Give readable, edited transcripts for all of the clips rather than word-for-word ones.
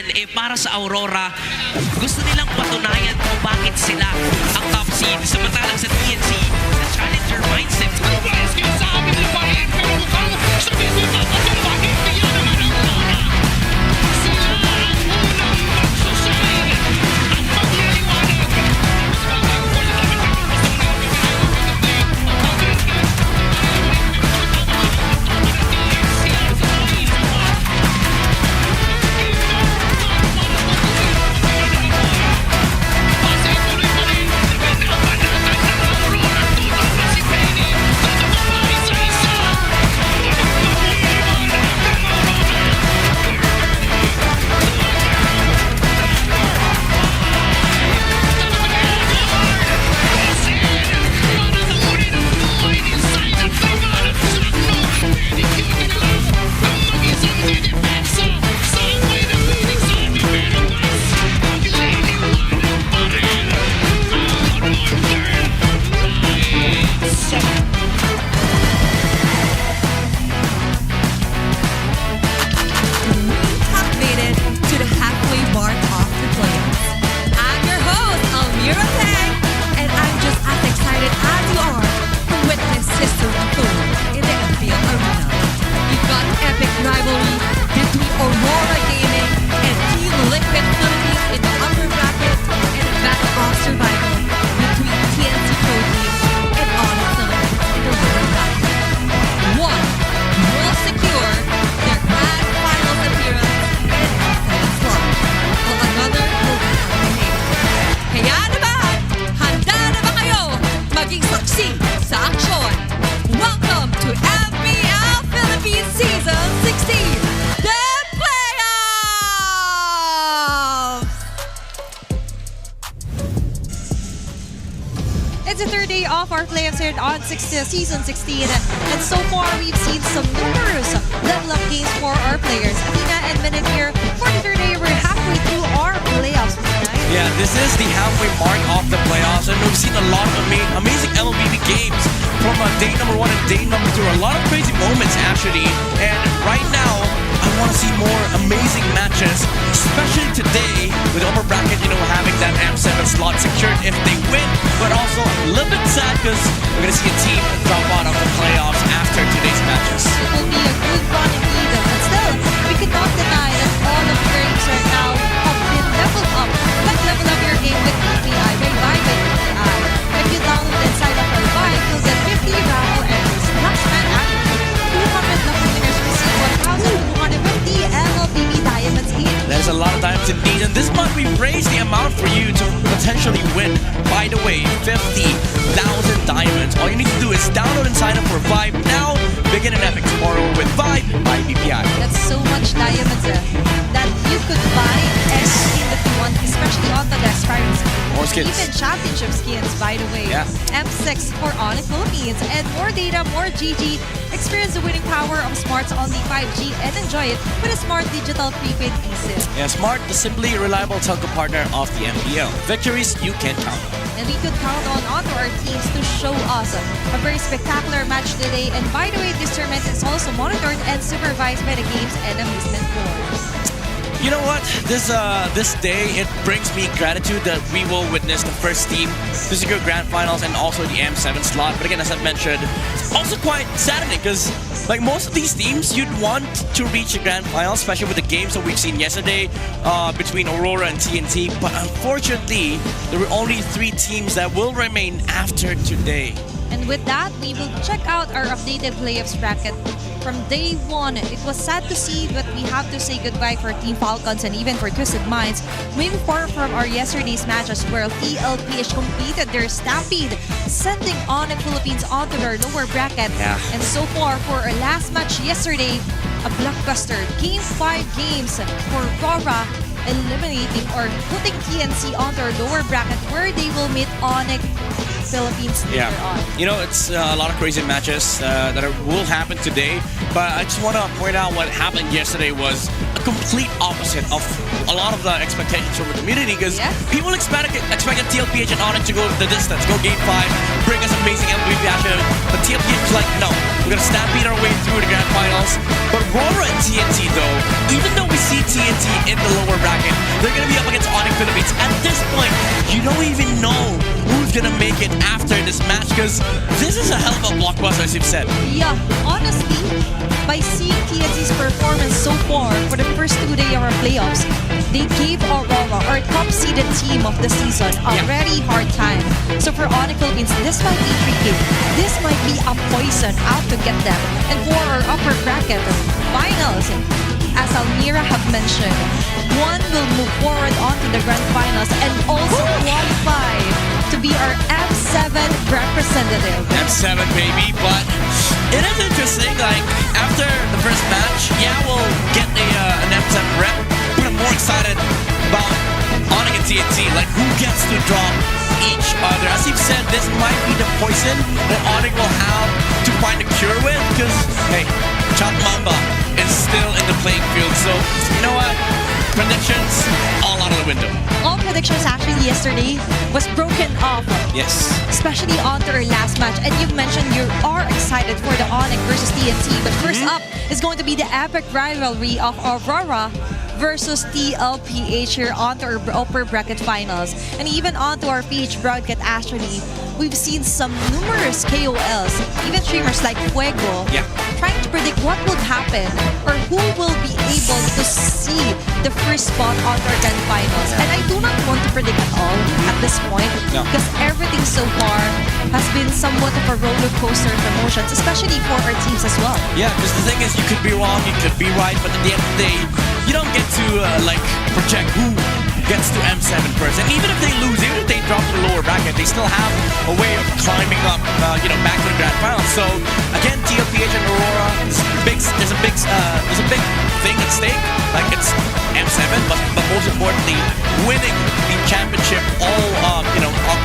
naman, para sa Aurora, gusto nilang patunayan kung bakit sila ang top seed. Samantalang sa TNC, the challenger mindset. Ano ba ang sinasabi nila parin? Pero mukhang sabi mo papatumbahin kaya naman ang Aurora. Sila ang unang magsasayin at magliliwanag. Mas bago ko lang naman ang gustong in the MPL Arena. You've got epic rivalry between Aurora Gaming and Team Liquid Philippines in the upper bracket, and a battle of survival between TNC Pro Team and Onyx Philippines in the lower bracket. One will secure their grand finals appearance in the slot, while another will be eliminated. Kaya naman, handa na ba kayo maging saksi sa aksyon? Welcome to MPL Philippines Season 16, the playoffs! It's the third day of our playoffs here on Season 16, and so far we've seen some numerous level up games for our players. Athena and Minute here for the third day. We're halfway through our playoffs. Yeah, this is the halfway mark of the playoffs, and we've seen a lot of amazing LOBB games from day number 1 and day number 2. A lot of crazy moments, actually. And right now, I want to see more amazing matches, especially today with upper bracket, having that M7 slot secured if they win. But also a little bit sad because we're going to see a team drop out of the playoffs after today's matches. It will be a good run indeed, but still, we cannot deny that all of the games right now have been leveled up. But level up your game with API by Vibe with API. If you download and sign up for Vibe, you'll get 50 raffle entries. Last man actually, 200 lucky winners receive 1,250 MLPB diamonds each. There's a lot of diamonds indeed, and this month we raised the amount for you to potentially win. By the way, 50,000 diamonds. All you need to do is download and sign up for Vibe now. Begin an epic tomorrow with Vibe by BPI. That's so much diamonds that you could buy anything that you want, especially on the next Fridays. More skins. Even championship skins, by the way. Yeah. M6 for Onyx Philippines. And more data, more GG. Experience the winning power of Smart's on the 5G and enjoy it with a Smart Digital Prepaid eSIM. Yeah, Smart, the simply reliable telco partner of the MPL. Victories you can count on. And we could count on our teams to show us a very spectacular match today. And by the way, this tournament is also monitored and supervised by the Games and Amusement Board. You know what? This day, it brings me gratitude that we will witness the first team to secure grand finals and also the M7 slot. But again, as I mentioned, it's also quite saddening because like most of these teams, you'd want to reach the grand final, especially with the games that we've seen yesterday between Aurora and TNT. But unfortunately, there were only 3 teams that will remain after today. And with that, we will check out our updated playoffs bracket. From day 1, it was sad to see, but we have to say goodbye for Team Falcons and even for Twisted Minds. Moving forward from our yesterday's matches where TLPH completed their stampede, sending on the Philippines onto their lower bracket. Yeah. And so far, for our last match yesterday, a blockbuster. Game 5 games for Aurora, eliminating or putting TNC on their lower bracket where they will meet Onyx Philippines later on. It's a lot of crazy matches that will happen today, but I just want to point out what happened yesterday was a complete opposite of a lot of the expectations from the community because Yeah. people expected TLPH and Onyx to go the distance, go game 5, bring us amazing MVP action. But TLPH was like, no, we're gonna stampede our way through the grand finals. But Aurora and TNT though, even though we see TNT in the lower bracket, they're gonna be up against Onyx Philippines. At this point, you don't even know who's gonna make it after this match because this is a hell of a blockbuster, as you've said. Yeah, honestly, by seeing TNT's performance so far for the first 2 days of our playoffs, they gave Aurora, our top-seeded team of the season, a very hard time. So for Onyx Philippines, this might be tricky. This might be a poison out to get them. And for our upper bracket finals, as Almira have mentioned, one will move forward onto the grand finals and also qualify to be our M7 representative. M7 baby, but it is interesting, like after the first match, yeah, we'll get an M7 rep, but I'm more excited about Onyx and TNT, like who gets to drop each other. As you've said, this might be the poison that Onyx will have to find a cure with, because hey, Chat Mamba is still in the playing field, so you know what? Predictions all out of the window. All predictions actually yesterday was broken off. Yes. Especially onto our last match. And you've mentioned you are excited for the Onyx versus TNT. But first up is going to be the epic rivalry of Aurora versus TLPH here onto our upper bracket finals. And even onto our PH broadcast actually, we've seen some numerous KOLs, even streamers like Fuego, trying to predict what would happen or who will be able to see the first spot on our grand finals. And I do not want to predict at all at this point because everything so far has been somewhat of a roller coaster of emotions, especially for our teams as well. Yeah, because the thing is, you could be wrong, you could be right, but at the end of the day, you don't get to like project who gets to M7 first. And even if they lose, even if they drop to the lower bracket, they still have a way of climbing up, back to the grand final. So again, TLPH and Aurora, there's a big thing at stake. Like it's M7, but most importantly, winning the championship all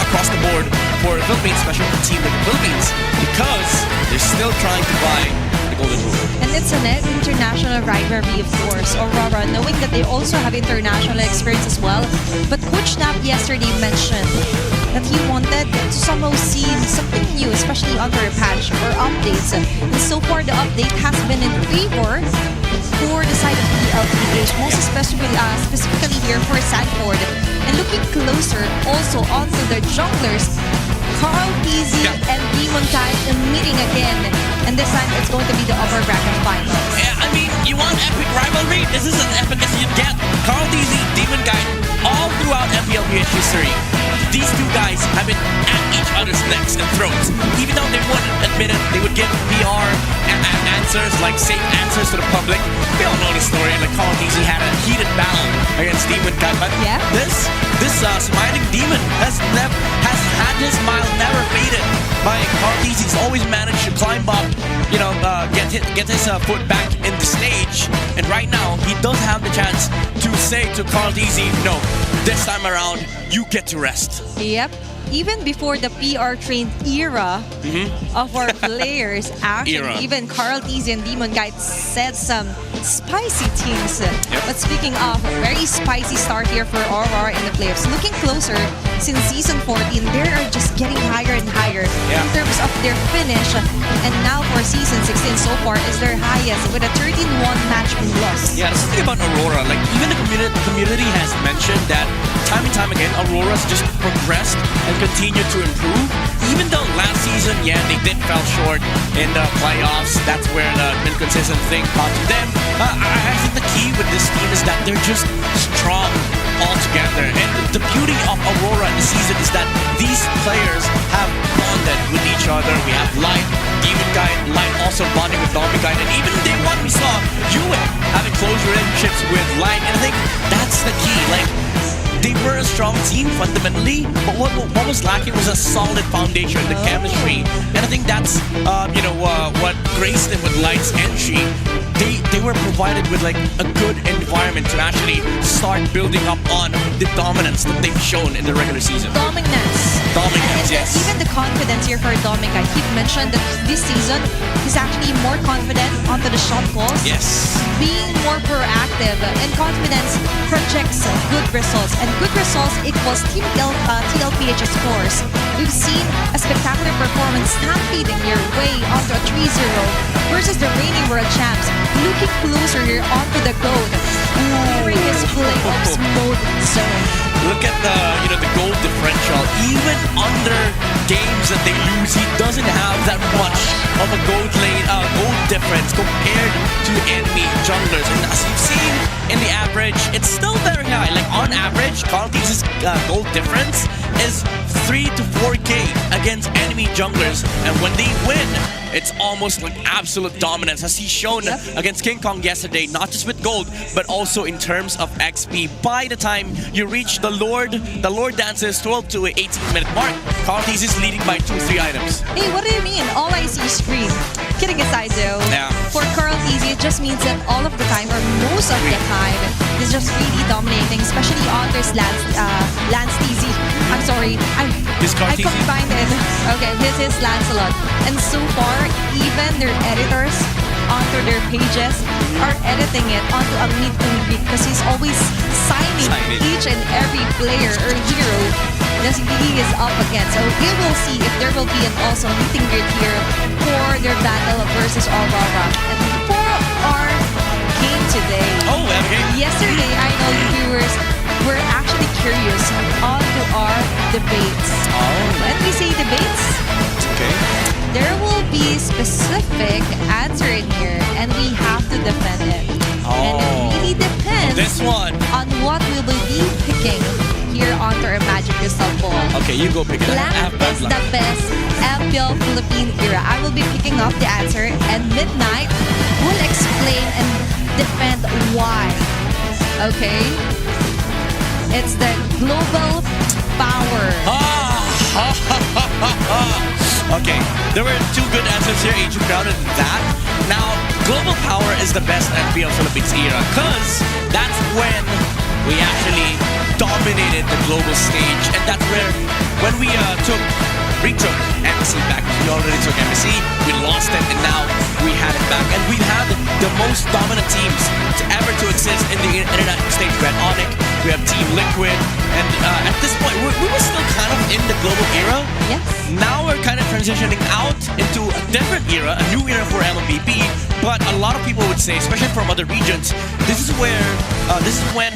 across the board for the Philippines, especially for Team like the Philippines, because they're still trying to buy the Golden Rule. And it's an international rivalry, of course. Aurora, knowing that they also have international experience as well. But Coach Nap yesterday mentioned that he wanted to somehow see something new, especially under a patch or updates. And so far, the update has been in favor for the side of TLPH, most specifically here for Sanford. And looking closer also onto the junglers, Carl PZ and Demon Kai meeting again. And this time, it's going to be the upper bracket finals. Yeah, I mean, you want epic rivalry? This is as epic as you'd get. Carl DZ, Demon Guy, all throughout MPL PH history, these two guys have been at each other's necks and throats. Even though they wouldn't admit it, they would give PR and answers, like safe answers to the public. We all know the story. Like Carl DZ had a heated battle against Demon Guy, but this smiling demon has had his smile never faded. By Carl DZ, he's always managed to climb up, get his foot back in the stage. And right now, he does have the chance to say to Carl DZ, no, this time around, you get to rest. Yep. Even before the PR trained era of our players, actually, even Carl TZ and Demon Guy said some spicy things. But speaking of, very spicy start here for Aurora in the playoffs. Looking closer, since season 14, they are just getting higher and higher in terms of their finish. And now for season 16 so far is their highest with a 13-1 match win loss. Yeah, that's the thing about Aurora. Like, even the community has mentioned that time and time again, Aurora's just progressed and continued to improve. Even though last season, they did fall short in the playoffs. That's where the inconsistent thing got to them. I think the key with this team is that they're just strong all together. And the beauty of Aurora this season is that these players have bonded with each other. We have Light, Demon Guy, Light also bonding with Zombie Guy. And even day one, we saw Yue having close relationships with Light. And I think that's the key. Like, they were a strong team fundamentally, but what was lacking was a solid foundation, the chemistry. And I think that's what graced them with Light's entry. They they were provided with like a good environment to actually start building up on the dominance that they've shown in the regular season. Dominance. Dominance, And yes. even the confidence here for Dominica. He mentioned that this season he's actually more confident onto the shot calls. Yes. Being more proactive and confidence projects good results. And good results equals TLPH scores. We've seen a spectacular performance stampeding your way onto a 3-0 versus the reigning world champs. Looking closer here onto the gold. During his playoffs mode zone. Look at the the goal differential. Even under games that they lose, he doesn't have that much of a gold difference compared to enemy junglers. And as you've seen in the average, it's still very high. Like on average, Carl's gold difference is 3 to 4K against enemy junglers, and when they win, it's almost like absolute dominance, as he's shown against King Kong yesterday, not just with gold, but also in terms of XP. By the time you reach the Lord dances 12 to 18-minute mark, Carl is leading by 2-3 items. Hey, what do you mean? All I see is scream. Kidding aside though, Yeah. for Carl Easy, it just means that all of the time, or most of the time, he's just really dominating, especially on this Lance Easy. I'm sorry, His Carl I Easy? combined it. Okay, his Lancelot. And so far, even their editors onto their pages are editing it onto a meet and greet because he's always signing each and every player or hero that he is up against. So we will see if there will be an also meet and greet here for their battle versus Aurora. And for our game today, Oh, we have a game. yesterday I know you viewers were actually curious onto our debates. Oh, When we say debates, okay. there will be specific answer in here and we have to defend it. And it really depends This one. on what we will be picking here onto our Magic Crystal Ball. Okay, you go pick it. I have Black bad is luck. the best MPL Philippine era. I will be picking up the answer and Midnight will explain and defend why. Okay? It's the global power. Okay, there were two good answers here, Agent Crowd, and that. Now, global power is the best MPL Philippines era, because that's when we actually dominated the global stage, and that's where, when we retook MSC back, we already took MSC, we lost it, and now we had it back, and we've had the most dominant teams to ever to exist in the international stage. We had Onyx, we have Team Liquid, and at this point, we were still kind of in the global era. Yes. Now we're kind of transitioning out into a different era, a new era for MLBB. But a lot of people would say, especially from other regions, this is when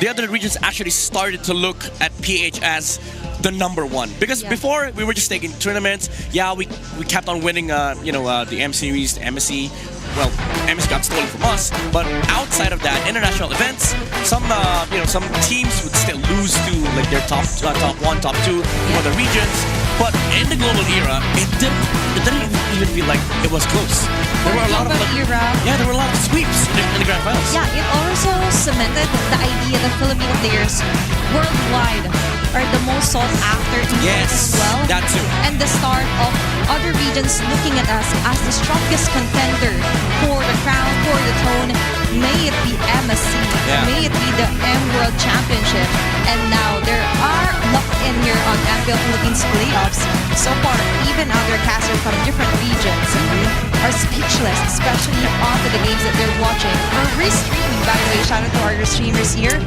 the other regions actually started to look at PH as the #1. Because before we were just taking tournaments. Yeah, we kept on winning. The M series, the MSC. Well, MSC got stolen from us. But outside of that, international events, some teams would still lose to like their top 1, top 2 from other regions. But in the global era, it didn't even feel like it was close. There were a lot of there were a lot of sweeps in the grand finals. Yeah, it also cemented the idea that Filipino players worldwide are the most sought after in Yes, as well. that too. And the start of other regions looking at us as the strongest contender for the crown, for the throne. May it be MSC, may it be the M World Championship. And now there are locked in here on MPL Philippines playoffs. So far, even other casters from different regions are speechless, especially onto the games that they're watching. We're restreaming, by the way. Shout out to our streamers here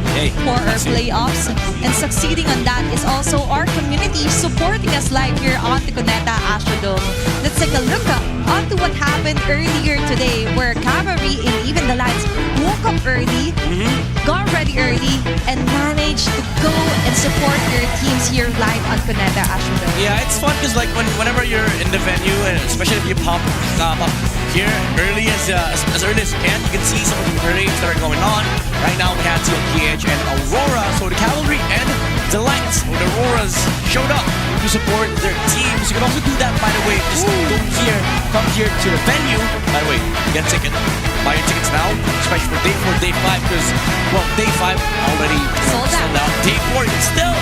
for our playoffs. And succeeding on that is also our community supporting us live here on the Cuneta Astrodome. Let's take a look onto what happened earlier today, where Cavalry and even the lads woke up early, got ready early, and managed to go and support their teams here live on Cuneta Astrodome. Yeah, it's fun because like whenever you're in the venue, and especially if you pop up here early as early as you can see some of the parades that are going on. Right now we have TLPH and Aurora, so the Cavalry and the Lights or the Auroras showed up to support their teams. You can also do that, by the way. Just come here to the venue. By the way, get a ticket. Buy your tickets now, especially for day 5, because day 5 already sold out. Day 4 you can still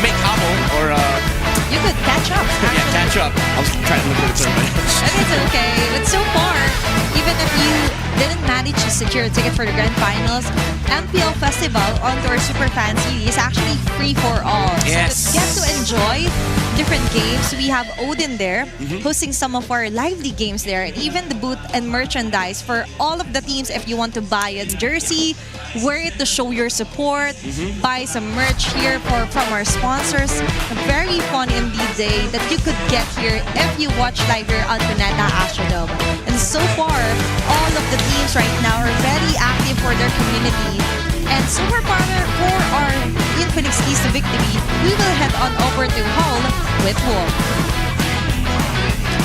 make hobble or you could catch up. yeah, catch up. I was trying to look at the tournament. And it's okay. But so far, even if you didn't manage to secure a ticket for the grand finals, MPL Festival on our Super Fan Series is actually free for all. Yes. So to get to enjoy different games, we have Odin there, hosting some of our lively games there, and even the booth and merchandise for all of the teams. If you want to buy a jersey, wear it to show your support, buy some merch here from our sponsors. A very fun indeed day that you could get here if you watch live here on Cuneta Astrodome. And so far, all of the teams right now are very active for their community. And so far for our Infinix Keys to Victory, we will head on over to Hull with Wolf.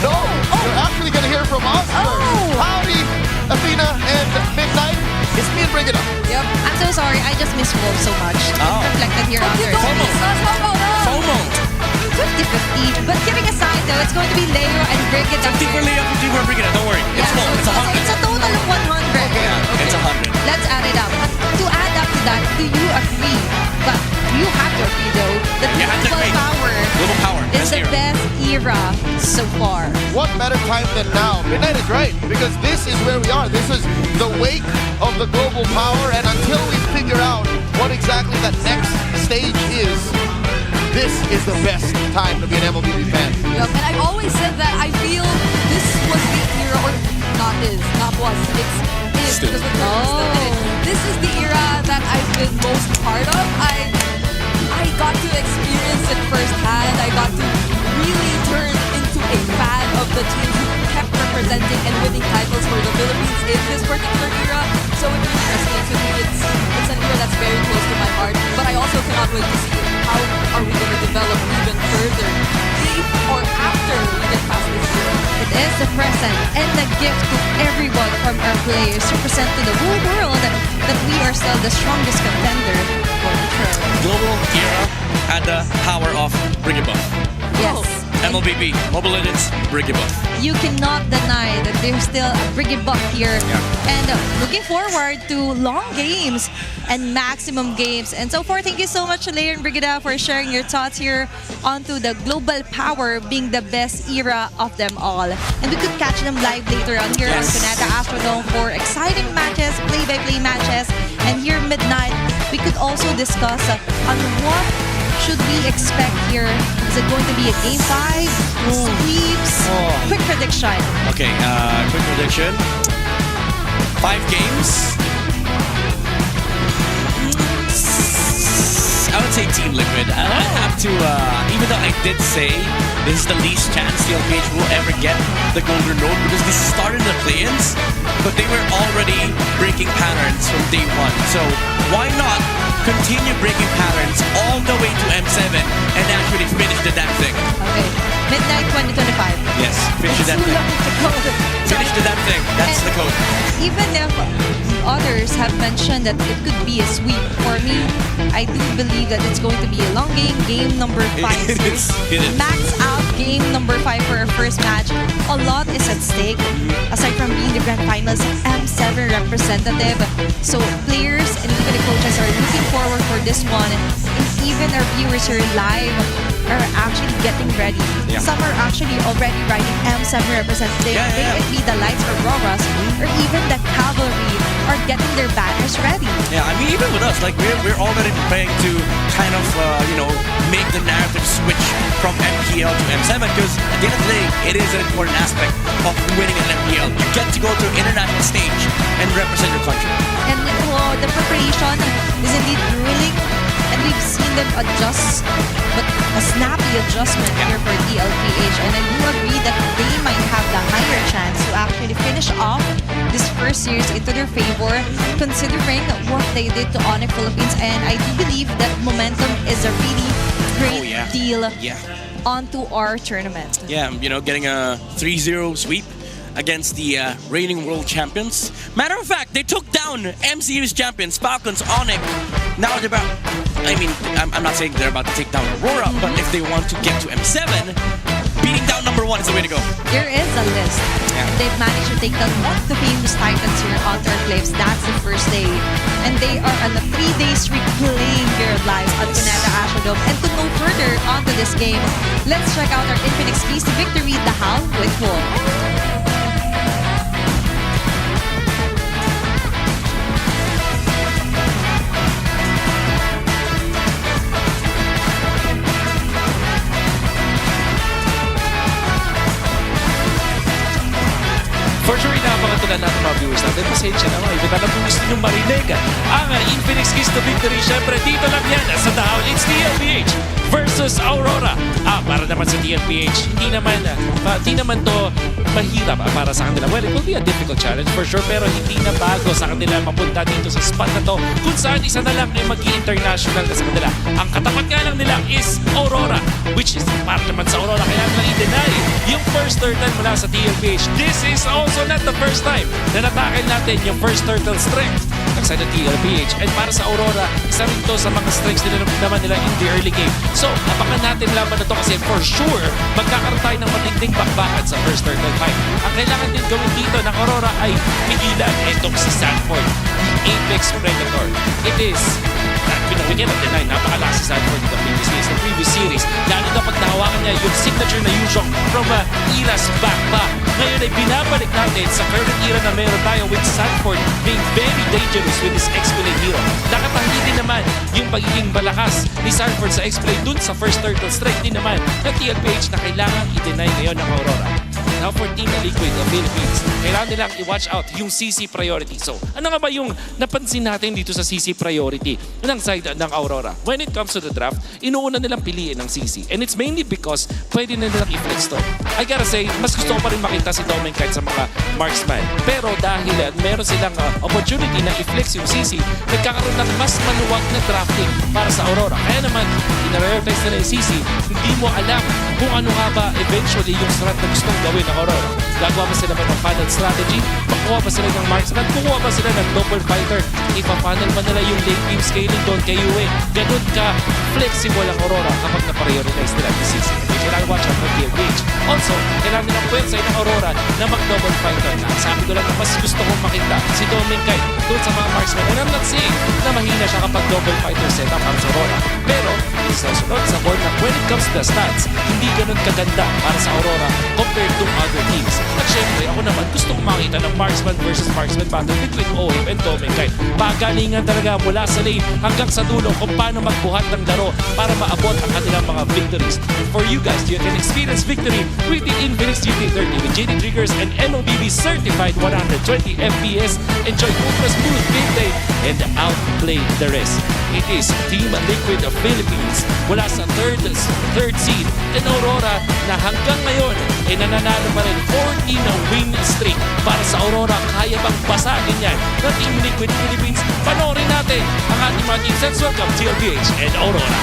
No, you're actually going to hear from us first. Howdy, Athena and Midnight. It's me and Bring It Up. Yep. I'm so sorry, I just miss Wolf so much. Oh. It's reflected here on their FOMO. FOMO. 50-50. But giving aside though, it's going to be Leo and Bring It Up. 50 for Leo, 50 for Bring It Up. Don't worry. It's full. It's 100. It's a total of 100. Yeah, it's 100. Let's add it up. To add up to that, do you agree? But you have to agree though that You have to Global agree. Power Global Power. is Best the era. best era so far. What better time than now? Midnight is right, because this is where we are. This is the wake of the global power, and until we figure out what exactly that next stage is, this is the best time to be an MLBB fan. Yep, and I've always said that I feel this was the era, or not was, it's is, Still. because we're currently still in it. This is the era that I've been most part of. I got to experience it firsthand. I got to really turn into a fan of the teams who kept representing and winning titles for the Philippines in this particular era. So it really resonates with me. It's an era that's very close to my heart. But I also cannot wait to see how are we going to develop even further or after we get past this era. It is the present and the gift to everyone from our players to present to the whole world that we are still the strongest contender for the throne. Global era had the power of Bring It Buff. Yes. MLBB, Mobile Legends, Bring It Buff. You cannot deny that there's still a Brigade Buck here. Yeah. And looking forward to long games and maximum games. And so far, thank you so much, Leia and Brigada, for sharing your thoughts here onto the Global Power being the best era of them all. And we could catch them live later on here on Cuneta Astrodome for exciting matches, play-by-play matches. And here midnight, we could also discuss on what should we expect here. Is it going to be a game 5? Sweeps? Quick prediction. Okay, quick prediction. 5 games. I would say Team Liquid. I have to, even though I did say this is the least chance TLPH will ever get the Golden Road because this started in the play-ins, but they were already breaking patterns from day 1. So why not continue breaking patterns all the way to M7 and actually finish the damn thing? Okay. Midnight 2025. Yes, finish the damn Too thing. long to go. Finish the damn thing. That's And the code. Even if others have mentioned that it could be a sweep, for me, I do believe that it's going to be a long game. Game number 5. It is. Max out game number 5 for our first match. A lot is at stake. Aside from being the grand finals M7 representative. So players and even the coaches are looking forward for this one. And even our viewers here live are actually getting ready. Yeah. Some are actually already riding M7 representative. Yeah. May it be the Lights Auroras or even the Cavalry are getting their banners ready. Yeah, I mean, even with us, like we're already preparing to kind of, make the narrative switch from MPL to M7 because at the end of the day, it is an important aspect of winning an MPL. You get to go to an international stage and represent your country. And the preparation is indeed grueling, and we've seen them adjust, but a snappy adjustment here for TLPH. And I do agree that they might have the higher chance to actually finish off this first series into their favor, considering what they did to Onyx Philippines. And I do believe that momentum is a really great deal onto our tournament. Yeah, getting a 3-0 sweep against the reigning world champions. Matter of fact, they took down M-Series champions, Falcons, Onyx. Now they're about, I'm not saying they're about to take down Aurora, but if they want to get to M7, beating down number 1 is the way to go. There is a list. Yeah. They've managed to take down one of the famous titans here on their cliffs. That's the first day. And they are on a 3-day streak playing here live on Cuneta Astrodome. And to go further onto this game, let's check out our Infinix Keys to Victory, the Howl with Wolf. katulad natin mga viewers natin, pasensya na mga iba na kung gusto nyo marinig ang Infinix Keys to Victory. Siyempre, dito lang yan sa Dahao. It's TLPH versus Aurora. Para naman sa TLPH, hindi naman to mahirap para sa kanila. Well, it will be a difficult challenge for sure, pero hindi na bago sa kanila mapunta dito sa spot na to kung saan isa na lang ay mag-international na sa kanila. Ang katapat nga lang nila is Aurora, which is para naman sa Aurora, kaya lang i-deny yung first turtle mula sa TLPH. This is also not the first time na natakil natin yung first turtle strength sa TLPH. And para sa Aurora, isa rin to sa mga strengths nila naman nila in the early game. So, abangan natin laban na to kasi for sure, magkakaroon tayo ng matinding bakbakan sa first turtle fight. Ang kailangan din gawin dito ng Aurora ay pigilan itong si Sanford, the Apex Predator. It is we cannot deny, napakalakas si Sanford in the previous series. Lalo na pag nahawakan niya yung signature na Yuzhong from Ila's backpack. Ngayon ay binabalik natin sa current era na meron tayo with Sanford being very dangerous with his X-Blade hero. Nakatanggi din naman yung pagiging malakas ni Sanford sa X-Blade dun sa first turtle strike din naman ng TLPH na kailangan i-deny ngayon ng Aurora. Now for Team Liquid of Philippines, kailangan nilang i-watch out yung CC priority. So, ano nga ba yung napansin natin dito sa CC priority ng side ng Aurora? When it comes to the draft, inuuna nilang piliin ng CC. And it's mainly because pwede na nilang i-flex to. I gotta say, mas gusto ko pa rin makita si Domen kahit sa mga marksman. Pero dahil meron silang opportunity na i-flex yung CC, nagkakaroon ng mas maluwag na drafting para sa Aurora. Kaya naman, in-prioritize nila yung CC, hindi mo alam kung ano nga ba eventually yung strat na gustong gawin ng Aurora. Gagawa ba sila ng final strategy? Makuha ba sila ng marksman? Kukuha ba sila ng double fighter? Ipa-funnel ba nila yung late game scaling doon kay Yue? Ganun ka flexible ang Aurora kapag na-prioritize nila yung CC. Kailangan watch out for TLPH. Also, kailangan nilang pwensay ng Aurora na mag-double fighter na. Sabi ko lang na mas gusto kong makita si Dominkay doon sa mga marksman. And I'm not saying na mahina siya kapag double fighter setup para sa Aurora. Pero, sa sunod sa board na when it comes to the stats, hindi ganun kaganda para sa Aurora compared to other teams. At syempre, ako naman gusto kong makita ng marksman versus marksman battle between OHIP and Dominkay. Pagalingan talaga mula sa lane hanggang sa dulo kung paano magbuhat ng laro para maabot ang kanilang mga victories. And for you guys, you can experience victory with the Infinix GT30 with JD Triggers and MOBB certified 120 FPS. Enjoy ultra smooth gameplay and outplay the rest. It is Team Liquid of Philippines mula sa third seed and Aurora na hanggang ngayon ay nananalo pa rin 14 na win streak. Para sa Aurora, kaya bang basagin yan na Team Liquid Philippines? Panoorin natin ang ating mga teams. Let's welcome TLPH and Aurora.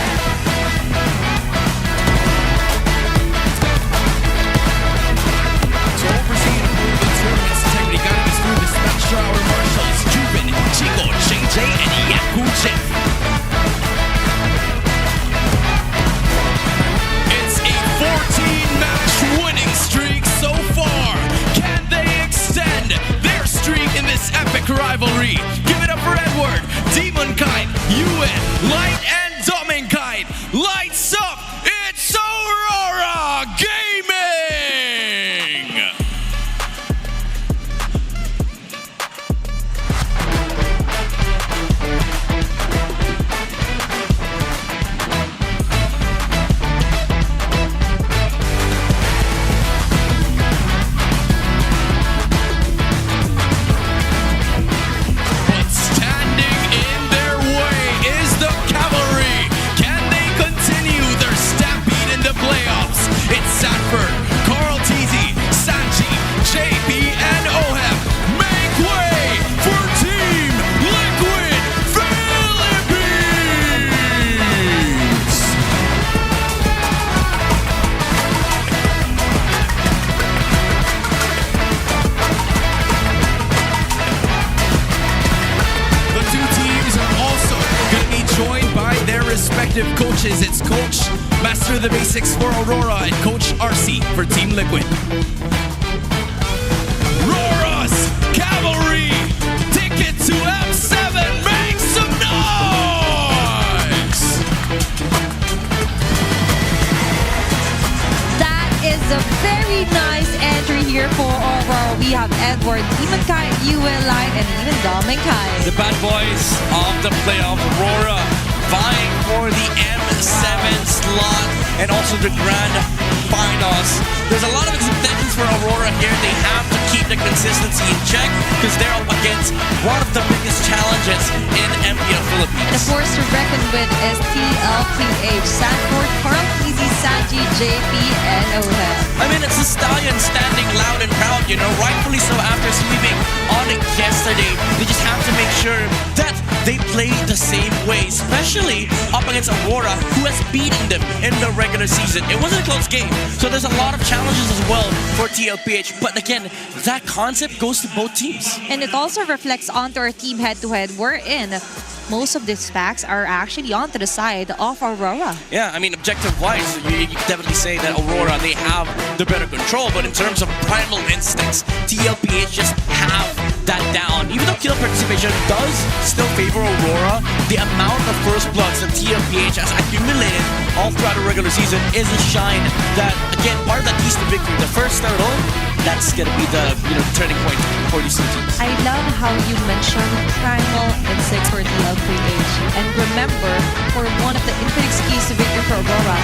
To oversee and approve the tournament's integrity, guiding us through this match are our marshals, Juven, Chico, JJ, and Yaku Jeff. It's a 14-match winning streak so far. Can they extend their streak in this epic rivalry? Give it up for Edward, Demonkind, Ewan, Light, and Dominkind. Lights up! It's Aurora Gaming! But standing in their way is the cavalry. Can they continue their stampede in the playoffs? It's Sanford, Carl Teasy, Sanchi, JP, and OHEP. Make way for Team Liquid Philippines! The two teams are also going to be joined by their respective coaches. It's Coach Master of the Basics for Aurora and Coach RC for Team Liquid. Aurora's Cavalry, ticket to M7, make some noise! That is a very nice entry here for Aurora. We have Edward, Demonkind, Yue, Light, and even Dominkind. The bad boys of the playoff, Aurora, vying for the M7 slot and also the grand finals. There's a lot of expectations for Aurora here. They have to keep the consistency in check because they're up against one of the biggest challenges in MPL Philippines. And the force to reckon with is TLPH, Sanford, Carl Easy, Sanji, JP, and Ohel. I mean, it's a stallion standing loud and proud, you know, rightfully so after sweeping on it yesterday. They just have to make sure that they play the same way, especially up against Aurora, who has beaten them in the regular season. It wasn't a close game, so there's a lot of challenges as well for TLPH. But again, that concept goes to both teams. And it also reflects onto our team head-to-head, wherein most of these facts are actually onto the side of Aurora. Yeah, I mean, objective-wise, you can definitely say that Aurora, they have the better control, but in terms of primal instincts, TLPH just have that down. Even though kill participation does still favor Aurora, the amount of first bloods that TLPH has accumulated all throughout the regular season is a shine that, again, part of that keys to victory. The first hurdle, that's gonna be the turning point for these two teams. I love how you mentioned primal instinct for TLPH. And remember, for one of the infinite keys to victory for Aurora,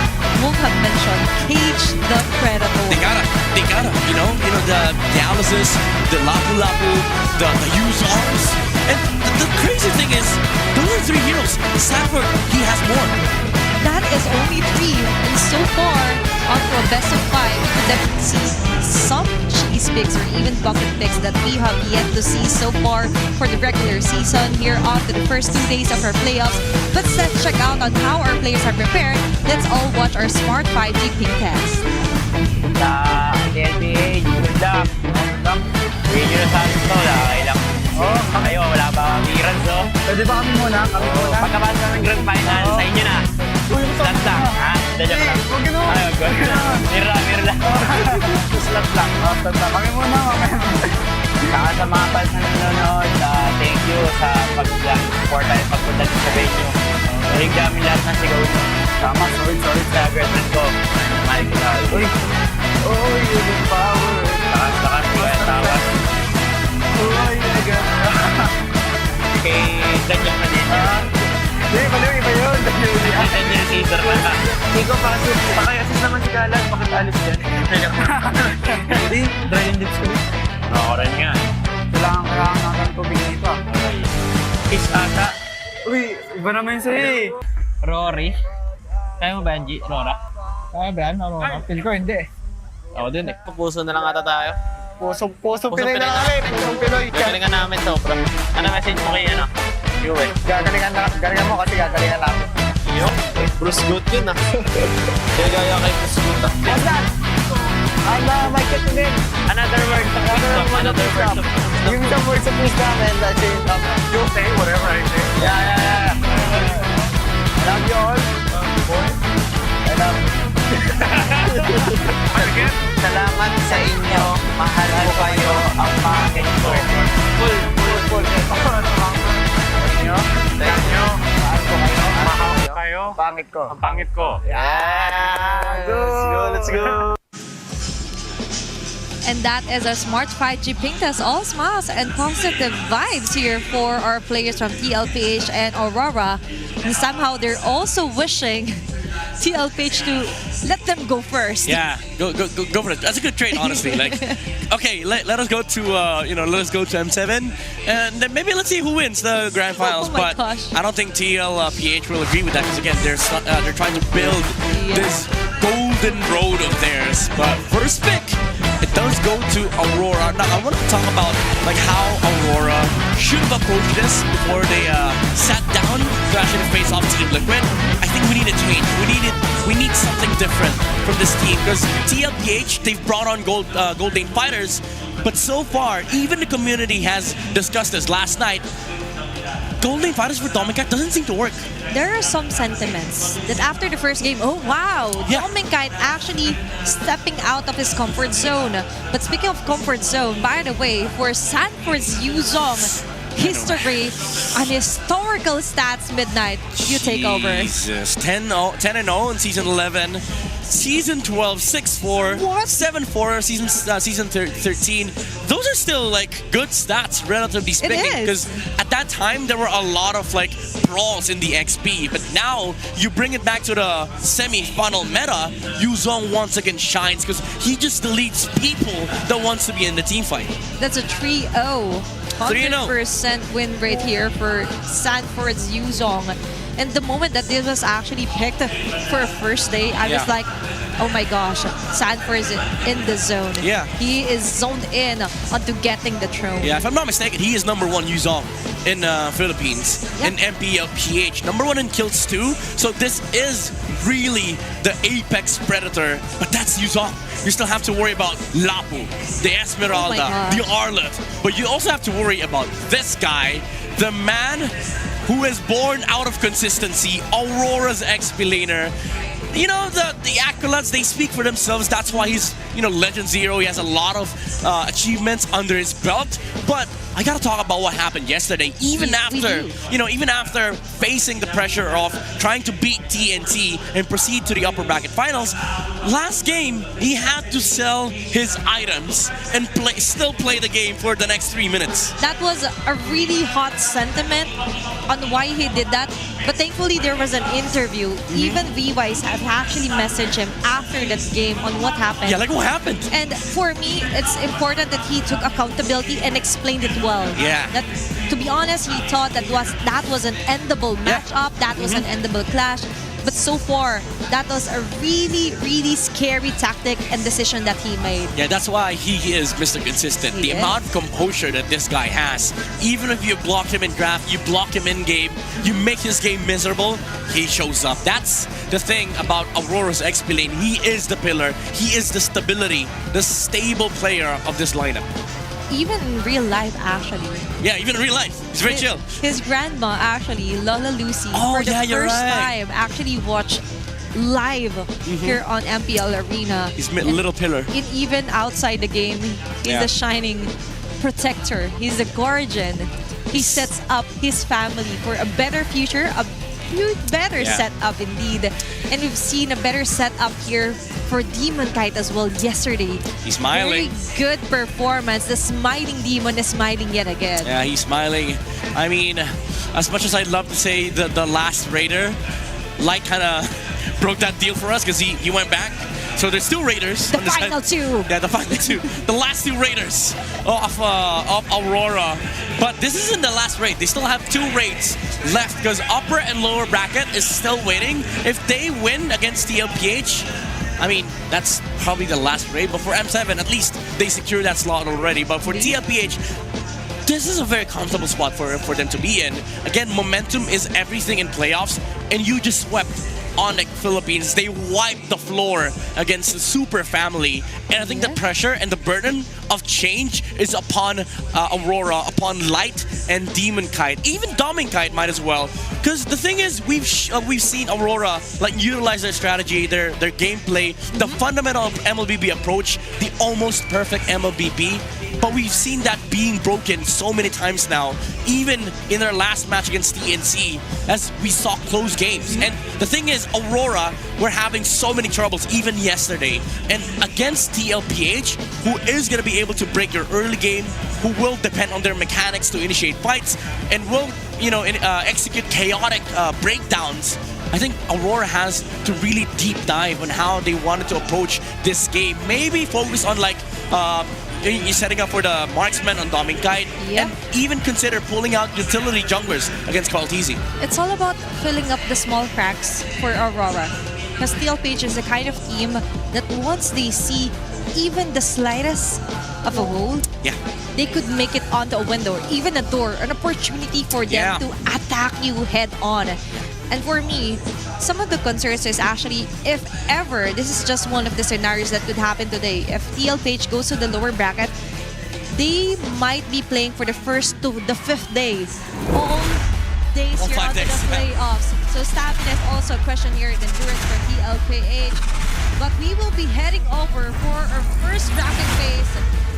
won't have mentioned Cage the Predator. They gotta, the dialysis, the lapu-lapu, the Yuzons. And the crazy thing is, those are three heroes. Sanford, he has more. That is only 3, and so far, after a best of 5, we could definitely see some cheese picks or even bucket picks that we have yet to see so far for the regular season here after the first 2 days of our playoffs. But let's check out on how our players are prepared. Let's all watch our Smart 5G ping test. TLPH, good luck. Win nyo na sa amin to, okay lang. Kayo, wala pa kami runs, oh. Pwede ba kami muna? Pagkabasa ng grand final, sa inyo na. Slot lang, ha? Dadya ka lang. Huwag gano'n. Ay, huwag gano'n. Mirror lang. Slot lang. Slot lang. Kami muna, mamaya. Saka sa mga fans na nanonood, thank you sa pag-support tayo pagpunta din sa venue. Nalig namin lahat ng sigaw nyo. Tama, sorry. Sa girlfriend ko, mahal ko na. Uy, you're the power. Takas, di kaya tawas. Uy, Kay Daniel na din. Hindi, baliw, iba yun. Daniel Caesar pala. Hindi ko pasok. Paki-assist naman si Galan. Bakit alis yan? Hindi, dry and dips ko rin. Ako rin nga. Kailangan natin tubig dito. Kiss ata. Uy, iba naman sa'yo eh. Rory. Kaya mo ba yan, G? Aurora? Kaya ba yan? Feel ko hindi eh. Ako din eh. Puso na lang ata tayo. Puso Pusong Pinoy na Pinoy. kami. Pusong Pinoy. Gagalingan namin sobra. Ano message mo kay ano? Yue. Gagalingan mo kasi gagalingan namin. Yo? Bruce Good yun ah. Kaya gaya kay Bruce Good ah. May chat din. Another word sa wisdom. Another word sa wisdom. Give me some words of wisdom and that's it. You'll say whatever I say. Yeah. Love you all. Boy. I love you. Salamat sa inyo. Mahal ko kayo. Ang pangit ko. Full. Thank you. Mahal ko kayo. Mahal ko kayo. Pangit ko. Ang pangit ko. Yeah. Let's go. And that is our Smart 5G ping test. All smiles and positive vibes here for our players from TLPH and Aurora. And somehow they're also wishing TLPH to let them go first. Yeah, go for it. That's a good trade, honestly. Like, okay, let us go to let us go to M7, and then maybe let's see who wins the grand finals. Oh my but gosh. I don't think TLPH will agree with that because again, they're trying to build this golden road of theirs. But first pick, it does go to Aurora. Now I want to talk about like how Aurora should have approached this before they sat down to actually face off Team Liquid. I think we need a change. We need something different from this team because TLPH, they've brought on Gold Lane fighters, but so far even the community has discussed this last night. Gold Lane fighters for Domincat doesn't seem to work. There are some sentiments that after the first game, oh wow, Yeah. Domincat actually stepping out of his comfort zone. But speaking of comfort zone, by the way, for Sanford's Yuzong history and historical stats, Midnight, you take over. Jesus, 10-0 in season 11, season 12, 6-4, What? 7-4, season 13. Those are still like good stats, relatively speaking. is. Because at that time there were a lot of like brawls in the XP, but now you bring it back to the semi-final meta. Yuzong once again shines because he just deletes people that wants to be in the team fight. That's a 3-0. 100% win rate here for Sanford's Yuzong. And the moment that this was actually picked for a first day, I was like, oh my gosh, Sanford is in the zone. Yeah. He is zoned in onto getting the throne. Yeah, if I'm not mistaken, he is #1 Yuzong in Philippines, in MPL PH. #1 in kills too. So this is really the apex predator, but that's Yuzong. You still have to worry about Lapu, the Esmeralda, the Arlet, but you also have to worry about this guy, the man who is born out of consistency, Aurora's XP laner. You know, the accolades, they speak for themselves. That's why he's, Legend Zero. He has a lot of achievements under his belt. But I gotta talk about what happened yesterday. Even after facing the pressure of trying to beat TNT and proceed to the upper bracket finals, last game he had to sell his items and still play the game for the next 3 minutes. That was a really hot sentiment on why he did that. But thankfully, there was an interview. Even VYs have actually messaged him after that game on what happened. Yeah, like what happened? And for me, it's important that he took accountability and explained it well. Yeah. That, to be honest, he thought that was an endable matchup. That was an endable clash. But so far, that was a really, really scary tactic and decision that he made. Yeah, that's why he is Mr. Consistent. The amount of composure that this guy has. Even if you block him in draft, you block him in game, you make his game miserable, he shows up. That's the thing about Aurora's XP lane. He is the pillar. He is the stability, the stable player of this lineup. Even in real life, actually. Yeah, even in real life. He's very chill. His grandma, actually, Lola Lucy, Oh, for the yeah, you're first right. time, actually watched live here on MPL Arena. He's a little pillar. And even outside the game, he's a shining protector. He's a guardian. He sets up his family for a better future, a better setup indeed. And we've seen a better setup here for Demon Kite as well yesterday. He's smiling. Very good performance. The smiling demon is smiling yet again. Yeah, he's smiling. I mean, as much as I'd love to say the last Raider, Light kind of broke that deal for us because he went back. So there's two Raiders. The final two. Yeah, the final two. The last two Raiders of Aurora. But this isn't the last raid. They still have 2 raids left because upper and lower bracket is still waiting. If they win against TLPH, I mean, that's probably the last raid. But for M7, at least they secured that slot already. But for TLPH, this is a very comfortable spot for them to be in. Again, momentum is everything in playoffs, and you just swept Onyx Philippines. They wiped the floor against the Super Family, and I think the pressure and the burden of change is upon Aurora, upon Light and Demon Kite, even Doming Kite might as well. Because the thing is, we've seen Aurora utilize their strategy, their gameplay, the fundamental MLBB approach, the almost perfect MLBB. But we've seen that being broken so many times now, even in their last match against TNC, as we saw close games. And the thing is, Aurora were having so many troubles even yesterday. And against TLPH, who is going to be able to break your early game, who will depend on their mechanics to initiate fights, and will, execute chaotic breakdowns, I think Aurora has to really deep dive on how they wanted to approach this game. Maybe focus on you're setting up for the marksman on Doming Kite, and even consider pulling out utility junglers against Qualtizi. It's all about filling up the small cracks for Aurora. Because TLPH is the kind of team that once they see even the slightest of a hole, they could make it onto a window or even a door, an opportunity for them to attack you head on. And for me, some of the concerns is actually, if ever, this is just one of the scenarios that could happen today. If TLPH goes to the lower bracket, they might be playing for the 1st to the 5th day. All days here onto the playoffs. So stamina is also a question here in endurance for TLPH. But we will be heading over for our first bracket phase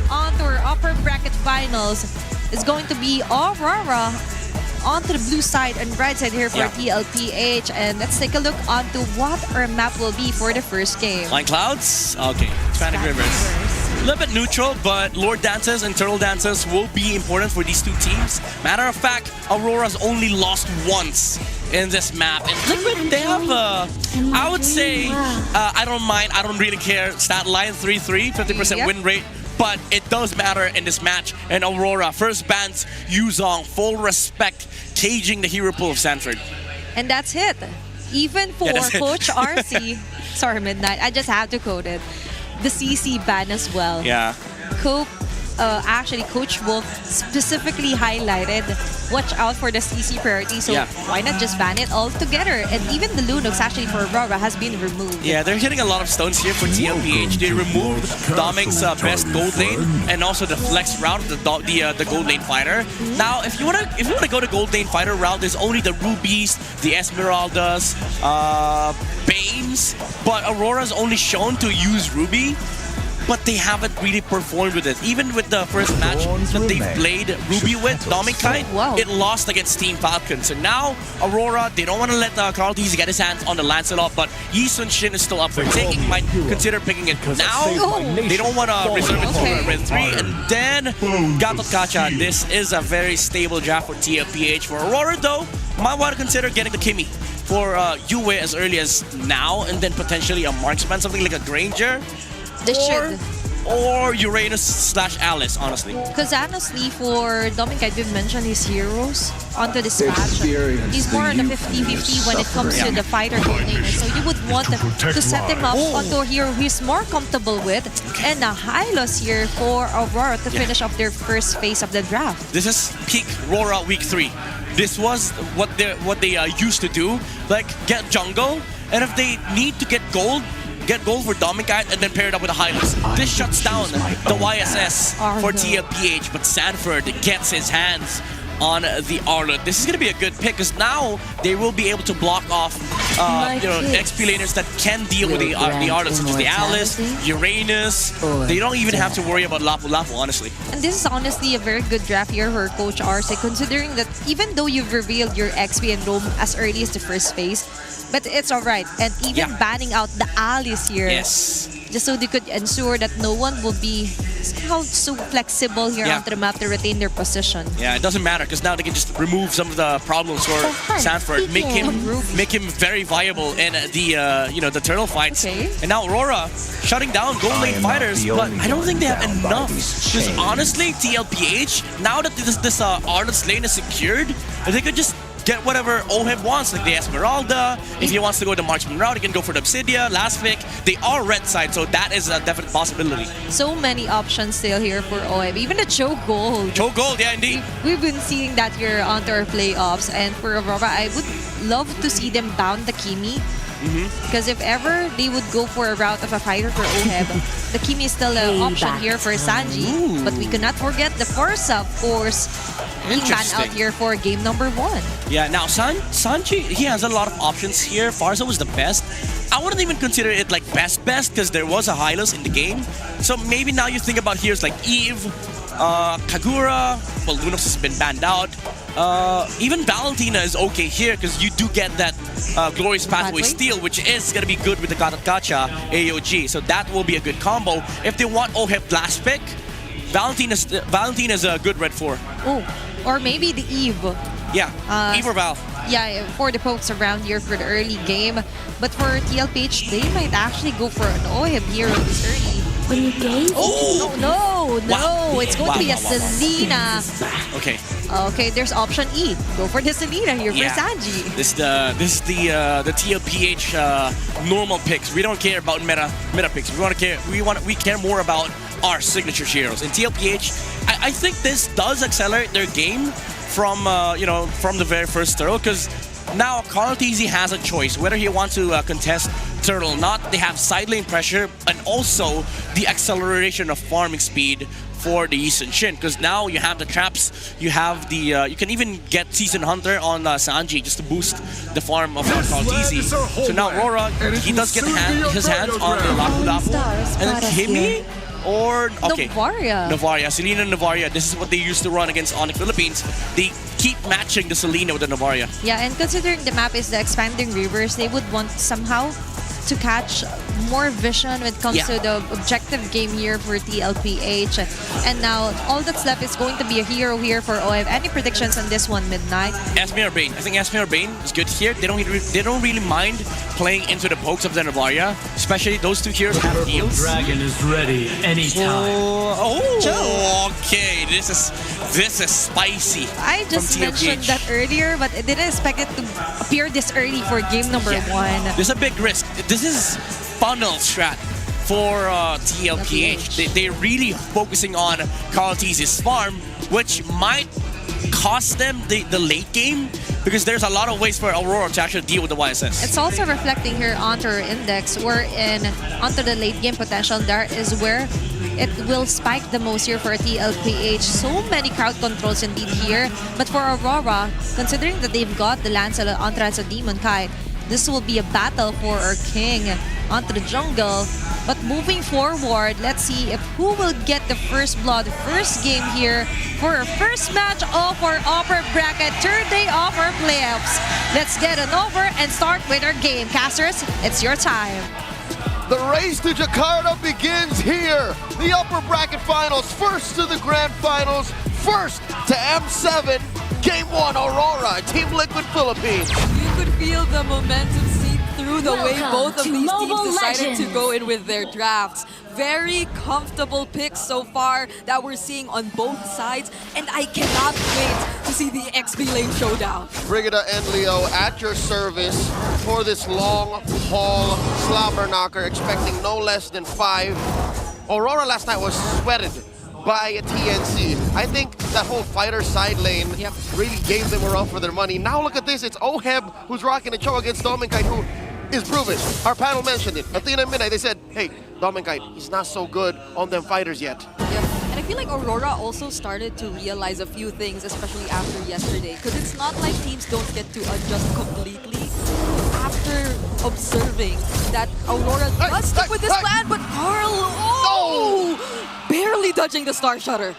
onto our upper bracket finals. It's going to be Aurora onto the blue side and red side here for TLPH. And let's take a look onto what our map will be for the first game. Flying Clouds? Okay. Tranic Rivers. A little bit neutral, but Lord Dances and Turtle Dances will be important for these two teams. Matter of fact, Aurora's only lost once in this map. And Liquid, they have, I would say, I don't mind, I don't really care. Stat line 3-3, 50% win rate. But it does matter in this match. And Aurora first bans Yuzong, full respect, caging the hero pool of Sanford. And that's it. Even for that's it. Coach RC, sorry, Midnight, I just have to quote it. The CC ban as well. Yeah. Actually, Coach Wolf specifically highlighted, watch out for the CC priority, so why not just ban it all together? And even the Lunox actually for Aurora has been removed. Yeah, they're hitting a lot of stones here for TLPH. They removed Domic's best gold lane and also the flex route, the gold lane fighter. Now, if you wanna go to gold lane fighter route, there's only the Rubies, the Esmeraldas, Banes, but Aurora's only shown to use Ruby. But they haven't really performed with it. Even with the first match that they played Ruby with, Dominkite, it lost against Team Falcon. So now, Aurora, they don't want to let Carl Teasy get his hands on the Lancelot, but Yi Sun Shin is still up for taking, might consider picking it now. They don't want to reserve it for Red 3. And then, Gatot Kacha, this is a very stable draft for TLPH. For Aurora, though, might want to consider getting the Kimi for Yue as early as now, and then potentially a marksman, something like a Granger. Or Uranus/Alice, honestly. Because honestly, for Dominkite, we've mentioned his heroes onto this match. He's more on the 50-50 when it comes to the fighter laner. So you would want to set him up onto a hero he's more comfortable with. And a high loss here for Aurora to finish off their first phase of the draft. This is peak Aurora week 3. This was what they used to do. Like, get jungle, and if they need to get gold for Dominkite and then pair it up with a Hylos. This shuts down the YSS for TLPH, but Sanford gets his hands on the Arlott. This is going to be a good pick because now they will be able to block off XP laners that can deal with the Arlott, such as the Alice, Uranus. They don't even have to worry about Lapu Lapu, honestly. And this is honestly a very good draft here for Coach RC, considering that even though you've revealed your XP and roam as early as the first phase, but it's alright. And even banning out the Alice here. Just so they could ensure that no one will be somehow so flexible here onto the map to retain their position. Yeah, it doesn't matter because now they can just remove some of the problems for Sanford, make him very viable in the turtle fights. And now Aurora shutting down gold lane fighters, but I don't think they have enough. Because honestly, TLPH, now that this Arnott's lane is secured, they could just get whatever Oheb wants, like the Esmeralda. If he wants to go the Marksman route, he can go for the Obsidia, last pick. They are red side, so that is a definite possibility. So many options still here for Oheb. Even the Choke Gold. Choke Gold, yeah, indeed. We've been seeing that here onto our playoffs. And for Aurora, I would love to see them bound the Kimi. Because if ever they would go for a route of a fighter for Oheb, the Kimi is still an option here for Sanji. But we cannot forget the Forza, of course, being banned out here for game number 1. Yeah, now Sanji, he has a lot of options here. Farza was the best. I wouldn't even consider it like best because there was a Hylos in the game. So maybe now you think about heroes like Eve, Kagura, well, Lunox has been banned out. Even Valentina is okay here because you do get that Glorious Pathway Steal, which is going to be good with the Gatot Kacha AOG. So that will be a good combo. If they want Oheb last pick, Valentina is a good red 4. Oh, or maybe the Eve. Yeah, Eve or Val. Yeah, for the folks around here for the early game. But for TLPH, they might actually go for an Oheb hero this early. Oh! No, it's going to be a Selena. Okay. Okay, there's option E. Go for the Selena here for Sanji. This is the TLPH normal picks. We don't care about meta picks. We care more about our signature heroes. In TLPH, I think this does accelerate their game from the very first turtle because now Carl Teasy has a choice whether he wants to contest turtle or not. They have side lane pressure and also the acceleration of farming speed for the Yi Sun Shin because now you have the traps, you have the you can even get Season Hunter on Sanji just to boost the farm of Carl Teasy. So now Aurora, he does get his hands on the Lapu Lapu and then Kimi or Novaria, Selena and Novaria. This is what they used to run against Onyx Philippines. They keep matching the Selena with the Novaria. Yeah, and considering the map is the expanding rivers, they would want somehow to catch more vision when it comes to the objective game here for TLPH. And now all that's left is going to be a hero here for OM. Any predictions on this one, Midnight? Esme or Bane. I think Esme or Bane is good here. They don't really mind playing into the pokes of Zenovaria, especially those two heroes have deals. Dragon is ready anytime. Okay. This is spicy. I just from mentioned TLPH. that earlier, but I didn't expect it to appear this early for game number one. There's a big risk. This is funnel strat for TLPH. They're really focusing on Carl T's farm, which might cost them the late game because there's a lot of ways for Aurora to actually deal with the YSS. It's also reflecting here onto our index, wherein onto the late game potential, there is where it will spike the most here for TLPH. So many crowd controls indeed here. But for Aurora, considering that they've got the Lancelot onto the Demon Kite, this will be a battle for our king onto the jungle. But moving forward, let's see if who will get the first blood, first game here for our first match of our upper bracket, third day of our playoffs. Let's get it over and start with our game. Casters, it's your time. The race to Jakarta begins here. The upper bracket finals, first to the grand finals, first to M7. Game 1, Aurora, Team Liquid Philippines. You could feel the momentum seep through the way Welcome both of to these Mobile teams decided Legends. to go in with their drafts. Very comfortable picks so far that we're seeing on both sides, and I cannot wait to see the XP lane showdown. Brigida and Leo at your service for this long haul slobber knocker, expecting no less than 5. Aurora last night was sweated by TNC. I think that whole fighter side lane really gave them a run for their money. Now look at this, it's Oheb who's rocking a chow against Dominkite, who is proven. Our panel mentioned it. Athena and Midnight, they said, hey, Dominkite, he's not so good on them fighters yet. Yep. And I feel like Aurora also started to realize a few things, especially after yesterday, because it's not like teams don't get to adjust completely after observing that Aurora does stick with this plan, but Carl, barely dodging the Star Shutter.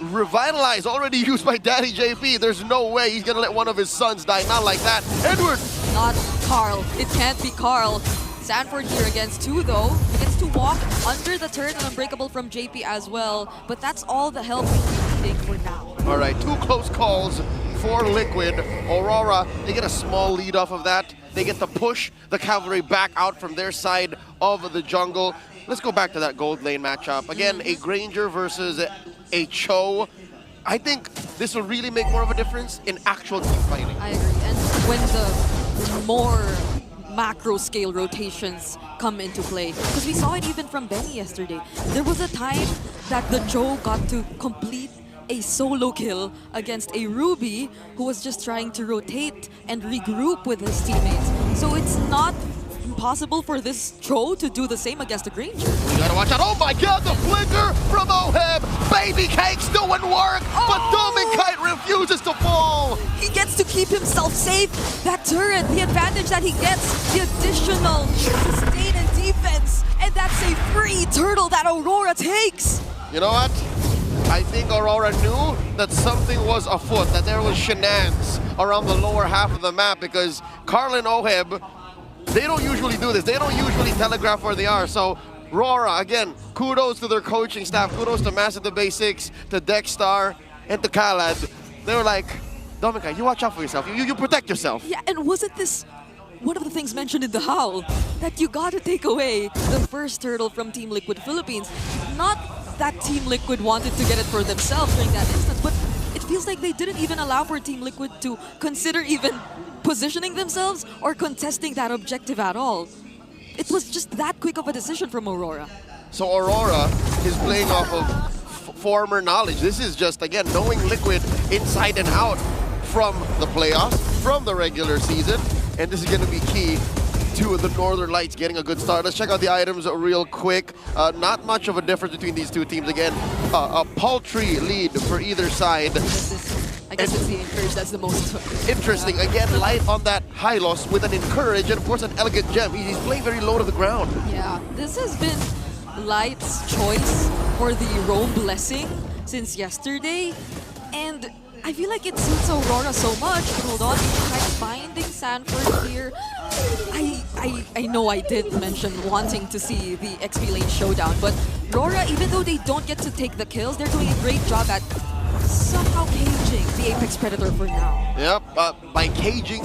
Revitalize already used by Daddy JP. There's no way he's gonna let one of his sons die. Not like that. Edward! Not Carl. It can't be Carl. Sanford here against 2 though. He gets to walk under the turn and Unbreakable from JP as well. But that's all the help we're needing for now. All right, 2 close calls for Liquid. Aurora, they get a small lead off of that. They get to push the cavalry back out from their side of the jungle. Let's go back to that gold lane matchup. Again, a Granger versus a Cho. I think this will really make more of a difference in actual team fighting. I agree. And when the more macro scale rotations come into play, because we saw it even from Benny yesterday. There was a time that the Joe got to complete a solo kill against a Ruby who was just trying to rotate and regroup with his teammates. So it's not impossible for this Joe to do the same against a Granger. You gotta watch out. Oh my god, the flicker from Oheb! Baby Cake's doing work, but Dominkite refuses to fall! He gets to keep himself safe. That turret, the advantage that he gets, the additional sustain and defense, and that's a free turtle that Aurora takes. You know what? I think Aurora knew that something was afoot, that there was shenanigans around the lower half of the map, because Carl and Oheb, they don't usually do this. They don't usually telegraph where they are. So Aurora, again, kudos to their coaching staff. Kudos to Master the Basics, to Dexstar, and to Khaled. They were like, Dominika, you watch out for yourself. You protect yourself. Yeah, and wasn't this one of the things mentioned in the Howl? That you gotta take away the first turtle from Team Liquid Philippines. Not that Team Liquid wanted to get it for themselves during that instance, but it feels like they didn't even allow for Team Liquid to consider even positioning themselves or contesting that objective at all. It was just that quick of a decision from Aurora. So Aurora is playing off of former knowledge. This is just, again, knowing Liquid inside and out from the playoffs, from the regular season, and this is going to be key to the Northern Lights getting a good start. Let's check out the items real quick. Not much of a difference between these two teams. Again, a paltry lead for either side. I guess it's the Encourage that's the most interesting. Again, Light on that high loss with an Encourage and of course an Elegant Gem. He's playing very low to the ground. Yeah, this has been Light's choice for the Roam Blessing since yesterday. And I feel like it suits Aurora so much. Hold on, try to finding Sanford here. I know I did mention wanting to see the XP lane showdown, but Aurora, even though they don't get to take the kills, they're doing a great job at somehow caging the Apex Predator for now. Yep, by caging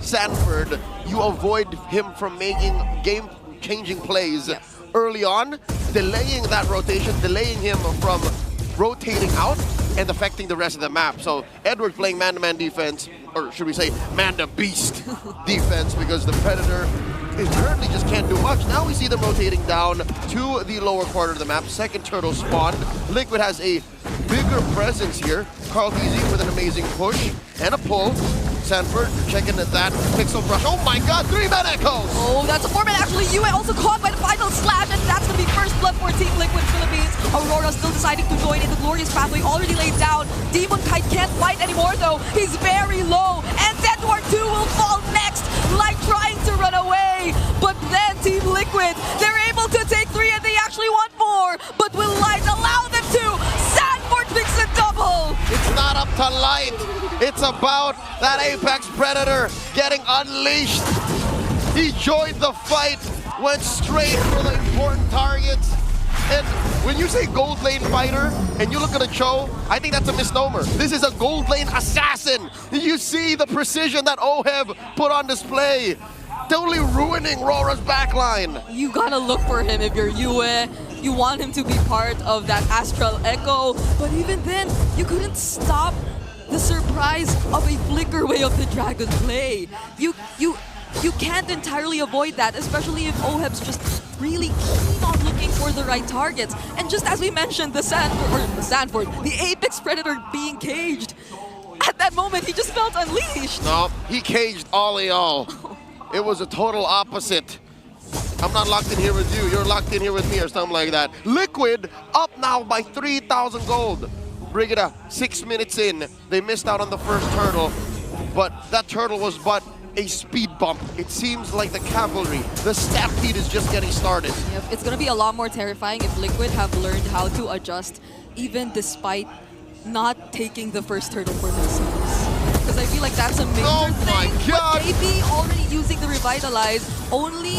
Sanford, you avoid him from making game-changing plays early on, delaying that rotation, delaying him from rotating out and affecting the rest of the map. So Edward playing man-to-man defense, or should we say man-to-beast defense, because the Predator is currently just can't do much. Now we see them rotating down to the lower quarter of the map. Second turtle spawned. Liquid has a bigger presence here. Carlteasy with an amazing push and a pull. Sanford checking at that pixel brush. Oh my god, 3-man echoes! Oh, that's a 4-man actually. Yue also caught by the final slash, and that's gonna be first blood for Team Liquid Philippines. Aurora still deciding to join in the glorious pathway already laid down. Demon Kite can't fight anymore though. He's very low, and Edward 2 will fall next. Light trying to run away, but then Team Liquid, they're able to take 3 and they actually want more. But will Light allow them to? Sanford picks a double. It's not up to Light. It's about that Apex Predator getting unleashed. He joined the fight, went straight for the important targets. And when you say gold lane fighter and you look at a Cho, I think that's a misnomer. This is a gold lane assassin. You see the precision that Oheb put on display. Totally ruining Aurora's backline. You gotta look for him if you're Yue. You want him to be part of that Astral Echo, but even then, you couldn't stop the surprise of a flicker way of the Dragon play. You can't entirely avoid that, especially if Oheb's just really keen on looking for the right targets. And just as we mentioned, the Apex Predator being caged. At that moment, he just felt unleashed. No, he caged Ollie all. It was a total opposite. I'm not locked in here with you, you're locked in here with me or something like that. Liquid up now by 3,000 gold. Brigida, 6 minutes in, they missed out on the first turtle, but that turtle was but a speed bump. It seems like the cavalry, the stampede is just getting started. Yep, it's gonna be a lot more terrifying if Liquid have learned how to adjust, even despite not taking the first turtle for themselves. Because I feel like that's a major thing. God. But JP already using the Revitalize, only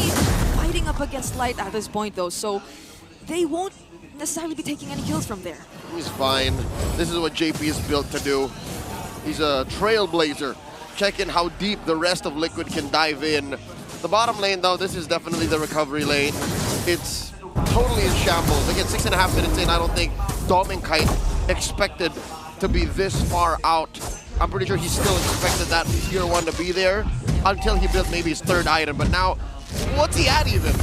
fighting up against Light at this point though, so they won't necessarily be taking any kills from there. He's fine. This is what JP is built to do. He's a trailblazer. Checking how deep the rest of Liquid can dive in. The bottom lane though, this is definitely the recovery lane. It's totally in shambles. Again, 6.5 minutes in, I don't think Dom and Kite expected to be this far out. I'm pretty sure he still expected that tier 1 to be there until he built maybe his 3rd item. But now, what's he at even?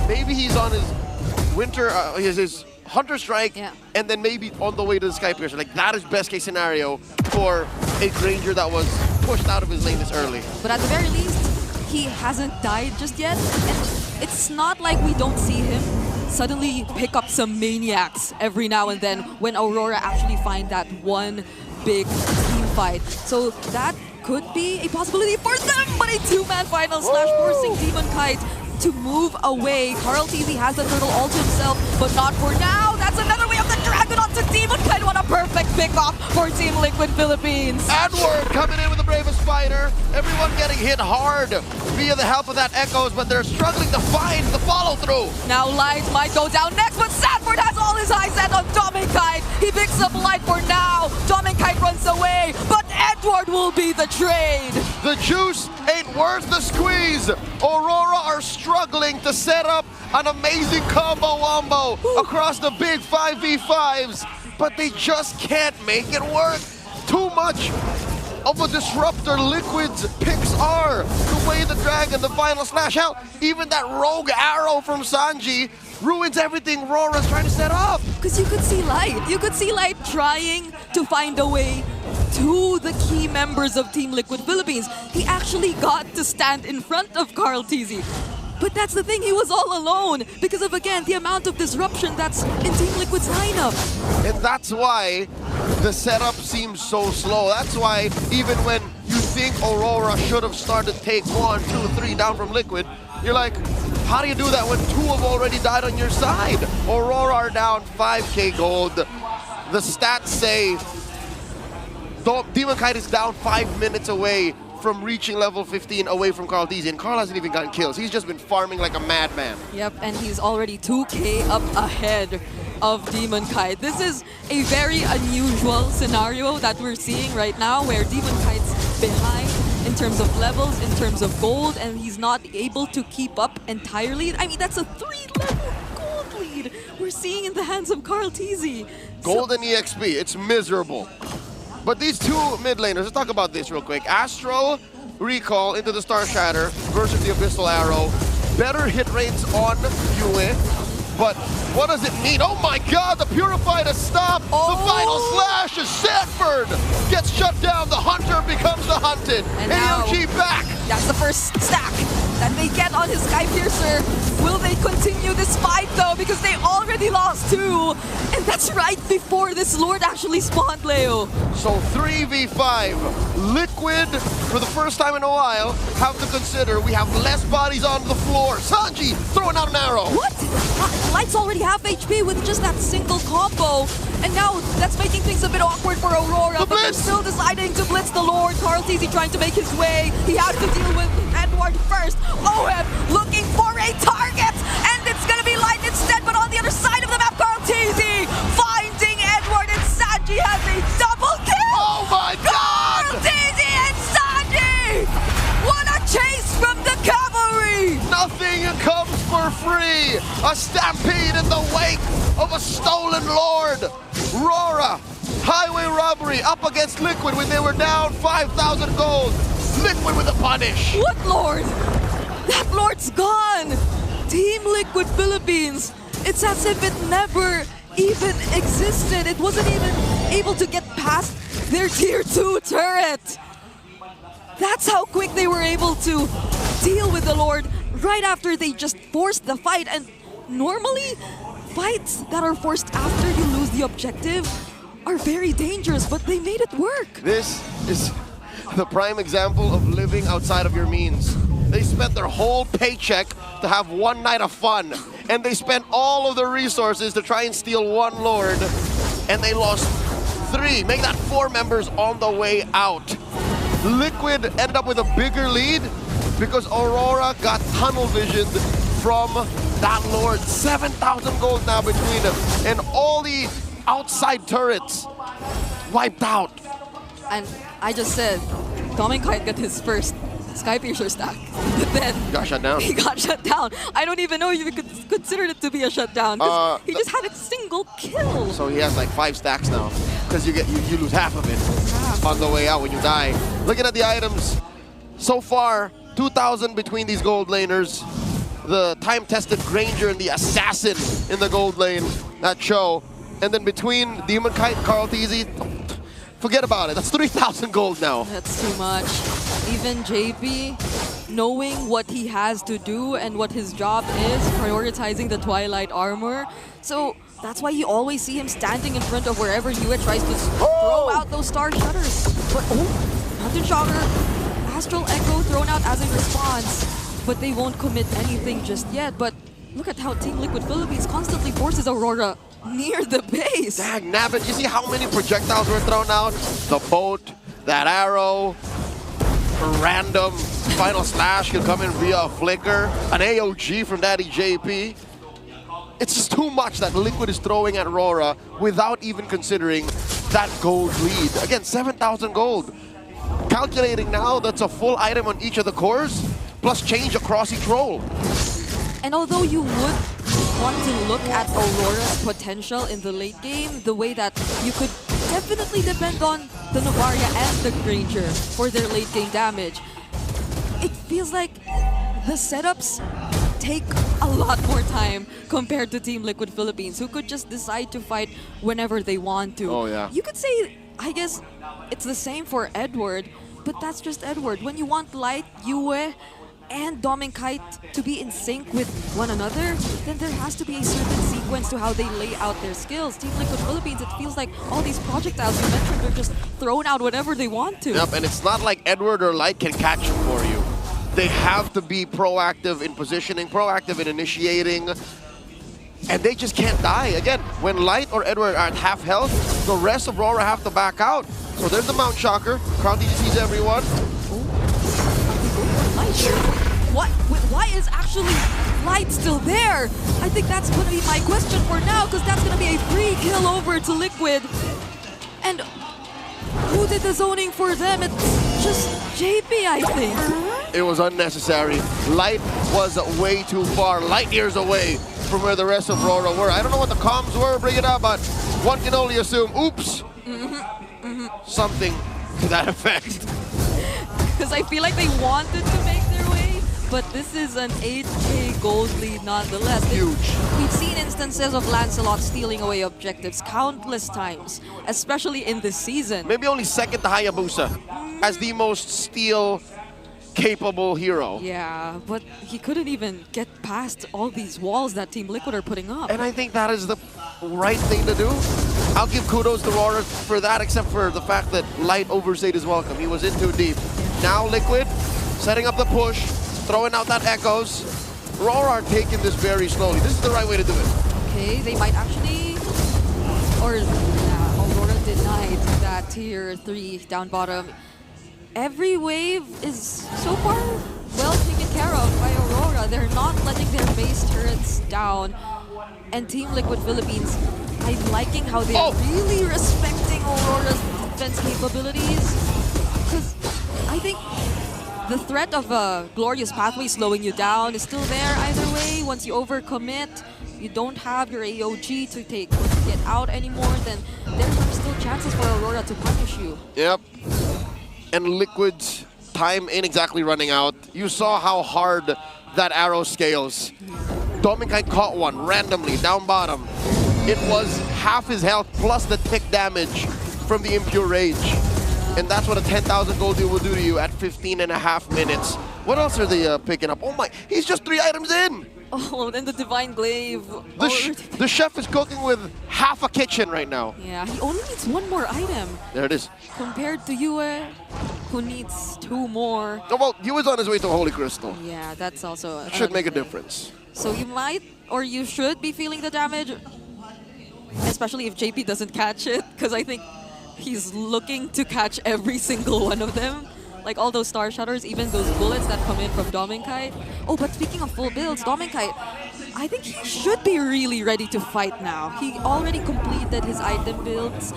Maybe he's on his winter, his Hunter Strike, and then maybe on the way to the Sky Piercer. Like, that is best case scenario for a Granger that was pushed out of his lane this early. But at the very least, he hasn't died just yet. And it's not like we don't see him suddenly pick up some maniacs every now and then when Aurora actually find that one big team fight. So that could be a possibility for them, but a 2-man final slash forcing Demon Kite to move away. Carlteasy has the turtle all to himself, but not for now. That's another way of the Dragon onto Demon Kite. What a perfect pickoff for Team Liquid Philippines. Edward coming in with the bravest fighter. Everyone getting hit hard via the help of that Echoes, but they're struggling to find the follow-through. Now Light might go down next, but Sanford has all his eyes set on Kite. He picks up Light for now. Kite runs away, but Edward will be the trade. The juice ain't worth the squeeze. Aurora are struggling to set up an amazing combo wombo across the big 5v5s, but they just can't make it work. Too much of a disruptor Liquid's picks are. The way the Dragon, the final slash, hell, even that rogue arrow from Sanji ruins everything Aurora's trying to set up. Because you could see Light. You could see Light trying to find a way to the key members of Team Liquid Philippines. He actually got to stand in front of Carlteasy. But that's the thing, he was all alone because of, again, the amount of disruption that's in Team Liquid's lineup. And that's why the setup seems so slow. That's why even when you think Aurora should have started take 1, 2, 3 down from Liquid, you're like, how do you do that when 2 have already died on your side? Aurora are down 5k gold. The stats say Demon Kite is down 5 minutes away from reaching level 15 away from Carl DZ, and Carl hasn't even gotten kills. He's just been farming like a madman. Yep, and he's already 2K up ahead of Demon Kite. This is a very unusual scenario that we're seeing right now, where Demon Kite's behind in terms of levels, in terms of gold, and he's not able to keep up entirely. I mean, that's a 3-level gold lead we're seeing in the hands of Carl TZ. Golden EXP, it's miserable. But these two mid laners, let's talk about this real quick. Astral Recall into the Star Shatter versus the Abyssal Arrow. Better hit rates on Yue, but what does it mean? Oh my god, the Purified has stopped! The final slash is Sanford! Gets shut down, the Hunter becomes the Hunted. And now, AOG back! that's the first stack that they get on his Sky Piercer. Will they continue this fight though? Because they already lost 2. And that's right before this Lord actually spawned, Leo. So 3v5. Liquid, for the first time in a while, have to consider we have less bodies on the floor. Sanji throwing out an arrow. What? Light's already half HP with just that single combo. And now that's making things a bit awkward for Aurora. The but they're blitz! still deciding to blitz the Lord. Carl TZ trying to make his way. He has to deal with Edward first. OM looking for a target. And it's going to be Light instead. But on the other side of the map, Carl TZ finding Edward. And Sanji has a double kill. Oh my god! Carl TZ and Sanji! What a chase from the cavalry! Nothing comes for free. A stampede in the wake of a stolen Lord. Aurora, highway robbery up against Liquid when they were down 5,000 gold. Liquid with a punish. What Lord? That Lord's gone! Team Liquid Philippines, it's as if it never even existed. It wasn't even able to get past their tier 2 turret. That's how quick they were able to deal with the Lord right after they just forced the fight. And normally, fights that are forced after you lose the objective are very dangerous, but they made it work. This is the prime example of living outside of your means. They spent their whole paycheck to have one night of fun, and they spent all of their resources to try and steal one Lord, and they lost 3, make that 4 members on the way out. Liquid ended up with a bigger lead because Aurora got tunnel visioned from that Lord. 7,000 gold now between them, and all the outside turrets wiped out. And I just said, Dominic Kite got his first Sky Piercer stack, but then Got shut down. he got shut down. I don't even know if you could consider it to be a shutdown, because he just had a single kill. So he has like 5 stacks now, because you lose half of it on the way out when you die. Looking at the items, so far 2,000 between these gold laners. The time-tested Granger and the Assassin in the gold lane, that show. And then between Demon Kite and Carl TZ, forget about it. That's 3,000 gold now. That's too much. Even JP, knowing what he has to do and what his job is, prioritizing the Twilight armor. So that's why you always see him standing in front of wherever Yue tries to throw out those star shutters. But Mountain Shocker, Astral Echo thrown out as a response. But they won't commit anything just yet. But look at how Team Liquid Philippines constantly forces Aurora near the base. Dag nabbit, you see how many projectiles were thrown out? The boat, that arrow, a random final slash can come in via a flicker, an AOG from Daddy JP. It's just too much that Liquid is throwing at Aurora without even considering that gold lead. Again, 7,000 gold. Calculating now, that's a full item on each of the cores, plus change across each role. And although you would want to look at Aurora's potential in the late game, the way that you could definitely depend on the Novaria and the Granger for their late game damage, it feels like the setups take a lot more time compared to Team Liquid Philippines, who could just decide to fight whenever they want to. Oh, yeah. You could say, I guess, it's the same for Edward, but that's just Edward. When you want Light, Yue, and Dom and Kite to be in sync with one another, then there has to be a certain sequence to how they lay out their skills. Team Liquid Philippines, it feels like all these projectiles you mentioned are just thrown out whenever they want to. Yep, and it's not like Edward or Light can catch them for you. They have to be proactive in positioning, proactive in initiating, and they just can't die. Again, when Light or Edward are at half health, the rest of Aurora have to back out. So there's the Mount Shocker. Carl TZ sees everyone. Light. Why is actually Light still there? I think that's going to be my question for now, because that's going to be a free kill over to Liquid. And who did the zoning for them? It's just JP, I think. It was unnecessary. Light was way too far, light years away from where the rest of Aurora were. I don't know what the comms were, bring it up, but one can only assume, oops, something to that effect. Because I feel like they wanted to make their way, but this is an 8K gold lead nonetheless. Huge. We've seen instances of Lancelot stealing away objectives countless times, especially in this season. Maybe only second to Hayabusa as the most steal-capable hero. Yeah, but he couldn't even get past all these walls that Team Liquid are putting up. And I think that is the right thing to do. I'll give kudos to Aurora for that, except for the fact that Light overstayed his welcome. He was in too deep. Now Liquid setting up the push, throwing out that echoes. Aurora are taking this very slowly. This is the right way to do it. Okay, they might actually... Or, yeah, Aurora denied that tier 3 down bottom. Every wave is so far well taken care of by Aurora. They're not letting their base turrets down. And Team Liquid Philippines, I'm liking how they're really respecting Aurora's defense capabilities. Because I think the threat of a glorious pathway slowing you down is still there either way. Once you overcommit, you don't have your AOG to get out anymore, then there are still chances for Aurora to punish you. Yep. And Liquid's time ain't exactly running out. You saw how hard that arrow scales. Dominkai caught one randomly down bottom. It was half his health plus the tick damage from the Impure Rage. And that's what a 10,000 gold deal will do to you at 15.5 minutes. What else are they picking up? Oh my, he's just 3 items in! Oh, and the Divine Glaive. The chef is cooking with half a kitchen right now. Yeah, he only needs 1 more item. There it is. Compared to Yue, who needs 2 more. Oh, well, he was on his way to Holy Crystal. Yeah, that's also... Should make a thing. difference. So you might, or you should be feeling the damage, especially if JP doesn't catch it, because I think he's looking to catch every single one of them. Like all those Star Shatters, even those bullets that come in from Dominkai. Oh, but speaking of full builds, Dominkai, I think he should be really ready to fight now. He already completed his item builds,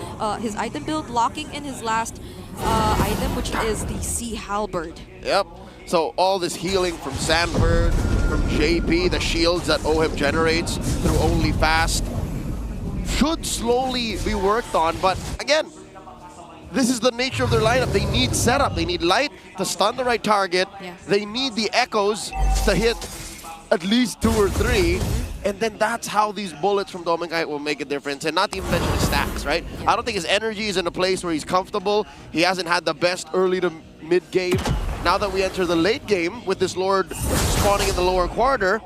locking in his last item, which is the Sea Halberd. Yep. So all this healing from Sandbird, from JP, the shields that OHIP generates through Only Fast, should slowly be worked on. But again, this is the nature of their lineup. They need setup. They need light to stun the right target. Yeah. They need the echoes to hit at least 2 or 3. And then that's how these bullets from Dominkai will make a difference. And not to even mention his stacks, right? Yeah. I don't think his energy is in a place where he's comfortable. He hasn't had the best early to mid game. Now that we enter the late game with this Lord spawning in the lower quarter,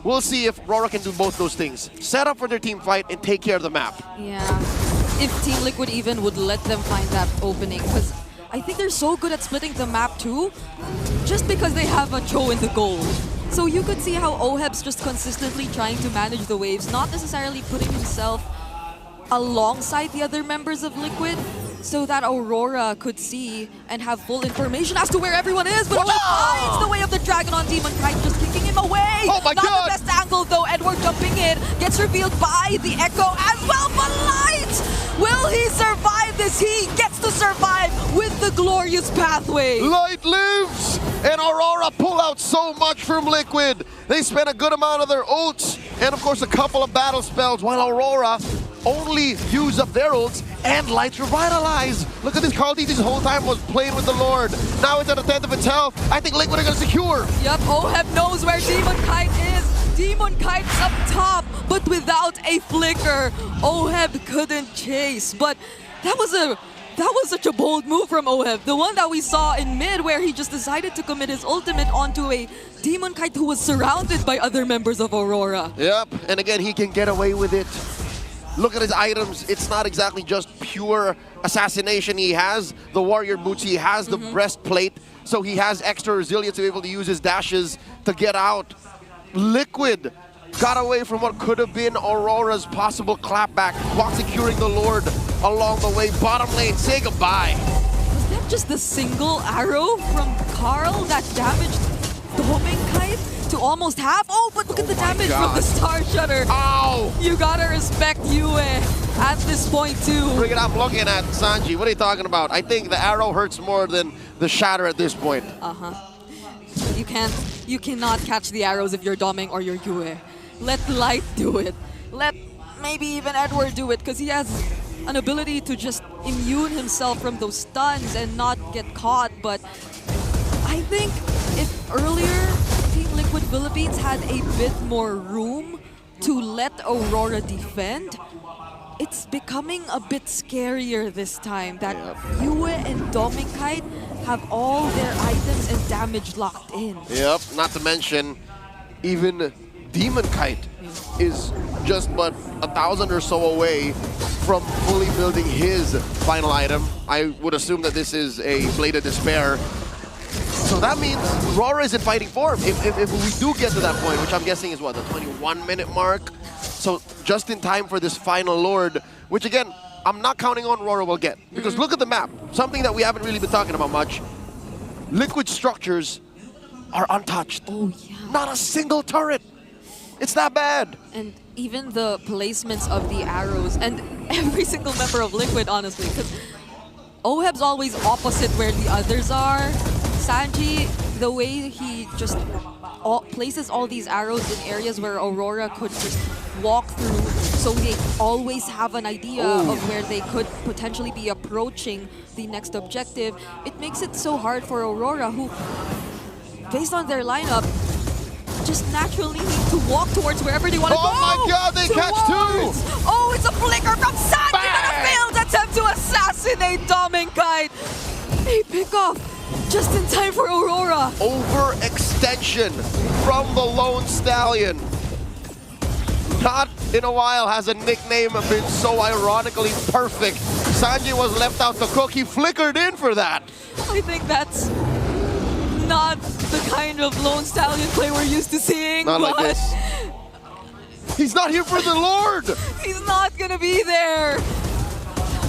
we'll see if Aurora can do both those things. Set up for their team fight and take care of the map. Yeah, if Team Liquid even would let them find that opening, because I think they're so good at splitting the map too, just because they have a Cho in the gold. So you could see how OHEB's just consistently trying to manage the waves, not necessarily putting himself alongside the other members of Liquid, so that Aurora could see and have full information as to where everyone is, but he finds the way of the dragon on Demon Kite, just kicking him away! Oh my Not God! the best angle though, Edward jumping in, gets revealed by the Echo as well, but Light! Will he survive this? He gets to survive with the glorious pathway! Light lives! And Aurora pull out so much from Liquid. They spent a good amount of their ults, and of course a couple of battle spells, while Aurora only use up their ults, and Light's revitalized. Look at this, Carl D this whole time was playing with the Lord. Now it's at a 10th of its health. I think Liquid are gonna secure. Yep, OHEB knows where Demon Kite is. Demon Kite's up top, but without a flicker, OHEB couldn't chase. But that was such a bold move from OHEB. The one that we saw in mid where he just decided to commit his ultimate onto a Demon Kite who was surrounded by other members of Aurora. Yep, and again, he can get away with it. Look at his items. It's not exactly just pure assassination. He has the warrior boots, he has the breastplate, so he has extra resilience to be able to use his dashes to get out. Liquid got away from what could have been Aurora's possible clapback while securing the Lord along the way. Bottom lane, say goodbye. Was them just the single arrow from Carl that damaged Kite to almost half. Oh, but look at the damage from the Star Shutter. Ow! You gotta respect Yue at this point too. Look at, I'm looking at Sanji. What are you talking about? I think the arrow hurts more than the shatter at this point. You cannot catch the arrows if you're Doming or you're Yue. Let Light do it. Let maybe even Edward do it, because he has an ability to just immune himself from those stuns and not get caught. But I think if earlier Team Liquid Philippines had a bit more room to let Aurora defend, it's becoming a bit scarier this time that Yue and Domingkite have all their items and damage locked in. Yep, not to mention, even Demon Kite is just but 1,000 or so away from fully building his final item. I would assume that this is a Blade of Despair. So that means Aurora is in fighting form. If we do get to that point, which I'm guessing is what, the 21-minute mark? So just in time for this final Lord, which again, I'm not counting on Aurora will get. Because look at the map, something that we haven't really been talking about much. Liquid structures are untouched. Oh yeah. Not a single turret. It's that bad. And even the placements of the arrows and every single member of Liquid, honestly, because Oheb's always opposite where the others are. Sanji, the way he just places all these arrows in areas where Aurora could just walk through, so they always have an idea of where they could potentially be approaching the next objective. It makes it so hard for Aurora, who, based on their lineup, just naturally need to walk towards wherever they want to go. Oh my god, they catch two! Oh, it's a flicker from Sanji, but a failed attempt to assassinate Domingkite. A pickoff just in time for Aurora. Overextension from the Lone Stallion. Not in a while has a nickname been so ironically perfect. Sanji was left out to cook. He flickered in for that. I think that's not the kind of Lone Stallion play we're used to seeing. Not like this. He's not here for the Lord. He's not gonna be there.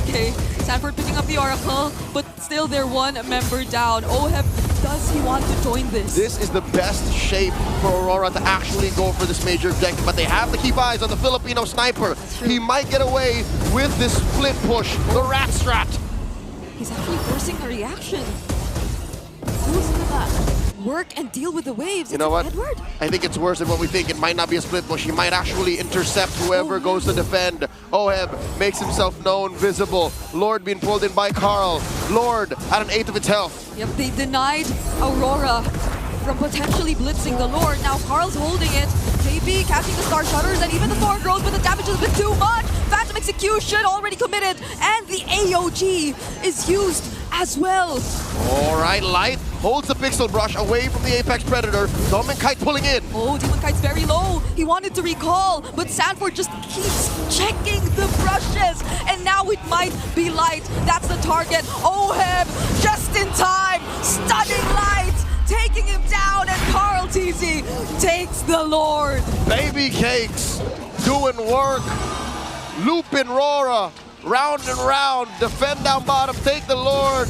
Okay, Sanford picking up the Oracle, but still they're one member down. Oheb, does he want to join this? This is the best shape for Aurora to actually go for this major objective, but they have to keep eyes on the Filipino sniper. He might get away with this split push, the rat strat. He's actually forcing a reaction. Who's gonna work and deal with the waves? You know what? Edward? I think it's worse than what we think. It might not be a split push. He might actually intercept whoever goes to defend. Oheb makes himself known, visible. Lord being pulled in by Carl. Lord at an 1/8 of its health. Yep, they denied Aurora from potentially blitzing the Lord. Now Carl's holding it. Maybe catching the Star Shutters and even the Thor grows, but the damage is a bit too much. Phantom Execution already committed, and the AOG is used as well. All right, Light holds the Pixel Brush away from the Apex Predator. Domingkite pulling in. Oh, Demon-Kite's very low. He wanted to recall, but Sanford just keeps checking the brushes. And now it might be Light. That's the target. Oheb, just in time, stunning Light, taking him down, and Carl TZ takes the Lord. Baby Cakes doing work. Looping Aurora, round and round. Defend down bottom, take the Lord.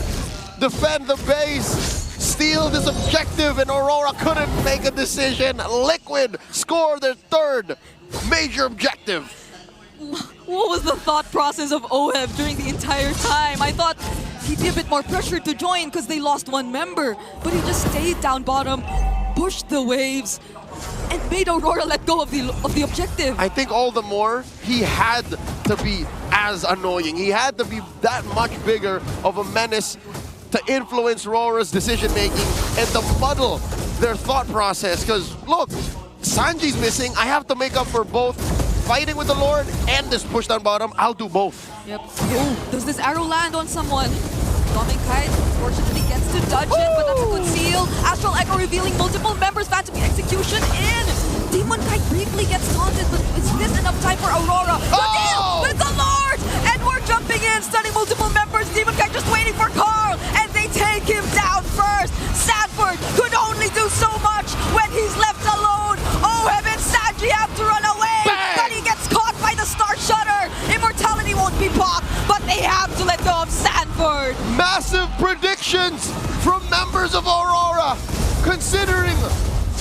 Defend the base. Steal this objective, and Aurora couldn't make a decision. Liquid score their third major objective. What was the thought process of Oheb during the entire time? I thought he'd be a bit more pressured to join because they lost one member, but he just stayed down bottom, pushed the waves, and made Aurora let go of the objective. I think all the more he had to be as annoying. He had to be that much bigger of a menace to influence Aurora's decision-making and to muddle their thought process. Because, look, Sanji's missing. I have to make up for both fighting with the Lord and this push down bottom. I'll do both. Yep. Oh, does this arrow land on someone? Domingkite fortunately gets to dodge it, but that's a good seal. Astral Echo revealing multiple members. Phantom Execution in. Demon-Kite briefly gets taunted, but is this enough time for Aurora? The deal with the Lord! Edward jumping in, stunning multiple members. Demon-Kite just waiting for Carl, and they take him down first. Sanford could only do so much when he's left alone. Oheb and Sanji have to run away, but he gets caught by the Star Shutter. Immortality won't be popped, but they have to let go of Sanford. Massive massive predictions from members of Aurora, considering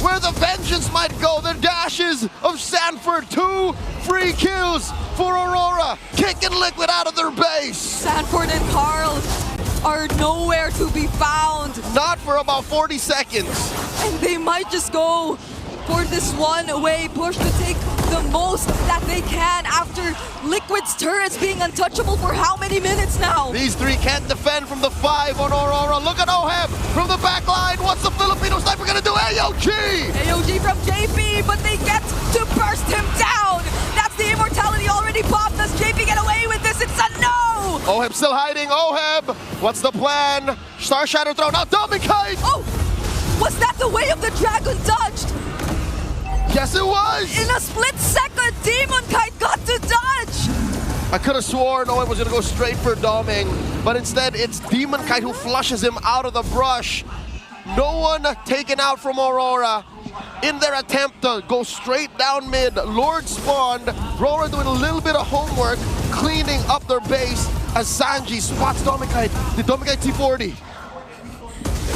where the vengeance might go. The dashes of Sanford, 2 free kills for Aurora, kicking Liquid out of their base. Sanford and Carl are nowhere to be found. Not for about 40 seconds. And they might just go for this one-way push to take the most that they can after Liquid's turrets being untouchable for how many minutes now? These 3 can't defend from the 5 on Aurora. Look at Oheb from the back line. What's the Filipino sniper gonna do? AOG! AOG from JP, but they get to burst him down. That's the immortality already popped. Does JP get away with this? It's a no! Oheb still hiding. Oheb, what's the plan? Star Shadow throw. Now Domikite! Oh! Was that the way of the dragon dodged? Yes, it was! In a split second, Demon Kite got to dodge! I could have sworn Oheb was gonna go straight for Doming, but instead it's Demon Kite who flushes him out of the brush. No one taken out from Aurora in their attempt to go straight down mid. Lord spawned. Aurora doing a little bit of homework, cleaning up their base as Sanji spots Domikite. The Domikite T40.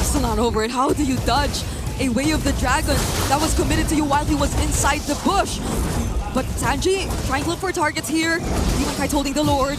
Still not over it. How do you dodge a Way of the Dragon that was committed to you while he was inside the bush? But Sanji trying to look for targets here. Demon Kite holding the Lord.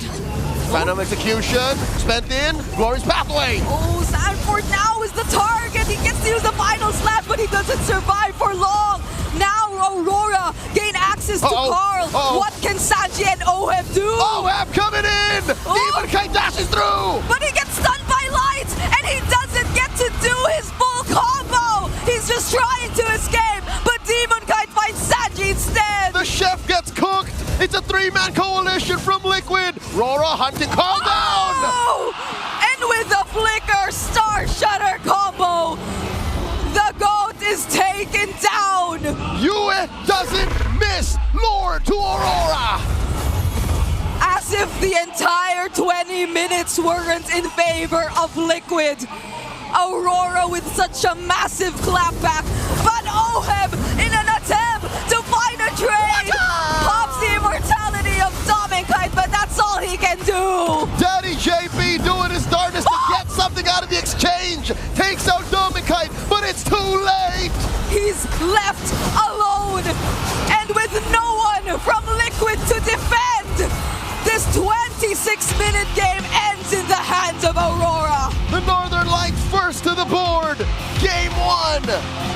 Phantom execution, spent in, Glory's pathway. Oh, Sanford now is the target. He gets to use the final slash, but he doesn't survive for long. Now Aurora gain access to Carl. What can Sanji and Oheb do? Oheb coming in! Demon Kite dashes through! But he gets stunned by light, and he doesn't get to do his full combo. He's just trying to escape, but Demon Kite finds Sanji instead. The chef gets cooked. It's a 3-man coalition from Liquid. Aurora hunting Carl down. And with the flicker star shutter combo, the GOAT is taken down. Yue doesn't miss. Lord to Aurora. As if the entire 20 minutes weren't in favor of Liquid. Aurora with such a massive clapback, but Oheb in an attempt to find a trade pops the immortality of Domikite, but that's all he can do. Daddy JP doing his darndest to get something out of the exchange. Takes out Domikite, but it's too late. He's left alone, and with no one from Liquid to defend. This 26-minute game ends in the hands of Aurora. The Northern Lights first to the board. Game 1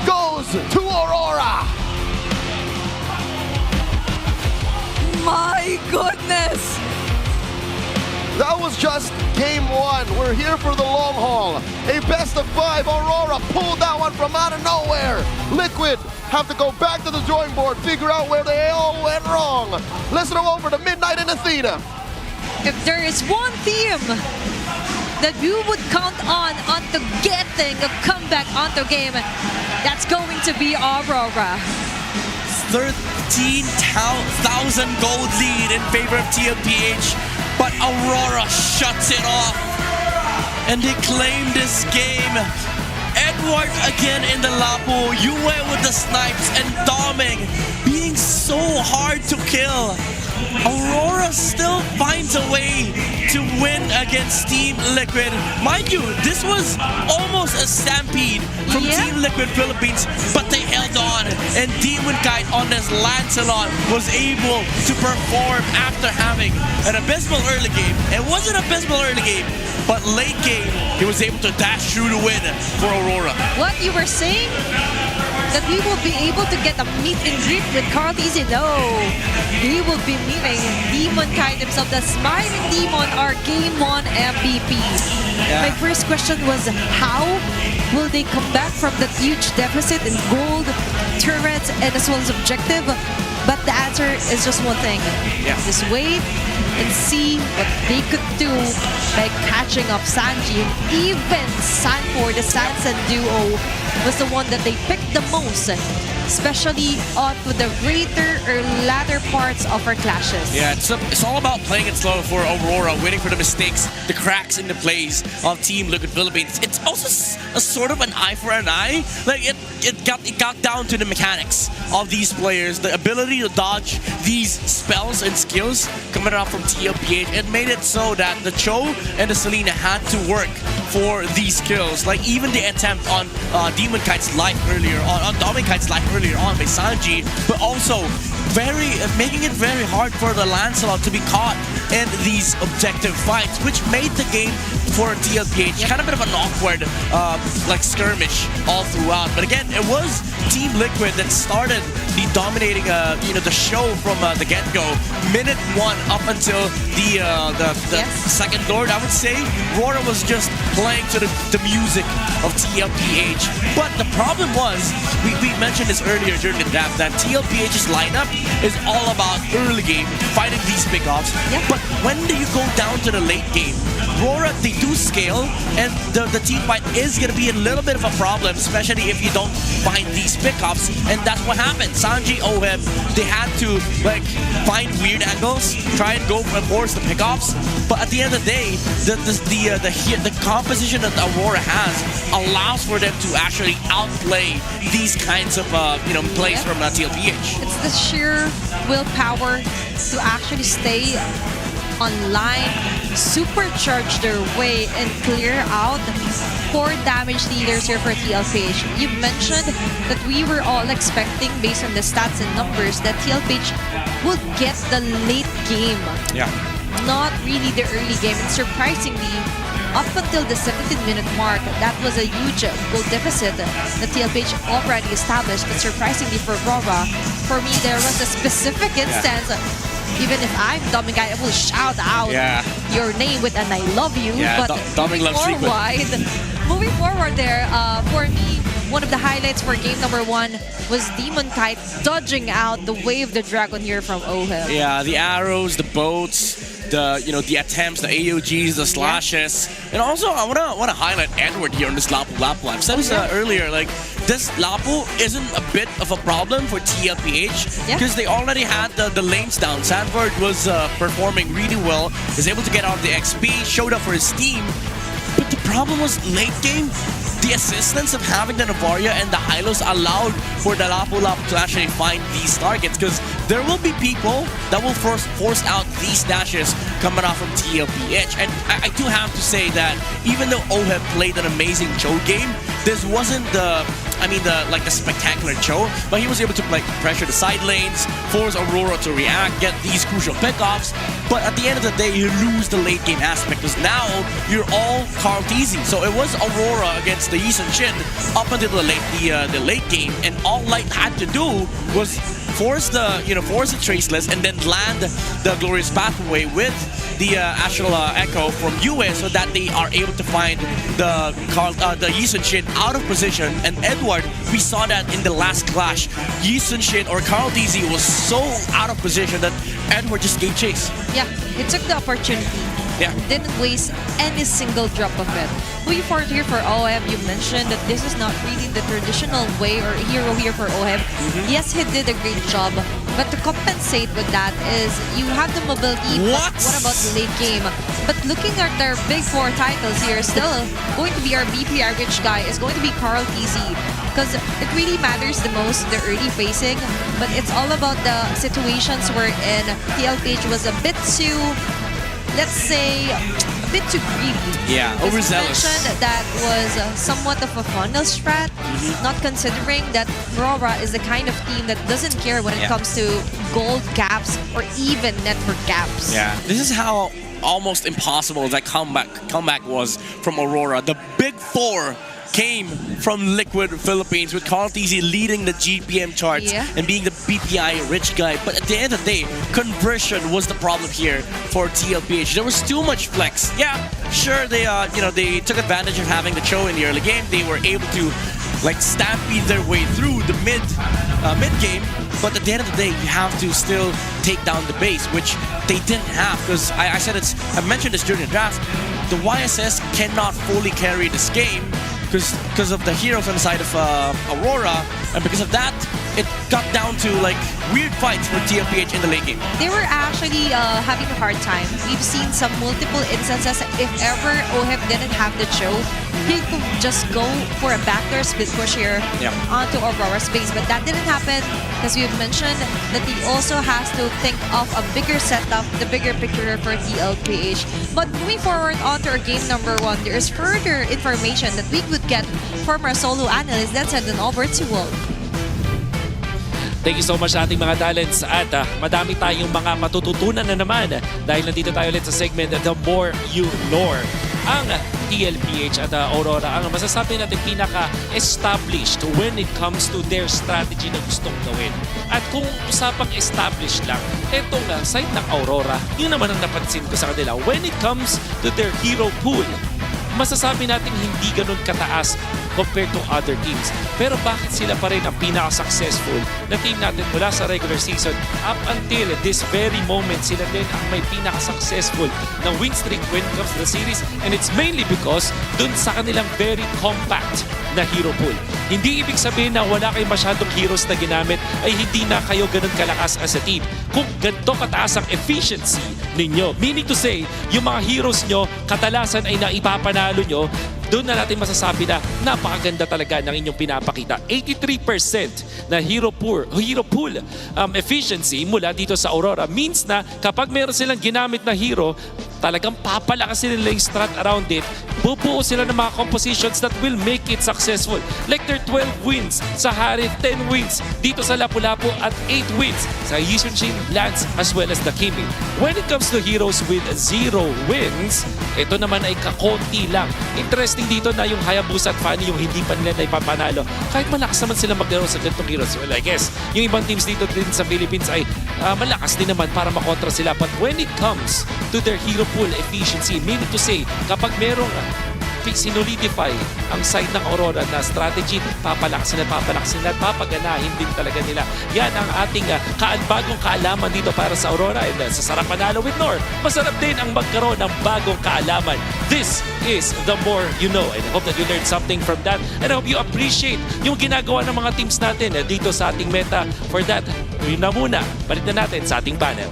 goes to Aurora. My goodness. That was just game 1. We're here for the long haul. A best of 5. Aurora pulled that one from out of nowhere. Liquid have to go back to the drawing board, figure out where they all went wrong. Let's throw over to Midnight and Athena. If there is one team that you would count on to getting a comeback onto game, that's going to be Aurora. 13,000 gold lead in favor of TLPH, but Aurora shuts it off and they claim this game. Edward again in the Lapo, Yue with the snipes, and Doming being so hard to kill. Aurora still finds a way to win against Team Liquid. Mind you, this was almost a stampede from Team Liquid Philippines, but they held on, and Demon Kite on this Lancelot was able to perform after having an abysmal early game. It wasn't an abysmal early game, but late game, he was able to dash through the win for Aurora. What you were saying? That we will be able to get a meet and greet with Carl Easy? No. We will be meeting Demon Kite himself, the Smiling Demon, our Game 1 MVP. My first question was, how will they come back from that huge deficit in gold, turrets, and as well as objective? But the answer is just one thing. Just wait and see what they could do by catching up Sanji. And even Sanford, the Sansan duo, was the one that they picked the most, especially onto the greater or latter parts of our clashes. Yeah, it's all about playing it slow for Aurora, waiting for the mistakes, the cracks in the plays of Team Liquid Philippines. It's also a sort of an eye for an eye. Like it got down to the mechanics of these players, the ability to dodge these spells and skills coming out from TLPH. It made it so that the Cho and the Selena had to work for these kills. Like even the attempt on Demon Kite's life earlier on Demon Kite's life earlier on by Sanji, but also making it very hard for the Lancelot to be caught in these objective fights, which made the game for TLPH kind of a bit of an awkward like skirmish all throughout. But again, it was Team Liquid that started the dominating the show from the get-go. Minute 1 up until the second Lord, I would say. Aurora was just playing to the music of TLPH. But the problem was, we mentioned this earlier during the draft, that TLPH's lineup is all about early game, fighting these pickoffs. But when do you go down to the late game? Aurora, they do scale, and the team fight is going to be a little bit of a problem, especially if you don't find these pickups, and that's what happened. Sanji, Oheb, they had to like find weird angles, try and go and force the pickoffs, but at the end of the day, the composition that Aurora has allows for them to actually outplay these kinds of plays from TLPH. It's the sheer willpower to actually stay online, supercharge their way, and clear out 4 damage leaders here for TLPH. You mentioned that we were all expecting, based on the stats and numbers, that TLPH would get the late game. Not really the early game. And surprisingly, up until the 17-minute mark, that was a huge goal deficit that TLPH already established. But surprisingly for Aurora, for me, there was a specific instance. Even if I'm Doming guy, I will shout out your name with an I love you. But moving forward there, for me, one of the highlights for game number 1 was Demon Kite dodging out the wave the dragon here from Oheb. Yeah, the arrows, the boats, the attempts, the AOGs, the slashes, and also I wanna highlight Edward here on this Lapu. I've said this earlier, like this Lapu isn't a bit of a problem for TLPH because they already had the lanes down. Sanford was performing really well, was able to get out of the XP, showed up for his team, but the problem was late game. The assistance of having the Navaria and the Hylos allowed for the Lapu to actually find these targets, because there will be people that will force out these dashes coming off from TLPH. And I do have to say that even though Oheb played an amazing Cho game, this wasn't the spectacular Cho, but he was able to like pressure the side lanes, force Aurora to react, get these crucial pickoffs. But at the end of the day, you lose the late game aspect, because now you're all Carl Teasy. So it was Aurora against the Yi Sun-shin up until the late game, and all Light had to do was force the traceless and then land the glorious pathway with the actual echo from UA, so that they are able to find the Yi Sun-shin out of position. And Edward, we saw that in the last clash. Yi Sun-shin or Carl DZ was so out of position that Edward just gave chase. Yeah, he took the opportunity. Didn't waste any single drop of it. Moving forward here for OHEB, you mentioned that this is not really the traditional way or hero here for OHEB. Yes, he did a great job, but to compensate with that is you have the mobility. What about the late game? But looking at their big 4 titles here, still going to be our BPI rich guy is going to be Carl TZ, because it really matters the most, the early facing, but it's all about the situations wherein TLPH was a bit too, let's say, a bit too greedy. Yeah, overzealous. That was somewhat of a funnel strat, not considering that Aurora is the kind of team that doesn't care when it comes to gold caps or even network caps. Yeah, this is how almost impossible that comeback was from Aurora. The big 4 came from Liquid Philippines, with Carl TZ leading the GPM charts and being the BPI rich guy. But at the end of the day, conversion was the problem here for TLPH. There was too much flex. Yeah, sure, they they took advantage of having the Cho in the early game. They were able to like stampede their way through the mid game. But at the end of the day, you have to still take down the base, which they didn't have, because I mentioned this during the draft. The YSS cannot fully carry this game because of the heroes on the side of Aurora, and because of that, it got down to like weird fights for TLPH in the late game. They were actually having a hard time. We've seen some multiple instances. If ever OHIP didn't have the choke, he could just go for a backdoor split push here onto Aurora's base. But that didn't happen because we've mentioned that he also has to think of a bigger setup, the bigger picture for TLPH. But moving forward on to our game number 1, there is further information that we could get from our solo analyst. Let's head on over to Wolf. Thank you so much sa ating mga talents at madami tayong mga matututunan na naman dahil nandito tayo ulit sa segment The More You Know. Ang TLPH at Aurora ang masasabi natin pinaka-established when it comes to their strategy na gustong gawin. At kung usapang established lang, etong side ng Aurora, yun naman ang napansin ko sa kanila. When it comes to their hero pool, masasabi natin hindi ganun kataas compared to other teams. Pero bakit sila pa rin ang pinaka-successful na team natin mula sa regular season up until this very moment, sila din ang may pinaka-successful na win streak when it comes to the series, and it's mainly because dun sa kanilang very compact na hero pool. Hindi ibig sabihin na wala kayong masyadong heroes na ginamit ay hindi na kayo ganun kalakas as a team. Kung ganito kataas ang efficiency ninyo, meaning to say, yung mga heroes nyo kadalasan ay naipapanalo nyo, doon na natin masasabi na napakaganda talaga ng inyong pinapakita. 83% na hero pool efficiency mula dito sa Aurora means na kapag meron silang ginamit na hero, talagang papalakasin nila yung strat around it. Bubuo sila ng mga compositions that will make it successful. Like their 12 wins sa Harith, 10 wins dito sa Lapu-Lapu at 8 wins sa Yisunshin, Lance as well as the Kimi. When it comes to heroes with 0 wins, ito naman ay kakonti lang. Interesting dito na yung Hayabusa at Fanny yung hindi pa nila ipapanalo. Kahit malakas naman sila maglaro sa ganitong heroes. Well, I guess yung ibang teams dito din sa Philippines ay malakas din naman para makontra sila. But when it comes to their hero pool efficiency, meaning to say, kapag merong sinolidify ang side ng Aurora na strategy, papalaksin at papaganahin din talaga nila. Yan ang ating bagong kaalaman dito para sa Aurora. And sa sarap panalo with Nor, masarap din ang magkaroon ng bagong kaalaman. This is The More You Know. And I hope that you learned something from that. And I hope you appreciate yung ginagawa ng mga teams natin dito sa ating meta. For that, yun na muna. Balik na natin sa ating panel.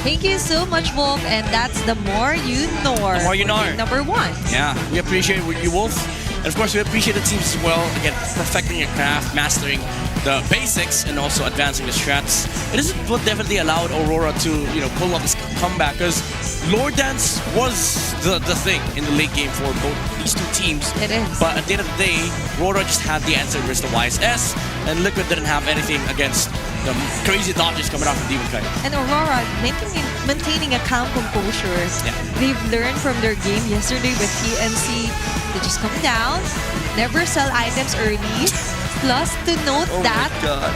Thank you so much, Wolf, and that's The More You Know. The More You Know. Number 1. Yeah, we appreciate you, Wolf. And of course, we appreciate the teams as well. Again, perfecting your craft, mastering the basics, and also advancing the strats. It is what definitely allowed Aurora to, pull off this comeback, because Lord Dance was the thing in the late game for both these two teams. It is. But at the end of the day, Aurora just had the answer versus the YSS, and Liquid didn't have anything against the crazy dodges coming out from Demon Kite. And Aurora maintaining a calm composure. Yeah. They've learned from their game yesterday with TNC. They just come down, never sell items early. Plus, to note that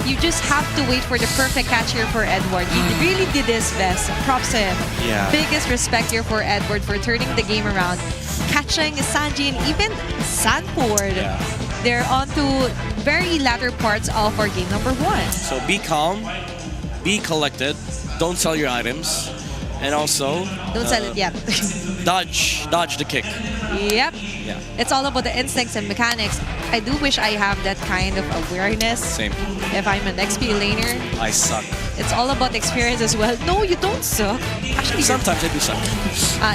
you just have to wait for the perfect catch here for Edward. He really did his best. Props to him. Yeah. Biggest respect here for Edward for turning the game around. Catching Sanji and even Sanford. Yeah. They're on to very latter parts of our game number 1. So be calm, be collected, don't sell your items, and also Don't sell it yet. dodge the kick. Yep. Yeah. It's all about the instincts and mechanics. I do wish I have that kind of awareness. Same. If I'm an XP laner, I suck. it's all about experience as well. No, you don't suck. Actually, Sometimes I do suck.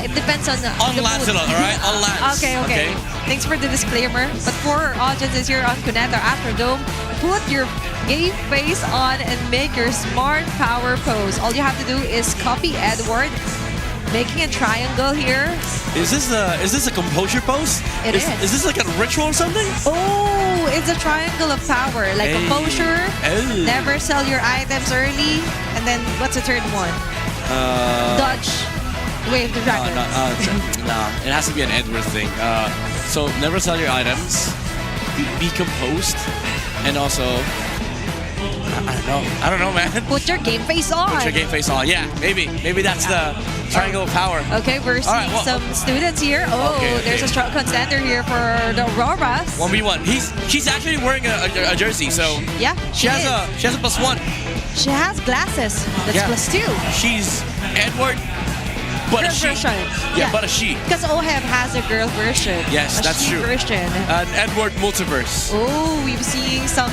it depends on the Lance, mood. alright? On Lance. Okay. Thanks for the disclaimer. But for our audiences here on Cuneta Astrodome, put your game face on and make your smart power pose. All you have to do is copy Edward, making a triangle here. Is this a composure pose? It is. Is this like a ritual or something? Oh, it's a triangle of power, like Hey. composure. Oh. Never sell your items early, and then what's the third one? Dodge. Wave the dragon. No, it has to be an Edward thing. So never sell your items, be composed, and also I don't know, man. Put your game face on. Put your game face on. Yeah, maybe that's the triangle of power. Okay, we're seeing All right, some students here. Oh, Okay. there's a strong contender here for the Auroras. 1v1. She's actually wearing a jersey, so Yeah, she has a +1. She has glasses. That's Yeah. +2. She's Edward, But a girl she. version. Yeah, but a she. Because OHEB has a girl version. Yes, a that's she true. version. An Edward multiverse. Oh, we've seen some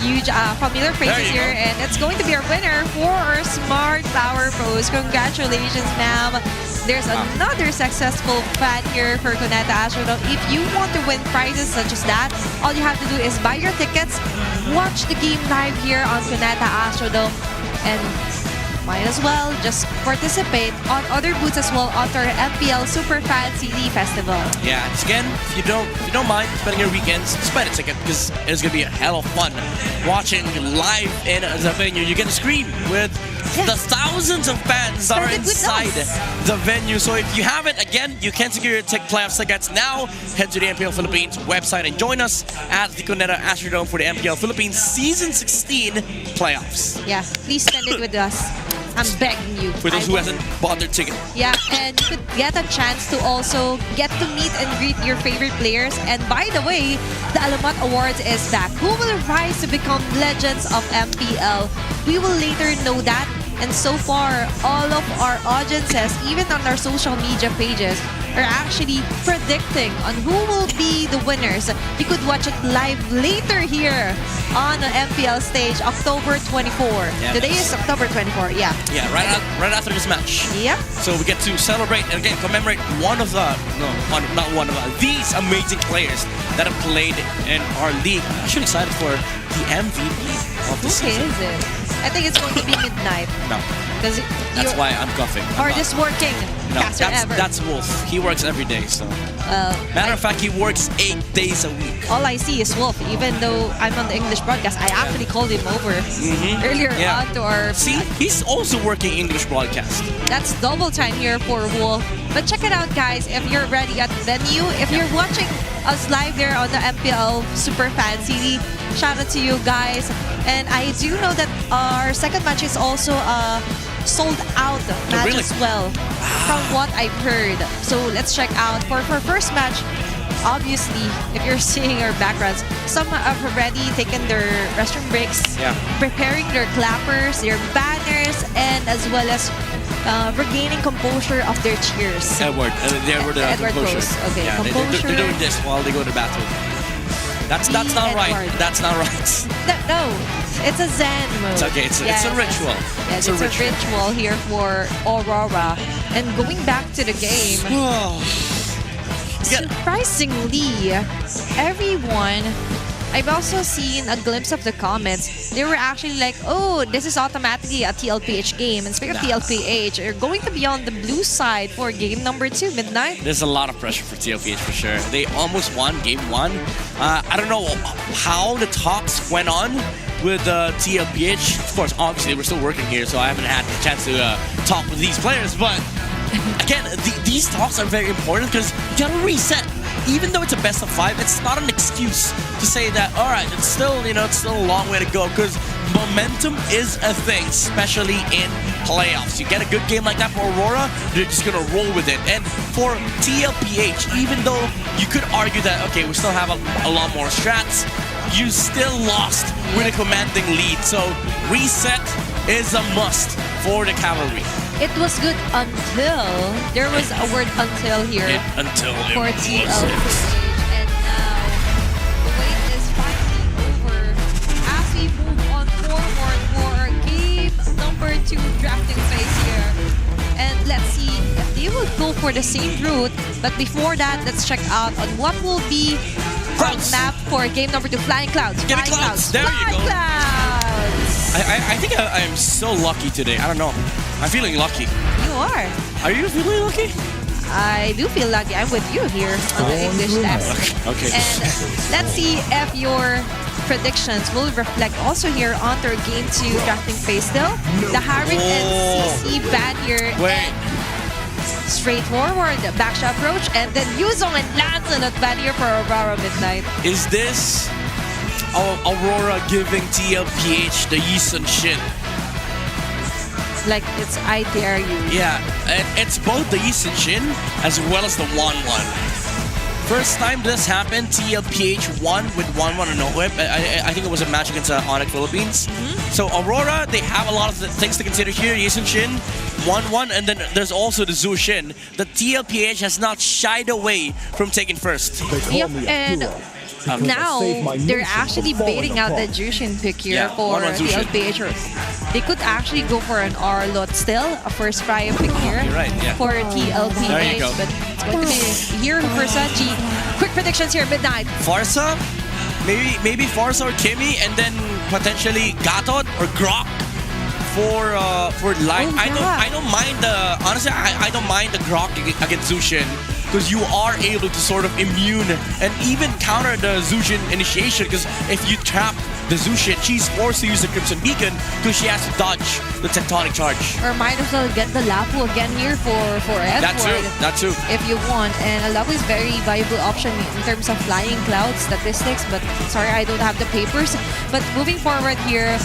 huge familiar There faces you here, go. and it's going to be our winner for our Smart Power Pros. Congratulations, ma'am. There's another successful fan here for Cuneta Astrodome. If you want to win prizes such as that, all you have to do is buy your tickets, watch the game live here on Cuneta Astrodome, and might as well just participate on other booths as well on our MPL Super Fan CD Festival. Yeah, just again, if you don't mind spending your weekends, spend a ticket because it's gonna be a hell of fun watching live in the venue. You get to scream with the thousands of fans that are Spend it with inside us. the venue. So if you haven't, again, you can secure your playoffs tickets now. Head to the MPL Philippines website and join us at the Cuneta Astrodome for the MPL Philippines Season 16 playoffs. Yeah, please spend it with us. I'm begging you. For those who hasn't bought their ticket. Yeah, and you could get a chance to also get to meet and greet your favorite players. And by the way, the Alamat Awards is back. Who will rise to become legends of MPL? We will later know that. And so far, all of our audiences, even on our social media pages, are actually predicting on who will be the winners. You could watch it live later here on the MPL stage, October 24. Yeah, Today is October 24, yeah. Yeah, right after this match. Yep. So we get to celebrate and again commemorate these amazing players that have played in our league. I'm actually excited for the MVP of the Who season. is it? I think it's going to be midnight. No, Because that's why I'm coughing. I'm hardest working not- caster no, ever. that's Wolf. He works every day. So matter of fact, he works 8 days a week. all I see is Wolf. Even though I'm on the English broadcast, I actually called him over earlier Yeah. on to our. See, he's also working English broadcast. That's double time here for Wolf. But check it out, guys. If you're ready at the venue, if you're watching us live there on the MPL Super Fan CD, shout out to you guys. And I do know that our second match is also sold out match really? as well, from what I've heard. So let's check out for first match. Obviously, if you're seeing our backgrounds, some have already taken their restroom breaks, Yeah. preparing their clappers, their banners, and as well as regaining composure of their cheers. Edward, Edward, Edward composure. goes. Okay, Yeah, composure. they're doing this while they go to the bathroom. That's not right. Edward. That's not right. No, it's a Zen mode. It's okay. It's a ritual. Yes, it's a ritual here for Aurora. And going back to the game, Yeah. surprisingly, everyone, I've also seen a glimpse of the comments. They were actually like, oh, this is automatically a TLPH game. And speaking of TLPH, you're going to be on the blue side for game number 2, Midnight. There's a lot of pressure for TLPH for sure. They almost won game 1. I don't know how the talks went on with TLPH. Of course, obviously, we're still working here, so I haven't had the chance to talk with these players. But again, these talks are very important because you gotta reset. Even though it's a best of 5, it's not an excuse to say that, all right, it's still a long way to go because momentum is a thing, especially in playoffs. You get a good game like that for Aurora, they're just gonna roll with it. And for TLPH, even though you could argue that, okay, we still have a lot more strats, you still lost with a commanding lead. So reset is a must for the Cavalry. It was good until there was a word until here Until it for was TLPH. And now the wait is finally over as we move on forward for game number 2 drafting phase here. And let's see if they will go for the same route. But before that, let's check out on what will be our Clouds. map for game number 2. Flying Clouds. Get it, Flying Clouds. There you Flying go. Clouds. I think I am so lucky today. I don't know. I'm feeling lucky. You are. Are you feeling lucky? I do feel lucky. I'm with you here on the English test. Okay. And let's see if your predictions will reflect also here on their game 2 drafting phase still. The Harit and CC ban here. Wait. And straightforward backshot approach. And then Yuzong and Lancelot ban here for Aurora Midnight. Is this Aurora giving TLPH the Yisun Shin? Like it's I dare you. Yeah, and it's both the Yisun Shin as well as the 1-1. First time this happened, TLPH won with 1-1 on no whip. I think it was a match against Onyx Philippines. So Aurora, they have a lot of things to consider here. Yasun Shin, 1-1, and then there's also the Zhu Shin. The TLPH has not shied away from taking first. Yep, and now they're actually baiting out the Jushin pick here Yeah, for 1-1 the Jushin. LPH. They could actually go for an R-Lot still, a first Fryer pick here You're right, yeah. for TLPH. There you go. But it's going to be here for Sanji. Quick predictions here, midnight. Farsa, maybe Farsa or Kimmy, and then potentially Gatot or Grok for line. Oh, yeah. I don't mind the honestly. I don't mind the Grok against Zushin because you are able to sort of immune and even counter the Zushin initiation. Because if you trap the Zushin, she's forced to use the Crimson Beacon because she has to dodge the Tectonic Charge. Or might as well get the Lapu again here for Edward. That too. If you want, and a Lapu is very viable option in terms of flying cloud statistics, but sorry, I don't have the papers. But moving forward here,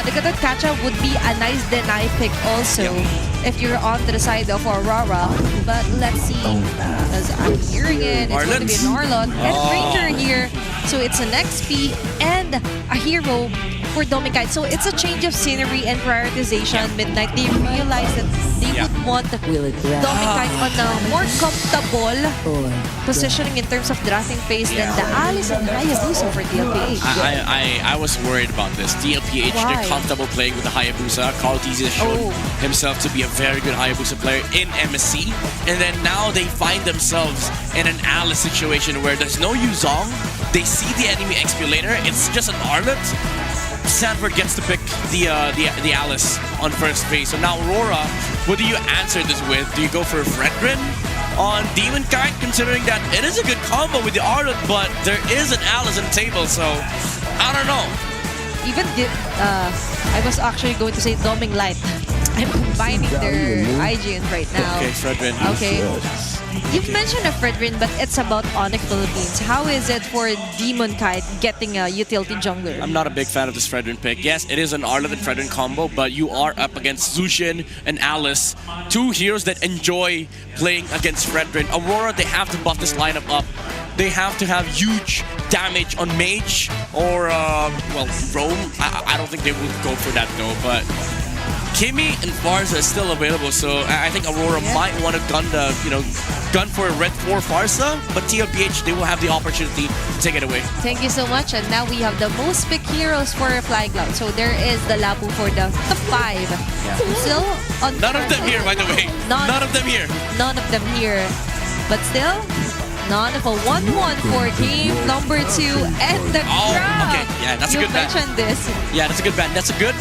the Gatot Kacha would be a nice deny pick also if you're on to the side of Aurora. But let's see, because I'm hearing it, it's going to be an Arlot and Ranger here. So it's an XP and a hero for Domikite. So it's a change of scenery and prioritization. Midnight, they realized that they would want Domikite on a more comfortable positioning in terms of drafting phase than the Alice and Hayabusa for TLPH. I was worried about this. TLPH, Why? they're comfortable playing with the Hayabusa. Carl Tizzy has shown himself to be a very good Hayabusa player in MSC. And then now they find themselves in an Alice situation where there's no Yuzong. They see the enemy XP later. It's just an Arlet. Sanford gets to pick the Alice on first phase. So now Aurora, what do you answer this with? Do you go for Fredrin on Demon Kite, considering that it is a good combo with the Arlet, but there is an Alice on the table, so I don't know. Even I was actually going to say Doming Light. I'm combining their IGN right now. Okay, Fredrin. Okay. You've mentioned a Fredrin, but it's about Onyx Philippines. How is it for Demon Kite getting a utility jungler? I'm not a big fan of this Fredrin pick. Yes, it is an Arlet and Fredrin combo, but you are up against Zushin and Alice, two heroes that enjoy playing against Fredrin. Aurora, they have to buff this lineup up. They have to have huge damage on Mage or, well, Roam. I don't think they would go for that though, but Kimmy and Farsa is still available, so I think Aurora might want to gun for a Red 4 Farsa, but TLPH, they will have the opportunity to take it away. Thank you so much. And now we have the most picked heroes for Flying Cloud. So there is the Lapu for the top 5. Still on None of them here, by the way. None of them here. None of them here. But still, none of a 1-1 for game number 2 and the crowd. Okay. Yeah, that's a good ban. You mentioned this. Yeah, that's a good ban. That's a good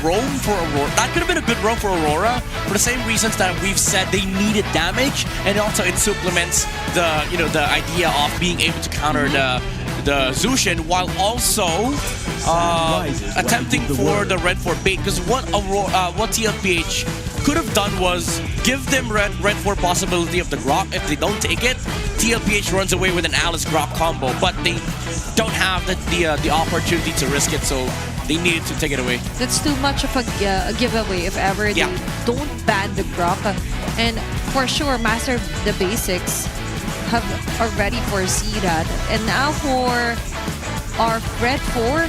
roam for Aurora. That could have been a good roam for Aurora for the same reasons that we've said they needed damage, and also it supplements the the idea of being able to counter the Zushin while also attempting for the Red 4 bait. Because what TLPH could have done was give them Red 4 possibility of the Grok. If they don't take it, TLPH runs away with an Alice Grok combo, but they don't have the opportunity to risk it, so they needed to take it away. That's too much of a giveaway if ever they don't ban the Grok. And for sure, Master of the Basics have already foreseen that. And now for our Red 4, or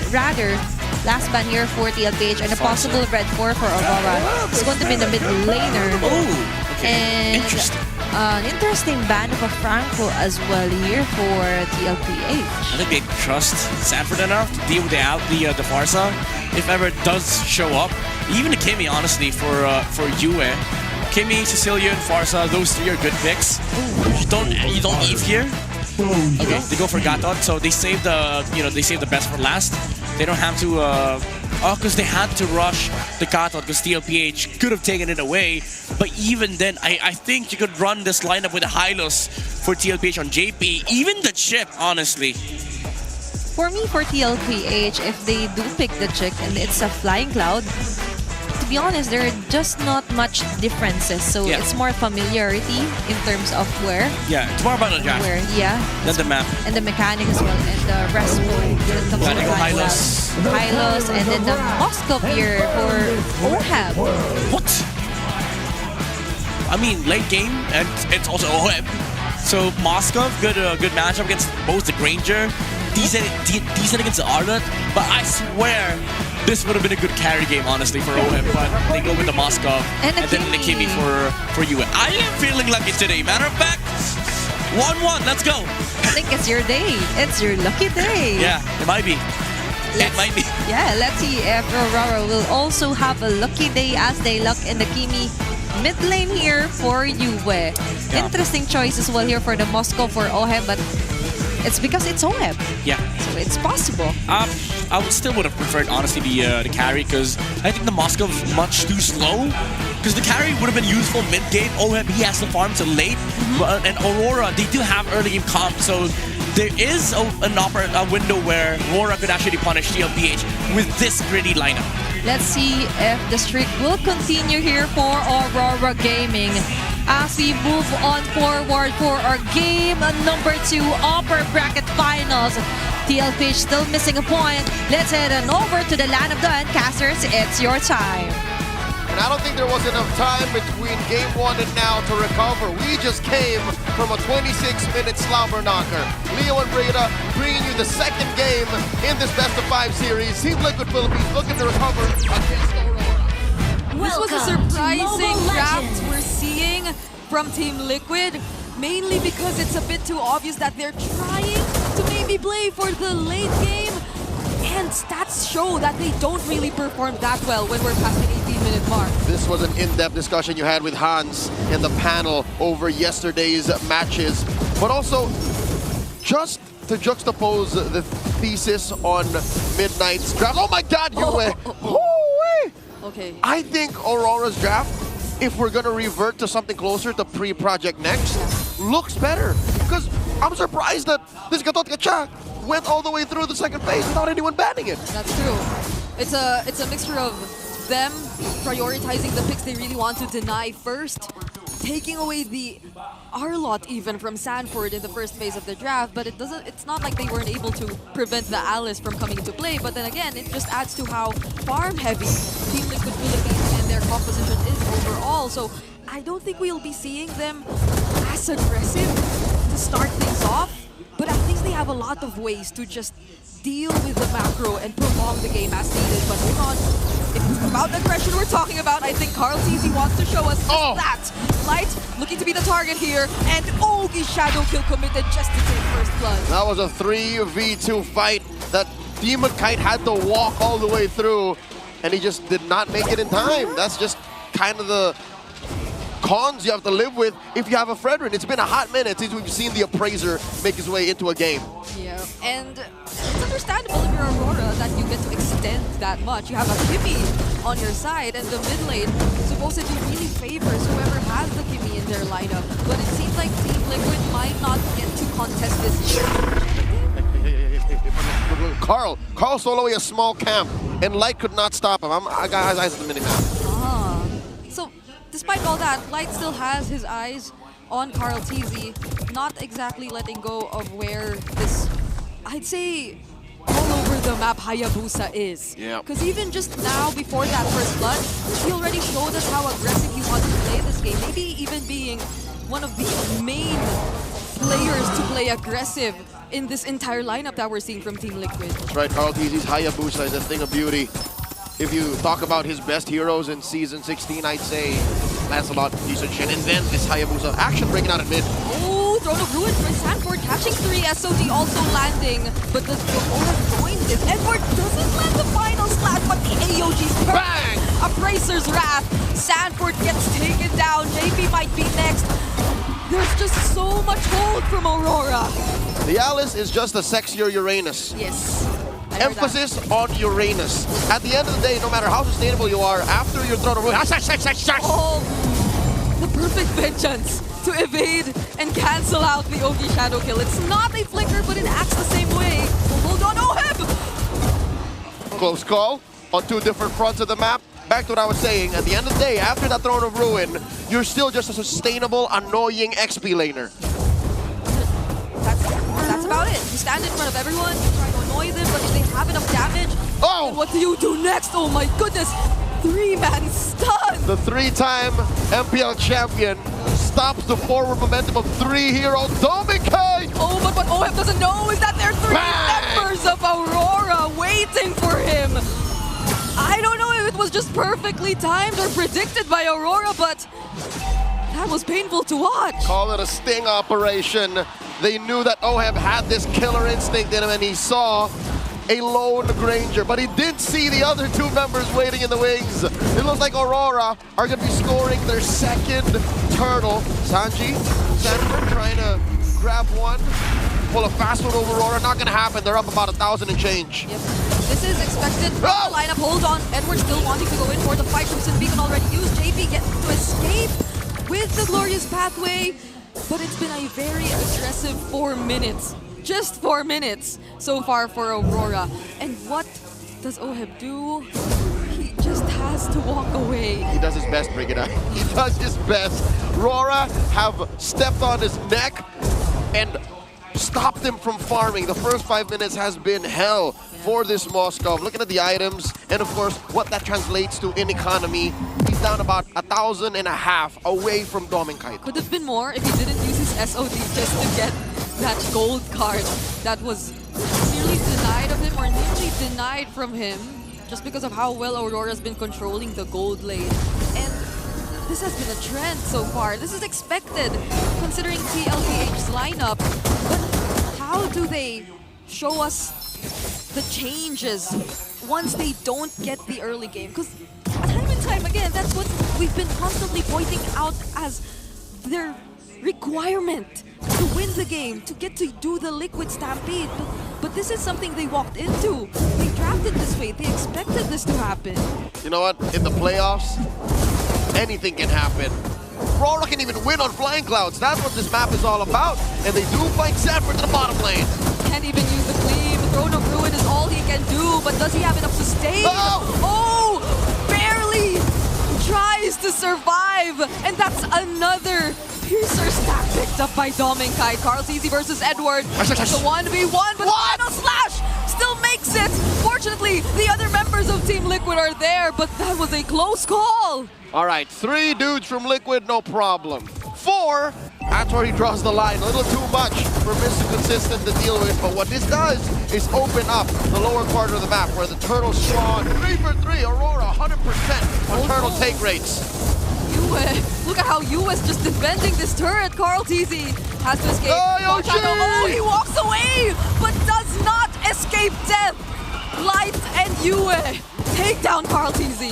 rather, last ban here for TLPH and a possible Red 4 for Aurora. It's going to be the mid laner. Oh, okay. And Interesting. An interesting ban of a Franco as well here for TLPH. I think they trust Sanford enough to deal with the Farsa if ever it does show up. Even the Kimmy, honestly, for Yue. Kimmy, Sicilian, Farsa, those three are good picks. You don't Eve here. Okay, they go for Gatot, so they save the best for last. They don't have to because they had to rush the Gatot because TLPH could have taken it away. But even then, I think you could run this lineup with a Hylos for TLPH on JP, even the chip, honestly. For me, for TLPH, if they do pick the chick and it's a Flying Cloud, to be honest, there are just not much differences. So it's more familiarity in terms of where. Yeah, it's more about the draft. Where, Than the map. And the mechanic as well, and the rest of the Hylos. Hylos, and then the Moscow here for Ohab. What? I mean, late game, and it's also OM. So Moskov, good matchup against both the Granger, decent against the Arlet, but I swear this would have been a good carry game, honestly, for OM, but they go with the Moskov And the then the Kimi for you. I am feeling lucky today. Matter of fact, 1-1, let's go. I think it's your day. It's your lucky day. Yeah, it might be. It might be. Yeah, let's see if Aurora will also have a lucky day as they lock in the Kimi mid lane here for Juve. Interesting choice as well here for the Moscow for Ohem, but it's because it's Ohem. Yeah. So it's possible. I would have preferred, honestly, the carry, because I think the Moscow is much too slow. Because the carry would have been useful mid-game. OM, he has to farm till late. But, and Aurora, they do have early game comp, so there is a window where Aurora could actually punish TLPH with this gritty lineup. Let's see if the streak will continue here for Aurora Gaming as we move on forward for our game number 2 upper bracket finals. TLPH still missing a point. Let's head on over to the land of the Uncasters. It's your time. And I don't think there was enough time between game 1 and now to recover. We just came from a 26-minute slobber knocker. Leo and Breda bringing you the second game in this best-of-5 series. Team Liquid Philippines looking to recover against Aurora. This was a surprising draft we're seeing from Team Liquid, mainly because it's a bit too obvious that they're trying to maybe play for the late game. And stats show that they don't really perform that well when we're past the 18-minute mark. This was an in-depth discussion you had with Hans in the panel over yesterday's matches. But also, just to juxtapose the thesis on Midnight's draft. Oh my God, Okay. I think Aurora's draft, if we're gonna revert to something closer to pre-Project Next, looks better. Because I'm surprised that this Gatot Kachak went all the way through the second phase without anyone banning it. That's true. It's a mixture of them prioritizing the picks they really want to deny first, taking away the Arlot even from Sanford in the first phase of the draft, but it's not like they weren't able to prevent the Alice from coming into play, but then again, it just adds to how farm heavy Team Liquid Philippines and their composition is overall. So I don't think we'll be seeing them as aggressive to start things off, but at least they have a lot of ways to just deal with the macro and prolong the game as needed. But hold on, if it's about aggression we're talking about, I think Carl TZ wants to show us just that. Light looking to be the target here, and Ogi Shadow Kill committed just to take first blood. That was a 3v2 fight that Demon Kite had to walk all the way through, and he just did not make it in time. That's just kind of the cons you have to live with if you have a Fredrin. It's been a hot minute since we've seen the Appraiser make his way into a game. Yeah, and it's understandable if you're Aurora that you get to extend that much. You have a Kimi on your side, and the mid lane supposedly really favors whoever has the Kimi in their lineup. But it seems like Team Liquid might not get to contest this yet. Carl soloing a small camp, and Light could not stop him. I got his eyes at the minimap. So, despite all that, Light still has his eyes on Carl TZ, not exactly letting go of where this, I'd say, all over the map Hayabusa is. Yeah. Because even just now, before that first blood, he already showed us how aggressive he wants to play this game. Maybe even being one of the main players to play aggressive in this entire lineup that we're seeing from Team Liquid. That's right, Carl TZ's Hayabusa is a thing of beauty. If you talk about his best heroes in Season 16, I'd say Lancelot, Shin, and then this Hayabusa action breaking out at mid. Oh, Throne of Ruin from Sanford catching 3, SOD also landing, but the Aurora joins this. Edward doesn't land the final slash, but the AOG's Bang! Appraiser's Wrath. Sanford gets taken down, JP might be next. There's just so much hold from Aurora. The Alice is just a sexier Uranus. Yes. Emphasis on Uranus. At the end of the day, no matter how sustainable you are, after your Throne of Ruin, the perfect vengeance to evade and cancel out the Ogi Shadow Kill. It's not a flicker, but it acts the same way. Hold on, Close call on 2 different fronts of the map. Back to what I was saying, at the end of the day, after that Throne of Ruin, you're still just a sustainable, annoying XP laner. That's about it. You stand in front of everyone, you try to annoy them, but if they have enough damage, then what do you do next? Oh my goodness! Three-man stun! The three-time MPL champion stops the forward momentum of three here on Dominicate! Oh, but what OF doesn't know is that there are three Bang! members of Aurora waiting for him. I don't know if it was just perfectly timed or predicted by Aurora, but that was painful to watch. Call it a sting operation. They knew that Oheb had this killer instinct in him, and he saw a lone Granger, but he did see the other two members waiting in the wings. It looks like Aurora are going to be scoring their second turtle. Sanji, Sanford trying to grab one, pull a fast one over Aurora. Not going to happen. They're up about 1,000 and change. Yep. This is expected. Oh! Lineup, hold on. Edward still wanting to go in for the fight. Crimson Beacon already used. JP gets to escape with the glorious pathway, but it's been a very aggressive 4 minutes. Just 4 minutes so far for Aurora. And what does Oheb do? He just has to walk away. He does his best, bring it up. He does his best. Aurora have stepped on his neck and stopped him from farming. The first 5 minutes has been hell for this Moskov. Looking at the items and of course what that translates to in economy. He's down about 1,500 away from Dominicate. Could have been more if he didn't use his SOD just to get that gold card that was nearly denied of him, or nearly denied from him, just because of how well Aurora's been controlling the gold lane. And this has been a trend so far. This is expected considering TLPH's lineup. But how do they show us the changes once they don't get the early game? Because time and time again, that's what we've been constantly pointing out as their requirement to win the game, to get to do the Liquid Stampede. But this is something they walked into. They drafted this way. They expected this to happen. You know what? In the playoffs, anything can happen. Aurora can even win on Flying Clouds. That's what this map is all about. And they do find Sanford to the bottom lane. Can't even use the cleave. Throne of Ruin is all he can do. But does he have enough sustain? Oh! Barely tries to survive. And that's another Piercer stack picked up by Dominicate. Carl's versus Edward. It's a 1v1, but final slash still makes it. Fortunately, the other members of Team Liquid are there, but that was a close call. All right, 3 dudes from Liquid, no problem. 4, that's where he draws the line. A little too much for Mr. Consistent to deal with, but what this does is open up the lower part of the map where the turtles spawn. 3 for 3, Aurora, 100% on turtle take rates. Look at how US just defending this turret. Carl TZ has to escape. Oh, he walks away, but does not escape death. Light and Yue take down Carl TZ.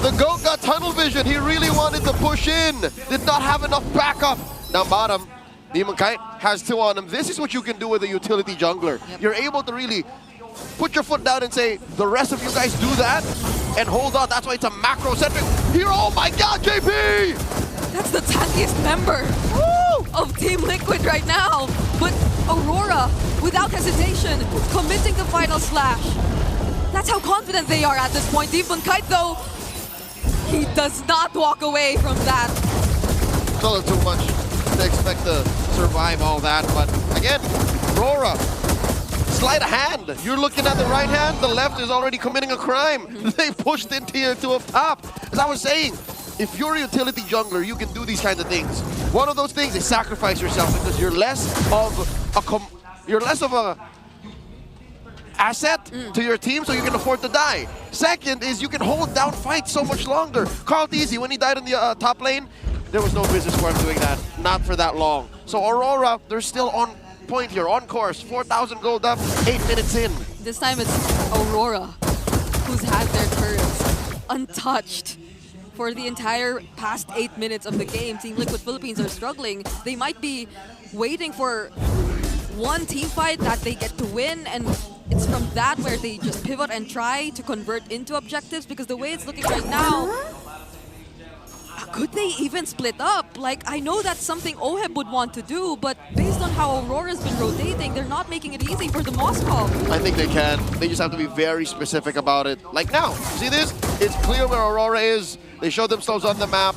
The GOAT got tunnel vision. He really wanted to push in. Did not have enough backup. Down bottom, Demon Kite has 2 on him. This is what you can do with a utility jungler. Yep. You're able to really put your foot down and say, the rest of you guys do that and hold on. That's why it's a macro-centric hero. Oh my God, JP! That's the tankiest member of Team Liquid right now. But Aurora, without hesitation, committing the final slash. That's how confident they are at this point. Demon Kite, though, he does not walk away from that. It's a little too much to expect to survive all that. But again, Aurora, sleight of hand. You're looking at the right hand, the left is already committing a crime. They pushed into here to up top. As I was saying, if you're a utility jungler, you can do these kinds of things. One of those things is sacrifice yourself because you're less of a asset to your team, so you can afford to die. Second is you can hold down fights so much longer. Carl Easy, when he died in the top lane, there was no business for him doing that. Not for that long. So Aurora, they're still on point here, on course. 4,000 gold up, 8 minutes in. This time it's Aurora who's had their turrets untouched for the entire past 8 minutes of the game. Team Liquid Philippines are struggling. They might be waiting for one team fight that they get to win, and it's from that where they just pivot and try to convert into objectives, because the way it's looking right now, could they even split up? Like, I know that's something Oheb would want to do, but based on how Aurora's been rotating, they're not making it easy for the Moskov. I think they can. They just have to be very specific about it. Like now, see this? It's clear where Aurora is. They show themselves on the map.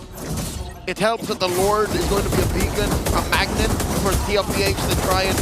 It helps that the Lord is going to be a beacon, a magnet for TLPH to try and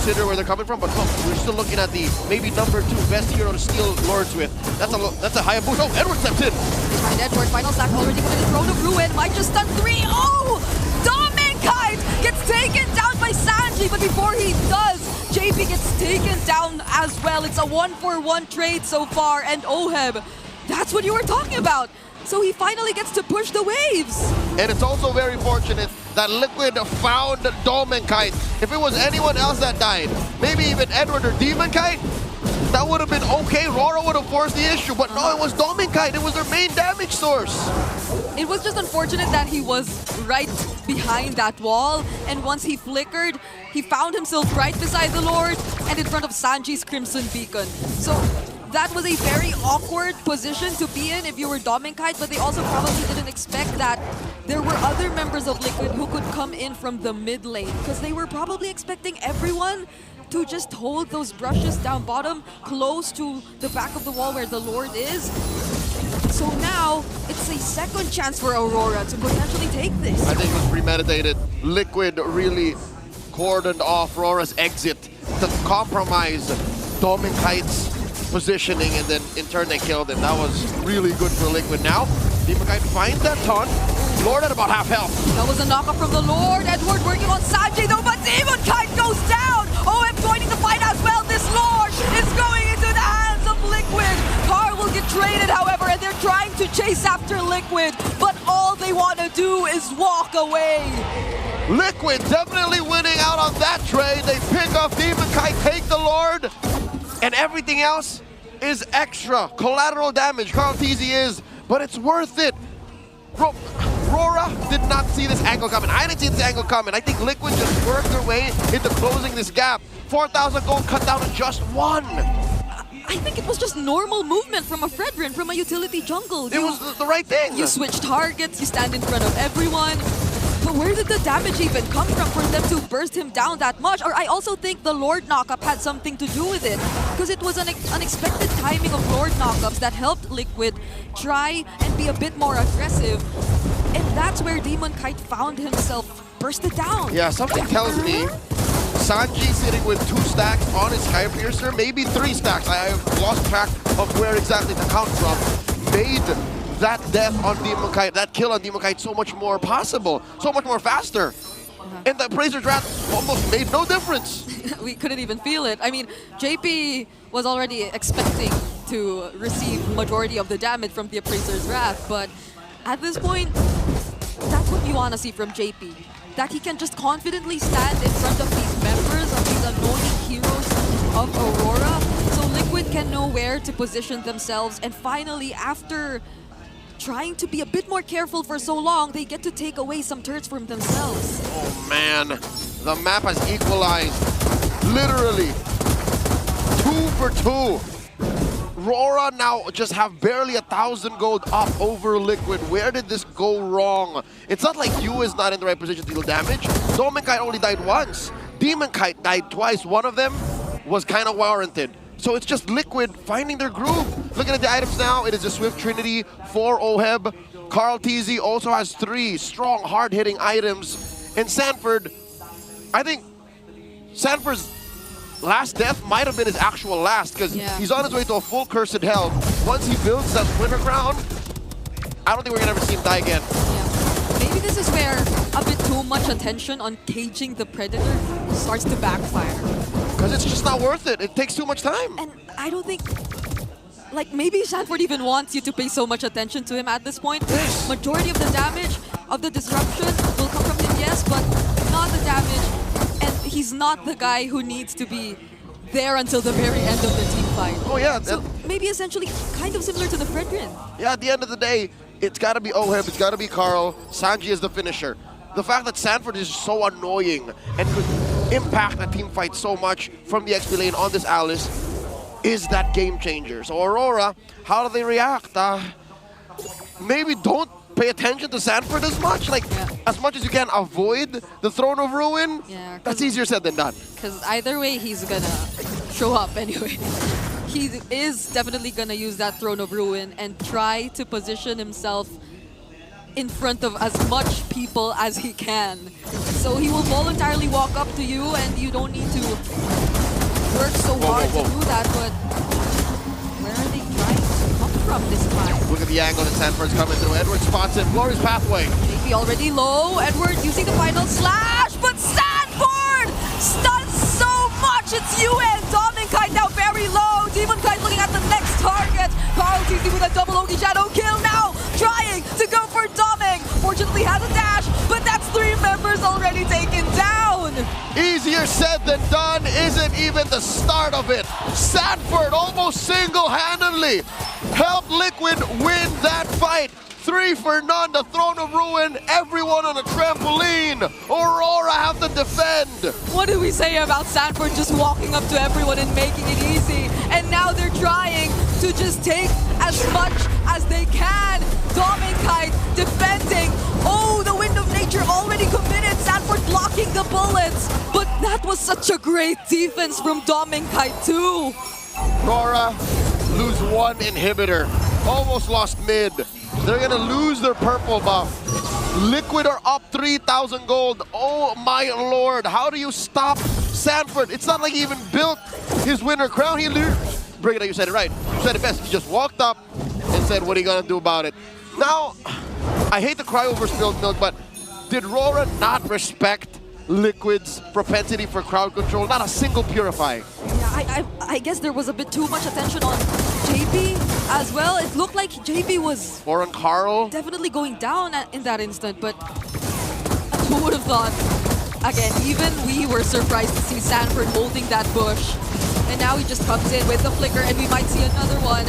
consider where they're coming from, but look, we're still looking at the maybe number 2 best hero to steal Lords with. That's a high boost. Oh, Edward steps in. Find Edward, final stack already with the Throne of Ruin. Might just stun 3. Oh! Dominkite gets taken down by Sanji, but before he does, JP gets taken down as well. It's a 1-for-1 trade so far, and Oheb, that's what you were talking about. So he finally gets to push the waves. And it's also very fortunate that Liquid found Dominkite. If it was anyone else that died, maybe even Edward or Demonkite, that would have been okay. Aurora would have forced the issue, but no, it was Dominkite. It was their main damage source. It was just unfortunate that he was right behind that wall, and once he flickered, he found himself right beside the Lord and in front of Sanji's Crimson Beacon. So that was a very awkward position to be in if you were Dominkite, but they also probably didn't expect that there were other members of Liquid who could come in from the mid lane, because they were probably expecting everyone to just hold those brushes down bottom close to the back of the wall where the Lord is. So now, it's a second chance for Aurora to potentially take this. I think it was premeditated. Liquid really cordoned off Aurora's exit to compromise Dominkite's positioning, and then in turn they killed him. That was really good for Liquid. Now, Demonkite finds that taunt. Lord at about half health. That was a knockup from the Lord. Edward working on Sanji though, but Demonkite goes down! OM joining the fight as well. This Lord is going into the hands of Liquid. Carl will get traded, however, and they're trying to chase after Liquid, but all they want to do is walk away. Liquid definitely winning out on that trade. They pick up Demonkite, take the Lord, and everything else is extra collateral damage. Carl TZ is, but it's worth it. Aurora did not see this angle coming. I didn't see this angle coming. I think Liquid just worked their way into closing this gap. 4,000 gold cut down to just 1. I think it was just normal movement from a Fredrin, from a utility jungle. It was the right thing. You switch targets, you stand in front of everyone. But where did the damage even come from for them to burst him down that much? Or I also think the Lord knockup had something to do with it, because it was an unexpected timing of Lord knockups that helped Liquid try and be a bit more aggressive. And that's where Demonkite found himself bursted down. Yeah, something tells me Sanji sitting with 2 stacks on his Sky Piercer, maybe 3 stacks. I have lost track of where exactly the count from. Made that death on Demonkite, that kill on Demonkite so much more possible, so much more faster. And the Appraiser's Wrath almost made no difference. We couldn't even feel it. I mean, JP was already expecting to receive majority of the damage from the Appraiser's Wrath, but at this point, that's what you want to see from JP. That he can just confidently stand in front of these members, of these annoying heroes of Aurora, so Liquid can know where to position themselves, and finally, after trying to be a bit more careful for so long, they get to take away some turrets from themselves. Oh man, the map has equalized. Literally, 2 for 2. Aurora now just have barely 1,000 gold up over Liquid. Where did this go wrong? It's not like Yu is not in the right position to deal damage. Dominkite only died once. Demonkite died twice. One of them was kind of warranted. So it's just Liquid finding their groove. Looking at the items now, it is a Swift Trinity for Oheb. Carl TZ also has 3 strong, hard-hitting items. And Sanford, I think Sanford's last death might have been his actual last, because he's on his way to a full Cursed Hell. Once he builds that Winter Crown, I don't think we're going to ever see him die again. Yeah. Maybe this is where a bit too much attention on caging the Predator starts to backfire. Because it's just not worth it. It takes too much time. And I don't think, like, maybe Sanford even wants you to pay so much attention to him at this point. Majority of the damage, of the disruption will come from him, yes, but not the damage. And he's not the guy who needs to be there until the very end of the team fight. Oh yeah. So maybe essentially kind of similar to the Fredrin. Yeah, at the end of the day, it's got to be Oheb, it's got to be Carl. Sanji is the finisher. The fact that Sanford is so annoying and could impact a team fight so much from the XP lane on this Alice is that game changer. So Aurora, how do they react? Maybe don't pay attention to Sanford as much. Like, as much as you can avoid the Throne of Ruin. Yeah, that's easier said than done. Because either way, he's gonna show up anyway. He is definitely gonna use that Throne of Ruin and try to position himself in front of as much people as he can. So he will voluntarily walk up to you and you don't need to work so hard to do that, but where are they trying to come from this time? Look at the angle that Sanford's coming through. Edward spots it. Glorious pathway. JP already low. Edward using the final slash, but Sanford stuns so much. It's UN. Dominkite now very low. Demon Kite looking at the next target. Carl TC with a double Ogi Shadow kill now. Trying to go for Doming. Fortunately has a dash, but that's 3 members already taken down. Easier said than done isn't even the start of it. Sanford almost single-handedly helped Liquid win that fight. 3 for none, the Throne of Ruin, everyone on a trampoline. Aurora have to defend. What do we say about Sanford just walking up to everyone and making it easy? And now they're trying to just take as much as they can. Dominkite defending. Oh, the Wind of Nature already committed. Sanford blocking the bullets. But that was such a great defense from Dominkite too. Aurora lose 1 inhibitor. Almost lost mid. They're gonna lose their purple buff. Liquid are up 3,000 gold. Oh my lord, how do you stop Sanford? It's not like he even built his winner crown. Brigitte, you said it right. You said it best. He just walked up and said, what are you gonna do about it? Now, I hate to cry over spilled milk, but did Aurora not respect Liquid's propensity for crowd control? Not a single Purify. Yeah, I guess there was a bit too much attention on JP as well. It looked like JP was Or on Carl. definitely going down in that instant, but who would have thought? Again, even we were surprised to see Sanford holding that bush. And now he just comes in with the flicker and we might see another one.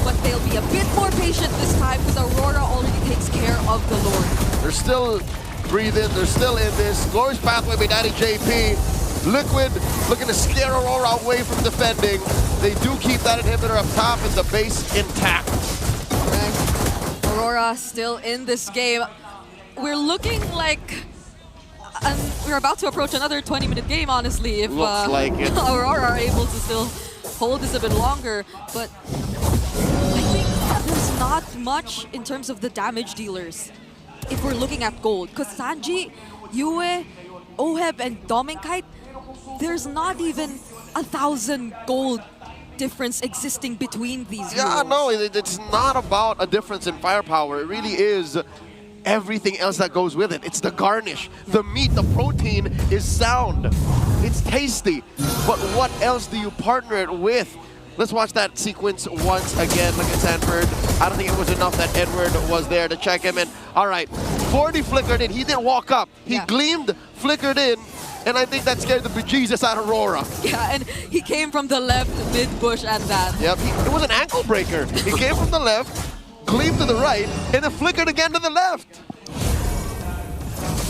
But they'll be a bit more patient this time because Aurora already takes care of the Lord. They're still breathing, they're still in this. Glorious pathway by Daddy JP. Liquid looking to scare Aurora away from defending. They do keep that inhibitor up top and the base intact. Okay. Aurora still in this game. We're looking like we're about to approach another 20-minute game, honestly, if Looks like it. Aurora are able to still hold this a bit longer. But I think there's not much in terms of the damage dealers if we're looking at gold. Because Sanji, Yue, Oheb, and Dominkite, there's not even 1,000 gold difference existing between these Yeah, heroes. no, it's not about a difference in firepower. It really is everything else that goes with it. It's the garnish, the meat, the protein is sound. It's tasty. But what else do you partner it with? Let's watch that sequence once again. Look at Sanford. I don't think it was enough that Edward was there to check him in. All right, 40 flickered in. He didn't walk up. He gleamed, flickered in, and I think that scared the bejesus out of Aurora. Yeah, and he came from the left mid-bush at that. Yep, it was an ankle breaker. He came from the left, gleamed to the right, and then flickered again to the left.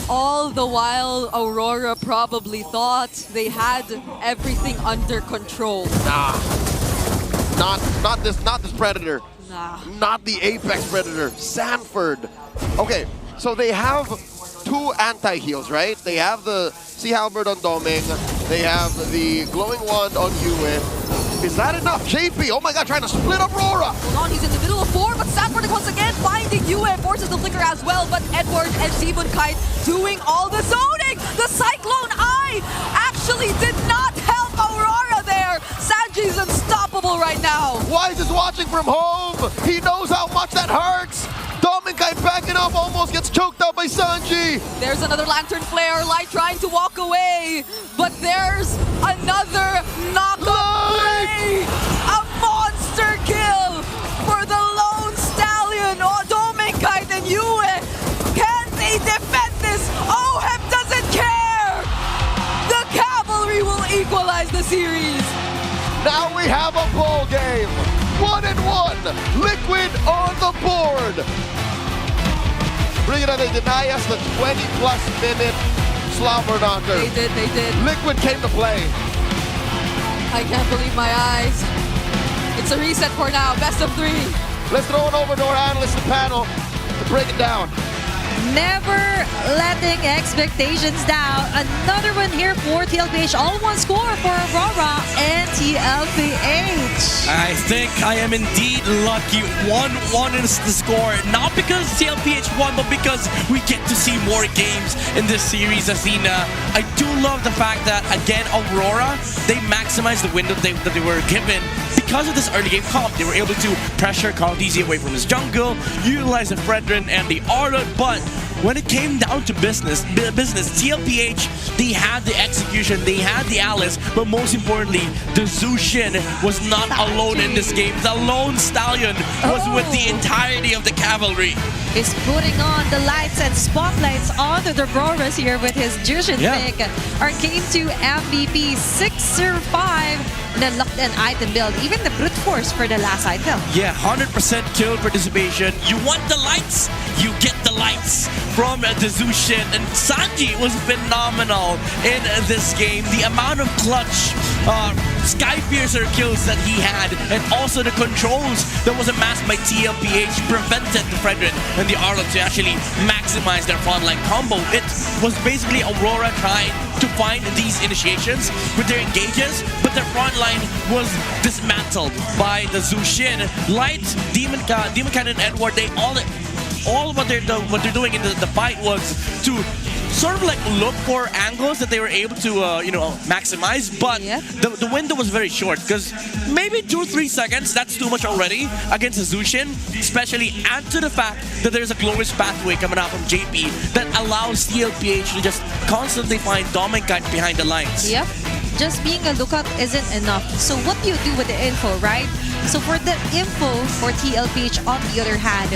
All the while, Aurora probably thought they had everything under control. Nah, not this Predator. Nah. Not the Apex Predator, Sanford. Okay, so they have 2 anti-heals, right? They have the Sea Halberd on Doming. They have the Glowing Wand on Yue. Is that enough? JP, oh my god, trying to split up Aurora. Hold on, he's in the middle of 4, but Sanford once again finding Yue, forces the flicker as well, but Edward and Demon Kite doing all the zoning! The Cyclone Eye actually did not help Aurora there! Sanji's unstoppable right now! Wise is watching from home. He knows how much that hurts. Dominkite backing up, almost gets choked out by Sanji. There's another Lantern Flare, Light trying to walk away, but there's another knockup play! A monster kill for the Lone Stallion, Dominkite and Yue! Can they defend this? Oheb doesn't care! The Cavalry will equalize the series! Now we have a ball game. 1-1. Liquid on the board. Brigitte, they deny us the 20-plus minute slobber knocker. They did. Liquid came to play. I can't believe my eyes. It's a reset for now, best of 3. Let's throw it over to our analyst and panel to break it down. Never letting expectations down. Another one here for TLPH. All one score for Aurora and TLPH. I think I am indeed lucky. 1-1 is the score. Not because TLPH won, but because we get to see more games in this series, Athena. I do love the fact that, again, Aurora, they maximized the window that they were given. Because of this early game comp, they were able to pressure Carl DZ away from his jungle, utilize the Fredrin and the Aurora, but when it came down to business, TLPH, they had the execution, they had the Alice, but most importantly, the Zushin was not alone in this game. The lone stallion was with the entirety of the cavalry. He's putting on the lights and spotlights onto the Auroras here with his Jushin pick. Arcane 2 MVP 605. And unlocked an item build, even the brute force for the last item. Yeah, 100% kill participation. You want the lights, you get the lights from the Zushin. And Sanji was phenomenal in this game. The amount of clutch Skypiercer kills that he had, and also the controls that was amassed by TLPH prevented the Fredrin and the Arlo to actually maximize their frontline combo. It was basically Aurora trying to find these initiations with their engages, but their frontline was dismantled by the Zushin. Light, Demon Cannon, Edward, they all what they're doing in the fight was to sort of like look for angles that they were able to maximize, but the window was very short, because maybe 2-3 seconds, that's too much already against the Zushin, especially add to the fact that there's a glorious pathway coming out from JP that allows TLPH to just constantly find Dominicite behind the lines. Yep. Just being a lookout isn't enough. So what do you do with the info, right? So for the info for TLPH, on the other hand,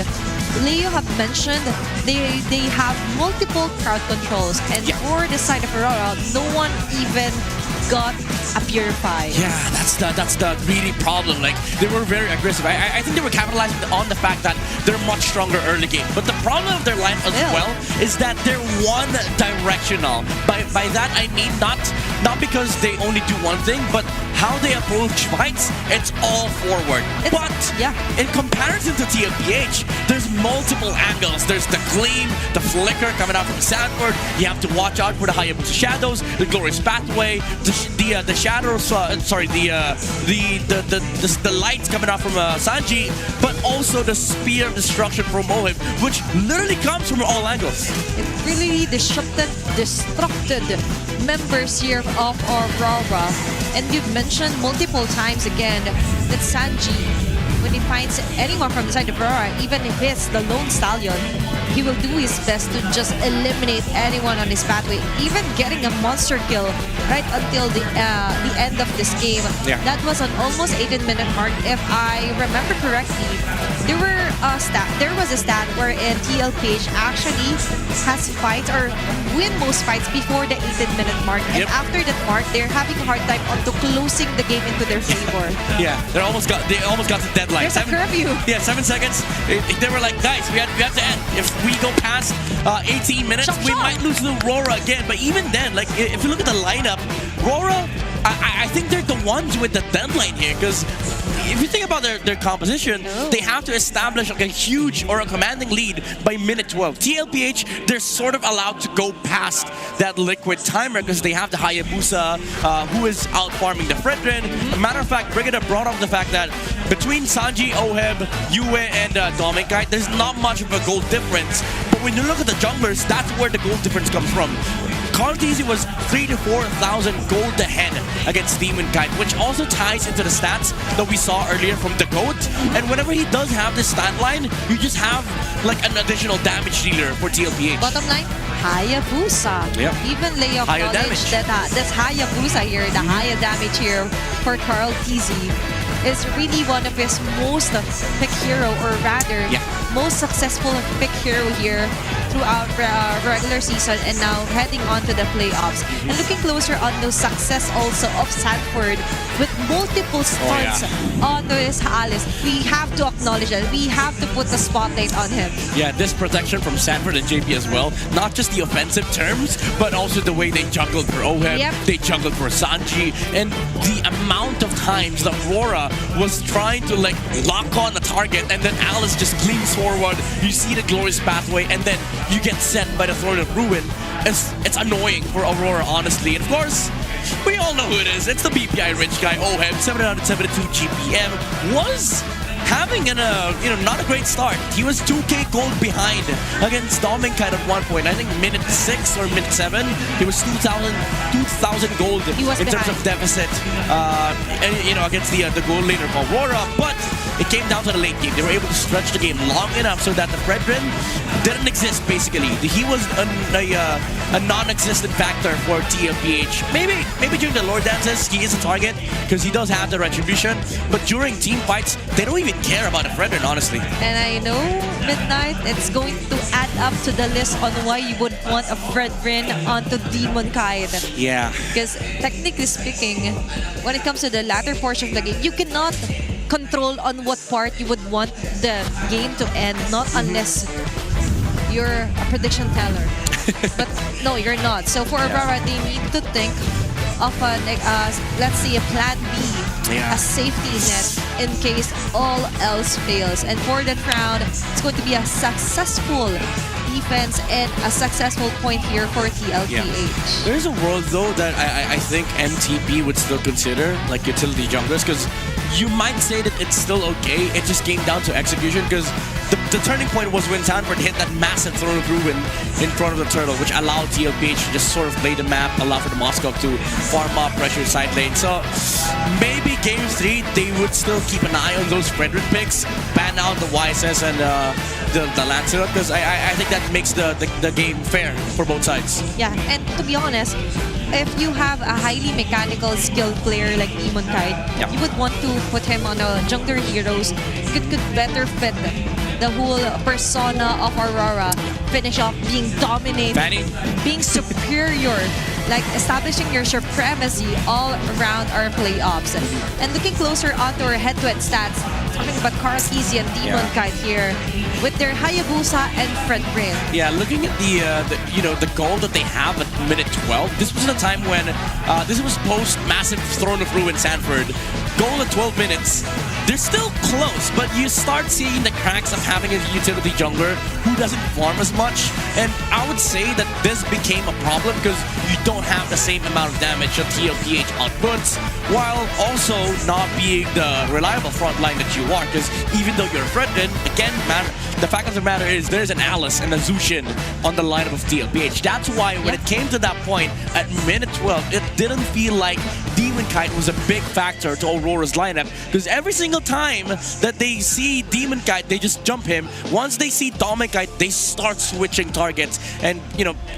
Leo have mentioned they have multiple crowd controls, and for the side of Aurora, no one even got a purify. Yeah, that's the really problem. Like, they were very aggressive. I think they were capitalizing on the fact that they're much stronger early game. But the problem of their line as well is that they're one directional. By that I mean not because they only do one thing, but how they approach fights, it's all forward. But in comparison to TLPH, there's multiple angles. There's the gleam, the flicker coming out from Sanford. You have to watch out for the Hayabusa shadows, the glorious pathway, the shadows. The lights coming out from Sanji, but also the spear of destruction from Mohib, which literally comes from all angles. It really disrupted members here of Aurora. And you've mentioned multiple times again that Sanji, when he finds anyone from the side of Aurora, even if it's the lone stallion, he will do his best to just eliminate anyone on his pathway, even getting a monster kill right until the end of this game. That was an almost 18-minute mark. If I remember correctly, there was a stat wherein TLPH actually has fights or win most fights before the 18-minute mark, and after that mark, they're having a hard time onto closing the game into their favor. They almost got the deadline. There's a curfew. 7 seconds. They were like, guys, we have to end. If we go past 18 minutes, we might lose to Aurora again. But even then, like, if you look at the lineup, Aurora, I think they're the ones with the deadline here, because if you think about their composition, they have to establish like a huge or a commanding lead by minute 12. TLPH, they're sort of allowed to go past that liquid timer because they have the Hayabusa, who is out farming the Fredrin. Matter of fact, Brigida brought up the fact that between Sanji, Oheb, Yue, and Dominicite, there's not much of a gold difference. But when you look at the junglers, that's where the gold difference comes from. Carl DZ was 3,000 to 4,000 gold ahead against Demon Kite, which also ties into the stats that we saw earlier from the GOAT. And whenever he does have this stat line, you just have like an additional damage dealer for TLPH. Bottom line, Hayabusa. Even Leo acknowledged that this Hayabusa here, the higher damage here for Carl DZ, is really one of his most pick hero, or rather, most successful pick hero here throughout regular season, and now heading on to the playoffs. And looking closer on the success also of Sanford with multiple stunts on his Alice. We have to acknowledge that. We have to put the spotlight on him. Yeah, this protection from Sanford and JP as well. Not just the offensive terms, but also the way they juggled for Oheb, they juggled for Sanji, and the amount of times that Aurora was trying to like lock on a target, and then Alice just gleams forward. You see the glorious pathway, and then you get sent by the Throne of Ruin, it's annoying for Aurora, honestly. And of course, we all know who it is. It's the BPI rich guy, Ohem, 772 GPM, was having not a great start. He was 2k gold behind against Dominkai at one point. I think minute 6 or minute 7. He was 2,000 gold He was in terms behind. of deficit, against the gold laner of Aurora. But it came down to the late game. They were able to stretch the game long enough so that the Fredrin didn't exist, basically. He was a non-existent factor for TLPH. Maybe during the lore dances, he is a target because he does have the retribution. But during team fights, they don't even care about a Fredrin, honestly. And I know, Midnight, it's going to add up to the list on why you would want a Fredrin onto Demon Kite. Yeah. Because technically speaking, when it comes to the latter portion of the game, you cannot control on what part you would want the game to end, not unless you're a prediction teller. But no, you're not. So for Aurora, they need to think of let's say a plan B, a safety net in case all else fails. And for that round, it's going to be a successful defense and a successful point here for TLPH. There's a world though that I think MTP would still consider like utility junglers, because you might say that it's still okay. It just came down to execution, because the turning point was when Sanford hit that massive Throne of Ruin in front of the turtle, which allowed TLPH to just sort of play the map, allow for the Moscow to farm up, pressure side lane. So maybe game 3 they would still keep an eye on those Fredrin picks, ban out the YSS and the Lancelot, because I think that makes the game fair for both sides. Yeah, and to be honest, if you have a highly mechanical skilled player like Demon Kite, you would want to put him on a jungler heroes could better fit the whole persona of Aurora. Finish off being dominated, being superior, like establishing your supremacy all around our playoffs. And looking closer onto our head-to-head stats, talking about Karaki and Demon Kite here with their Hayabusa and Fredrin. Yeah, looking at the goal that they have at minute 12, this was a time when this was post massive Throne of Ruin Sanford. Goal at 12 minutes. They're still close, but you start seeing the cracks of having a utility jungler who doesn't farm as much. And I would say that this became a problem because you don't have the same amount of damage that TLPH outputs, while also not being the reliable front line that you are. Because even though you're a Fredrin, again, the fact of the matter is there's an Alice and a Zushin on the lineup of TLPH. That's why when it came to that point at minute 12, it didn't feel like Demon Kite was a big factor to Aurora's lineup, because every single time that they see Demon Kite, they just jump him. Once they see Dominkite, they start switching targets and,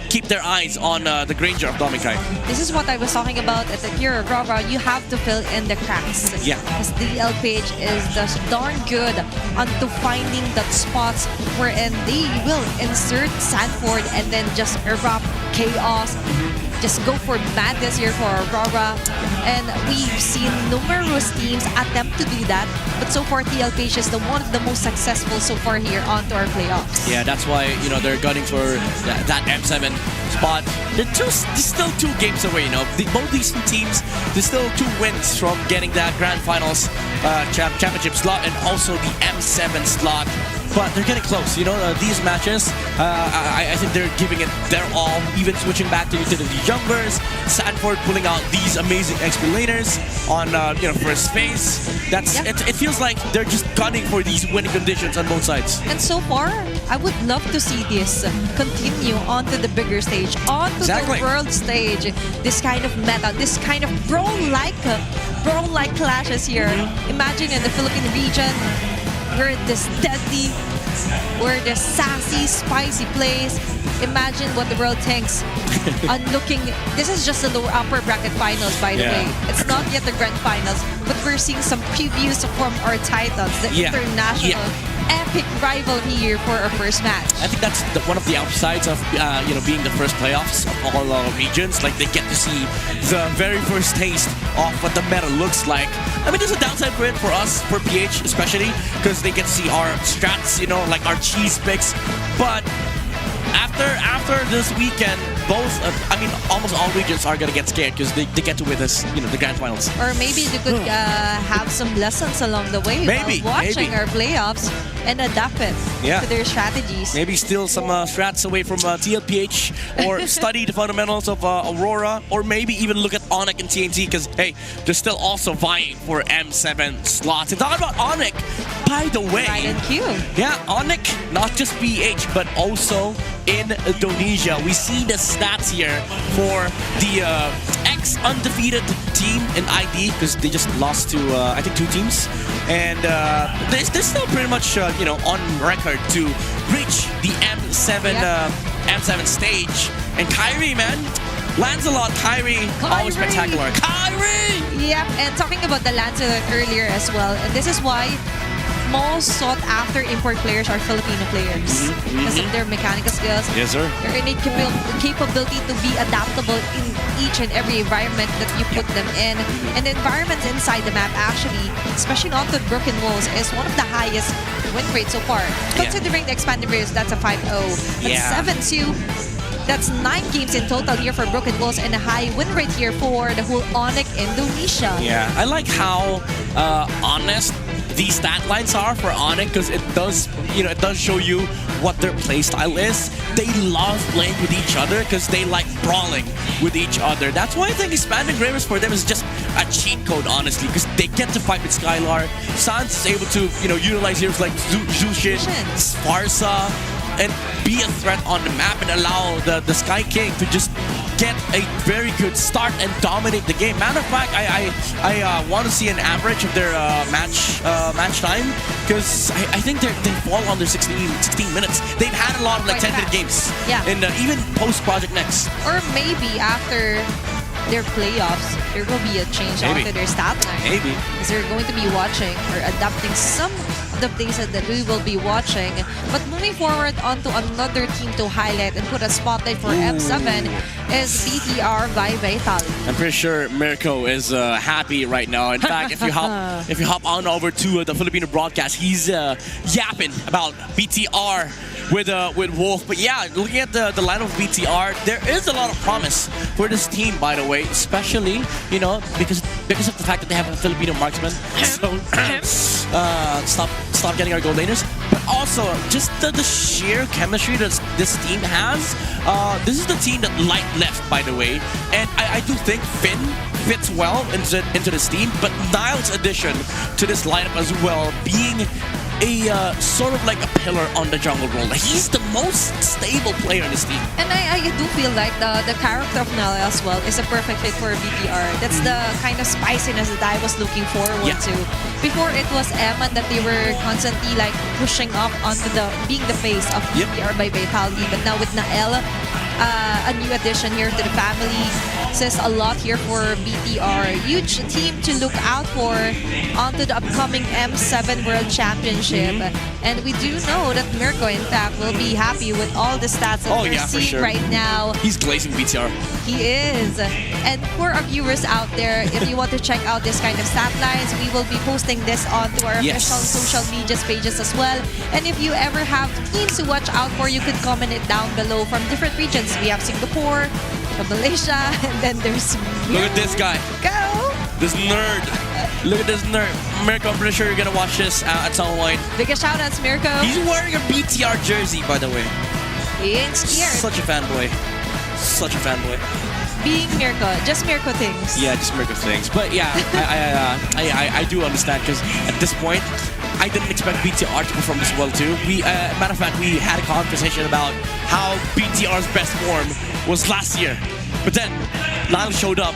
keep their eyes on the Granger of Dominkite. This is what I was talking about at the here Aurora. You have to fill in the cracks. Yeah. Because TLPH is just darn good onto finding that spots wherein they will insert Sanford and then just erupt chaos. Just go for madness here for Aurora. And we've seen numerous teams attempt to do that. But so far, TLPH is one of the most successful so far here onto our playoffs. Yeah, that's why, they're gunning for that M7 spot. They're still 2 games away, both these two teams, there's still 2 wins from getting that Grand Finals championship slot and also the M7 slot. But they're getting close, these matches, I think they're giving it their all, even switching back to utility junglers, Sanford pulling out these amazing XP laners on, first phase. It feels like they're just gunning for these winning conditions on both sides. And so far, I would love to see this continue onto the bigger stage, onto the world stage. This kind of meta, this kind of bro-like clashes here. Imagine in the Philippine region, we're this deadly, we're this sassy, spicy place. Imagine what the world thinks on looking. This is just the lower upper bracket finals, by the way. It's not yet the grand finals, but we're seeing some previews from our titans, the international epic rivalry here for our first match. I think that's one of the upsides of being the first playoffs of all regions. Like, they get to see the very first taste of what the meta looks like. I mean, there's a downside for it for us, for PH especially, because they get to see our strats, like our cheese picks. But after this weekend, both, I mean, almost all regions are gonna get scared because they get to witness, the grand finals. Or maybe they could have some lessons along the way Maybe, while watching maybe. our playoffs and adapt it Yeah. to their strategies. Maybe steal some strats away from TLPH or study the fundamentals of Aurora, or maybe even look at Onyx and TNT because, hey, they're still also vying for M7 slots. And talking about Onyx, by the way, Right in queue. yeah, Onyx, not just PH, but also in Indonesia. We see the stats here for the ex-undefeated team in ID because they just lost to, I think, 2 teams. And they're still pretty much, on record to reach the M7 M7 stage. And Kyrie, man, Lancelot, Kyrie, always Kyrie! spectacular. Kyrie! Yep, and talking about the Lancelot earlier as well, and this is why most sought-after import players are Filipino players because of their mechanical skills, Yes, sir. their innate capability to be adaptable in each and every environment that you put them in. And the environments inside the map actually, especially not the broken walls, is one of the highest win rates so far. Considering the expanded race, that's a 5-0. But Yeah. 7-2, that's 9 games in total here for Broken Walls and a high win rate here for the whole Onyx Indonesia. Yeah, I like how honest these stat lines are for Onyx because it does, it does show you what their playstyle is. They love playing with each other because they like brawling with each other. That's why I think expanding Gravers for them is just a cheat code, honestly, because they get to fight with Skylar. Sans is able to, utilize heroes like Zushin, Sparsa, and be a threat on the map and allow the Sky King to just get a very good start and dominate the game. Matter of fact, I want to see an average of their match time because I think they fall under 16 minutes. They've had a lot of like Quite 10-minute fast. games. Yeah. And even post Project Next. Or maybe after their playoffs, there will be a change Maybe. onto their stat line. Maybe. Because they're going to be watching or adapting some of the places that we will be watching. But moving forward onto another team to highlight and put a spotlight for M7 is BTR by Vital. I'm pretty sure Mirko is happy right now. In fact, if you hop on over to the Filipino broadcast, he's yapping about BTR with Wolf. But yeah, looking at the lineup of BTR, there is a lot of promise for this team, by the way, especially because of the fact that they have a Filipino marksman. So stop getting our gold laners. But also just the sheer chemistry that this team has. This is the team that Light left, by the way, and I do think Finn fits well into this team. But Niall's addition to this lineup as well, being a sort of like a pillar on the jungle role. Like, he's the most stable player in this team. And I do feel like the character of Nala as well is a perfect fit for BTR. That's the kind of spiciness that I was looking forward to. Before it was Eman that they were constantly like pushing up onto being the face of BTR by Vitality. But now with Nael, a new addition here to the family, says a lot here for BTR. Huge team to look out for onto the upcoming M7 World Championship. And we do know that Mirko, in fact, will be happy with all the stats that we're seeing right now. He's glazing BTR. He is. And for our viewers out there, if you want to check out this kind of stat lines, we will be posting this onto our official social media pages as well. And if you ever have teams to watch out for, you could comment it down below from different regions. We have Singapore, from Malaysia, and then there's Look at this guy. Go! This nerd. Look at this nerd. Mirko, I'm pretty sure you're gonna watch this at some point. Biggest shout outs, Mirko. He's wearing a BTR jersey, by the way. He ain't scared. Such a fanboy. Such a fanboy. Being Mirko, just Mirko things. Yeah, just Mirko things. But yeah, I do understand because at this point, I didn't expect BTR to perform this well too. Matter of fact, we had a conversation about how BTR's best form was last year. But then Lyle showed up,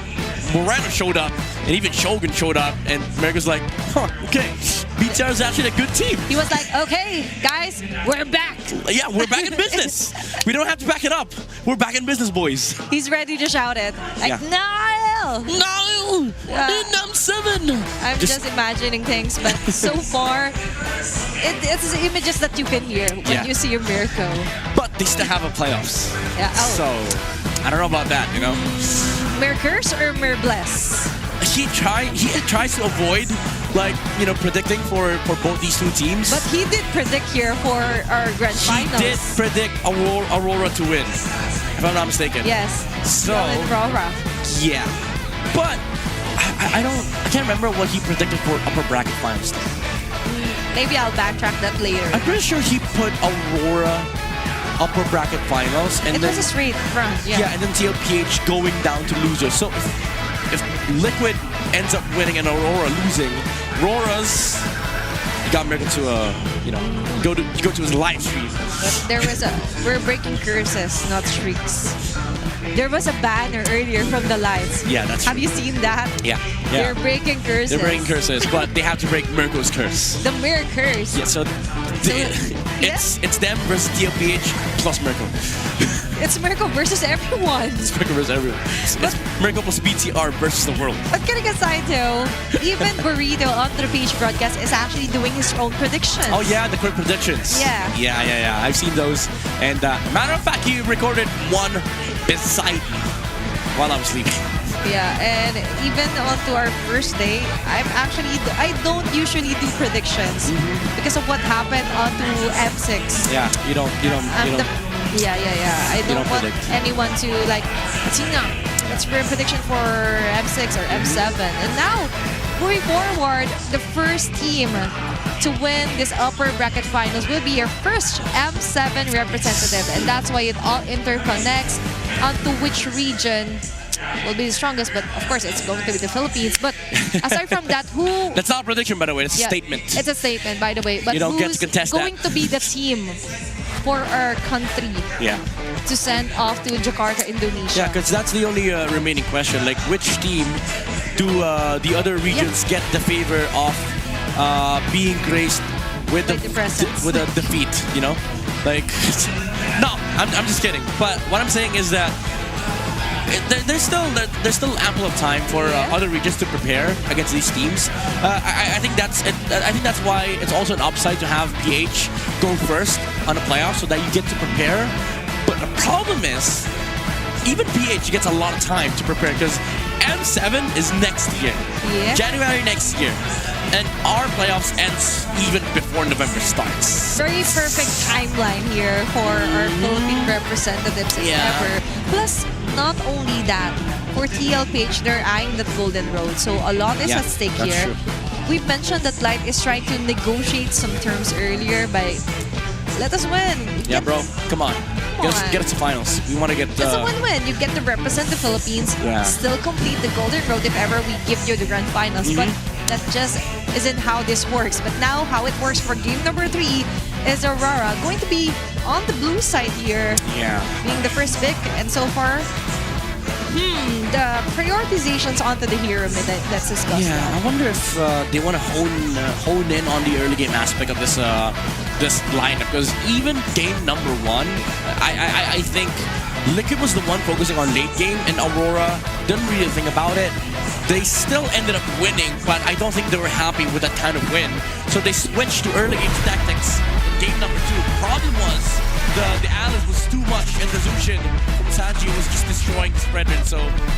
Moreno showed up, and even Shogun showed up, and Mirko's like, okay, BTR is actually a good team. He was like, okay, guys, we're back. Yeah, we're back in business. We don't have to back it up. We're back in business, boys. He's ready to shout it. Like, Niall! No! M7! I'm just imagining things, but so far, it's images that you can hear when you see Mirko. But they still have a playoffs. Yeah. Oh. So, I don't know about that, Mirkers or Mirbless? He tries to avoid, predicting for both these two teams. But he did predict here for our grand finals. He did predict Aurora to win. if I'm not mistaken. Yes. So, Aurora. yeah. But I can't remember what he predicted for upper bracket finals. Maybe I'll backtrack that later. I'm pretty sure he put Aurora upper bracket finals, and It then was a straight front, yeah. and then TLPH going down to losers. So if Liquid ends up winning and Aurora losing, Aurora's got American to go to his live stream. But we're breaking curses, not streaks. There was a banner earlier from the lights. Yeah, that's Have true. you seen that? Yeah. They're breaking curses. They're breaking curses, but they have to break Mirko's curse. The mirror curse. Yeah, so it's them versus TLPH plus Mirko. It's Mirko versus everyone. It's Mirko versus everyone. It's Mirko plus BTR versus the world. But kidding aside though, even Burrito on the PH broadcast is actually doing his own predictions. Oh yeah, the quick predictions. Yeah. Yeah. I've seen those. And matter of fact, he recorded one beside me while I was sleeping. Yeah, and even onto our first day, I don't usually do predictions because of what happened onto M6. Yeah, you don't. Yeah. I don't want predict. anyone to like, Tina, let's bring a prediction for M6 or M7. And now, moving forward, the first team to win this upper bracket finals will be your first M7 representative. And that's why it all interconnects onto which region will be the strongest. But of course, it's going to be the Philippines. But aside from that, who... That's not a prediction, by the way. It's a statement. It's a statement, by the way. But You don't get who's to contest going that. to be the team for our country Yeah. to send off to Jakarta, Indonesia? Yeah, because that's the only remaining question. Like, which team do the other regions get the favor of being graced with With the presence. with a defeat? You know, like no, I'm just kidding. But what I'm saying is that there's still ample of time for other regions to prepare against these teams. I think that's why it's also an upside to have PH go first on the playoffs so that you get to prepare. But the problem is, even PH gets a lot of time to prepare because M7 is next year, January next year, and our playoffs ends even before November starts. Very perfect timeline here for our Philippine representatives if ever. Plus, not only that, for TLPH, they're eyeing that golden road. So a lot is at stake that's here. true. We mentioned that Light is trying to negotiate some terms earlier by let us win. Yeah, bro, come on. Get us to finals. We want to get... It's a win-win. You get to represent the Philippines, still complete the golden road if ever we give you the grand finals. But that just isn't how this works. But now how it works for game number 3 is Aurora going to be on the blue side here. Yeah. Being the first pick. And so far, the prioritizations onto the hero mid, let's discuss Yeah, that. I wonder if they want to hone in on the early game aspect of this this lineup, because even game number 1, I think Liquid was the one focusing on late game, and Aurora didn't really think about it. They still ended up winning, but I don't think they were happy with that kind of win. So they switched to early game tactics in game number 2. Problem was the Alice was too much, and the Zushin from Sanji was just destroying the spread rate. So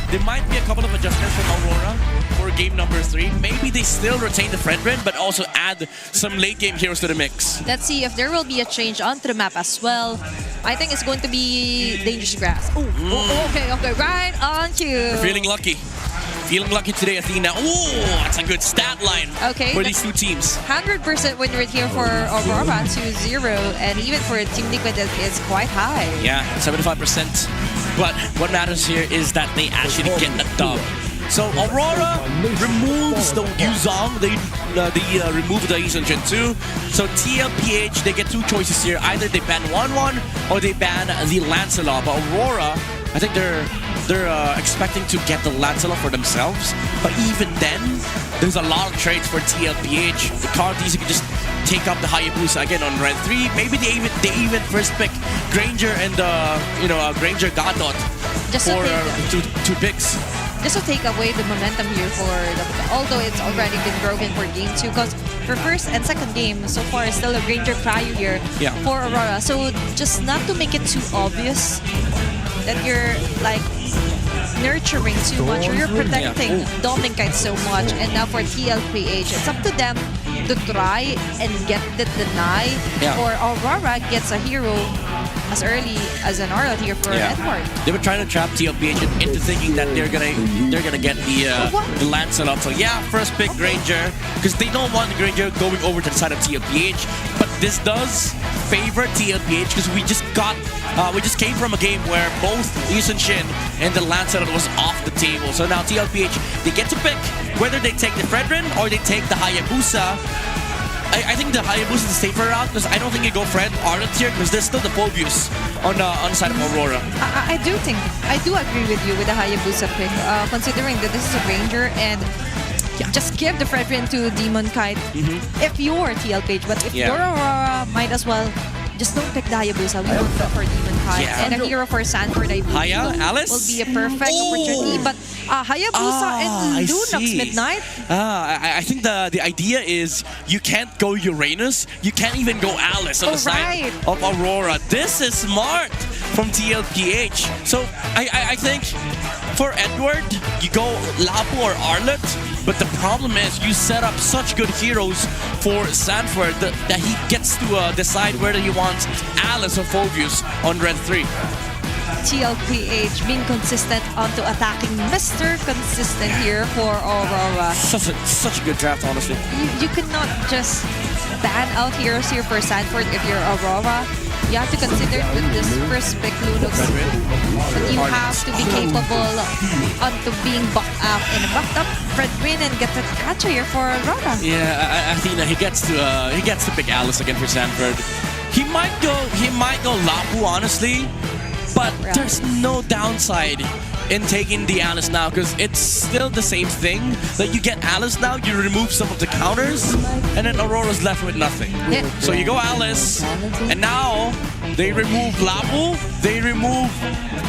there might be a couple of adjustments from Aurora for game number 3. Maybe they still retain the friend rate, but also add some late game heroes to the mix. Let's see if there will be a change onto the map as well. I think it's going to be Dangerous Grass. Okay, right on cue. We're feeling lucky. Feeling lucky today, Athena. Oh, that's a good stat line for these two teams. 100% win rate here for Aurora 2-0, and even for Team Liquid, it's quite high. Yeah, 75%. But what matters here is that they actually get the dub. So Aurora removes the Yuzong, they remove the Yuzong Gen 2. So TLPH, they get two choices here. Either they ban 1-1 or they ban the Lancelot. But Aurora, I think they're expecting to get the Lancelot for themselves. But even then, there's a lot of trades for TLPH. The Cardies can just take up the Hayabusa again on Red 3. Maybe they even first pick Granger and Granger Gadot for two picks. Just to take away the momentum here for although it's already been broken for game 2, because for first and second game so far it's still a Granger Cryo here for Aurora. So just not to make it too obvious that you're like nurturing too much or you're protecting Dominkite so much, and now for TLPH it's up to them to try and get the deny, or Aurora gets a hero as early as an Aurora here for Edward. They were trying to trap TLPH into thinking that they're gonna get the land set up. So yeah, first pick Granger because they don't want the Granger going over to the side of TLPH. But this does favor TLPH because we just came from a game where both Lee Shin and the land setup was off the table. So now TLPH, they get to pick whether they take the Fredrin or they take the Hayabusa. I think the Hayabusa is the safer route because I don't think you go Fred Arlet here because there's still the Phobius on the side of Aurora. I do agree with you with the Hayabusa pick, considering that this is a Ranger and just give the Fredrin to Demon Kite if you're TLPH, but if you're Aurora, might as well just don't pick the Hayabusa. We won't go for Demon Kite. And a hero for Sanford, I believe, Alice? will be a perfect opportunity. But Hayabusa and Lunox Midnight. I think the idea is you can't go Uranus, you can't even go Alice on the side of Aurora. This is smart from TLPH. So I think for Edward, you go Lapu or Arlet, but the problem is you set up such good heroes for Sanford that he gets to decide whether he wants Alice or Phobius on Red 3. TLPH being consistent onto attacking Mr. Consistent here for Aurora. Such a good draft, honestly. You cannot just ban out heroes here for Sanford if you're Aurora. You have to consider with this first pick Lunox that you have to be capable onto being bucked up and bucked up Fredrin and get the catcher here for Aurora. Yeah, Athena, he gets to pick Alice again for Sanford. He might go Lapu, honestly. But there's no downside in taking the Alice now because it's still the same thing. Like you get Alice now, you remove some of the counters, and then Aurora's left with nothing. So you go Alice, and now they remove Lapu,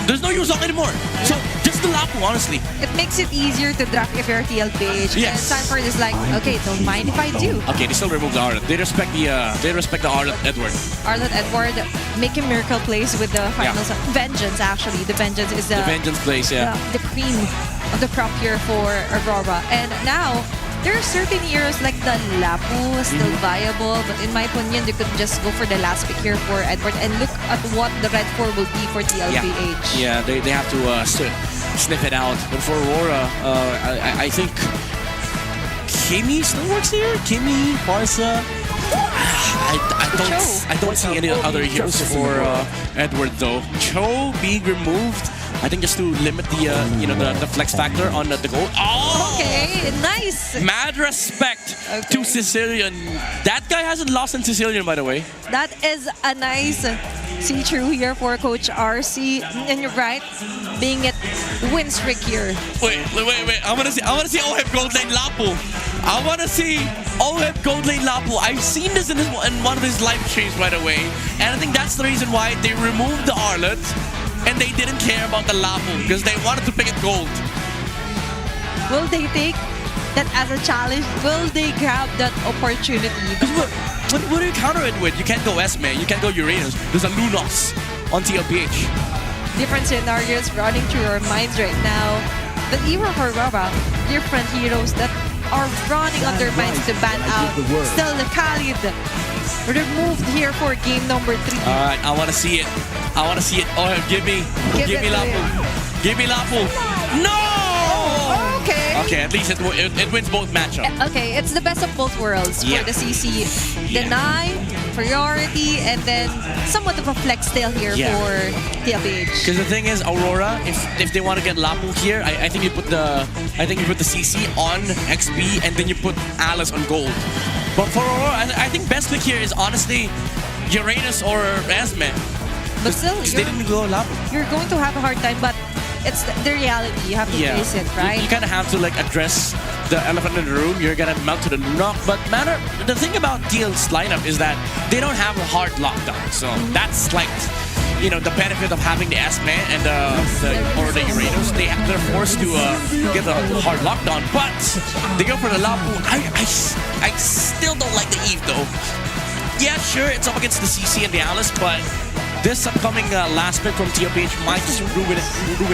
there's no Yuzong anymore. So just the Lapu, honestly. It makes it easier to draft if you're TLPH. Yes. And Sanford is like, okay, don't mind if I do. Okay, they still remove the Arlet. They respect the Arlet Edward. Arlet Edward making miracle plays with the finals. Vengeance, actually. The Vengeance is the Vengeance plays, the cream of the crop here for Aurora. And now, there are certain heroes like the Lapu still viable, but in my opinion, they could just go for the last pick here for Edward and look at what the Red 4 will be for TLPH. Yeah, they have to sniff it out. But for Aurora, I think Kimi still works here. Kimi, Barca. I don't see any other heroes for Edward though. Cho being removed, I think just to limit the flex factor on the gold. Oh! Okay, nice. Mad respect to Sicilian. That guy hasn't lost in Sicilian, by the way. That is a nice see-through here for Coach RC. And you're right, being it win streak here. Wait. I wanna see Oheb Gold Lane Lapu. I wanna see Oheb Gold Lane Lapu. I've seen this in one of his live streams, by the way. And I think that's the reason why they removed the Arlet and they didn't care about the Lapu because they wanted to pick it gold. Will they take that as a challenge? Will they grab that opportunity? What do you counter it with? You can't go Esme, you can't go Uranus. There's a Lunox on TLPH. Different scenarios running through our minds right now. But even for Aurora, different heroes that are running on their minds to ban out. Still the Khalid removed here for game number 3. Alright, I wanna see it. Oh, give me Lapu. Give me Lapu. No! Okay, at least it wins both matchups. Okay, it's the best of both worlds for the CC. Deny, priority, and then somewhat of a flex tail here for TLPH. Because the thing is, Aurora, if they want to get Lapu here, I think you put the CC on XP and then you put Alice on gold. But for Aurora, I think best pick here is honestly Uranus or Esme. But still, they didn't go Lapu. You're going to have a hard time, but it's the reality. You have to face it, right? You kind of have to address the elephant in the room. You're gonna mount to the Lunox. But the thing about TL's lineup is that they don't have a hard lockdown. So that's the benefit of having the Esme and or the Uranus. They're forced to get a hard lockdown. But they go for the Lapu. I still don't like the Eve though. Yeah, sure, it's up against the CC and the Alice, but this upcoming last pick from TLPH might just ruin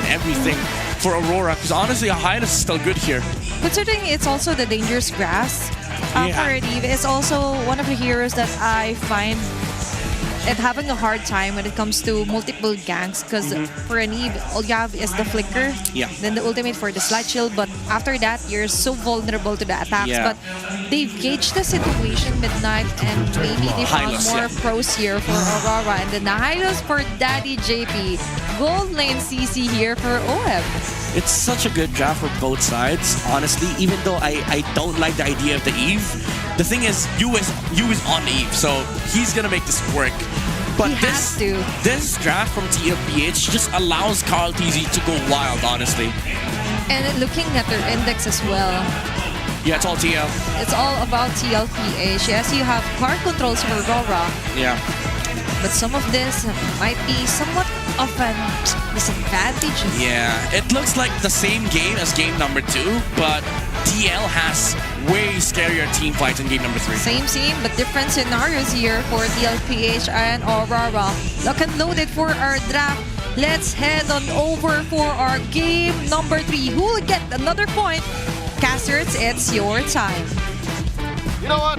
everything for Aurora. Because honestly, a Hylas is still good here. Considering it's also the dangerous grass for Eve, it's also one of the heroes that I find and having a hard time when it comes to multiple ganks because for an Eve, all you have is the flicker, Yeah. then the ultimate for the slide shield, but after that, you're so vulnerable to the attacks. Yeah. But they've gauged the situation, Midnight, and maybe they found Hylos, more yeah. pros here for Aurora, and then the Hylos for Daddy JP. Gold lane CC here for OM. It's such a good draft for both sides, honestly, even though I don't like the idea of the Eve. The thing is, Yu is on the Eve, so he's gonna make this work. But He has to. this draft from TLPH just allows Carl TZ to go wild, honestly. And looking at their index as well, Yeah, it's all TL. it's all about TLPH. Yes, you have card controls for Aurora, Yeah. but some of this might be somewhat of a disadvantage. Yeah, it looks like the same game as game number 2, but TL has way scarier team fights in game number 3. Same, but different scenarios here for TLPH and Aurora. Lock and loaded for our draft. Let's head on over for our game number 3. Who will get another point? Casters, it's your time. You know what?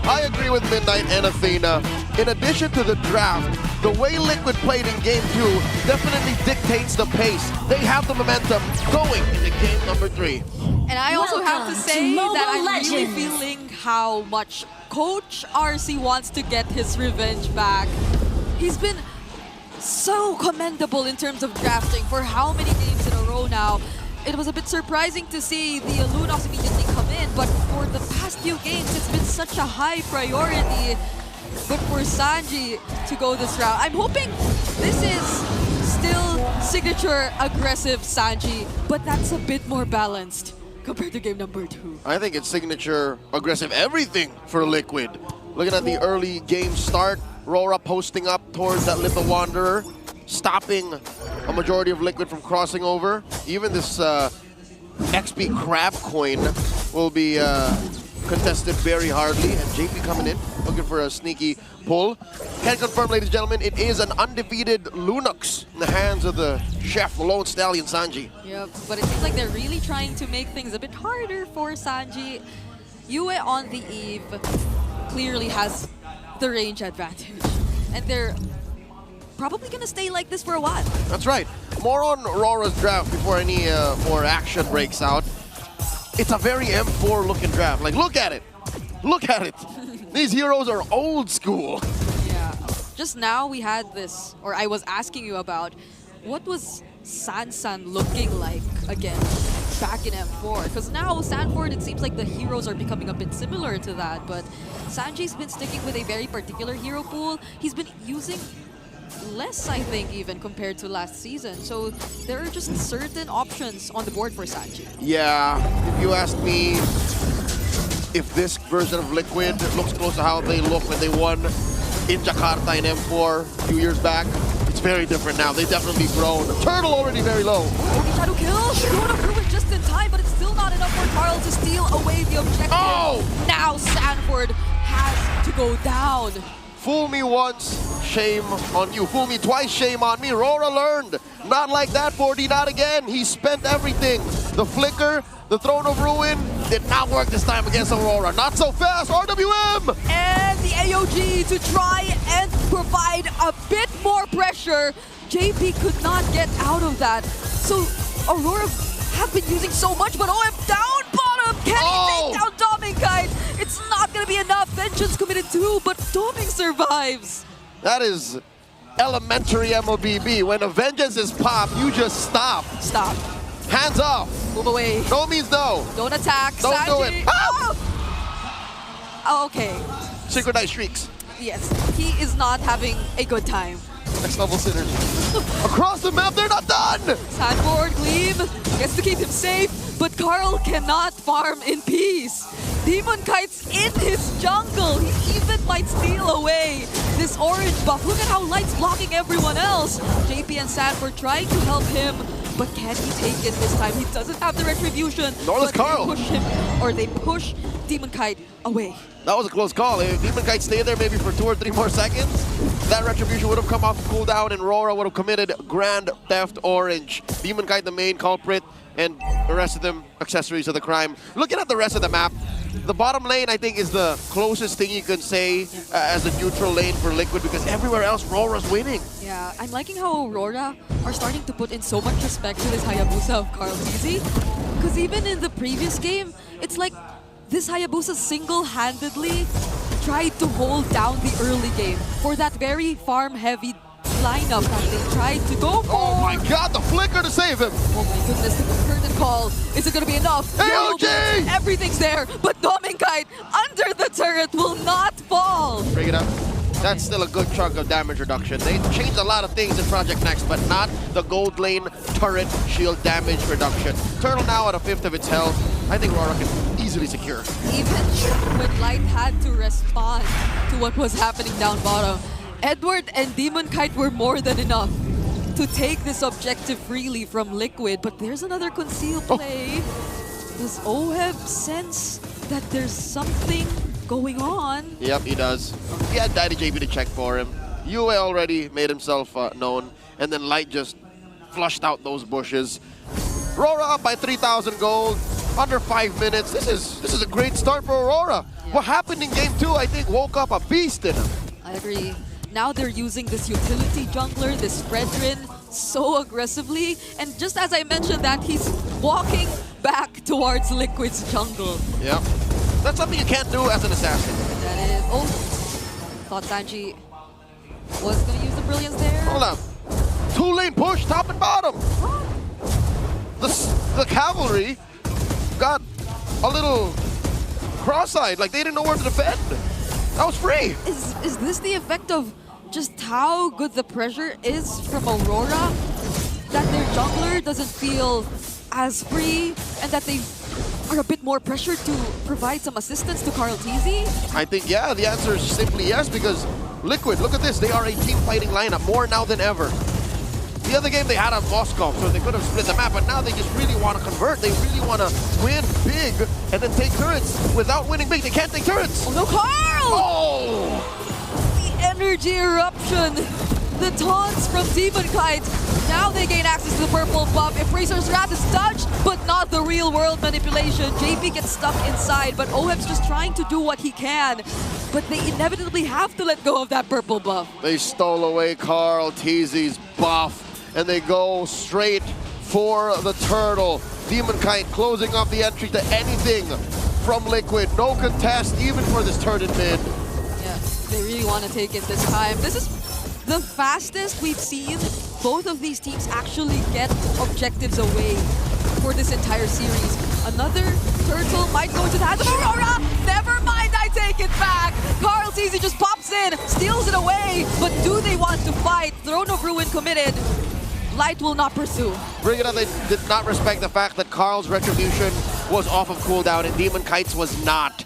I agree with Midnight and Athena. In addition to the draft, the way Liquid played in Game 2 definitely dictates the pace. They have the momentum going into Game number 3. And I also have to Welcome say to Mobile that I'm really Legends. feeling how much Coach RC wants to get his revenge back. He's been so commendable in terms of drafting for how many games in a row now. It was a bit surprising to see the Lunox immediately come in, but for the past few games, it's been such a high priority. But for Sanji to go this route, I'm hoping this is still signature aggressive Sanji, but that's a bit more balanced compared to game number 2. I think it's signature aggressive everything for Liquid. Looking at the early game start, Aurora posting up towards that Little Wanderer, stopping a majority of Liquid from crossing over. Even this XP Crab coin will be contested very hardly, and JP coming in, looking for a sneaky pull. Can confirm, ladies and gentlemen, it is an undefeated Lunox in the hands of the chef, Lone Stallion Sanji. Yep, but it seems like they're really trying to make things a bit harder for Sanji. Yue on the Eve clearly has the range advantage, and they're probably gonna stay like this for a while. That's right. More on Aurora's draft before any more action breaks out. It's a very M4 looking draft. Like, look at it. Look at it. These heroes are old school. Yeah. Just now we had this, or I was asking you about, what was Sansan looking like again back in M4? Because now Sanford, it seems like the heroes are becoming a bit similar to that, but Sanji's been sticking with a very particular hero pool. He's been using less, I think, even compared to last season. So there are just certain options on the board for Sanji. Yeah, if you ask me if this version of Liquid looks close to how they look when they won in Jakarta in M4 a few years back, it's very different now. They've definitely grown. Turtle already very low. Okay, shadow kill. Shadow kill just in time, but it's still not enough for Carl to steal away the objective. Oh! Now Sanford has to go down. Fool me once, shame on you. Fool me twice, shame on me. Aurora learned. Not like that, 4D, not again. He spent everything. The flicker, the Throne of Ruin, did not work this time against Aurora. Not so fast, RWM! And the AOG to try and provide a bit more pressure. JP could not get out of that. So Aurora have been using so much, but OM down bottom. Can he take down Domingkite? It's not going to be enough. Vengeance committed too, but Doming survives. That is elementary MLBB. When a Vengeance is popped, you just stop. Stop. Hands off. Move away. No means no. Don't attack. Don't Sanji. do it. Oh, okay. Synchronized shrieks. Yes, he is not having a good time. Next level synergy. Across the map, they're not done! Sanford, Gleam gets to keep him safe, but Carl cannot farm in peace. Demon Kite's in his jungle. He even might steal away this orange buff. Look at how Light's blocking everyone else. JP and Sanford trying to help him, but can he take it this time? He doesn't have the retribution. Nor does but Carl. They push him, or they push Demon Kite away. That was a close call. If Demon Kite stayed there maybe for 2 or 3 more seconds, that retribution would have come off cooldown and Aurora would have committed Grand Theft Orange. Demon Kite the main culprit, and the rest of them accessories of the crime. Looking at the rest of the map, the bottom lane, I think, is the closest thing you can say as a neutral lane for Liquid, because everywhere else, Aurora's winning. Yeah, I'm liking how Aurora are starting to put in so much respect to this Hayabusa of Carl Tizzy. Because even in the previous game, it's like this Hayabusa single-handedly tried to hold down the early game for that very farm-heavy lineup that they tried to go for. Oh my god, the flicker to save him! Oh my goodness, the curtain call. Is it going to be enough? AOG! Everything's there, but Dominkite under the turret will not fall. Bring it up. That's still a good chunk of damage reduction. They changed a lot of things in Project Next, but not the gold lane turret shield damage reduction. Turtle now at a fifth of its health. I think Aurora can easily secure. Even when Light had to respond to what was happening down bottom, Edward and Demon Kite were more than enough to take this objective freely from Liquid. But there's another concealed play. Does Oheb sense that there's something going on? Yep, he does. He had Daddy JB to check for him. Yue already made himself known, and then Light just flushed out those bushes. Aurora up by 3,000 gold, under 5 minutes. This is a great start for Aurora. Yeah. What happened in game 2, I think, woke up a beast in him. I agree. Now they're using this utility jungler, this Fredrin, so aggressively. And just as I mentioned that, he's walking back towards Liquid's jungle. Yep. That's something you can't do as an assassin. That is... Oh! Thought Sanji was going to use the brilliance there. Hold up. 2-lane push, top and bottom. The cavalry got a little cross-eyed, like they didn't know where to defend. That was free. Is this the effect of just how good the pressure is from Aurora? That their jungler doesn't feel as free and that they are a bit more pressured to provide some assistance to Carl Tizzy? I think, yeah, the answer is simply yes, because Liquid, look at this, they are a team fighting lineup more now than ever. The other game they had a Moscow, so they could have split the map, but now they just really want to convert. They really want to win big and then take turrets. Without winning big, they can't take turrets. Oh no, Carl! Oh! The energy eruption! The taunts from Demon Kite. Now they gain access to the purple buff. If Razor's Wrath is touched, but not the real world manipulation. JP gets stuck inside, but Oheb's just trying to do what he can. But they inevitably have to let go of that purple buff. They stole away Carl Tizzy's buff, and they go straight for the turtle. Demon Kite closing off the entry to anything from Liquid. No contest, even for this turret in mid. Yeah, they really want to take it this time. This is the fastest we've seen both of these teams actually get objectives away for this entire series. Another turtle might go to the hands of Aurora. Never mind, I take it back. Carl Tizzy just pops in, steals it away. But do they want to fight? Throne of Ruin committed. Light will not pursue. Bring it up, they did not respect the fact that Carl's retribution was off of cooldown and Demon Kite's was not.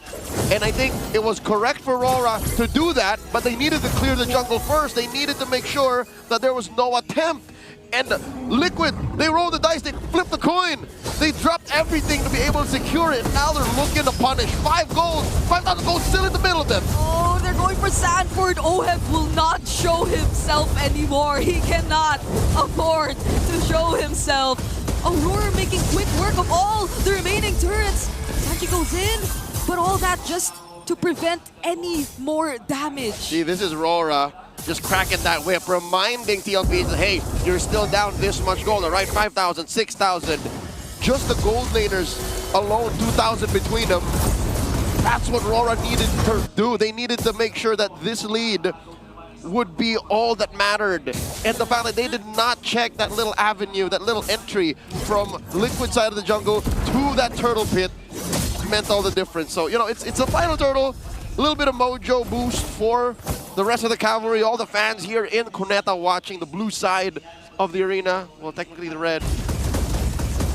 And I think it was correct for Aurora to do that, but they needed to clear the jungle first. They needed to make sure that there was no attempt. And Liquid, they rolled the dice, they flipped the coin. They dropped everything to be able to secure it. Now they're looking to punish. 5 gold, 5,000 gold still in the middle of them. Oh, they're going for Sanford. Oheb will not show himself anymore. He cannot afford to show himself. Aurora making quick work of all the remaining turrets. Sanji goes in, but all that just to prevent any more damage. See, this is Aurora just cracking that whip, reminding TLPH that, hey, you're still down this much gold, all right? 5,000, 6,000. Just the gold laners alone, 2,000 between them. That's what Aurora needed to do. They needed to make sure that this lead would be all that mattered. And the fact that they did not check that little avenue, that little entry from Liquid side of the jungle to that turtle pit meant all the difference. So, you know, it's a final turtle. A little bit of mojo boost for the rest of the cavalry, all the fans here in Cuneta watching the blue side of the arena. Well, technically the red.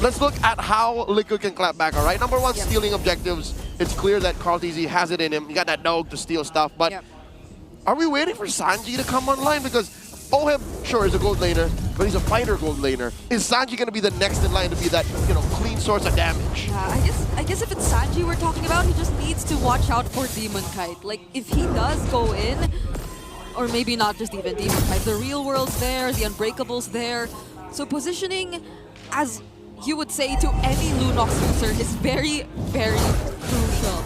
Let's look at how Liquid can clap back, all right? Number one, stealing objectives. It's clear that Carl Tizzy has it in him. He got that dog to steal stuff, but are we waiting for Sanji to come online? Because Oheb, sure, is a gold laner, but he's a fighter gold laner. Is Sanji going to be the next in line to be that, you know, clean source of damage? Yeah, I guess if it's Sanji we're talking about, he just needs to watch out for Demon Kite. Like, if he does go in, or maybe not just even Demon Kite, the real world's there, the Unbreakable's there. So positioning, as you would say to any Lunox user, is very, very crucial.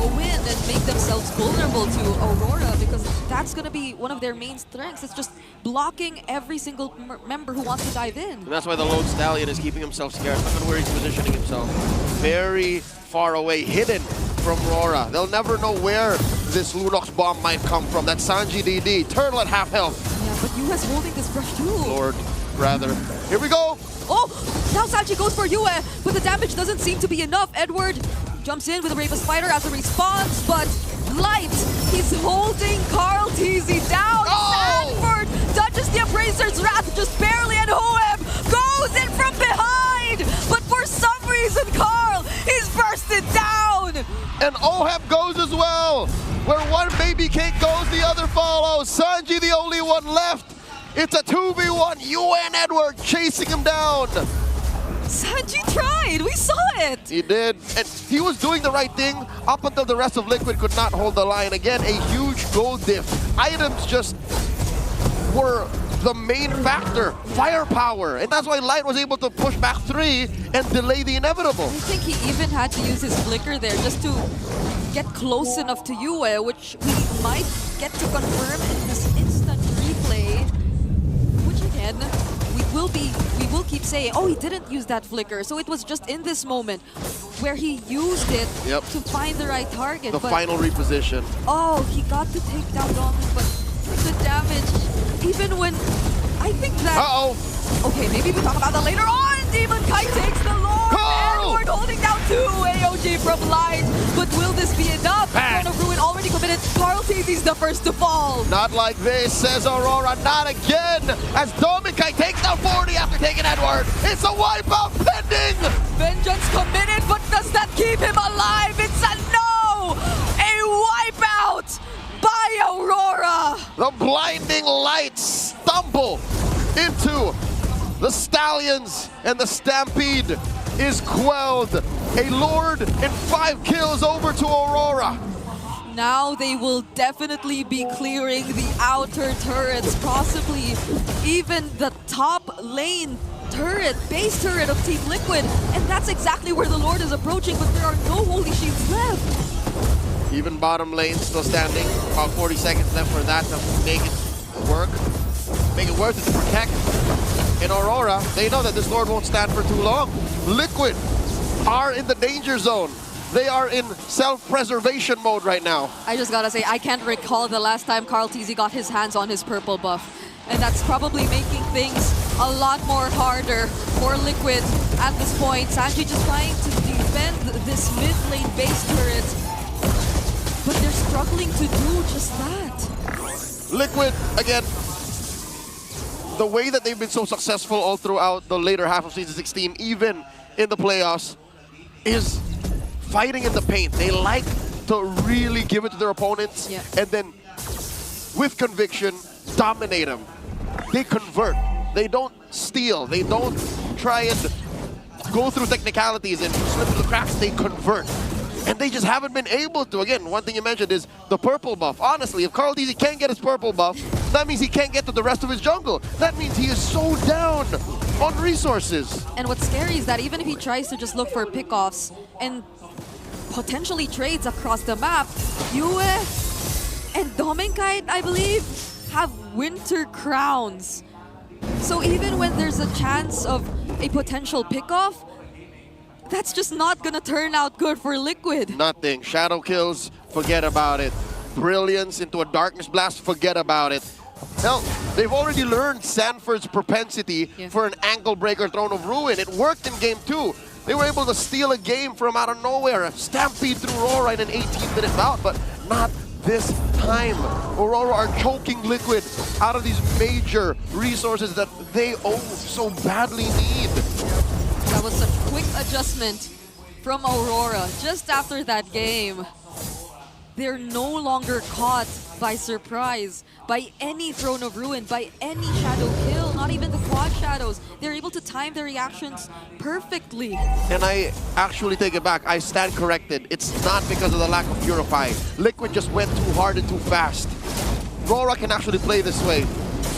go in and make themselves vulnerable to Aurora, because that's going to be one of their main strengths. It's just blocking every single member who wants to dive in. And that's why the Lone Stallion is keeping himself scared. Look at where he's positioning himself. Very far away, hidden from Aurora. They'll never know where this Lunox bomb might come from. That's Sanji DD. Turtle at half health. Yeah, but Yue's holding this brush too. Lord, rather. Here we go. Oh, now Sanji goes for Yue, but the damage doesn't seem to be enough. Edward jumps in with a Raven Spider as a response, but Light, he's holding Carl TZ down. Oh! Sanford dodges the Appraiser's Wrath just barely, and Hoeb goes in from behind, but for some reason, Carl, he's bursted down. And Oheb goes as well. Where one baby cake goes, the other follows. Sanji the only one left. It's a 2v1. Yue and Edward chasing him down. Sanji tried. We saw it. He did. And he was doing the right thing up until the rest of Liquid could not hold the line. Again, a huge gold diff. Items just were the main factor. Firepower. And that's why Light was able to push back 3 and delay the inevitable. I think he even had to use his flicker there just to get close enough to Yue, which we might get to confirm in this instant replay. Which again, we will keep saying, oh, he didn't use that flicker. So it was just in this moment where he used it to find the right target. The final reposition. Oh, he got to take down Domin, but the damage, even when I think that... Okay, maybe we talk about that later on. Demon Kite takes the Lord. Edward holding down 2 AOG from Light. But will this be enough? Throne of Ruin already committed. Carl TZ's the first to fall. Not like this, says Aurora. Not again. As Dominkai takes down 40 after taking Edward. It's a wipeout pending. Vengeance committed, but does that keep him alive? It's a no. A wipeout by Aurora. The blinding lights stumble into the Stallions, and the Stampede is quelled. A Lord and 5 kills over to Aurora. Now they will definitely be clearing the outer turrets, possibly even the top lane turret, base turret of Team Liquid. And that's exactly where the Lord is approaching, but there are no Holy Shields left. Even bottom lane still standing. About 40 seconds left for that to make it work. Make it worth it to protect. In Aurora, they know that this Lord won't stand for too long. Liquid are in the danger zone. They are in self-preservation mode right now. I just gotta say, I can't recall the last time Carl TZ got his hands on his purple buff. And that's probably making things a lot more harder for Liquid at this point. Sanji just trying to defend this mid lane base turret, but they're struggling to do just that. Liquid, again, the way that they've been so successful all throughout the later half of Season 16, even in the playoffs, is fighting in the paint. They like to really give it to their opponents and then, with conviction, dominate them. They convert. They don't steal. They don't try and go through technicalities and slip through the cracks. They convert. And they just haven't been able to. Again, one thing you mentioned is the purple buff. Honestly, if Carl TZ can't get his purple buff, that means he can't get to the rest of his jungle. That means he is so down on resources. And what's scary is that even if he tries to just look for pickoffs and potentially trades across the map, Yue and Dominkite, I believe, have winter crowns. So even when there's a chance of a potential pickoff, that's just not gonna turn out good for Liquid. Nothing. Shadow kills, forget about it. Brilliance into a Darkness Blast, forget about it. Hell, they've already learned Sanford's propensity for an ankle breaker Throne of Ruin. It worked in game 2. They were able to steal a game from out of nowhere. A stampede through Aurora in an 18-minute bout, but not this time. Aurora are choking Liquid out of these major resources that they so badly need. That was such quick adjustment from Aurora just after that game. They're no longer caught by surprise, by any Throne of Ruin, by any Shadow kill, not even the quad shadows. They're able to time their reactions perfectly. And I actually take it back. I stand corrected. It's not because of the lack of Purify. Liquid just went too hard and too fast. Aurora can actually play this way.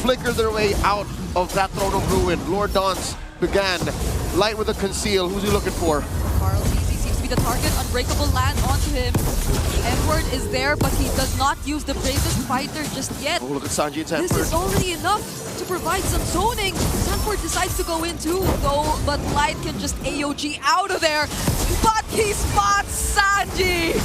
Flicker their way out of that Throne of Ruin. Lord Dance began. Light with a conceal. Who's he looking for? Carl TZ seems to be the target. unbreakable land onto him. Edward is there, but he does not use the bravest fighter just yet. Oh, look at Sanji and This Sanford. is already enough to provide some zoning. Sanford decides to go in too, though, but Light can just AOG out of there. But he spots Sanji!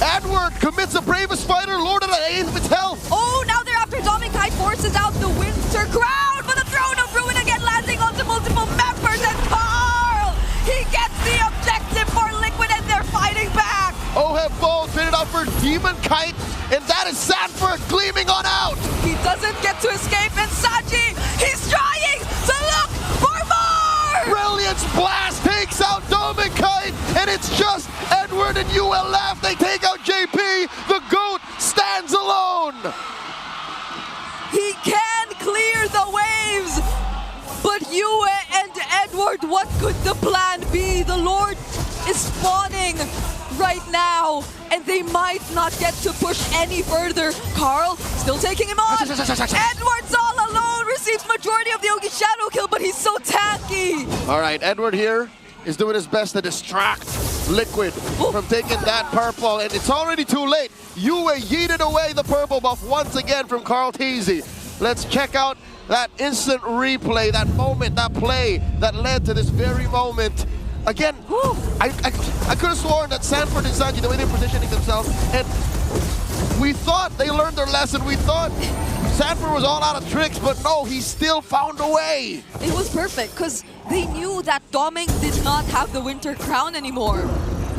Edward commits the bravest fighter, Lord of the eighth of its health. Oh, now they're after Dominkai, forces out the Winter Crown, but the Throne of Ruin again landing onto multiple members, and Carl! He gets the objective for Liquid, and they're fighting back! Oheb Bolt traded out for Demon Kite, and that is Sanford gleaming on out. He doesn't get to escape, and Sanji, he's trying to look for more! Brilliance Blast takes out Demon Kite, and it's just Edward and UL left. They take out JP. The GOAT stands alone. He can clear the waves, but Yue and Edward, what could the plan be? The Lord is spawning right now, and they might not get to push any further. Carl still taking him on. Edward's all alone, receives majority of the Ogi Shadow kill, but he's so tanky. All right, Edward here is doing his best to distract Liquid from taking that purple, and it's already too late. Yue yeeted away the purple buff once again from Carl Teasy. Let's check out that instant replay, that moment, that play that led to this very moment. Again, I could have sworn that Sanford and Sanji, the way they're positioning themselves, and we thought they learned their lesson. We thought Sanford was all out of tricks, but no, he still found a way. It was perfect, because they knew that Doming did not have the Winter Crown anymore.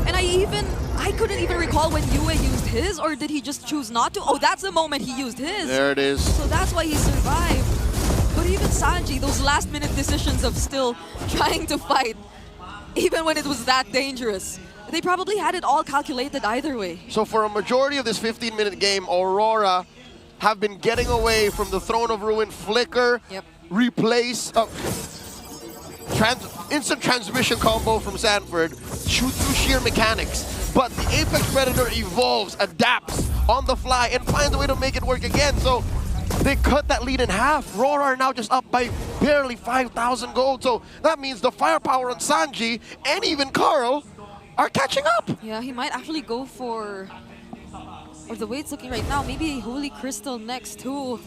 And I couldn't even recall when Yue used his, or did he just choose not to? Oh, that's the moment he used his. There it is. So that's why he survived. But even Sanji, those last-minute decisions of still trying to fight, even when it was that dangerous, they probably had it all calculated either way. So for a majority of this 15-minute game, Aurora have been getting away from the Throne of Ruin flicker, replace, instant transmission combo from Sanford, shoot through sheer mechanics. But the Apex Predator evolves, adapts on the fly, and finds a way to make it work again. So they cut that lead in half. Aurora are now just up by barely 5,000 gold. So that means the firepower on Sanji and even Carl are catching up. Yeah, he might actually go for, or the way it's looking right now, maybe a Holy Crystal next too.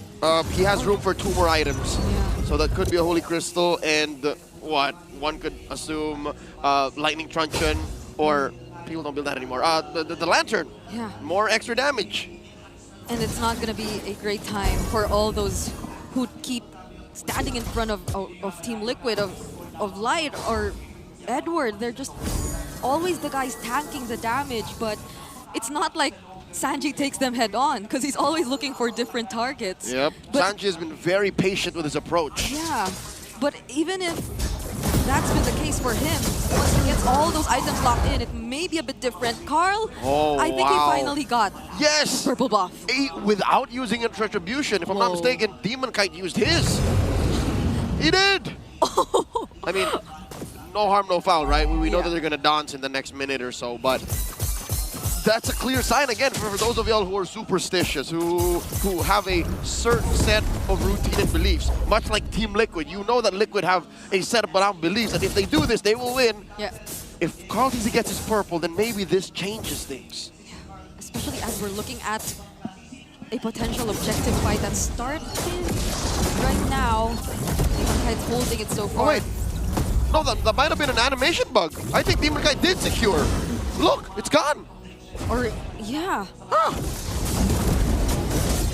He has room for 2 more items. Yeah. So that could be a Holy Crystal and what? One could assume Lightning Truncheon, or people don't build that anymore. The Lantern. Yeah. More extra damage. And it's not going to be a great time for all those who keep standing in front of Team Liquid, of Light or Edward. They're just always the guys tanking the damage, but it's not like Sanji takes them head on, because he's always looking for different targets. Yep. But Sanji has been very patient with his approach. yeah, but even if that's been the case for him, once he gets all those items locked in, it may be a bit different. Carl, Oh, I think wow. he finally got Yes! purple buff. Without using its retribution. If I'm not mistaken, Demon Kite used his. He did! I mean, no harm, no foul, right? We know that they're going to dance in the next minute or so, but that's a clear sign, again, for those of y'all who are superstitious, who have a certain set of routine and beliefs. Much like Team Liquid, you know that Liquid have a set of beliefs that if they do this, they will win. Yeah. If Carl Teasy gets his purple, then maybe this changes things. Especially as we're looking at a potential objective fight that's starting right now. Demon Kite's holding it so far. Oh, wait. No, that might have been an animation bug. I think Demon Kite did secure. Look, it's gone. Or, yeah. Huh.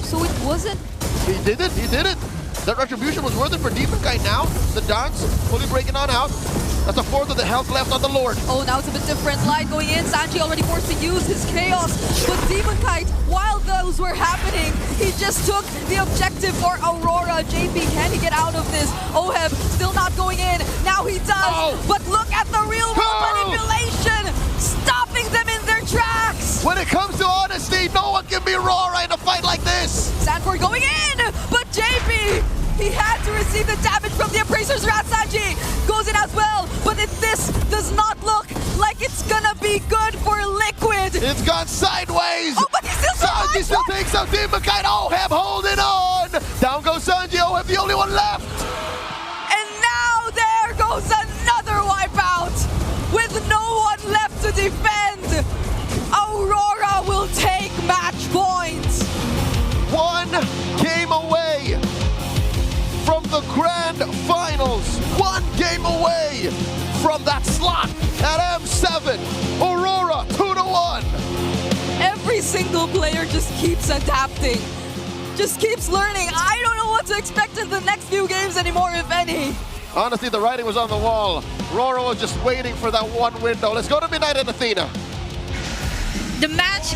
So it wasn't... He did it. He did it. That retribution was worth it for Demon Kite now. The dance fully breaking on out. That's a fourth of the health left on the Lord. Oh, now it's a bit different. Light going in. Sanji already forced to use his chaos. But Demon Kite, while those were happening, he just took the objective for Aurora. JP, can he get out of this? Oheb still not going in. Now he does. Oh. But look at the real world manipulation. Stopping them in their tracks. When it comes to honesty, no one can be Aurora in a fight like this. Sanford going in. But JP, he had to receive the damage from the Appraiser's Wrath. Sanji goes in as well. But this does not look like it's gonna be good for Liquid. It's gone sideways. Oh, but he still survives. Sanji still takes out Demon Kite. Oheb holding on. Down goes Sanji. Oheb the only one left. And now there goes another wipeout with no one left to defend. walking away from that slot at M7. Aurora 2-1. Every single player just keeps adapting, just keeps learning. I don't know what to expect in the next few games anymore, if any. Honestly, the writing was on the wall. Aurora was just waiting for that one window. Let's go to Midnight and Athena. The match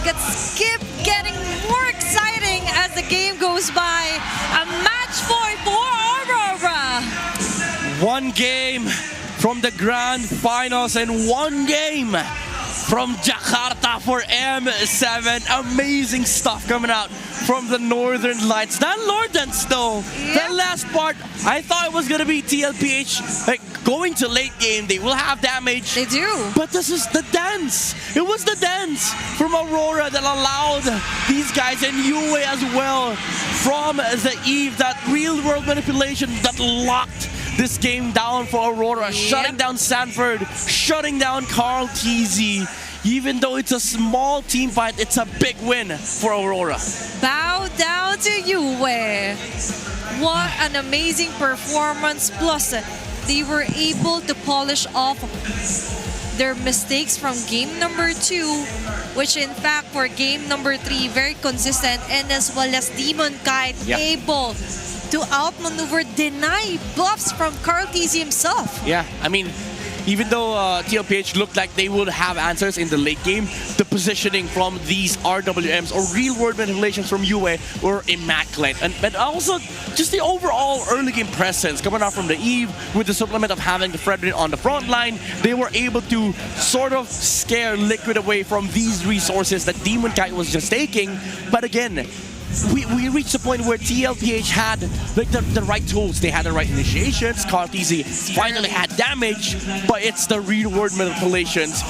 keeps getting more exciting as the game goes by. A match point for Aurora. One game from the grand finals and one game from Jakarta for M7. Amazing stuff coming out from the Northern Lights. That Lord dance though, that last part, I thought it was gonna be TLPH like going to late game. They will have damage. They do. But this is the dance. It was the dance from Aurora that allowed these guys and Yue as well from the Eve, that real world manipulation that locked this game down for Aurora, shutting down Sanford, shutting down Carl TZ. Even though it's a small team fight, it's a big win for Aurora. Bow down to Yue. What an amazing performance. Plus, they were able to polish off their mistakes from game number 2, which in fact for game number 3, very consistent, and as well as Demon Kite able to outmaneuver, deny buffs from Carl TZ himself. Yeah, I mean, even though TLPH looked like they would have answers in the late game, the positioning from these RWMs or real-world manipulations from Yue were immaculate. And also, just the overall early game presence coming out from the Eve with the supplement of having the Fredrin on the front line, they were able to sort of scare Liquid away from these resources that Demon Kite was just taking. But again, we reached a point where TLPH had like the right tools. They had the right initiations. Carl TZ finally had damage, but it's the real world manipulations.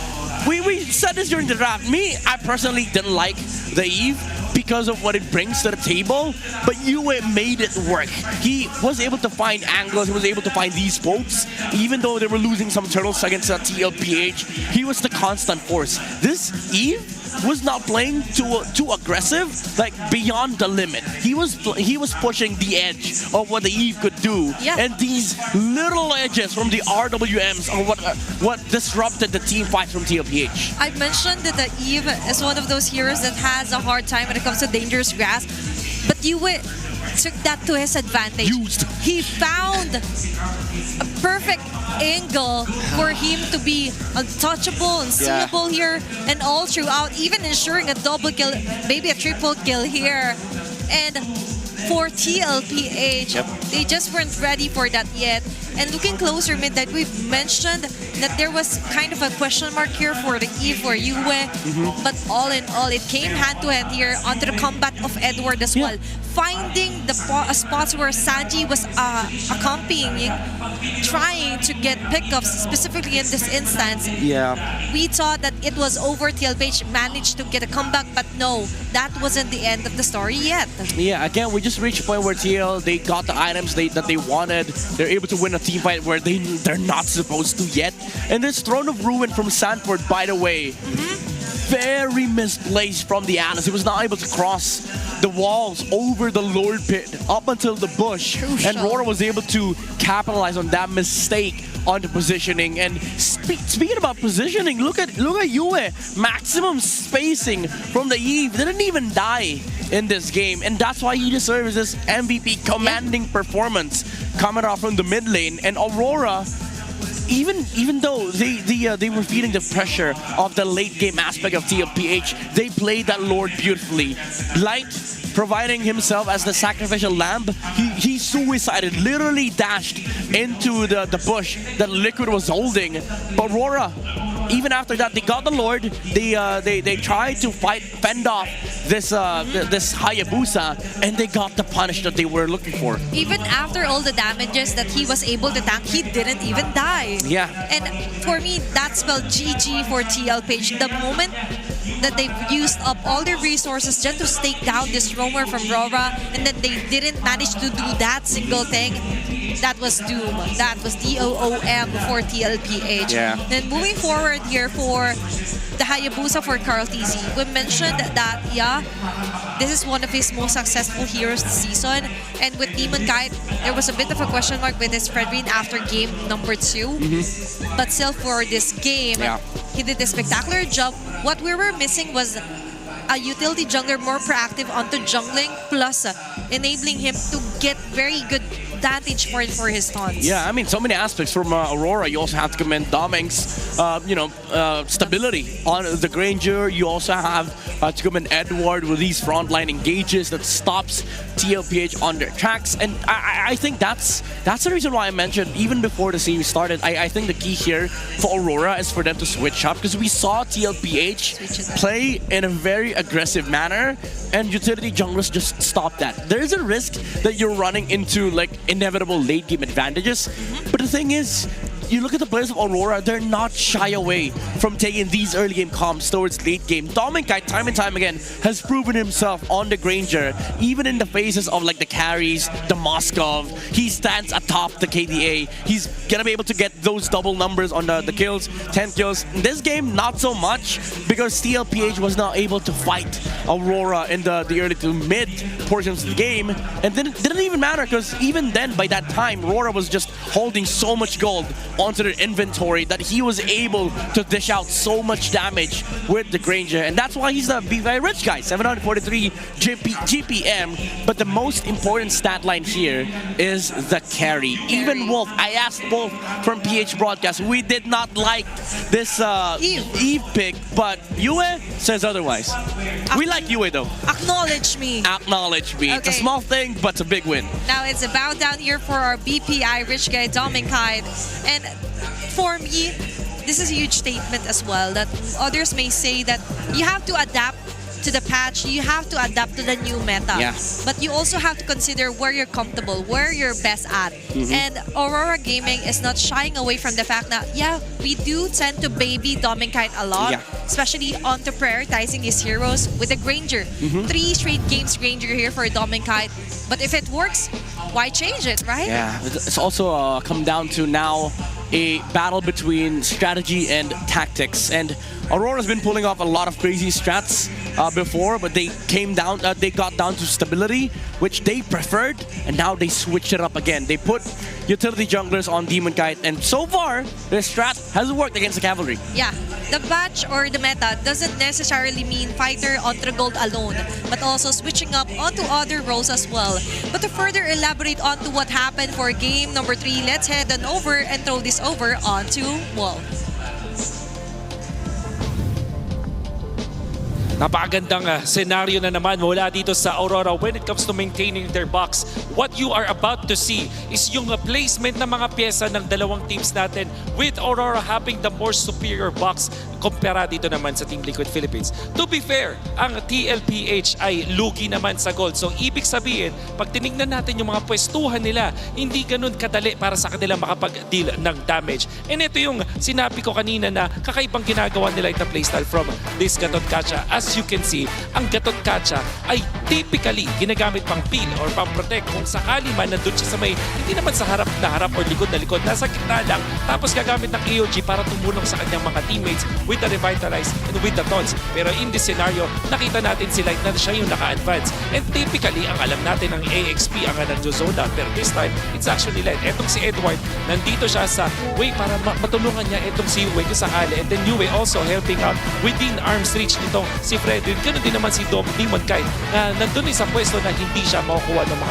We said this during the draft. I personally didn't like the Eve because of what it brings to the table, but Yue made it work. He was able to find angles, he was able to find these folks, even though they were losing some turtles against TLPH. He was the constant force. This Eve was not playing too aggressive, like beyond the limit. He was pushing the edge of what the Eve could do, and these little edges from the RWMs are what disrupted the team fight from TLPH. I mentioned that the Eve is one of those heroes that has a hard time when it comes to dangerous grass, but Yue took that to his advantage. He found a perfect angle for him to be untouchable, unseeable here, and all throughout, even ensuring a double kill, maybe a triple kill here. And for TLPH, they just weren't ready for that yet. And looking closer, Midnight, we've mentioned that there was kind of a question mark here for the Eve for Yue, but all in all, it came hand to hand here onto the combat of Edward as well. Finding the spots where Sanji was accompanying, trying to get pickups, specifically in this instance. We thought that it was over. TLPH managed to get a comeback, but no, that wasn't the end of the story yet. Yeah, again, we just reached a point where they got the items that they wanted. They're able to win a team fight where they're not supposed to yet. And this Throne of Ruin from Sanford, by the way, very misplaced from the Atlas. He was not able to cross the walls over the Lord Pit up until the bush. And Aurora was able to capitalize on that mistake on the positioning. And speaking about positioning, look at Yue. Maximum spacing from the Eve. Didn't even die in this game. And that's why he deserves this MVP commanding performance coming out from the mid lane. And Aurora, even though they were feeling the pressure of the late game aspect of TLPH, they played that Lord beautifully. Light providing himself as the sacrificial lamb, he suicided, literally dashed into the bush that Liquid was holding. But Aurora, even after that, they got the Lord. They tried to fend off this Hayabusa, and they got the punish that they were looking for. Even after all the damages that he was able to tank, he didn't even die. Yeah. And for me, that spelled GG for TLPH. The moment that they've used up all their resources just to stake down this roamer from Aurora, and then they didn't manage to do that single thing, that was doom. That was DOOM for TLPH. Yeah. Then moving forward here for the Hayabusa for Carl TZ, we mentioned that, this is one of his most successful heroes this season. And with Demon Kite, there was a bit of a question mark with his Fredrin after game number 2. But still for this game, he did a spectacular job. What we were missing was a utility jungler more proactive onto jungling, plus enabling him to get very good advantage point for his taunts. Yeah, I mean, so many aspects from Aurora. You also have to commend Doming's, stability on the Granger. You also have to commend Edward with these frontline engages that stops TLPH on their tracks. And I think that's the reason why I mentioned, even before the series started, I think the key here for Aurora is for them to switch up, because we saw TLPH play in a very aggressive manner, and utility junglers just stop that. There is a risk that you're running into like inevitable late game advantages, but the thing is, you look at the players of Aurora, they're not shy away from taking these early game comps towards late game. Dominkite, time and time again, has proven himself on the Granger, even in the phases of like the carries, the Moskov. He stands atop the KDA. He's gonna be able to get those double numbers on the kills, 10 kills. In this game, not so much, because TLPH was not able to fight Aurora in the early to mid portions of the game. And then it didn't even matter, because even then, by that time, Aurora was just holding so much gold onto their inventory that he was able to dish out so much damage with the Granger. And that's why he's the very rich guy, 743 GPM. But the most important stat line here is the carry. Even Wolf, I asked Wolf from PH Broadcast, we did not like this Eve pick, but Yue says otherwise. We like Yue though. Acknowledge me. Acknowledge me. It's a Okay. small thing, but it's a big win. Now it's a bow down here for our BPI rich guy Dominkite. And for me, this is a huge statement as well, that others may say that you have to adapt to the patch, you have to adapt to the new meta. Yeah. But you also have to consider where you're comfortable, where you're best at. And Aurora Gaming is not shying away from the fact that, yeah, we do tend to baby Dominkite a lot, especially onto prioritizing his heroes with the Granger. 3 straight games Granger here for Dominkite. But if it works, why change it, right? Yeah, it's also come down to now a battle between strategy and tactics. And Aurora's been pulling off a lot of crazy strats before, but they got down to stability, which they preferred, and now they switch it up again. They put utility junglers on Demon Kite, and so far, their strat has worked against the cavalry. Yeah, the batch or the meta doesn't necessarily mean fighter onto gold alone, but also switching up onto other roles as well. But to further elaborate onto what happened for game number 3, let's head on over and throw this over onto Wolf. Napakagandang senaryo na naman mula dito sa Aurora when it comes to maintaining their box. What you are about to see is yung placement ng mga pyesa ng dalawang teams natin, with Aurora having the more superior box kumpara dito naman sa Team Liquid Philippines. To be fair, ang TLPH ay lugi naman sa gold. So ibig sabihin, pag tinignan natin yung mga pwestuhan nila, hindi ganun kadali para sa kanila makapag-deal ng damage. And ito yung sinabi ko kanina na kakaibang ginagawa nila itong playstyle from this Gatot Kacha. As you can see, ang Gatot Kacha ay typically ginagamit pang peel or pang protect kung sakali man nandun siya sa may, hindi naman sa harap na harap or likod na likod, nasa gitna lang, tapos gagamit ng AOG para tumulong sa kanyang mga teammates with the revitalize and with the taunts. Pero in this scenario, nakita natin si Light na siya yung naka-advance. And typically, ang alam natin ng AXP ang nag-zona. Pero this time, it's actually Light. Etong si Edward, nandito siya sa way para matulungan niya etong si Yue kung sakali. And then Yue also helping out within arm's reach nitong si Fredrin. Ganun din naman si Demon Kite na nandun sa pwesto na hindi siya makukuha ng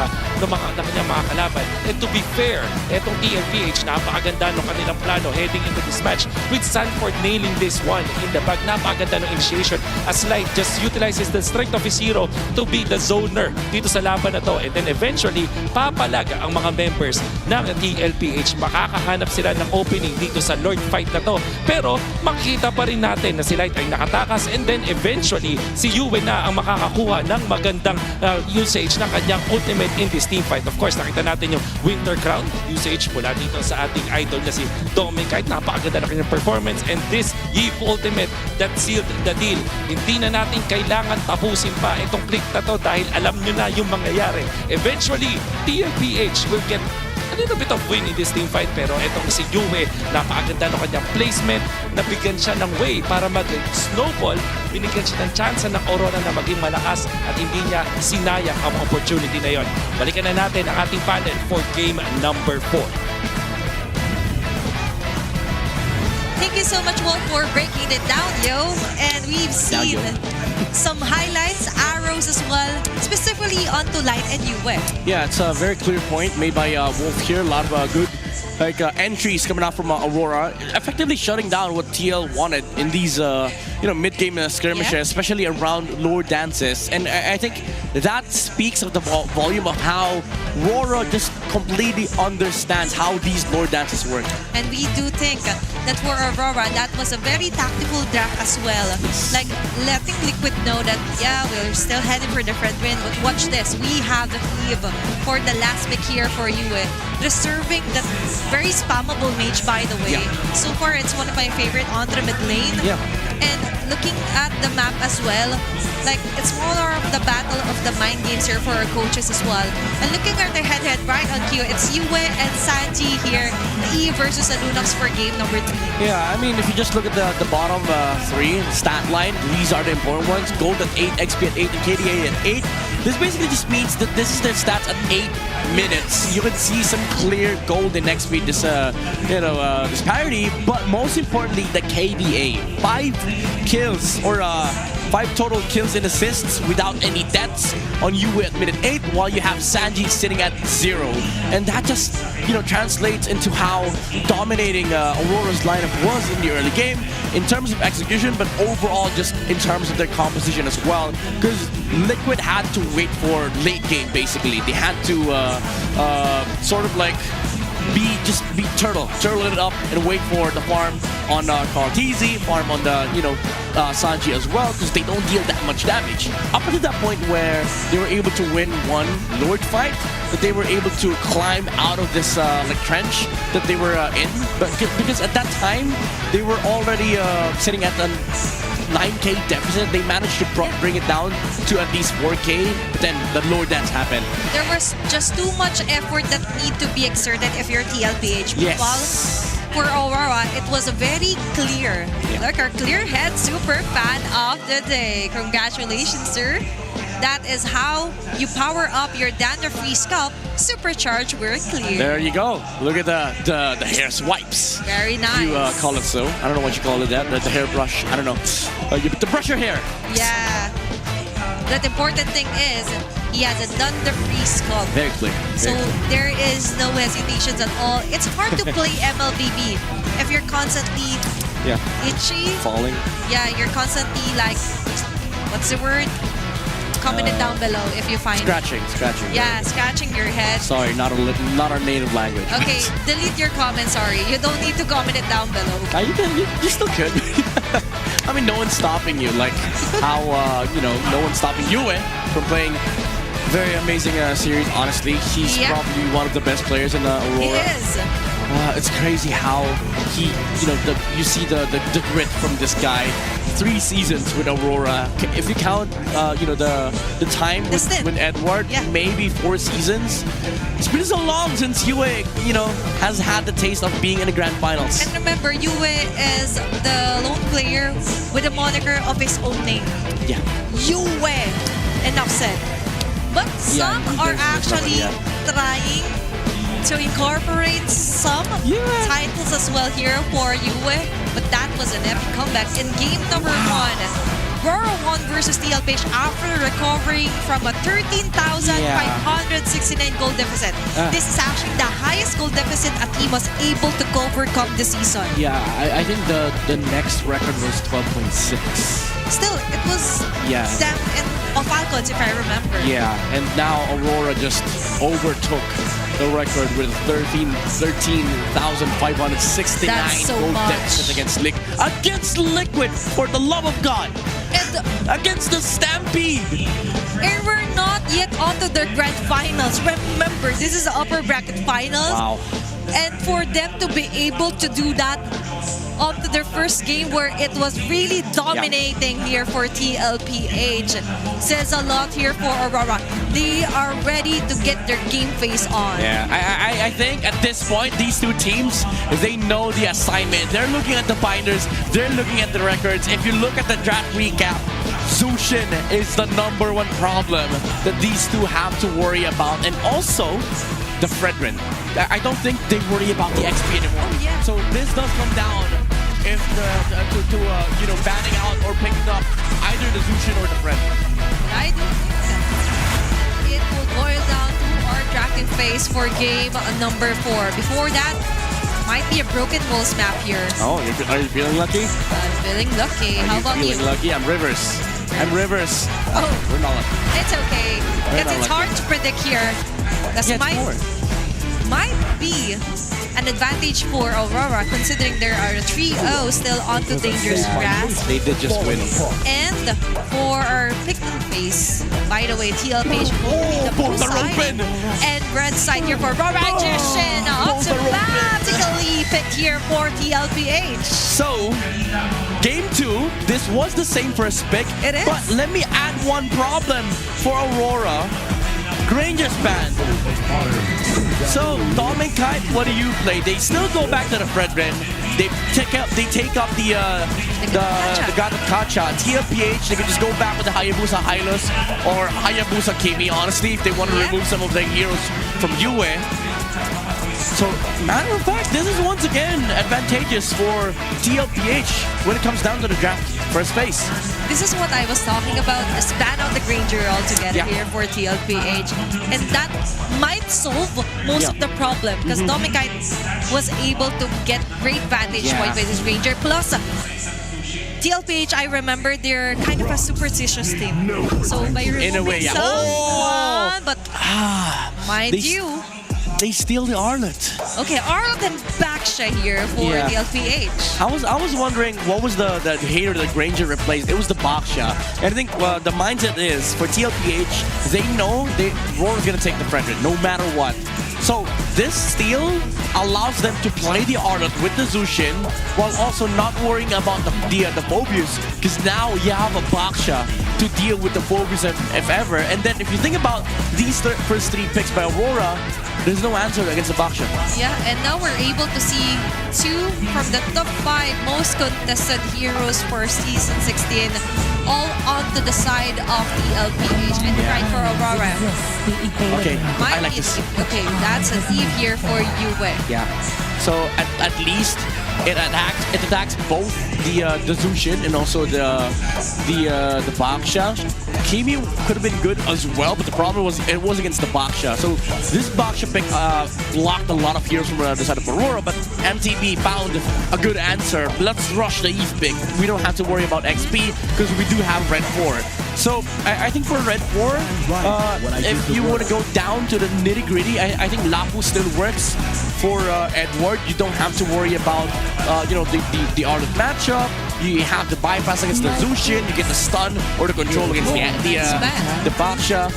kanyang mga kalaban. And to be fair, etong TLPH, napakaganda ng kanilang plano heading into this match with Sanford nailing this one in the bag. Napakaganda ng initiation as Light just utilizes the strength of his hero to be the zoner dito sa laban na to. And then eventually, papalaga ang mga members ng TLPH. Makakahanap sila ng opening dito sa Lord fight na to. Pero makikita pa rin natin na si Light ay nakatakas, and then eventually, si Yue na ang makakakuha ng magandang usage ng kanyang ultimate in this team fight. Of course, nakita natin yung Winter Crown usage mula dito sa ating idol na si Dominkite. Napakaganda na kanyang performance, and this Eve ultimate that sealed the deal. Hindi na natin kailangan tapusin pa itong click na to dahil alam nyo na yung mangyayari. Eventually, TLPH will get a little bit of win in this team fight. Pero itong si Yue, napakaganda ng kanyang placement. Nabigyan siya ng way para mag-snowball. Binigyan siya ng chance ng Aurora na maging malakas at hindi niya sinayang ang opportunity na yon. Balikan na natin ang ating panel for game number 4. Thank you so much, Wolf, for breaking it down, yo. And we've seen some highlights, arrows as well, specifically onto Light and Yue. Yeah, it's a very clear point made by Wolf here. A lot of good entries coming out from Aurora, effectively shutting down what TL wanted in these mid-game skirmishes, especially around lure dances. And I think that speaks of the volume of how Aurora just completely understands how these lure dances work. And we do think that for Aurora, that was a very tactical draft as well. Like letting Liquid know that, yeah, we're still heading for the front win, but watch this. We have the cleave for the last pick here for Yue. Reserving that very spammable mage, by the way. So far, it's one of my favorite on the mid lane. And looking at the map as well, like it's more of the battle of the mind games here for our coaches as well. And looking at the head-to-head right on cue, it's Yue and Sanji here, E versus Alunox for game number 3. Yeah, I mean, if you just look at the bottom 3 stat line, these are the important ones. Gold at 8, XP at 8, and KDA at 8. This basically just means that this is their stats at 8 minutes. You can see some clear gold in XP disparity, but most importantly, the KDA. 5 kills or 5 total kills and assists without any deaths on Yue at minute 8, while you have Sanji sitting at 0. And that just, translates into how dominating Aurora's lineup was in the early game in terms of execution, but overall just in terms of their composition as well. Because Liquid had to wait for late game, basically. They had to sort of like turtle it up and wait for the farm on Cartesi, farm on the Sanji as well, because they don't deal that much damage. Up until that point where they were able to win one Lord fight, that they were able to climb out of this trench that they were in, but because at that time they were already sitting at a 9k deficit. They managed to bring it down to at least 4k, but then the Lord dance happened. There was just too much effort that need to be exerted if you're TLPH. Yes. While for Aurora, it was a very clear, like our clear head super fan of the day. Congratulations, sir. That is how you power up your dander-free scalp. Supercharged, we're clear. There you go. Look at the hair swipes. Very nice. You call it so. I don't know what you call it. The hair brush. I don't know. To brush your hair. Yeah. The important thing is he has a dander-free scalp. Very clear. So there is no hesitations at all. It's hard to play MLBB if you're constantly itchy. Falling. Yeah, you're constantly like, what's the word? Comment it down below if you find scratching. Yeah, scratching your head. Sorry, not our native language. Okay, delete your comment. Sorry, you don't need to comment it down below. You still could. I mean, no one's stopping you. Like how no one's stopping Yue from playing very amazing series. Honestly, he's probably one of the best players in Aurora. He is. It's crazy how he, you see the grit from this guy. 3 seasons with Aurora. If you count, the time with Edward, maybe 4 seasons. It's been so long since Yue, has had the taste of being in the grand finals. And remember, Yue is the lone player with a moniker of his own name. Yeah. Yue. Enough said. But some are actually trying to incorporate some titles as well here for Yue, but that was an epic comeback in game number 1. Aurora won versus TLPH after recovering from a 13,569 gold deficit. This is actually the highest gold deficit a team was able to overcome this season. Yeah, I think the next record was 12.6. Still, it was them and Falcons, if I remember. Yeah, and now Aurora just overtook the record with 13,569 gold deficit against Liquid, for the love of God. And against the Stampede. And we're not yet onto the grand finals. Remember, this is the upper bracket finals. Wow. And for them to be able to do that onto their first game where it was really dominating here for TLPH says a lot here for Aurora. They are ready to get their game face on. Yeah, I think at this point, these two teams, they know the assignment. They're looking at the binders, they're looking at the records. If you look at the draft recap, Zushin is the #1 problem that these two have to worry about. And also, the Fredrin. I don't think they worry about the XP anymore. Oh, yeah. So this does come down if to you know, banning out or picking up either the Zushin or the Fredrin. I do think that it will boil down to our drafting phase for game number 4. Before that, might be a broken walls map here. Oh, are you feeling lucky? I'm feeling lucky. How about you? Feeling lucky? I'm Rivers. I'm Rivers. Oh, We're not lucky. it's okay. We're Because not it's hard to predict here. That's Yeah, it's more. might be an advantage for Aurora considering there are 3-0 still onto dangerous grass. They did just win. And for our picking phase, by the way, TLPH will be the blue both are side open. and red side here for Aurora. Jushin both are open. automatically picked here for TLPH. So, game 2, this was the same first pick. It is. But let me add one problem for Aurora. Granger's banned. So, Dom and Kite, what do you play? They still go back to the Fredrin. They take up the Kacha. TLPH, they can just go back with the Hayabusa Hylos or Hayabusa Kimi, honestly, if they want to remove some of their heroes from Yue. So, matter of fact, this is once again advantageous for TLPH when it comes down to the draft first phase. This is what I was talking about, is ban out the Granger altogether here for TLPH. And that might solve most of the problem because Domikite was able to get great vantage point with his Granger. Plus, TLPH, I remember they're kind of a superstitious team. So by removing In a way, yeah. someone, but mind you, they steal the Arlet. okay, Arnold and Baksha here for TLPH. I was wondering what was the hater that Granger replaced. It was the Baksha. And I think the mindset is for TLPH, they know Aurora's gonna take the Fredrin no matter what. So this steal allows them to play the Arlet with the Zushin while also not worrying about the Phobius, because now you have a Baksha to deal with the Phobius if ever. And then if you think about these first 3 picks by Aurora, there's no answer against the Baksha. Yeah, and now we're able to see 2 from the top 5 most contested heroes for Season 16 all onto the side of the LPH and right for Aurora. Okay, I like this. Okay, that's an Eve here for Yue. Yeah. So at least it attacks both the Zushin and also the Baksha. Kimi could have been good as well, but the problem was it was against the Baksha. So this Baksha pick blocked a lot of heroes from the side of Aurora, but MTB found a good answer. Let's rush the Eve pick. We don't have to worry about XP because we do have Red 4. So I think for Red 4, if you want to go down to the nitty-gritty, I think Lapu still works. For Edward, you don't have to worry about you know, the Arlet matchup. You have the bypass against the Zushin, you get the stun or the control against the Baksha.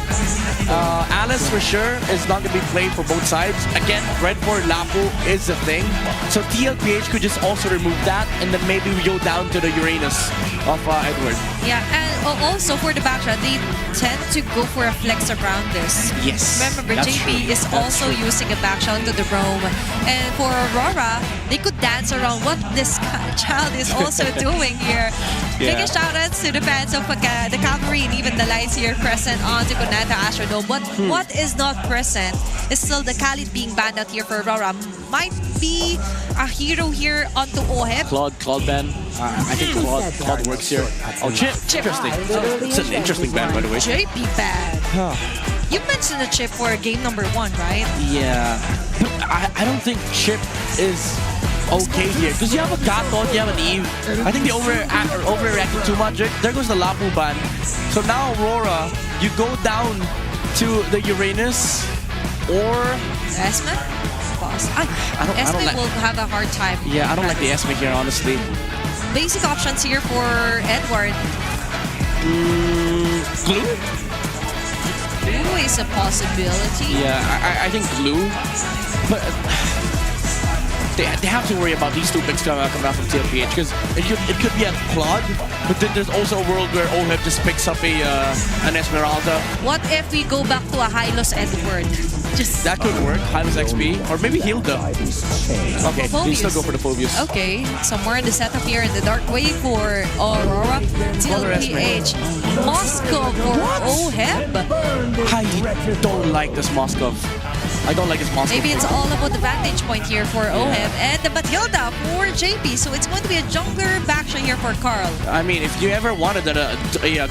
Alice for sure is not going to be played for both sides. Again, Red 4 Lapu is the thing. So TLPH could just also remove that and then maybe we go down to the Uranus of Edward. Yeah, and also for the Baksha, they tend to go for a flex around this. Yes. Remember, JP is also using a Baksha onto the roam. And for Aurora, they could dance around what this child is also doing here. Big shout outs to the fans of the Cavalry and even the lights here present on the Conata Astrodome. But what is not present is still the Khalid being banned out here for Aurora. Might be a hero here onto Oheb. Claude ban. I think Claude works here. Oh, Chip. Interesting. It's an interesting ban, by the way. JP ban. You mentioned the Chip for game number 1, right? Yeah. But I don't think Chip is okay here. Because you have a Gatot, you have an Eve. I think they overreacted too much. There goes the Lapu ban. So now Aurora, you go down to the Uranus or Esme? Esme like, will have a hard time. Yeah, I don't like the Esme here, honestly. Basic options here for Edward. Glue? Glue is a possibility. Yeah, I think Glue. But they have to worry about these two picks coming out from TLPH because it could be a Claude, but then there's also a world where OHEB just picks up an Esmeralda. What if we go back to a Hylos Edward? Just That could work. Hylos XP or maybe Hilda. Okay, you Phobius. still go for the Phobius. Okay, somewhere in the setup here in the dark wave for Aurora, TLPH, Moscow for OHEB. I don't like this Moskov. I don't like this Moskov. Maybe it's all about the vantage point here for OHEB and the Matilda for JP. So it's going to be a jungler backshot here for Carl. I mean, if you ever wanted a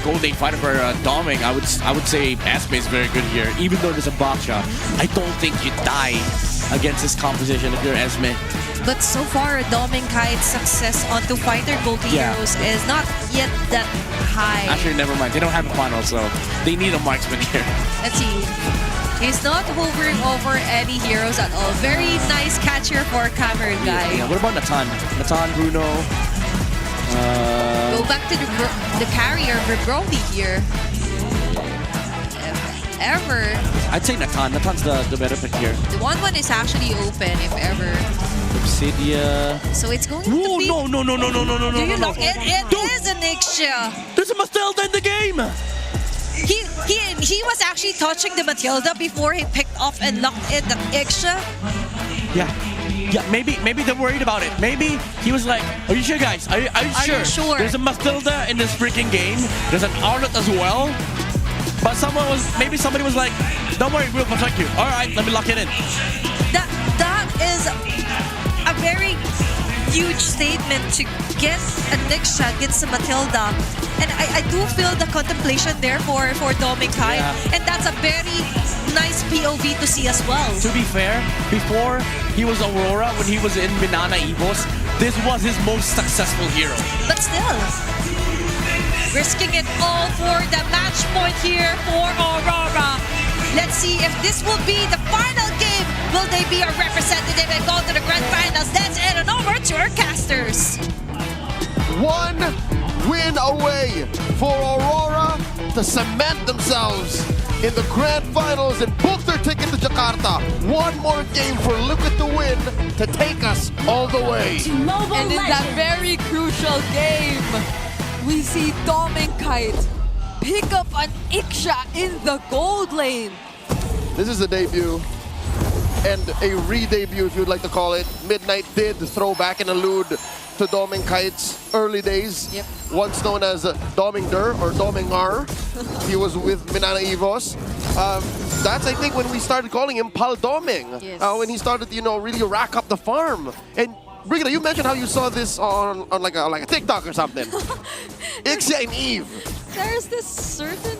Gold Lane fighter for Doming, I would say Esme is very good here. Even though there's a box shot, I don't think you die against this composition if you're Esme. But so far, Doming Kite's success onto fighter gold heroes is not yet that high. Actually, never mind. They don't have a final, so they need a marksman here. Let's see. He's not hovering over any heroes at all. Very nice catch here for Cameron guy. Yeah. What about Natan? Natan, Bruno. Go back to the carrier, Brody here. If ever. I'd say Natan. Natan's the better pick here. The 1-1 is actually open, if ever. Obsidia. So it's going to Ooh, be... no. Do you no. lock it? It is an Ixia. There's a Matilda in the game! He was actually touching the Matilda before he picked off and locked in the Ixia. Yeah, maybe they're worried about it. Maybe he was like, are you sure, guys? Are you you sure? There's a Matilda in this freaking game. There's an Arlet as well. But maybe somebody was like, don't worry, we'll protect you. All right, let me lock it in. That is a very huge statement to get a next shot against a Matilda. And I do feel the contemplation there for Doming Kai. Yeah. And that's a very nice POV to see as well. To be fair, before he was Aurora, when he was in Minana Evos, this was his most successful hero. But still, risking it all for the match point here for Aurora. Let's see if this will be the final game. Will they be a representative and go to the grand finals? Let's head on over to our casters. One win away for Aurora to cement themselves in the grand finals and book their ticket to Jakarta. One more game for Liquid to win to take us all the way. And in that very crucial game, we see Doming Kite pick up an Ixia in the gold lane. This is a debut and a re-debut, if you'd like to call it. Midnight did throw back an allude to Doming Kite's early days. Yep. Once known as Doming Der or Doming R. He was with Minana Evos. That's, I think, when we started calling him Pal Doming. Yes. When he started, really rack up the farm. And Brigida, you mentioned how you saw this on like a TikTok or something. Ixia and Eve. There's this certain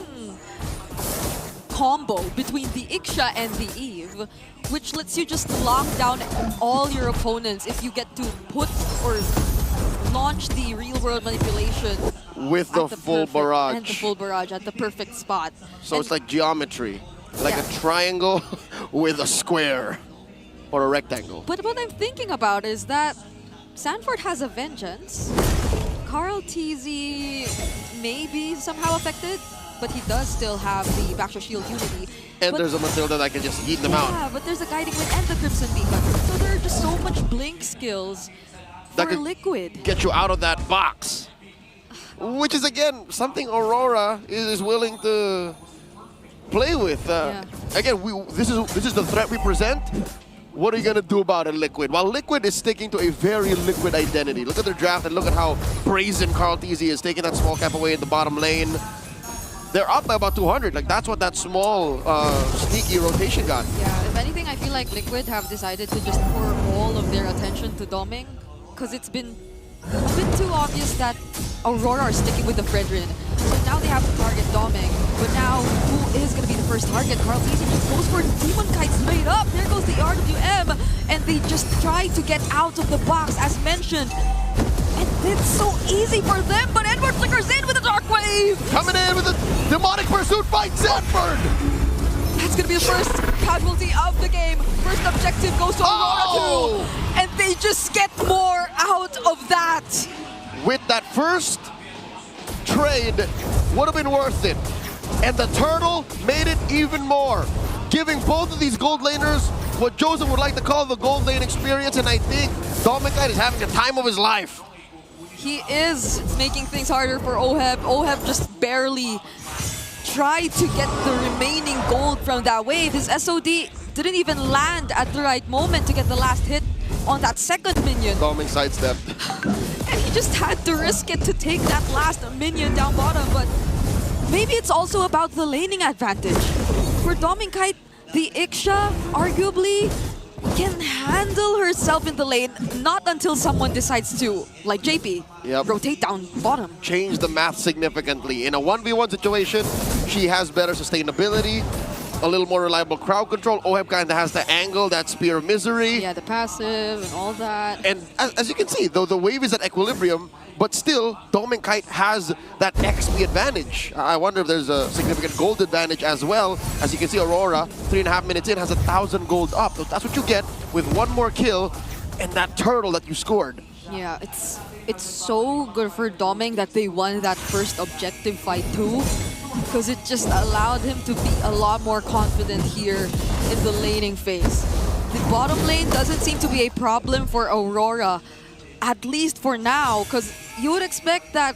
combo between the Ixia and the Eve, which lets you just lock down all your opponents if you get to put or launch the real-world manipulation With the full barrage. And the full barrage at the perfect spot. So And it's like geometry. Like Yeah. a triangle with a square or a rectangle. But what I'm thinking about is that Sanford has a vengeance. Carl TZ may be somehow affected, but he does still have the Backshot Shield Unity. And But- there's a Matilda that can just eat them out. Yeah, but there's a Guiding Wind and the Crimson Beacon. So there are just so much blink skills That for could Liquid. get you out of that box. Which is, again, something Aurora is willing to play with. Again, this is the threat we present. What are you going to do about it, Liquid? While Liquid is sticking to a very Liquid identity. Look at their draft and look at how brazen Carl TZ is taking that small cap away in the bottom lane. They're up by about 200. Like, that's what that small, sneaky rotation got. Yeah, if anything, I feel like Liquid have decided to just pour all of their attention to Doming, because it's been a bit too obvious that Aurora are sticking with the Fredrin. So now they have to target Doming. But now, who is going to be the first target? Carl TZ just goes for Demon Kite straight up. There goes the RWM. And they just try to get out of the box, as mentioned. And it's so easy for them, but Edward flickers in with a Dark Wave. Coming in with a demonic pursuit by Sanford. That's going to be the first casualty of the game. First objective goes to Aurora 2. And they just get more out of that. With that first trade, would have been worth it. And the turtle made it even more, giving both of these gold laners what Joseph would like to call the gold lane experience, and I think Dominic is having the time of his life. He is making things harder for Oheb. Oheb just barely tried to get the remaining gold from that wave. His SOD didn't even land at the right moment to get the last hit on that second minion. Dominic sidestepped. And he just had to risk it to take that last minion down bottom. But maybe it's also about the laning advantage. For Dominic, the Iksha arguably can handle herself in the lane, not until someone decides to, like JP, rotate down bottom. Change the math significantly. In a 1v1 situation, she has better sustainability, a little more reliable crowd control. Oheb kind of has the angle, that Spear of Misery. Yeah, the passive and all that. And as you can see, though the wave is at equilibrium, but still, Dominic has that XP advantage. I wonder if there's a significant gold advantage as well. As you can see, Aurora, 3.5 minutes in, has 1,000 gold up. So that's what you get with one more kill and that turtle that you scored. Yeah, it's so good for Doming that they won that first objective fight too, because it just allowed him to be a lot more confident here in the laning phase. The bottom lane doesn't seem to be a problem for Aurora, at least for now, because you would expect that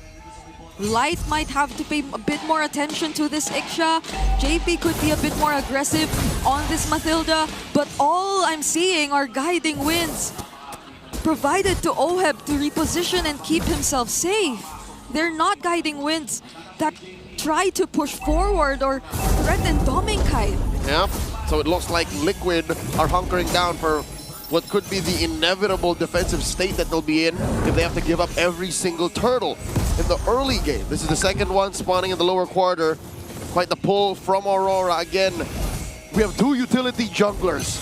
Light might have to pay a bit more attention to this Iksha. JP could be a bit more aggressive on this Mathilda, but all I'm seeing are guiding winds provided to Oheb to reposition and keep himself safe. They're not guiding winds that try to push forward or threaten Dominikai. Yeah, so it looks like Liquid are hunkering down for what could be the inevitable defensive state that they'll be in if they have to give up every single turtle in the early game. This is the second one spawning in the lower quarter. Quite the pull from Aurora. Again, we have two utility junglers,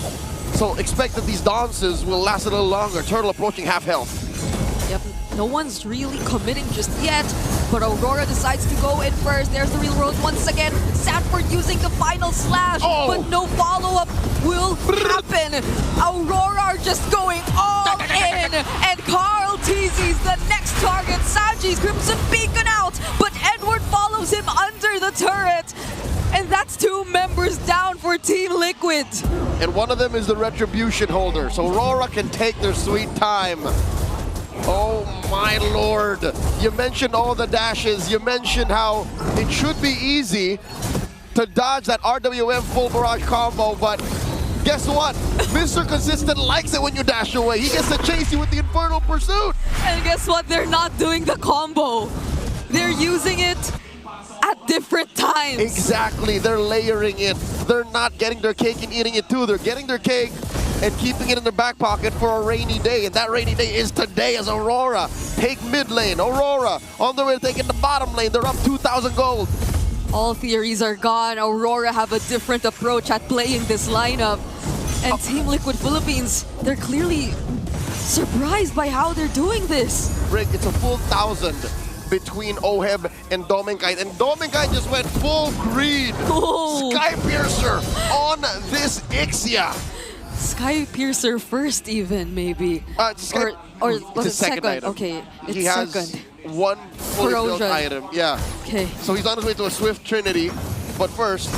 so expect that these dances will last a little longer. Turtle approaching half health. Yep, no one's really committing just yet, but Aurora decides to go in first. There's the real world once again. Sanford using the final slash, but no follow-up will happen. Aurora are just going all in, and Carl teases the next target. Sanji's Crimson Beacon out, but Edward follows him under the turret. And that's two members down for Team Liquid. And one of them is the Retribution holder, so Aurora can take their sweet time. Oh my lord. You mentioned all the dashes. You mentioned how it should be easy to dodge that RWM full barrage combo, but guess what? Mr. Consistent likes it when you dash away. He gets to chase you with the Infernal Pursuit. And guess what? They're not doing the combo. They're using it at different times. Exactly. They're layering it. They're not getting their cake and eating it too. They're getting their cake and keeping it in their back pocket for a rainy day. And that rainy day is today as Aurora take mid lane. Aurora on their way to taking the bottom lane. They're up 2,000 gold. All theories are gone. Aurora have a different approach at playing this lineup. And Team Liquid Philippines, they're clearly surprised by how they're doing this. Rick, it's a full 1,000 between Oheb and Dominikai. And Dominikai just went full greed. Oh. Sky Piercer on this Ixia. Sky Piercer first even, maybe. Or was it second? Item. Okay, it's he has second. One fully built item. Yeah. Okay. So he's on his way to a Swift Trinity. But first,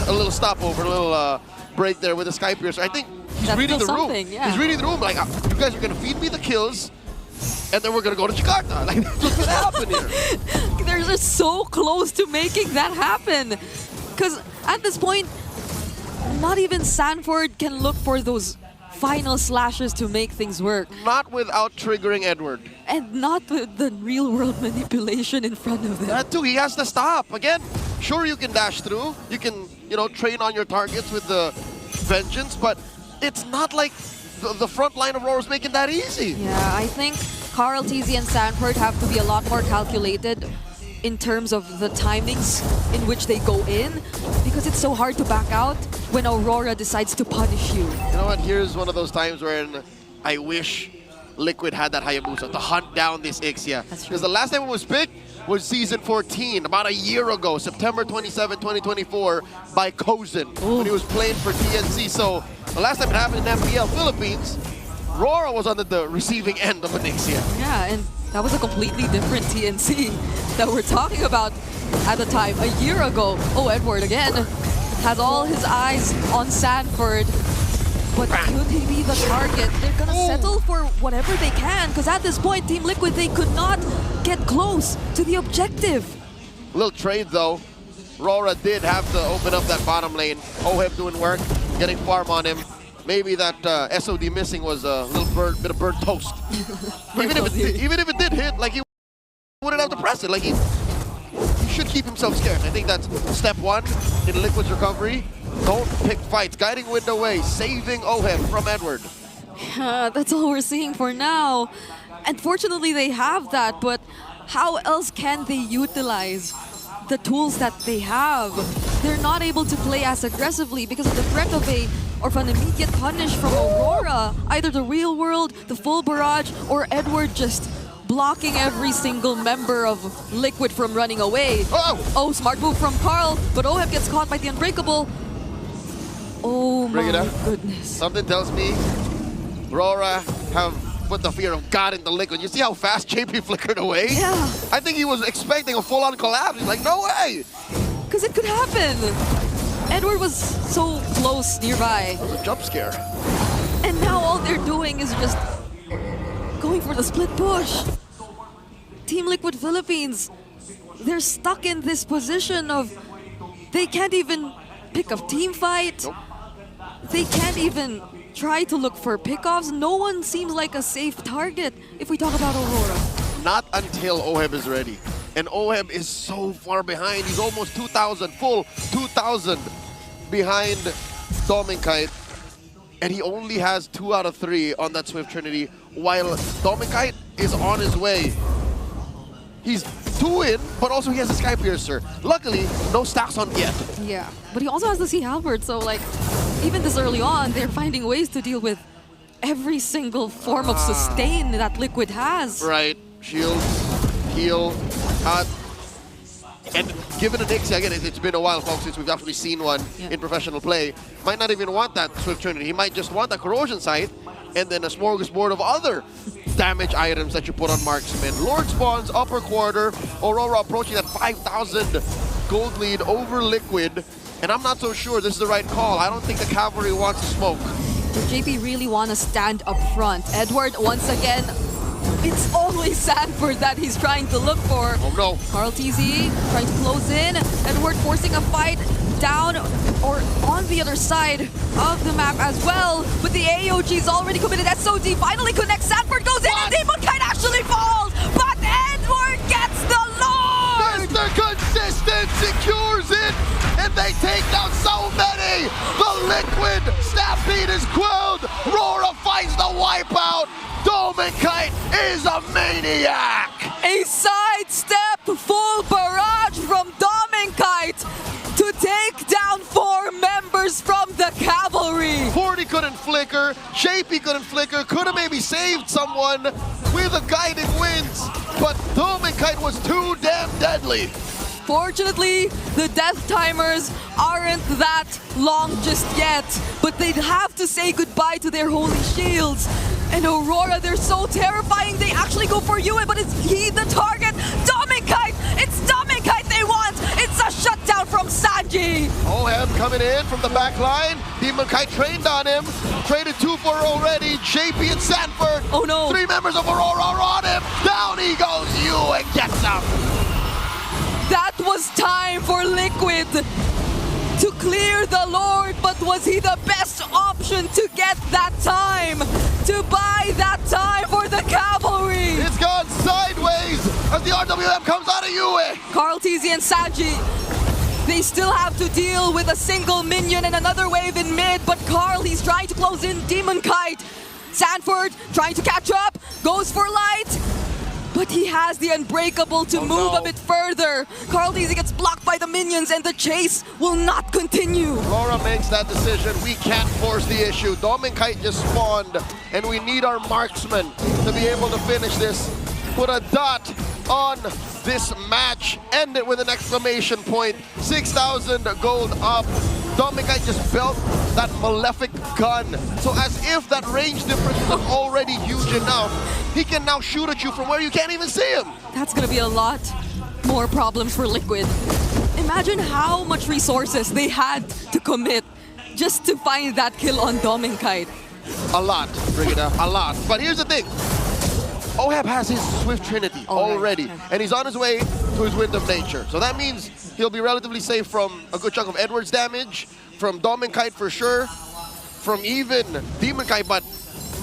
a little stopover, a little break there with the Sky Piercer. I think he's That's reading the room. yeah. He's reading the room like, you guys are going to feed me the kills, and then we're going to go to Jakarta. Like, that's what's going to happen here. They're just so close to making that happen. Because at this point, not even Sanford can look for those final slashes to make things work. Not without triggering Edward. And not with the real world manipulation in front of them. That too, he has to stop. Again, sure you can dash through. You can, train on your targets with the Vengeance, but it's not like the front line of Aurora's making that easy. Yeah, I think Carl, TZ, and Sanford have to be a lot more calculated in terms of the timings in which they go in, because it's so hard to back out when Aurora decides to punish you. You know what? Here's one of those times where I wish Liquid had that Hayabusa to hunt down this Ixia. Because the last time it was picked was Season 14, about a year ago, September 27, 2024, by Kozin, when he was playing for TNC. So the last time it happened in MPL Philippines, Aurora was on the receiving end of an Ixia. Yeah, and that was a completely different TNC that we're talking about at the time. A year ago, Edward again has all his eyes on Sanford. But could he be the target? They're gonna settle for whatever they can, because at this point, Team Liquid, they could not get close to the objective. Little trade though. Aurora did have to open up that bottom lane. Oheb doing work, getting farm on him. Maybe that SOD missing was a little bit of burnt toast. even if it did hit, like he wouldn't have to press it. Like he should keep himself scared. I think that's step one in Liquid's recovery. Don't pick fights. Guiding wind away, saving Oheb from Edward. That's all we're seeing for now. Unfortunately, they have that, but how else can they utilize the tools that they have? They're not able to play as aggressively because of the threat of an immediate punish from Aurora. Either the real world, the full barrage, or Edward just blocking every single member of Liquid from running away. Oh, smart move from Carl, but Oheb gets caught by the Unbreakable. Oh my goodness. Something tells me Aurora have put the fear of God into Liquid. You see how fast JP flickered away? Yeah. I think he was expecting a full-on collapse. He's like, no way! Because it could happen. Edward was so close nearby. That was a jump scare. And now all they're doing is just going for the split push. Team Liquid Philippines, they're stuck in this position of they can't even pick a team fight. Nope. They can't even try to look for pickoffs. No one seems like a safe target if we talk about Aurora. Not until Oheb is ready. And Oheb is so far behind. He's almost 2,000, full 2,000 behind Dominkite. And he only has 2 out of 3 on that Swift Trinity, while Dominkite is on his way. He's 2 in, but also he has a Sky Piercer. Luckily, no stacks on yet. Yeah, but he also has the Sea Halberd, so like, even this early on, they're finding ways to deal with every single form of sustain that Liquid has. Right, shield, heal, and given an Ixie, again, it's been a while, folks, since we've actually seen one in professional play. Might not even want that Swift Trinity. He might just want a Corrosion Sight and then a smorgasbord of other damage items that you put on marksman. Lord spawns, upper quarter. Aurora approaching that 5,000 gold lead over Liquid. And I'm not so sure this is the right call. I don't think the cavalry wants to smoke. Does JP really want to stand up front? Edward, once again, it's always Sanford that he's trying to look for. Oh no. Carl TZ trying to close in. Edward forcing a fight down or on the other side of the map as well. But the AOG is already committed. SOD finally connects. Sanford goes in and Demonkite actually falls. But Edward gets the Lord! Mr. Consistent secures it, and they take down so many. The Liquid Stampede is quelled. Aurora finds the wipeout. Dominkite is a maniac. A sidestep full barrage from Dominkite to take down 4 members from the cavalry. 40 couldn't flicker, JP couldn't flicker, could have maybe saved someone with a guiding winds, but Dominkite was too damn deadly. Fortunately, the death timers aren't that long just yet, but they'd have to say goodbye to their holy shields. And Aurora, they're so terrifying, they actually go for Yue, but is he the target? Dominkite! It's Dominkite they want! It's a shutdown from Sanji! Oheb coming in from the back line. Demonkite trained on him. Traded 2 for already. JP and Sanford. Oh no. 3 members of Aurora are on him. Down he goes. Yue gets him. That was time for Liquid to clear the Lord, but was he the best option to get that time? To buy that time for the cavalry? It's gone sideways as the RWM comes out of Yue. Carl TZ and Sanji, they still have to deal with a single minion and another wave in mid, but Carl, he's trying to close in Demonkite. Sanford trying to catch up, goes for light, but he has the Unbreakable to move a bit further. Carl TZ gets blocked by the minions and the chase will not continue. Aurora makes that decision. We can't force the issue. Dominkite just spawned, and we need our marksman to be able to finish this. Put a dot on this match. End it with an exclamation point. 6,000 gold up. Dominkite just built that malefic gun. So as if that range difference was already huge enough, he can now shoot at you from where you can't even see him. That's gonna be a lot more problems for Liquid. Imagine how much resources they had to commit just to find that kill on Dominkite. A lot, Brigida, a lot. But here's the thing. Oheb has his Swift Trinity already, and he's on his way to his Wind of Nature. So that means he'll be relatively safe from a good chunk of Edward's damage, from Dominkite for sure, from even Demonkite, but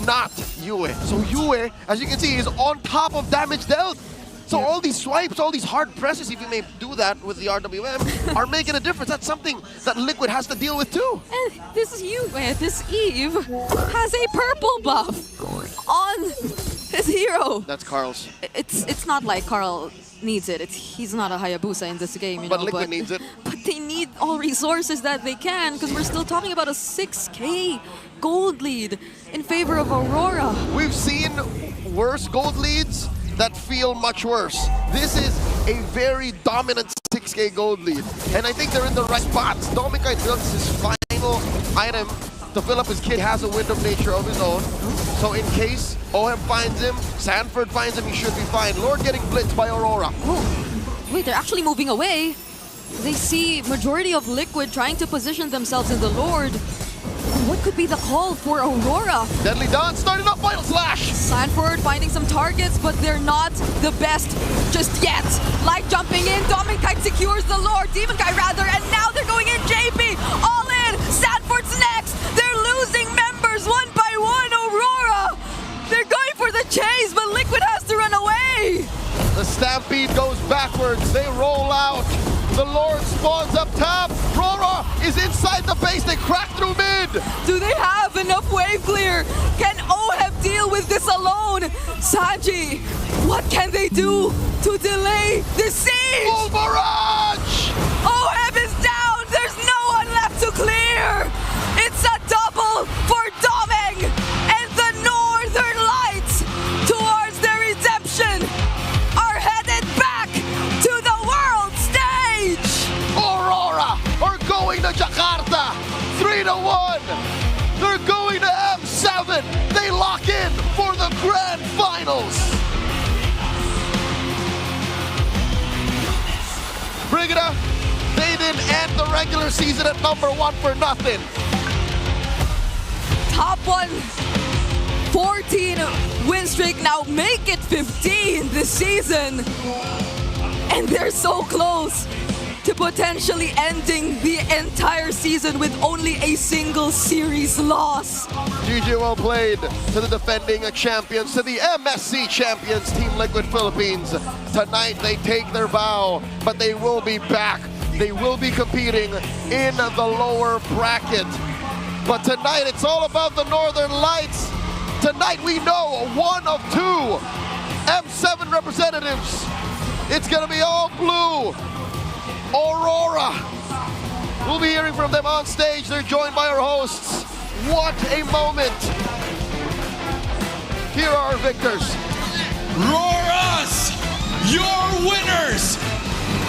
not Yue. So Yue, as you can see, is on top of damage dealt. So all these swipes, all these hard presses, if you may do that with the RWM, are making a difference. That's something that Liquid has to deal with too. And this Eve has a purple buff on his hero. That's Carl's. It's not like Carl needs it. He's not a Hayabusa in this game, you know. But Liquid needs it. But they need all resources that they can, because we're still talking about a 6K gold lead in favor of Aurora. We've seen worse gold leads that feel much worse. This is a very dominant 6K gold lead, and I think they're in the right spots. Dominkite builds his final item to fill up his kit, has a Wind of Nature of his own. So in case Oheb finds him, Sanford finds him, he should be fine. Lord getting blitzed by Aurora. Oh, wait, they're actually moving away. They see majority of Liquid trying to position themselves in the Lord. What could be the call for Aurora? Deadly Dawn starting up Final Slash. Sanford finding some targets, but they're not the best just yet. Light jumping in, Dominkite secures the Lord, Demonkite rather, and now they're going in JP. All in, Sanford's next. They're losing members one by one, Aurora. They're going for the chase, but Liquid has to run away. The Stampede goes backwards, they roll out. The Lord spawns up top. Aurora is inside the base, they crack through mid. Do they have enough wave clear? Can Oheb deal with this alone? Sanji, what can they do to delay the siege? Full barrage! Oheb is down, there's no one left to clear. It's a double for Doming, and the Northern Lights, towards their redemption, are headed back to the world stage. Aurora are going to Jakarta, 3-1. They're going to M7. They lock in for the grand finals. Brigida, they didn't end the regular season at #1 for nothing. Top one, 14 win streak, now make it 15 this season. And they're so close to potentially ending the entire season with only a single series loss. GG, well played to the defending champions, to the MSC champions, Team Liquid Philippines. Tonight they take their bow, but they will be back. They will be competing in the lower bracket. But tonight it's all about the Northern Lights. Tonight we know one of two M7 representatives. It's gonna be all blue. Aurora. We'll be hearing from them on stage. They're joined by our hosts. What a moment. Here are our victors. Roras, your winners,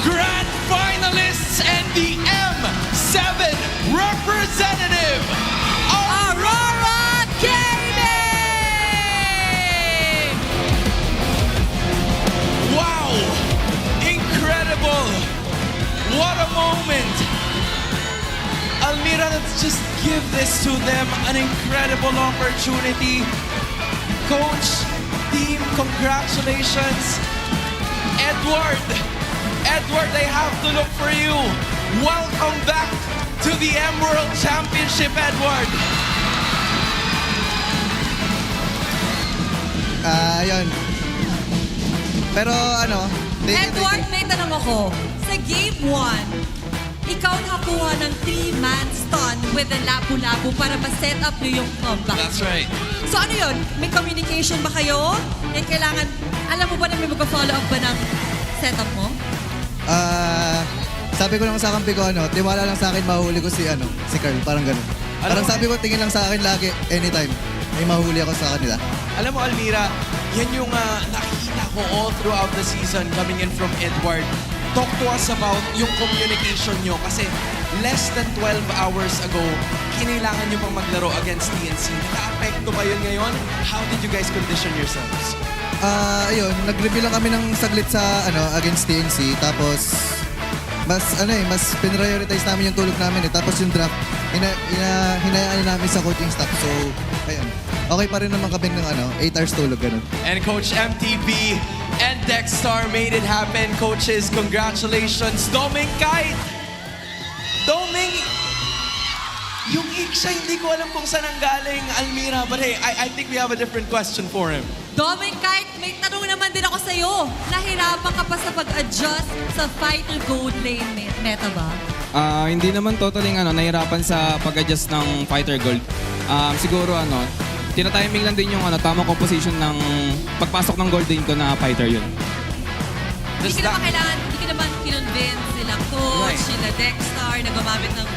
grand finalists, and the M7 representative, Aurora Gaming! Wow, incredible. What a moment. Almira, let's just give this to them, an incredible opportunity. Coach, team, congratulations. Edward, I have to look for you. Welcome back to the M World Championship, Edward. Yun. Pero ano, Edward, may tanong ako. Sa Game 1, ikaw nakakuha ng 3-man stun with the labu-labu para ma-set up nyo yung comeback. That's right. So ano yun? May communication ba kayo? Eh, kailangan, alam mo ba na may mag-follow up ba ng setup mo? sabi ko lang sa kampi ko, tiwala lang sa akin, mahuli ko si Carl, parang ganun. Parang sabi ko, tingin lang sa akin lagi, anytime, may mahuli ako sa kanila. Alam mo, Almira, yan yung nakikita ko all throughout the season coming in from Edward. Talk to us about yung communication nyo kasi less than 12 hours ago, kinailangan nyo pang maglaro against TNC. Naka-apekto ba yun ngayon? How did you guys condition yourselves? Ayun, nag-review lang kami ng saglit sa against TNC, tapos mas pinrioritize namin yung tulog namin eh. Tapos yung draft, hinayaan namin sa coaching staff. So, ayun. Okay pa rin naman kami ng 8 hours tulog, ganun. And Coach MTB and Dexstar made it happen. Coaches, congratulations. Doming Kite! Doming, yung Iksha, hindi ko alam kung saan ang galing, Almira. But hey, I think we have a different question for him. Doming, kahit may tanong naman din ako sa'yo. Nahirapan ka pa sa pag-adjust sa fighter gold lane meta ba? Hindi naman totally nahirapan sa pag-adjust ng fighter gold. Siguro tinatiming lang din yung tamang composition ng pagpasok ng gold lane ko na fighter yun. Hindi ka naman kinonvince nila coach, sila Dexstar, na gumamit ng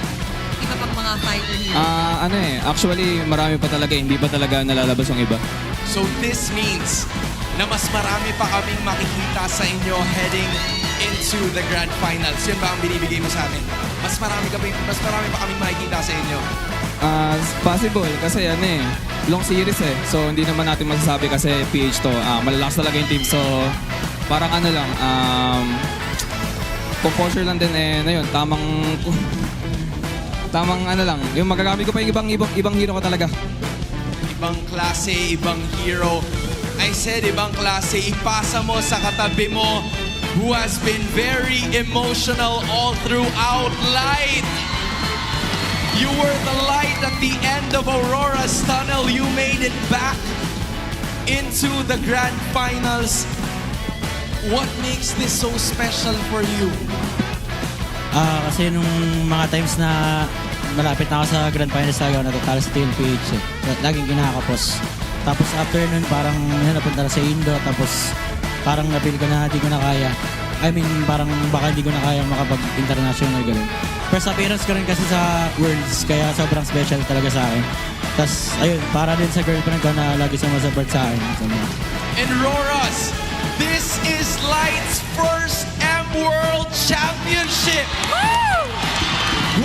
iba pang mga fighter heroes. Actually marami pa talaga, hindi pa talaga nalalabas yung iba. So this means na mas marami pa kaming makikita sa inyo heading into the Grand Finals. Yun ba ang binibigay mo sa amin? Mas marami pa kaming makikita sa inyo. Possible kasi long series eh. So hindi naman natin masasabi kasi PH to. Malalakas talaga yung team. So parang composure lang din na yun. Tamang lang. Yung magagamit ko pa yung ibang hero ko talaga. Ibang klase, ibang hero. I said ibang klase, ipasa mo sa katabi mo who has been very emotional all throughout. Light! You were the light at the end of Aurora's tunnel. You made it back into the Grand Finals. What makes this so special for you? Kasi nung mga times na malapit na ako sa Grand Finals talaga ako natatalo sa TLPH eh. Laging kinakapos. Tapos after nun parang napunta na sa Indo tapos parang napil ko na hindi ko na kaya. I mean parang baka hindi ko na kaya makapag-international gano'n. First appearance ko rin kasi sa Worlds kaya sobrang special talaga sa akin. Tapos ayun, para din sa girlfriend ko na lagi sumasupport sa akin. And Aurora's, this is Light's first M World Championship! Woo!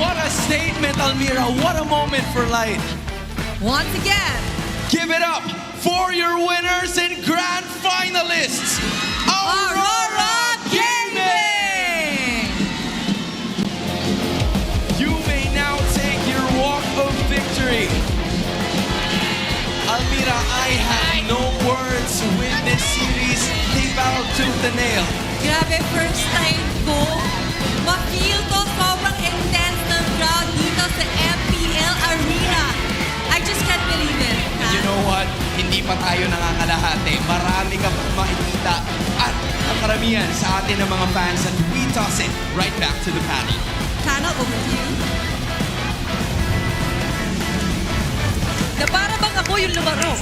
What a statement, Almira. What a moment for Light. Once again, give it up for your winners and grand finalists, Aurora Gaming! You may now take your walk of victory. Almira, I have no words to win this series. They battled tooth and nail. grabe first time ko ma-feel to sobrang intense ng crowd dito sa MPL Arena. I just can't believe it. You know what? Hindi pa tayo nakakalahati. Marami ka pa makikita at ang karamihan sa atin ng mga fans, and we toss it right back to the panel. Panel, over to you. Na para bang ako yung lumaro.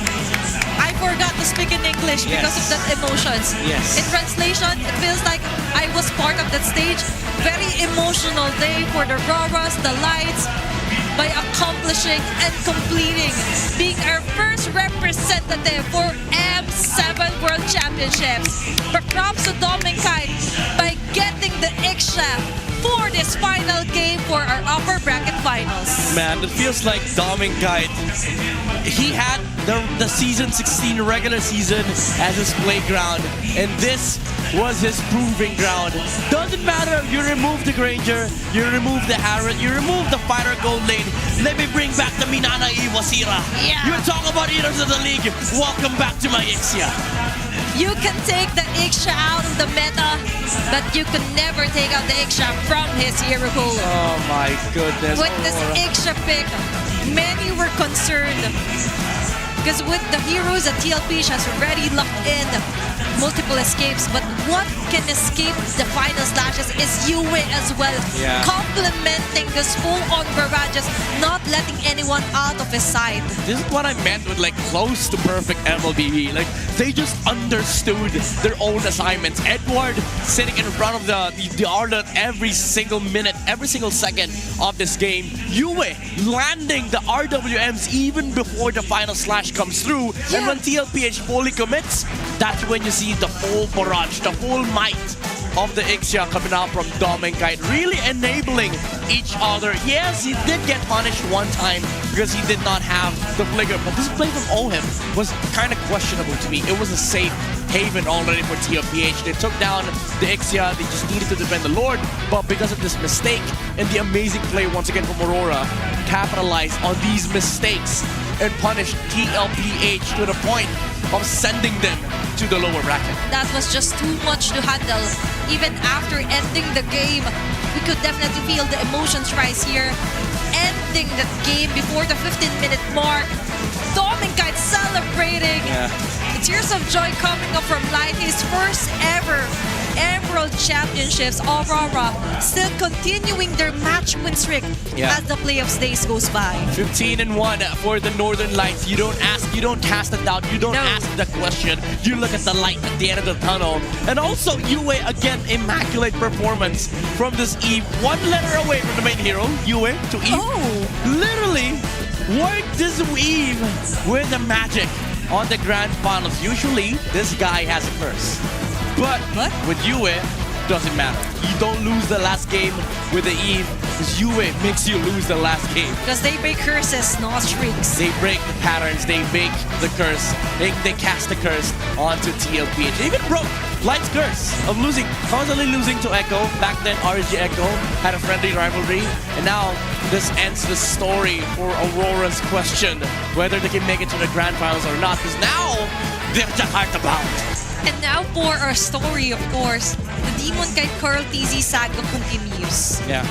I forgot to speak in English because of that emotions. Yes. In translation, it feels like I was part of that stage. Very emotional day for the Auroras, the Lights, by accomplishing and completing, being our first representative for M7 World Championships. But props to Doming Kite by getting the Iksha for this final game for our upper bracket finals. Man, it feels like Doming Kite. He had the season 16 regular season as his playground, and this was his proving ground. Doesn't matter if you remove the Granger, you remove the Harrod, you remove the Fighter Gold Lane. Let me bring back the Minana Iwasira. Yeah. You talk about heroes of the league. Welcome back to my Ixia. You can take the Iksha out of the meta, but you can never take out the Iksha from his hero pool. Oh my goodness. With this Iksha pick, many were concerned because with the heroes that TLPH has already locked in multiple escapes, but what can escape the final slashes is Yue as well, Yeah. complementing this full-on barrages, not letting anyone out of his sight. This is what I meant with like close to perfect MLBB. Like they just understood their own assignments. Edward sitting in front of the Arlet every single minute, every single second of this game. Yue landing the RWMs even before the final slash comes through. And when TLPH fully commits, that's when you see the full barrage, the full might of the Ixia coming out from Dom and Kite, really enabling each other. Yes, he did get punished one time because he did not have the flicker, but this play from Ohim was kind of questionable to me. It was a safe haven already for TLPH. They took down the Ixia, they just needed to defend the Lord, but because of this mistake and the amazing play once again from Aurora, capitalized on these mistakes and punished TLPH to the point of sending them to the lower bracket. That was just too much to handle. Even after ending the game, we could definitely feel the emotions rise here. Ending the game before the 15-minute mark. Dom and Kite celebrating. Yeah. The tears of joy coming up from Light, his first ever Emerald Championships. Aurora still continuing their match win streak as the playoffs days goes by. 15-1 for the Northern Lights. You don't ask, you don't cast a doubt, you don't ask the question. You look at the light at the end of the tunnel. And also, Yue, again, immaculate performance from this Eve. One letter away from the main hero, Yue to Eve. Literally worked this Eve with the magic on the grand finals. Usually, this guy has a curse. But with Yue, doesn't matter. You don't lose the last game with the Eve, because Yue makes you lose the last game. Because they break curses, not streaks. They break patterns, they break the curse, they cast the curse onto TLPH. They even broke Light's curse of losing, constantly losing to Echo. Back then, RSG Echo had a friendly rivalry, and now this ends the story for Aurora's question whether they can make it to the grand finals or not, because now they're just hard to bound. And now for our story, of course, the Demon Kite Carl TZ saga continues. Yeah.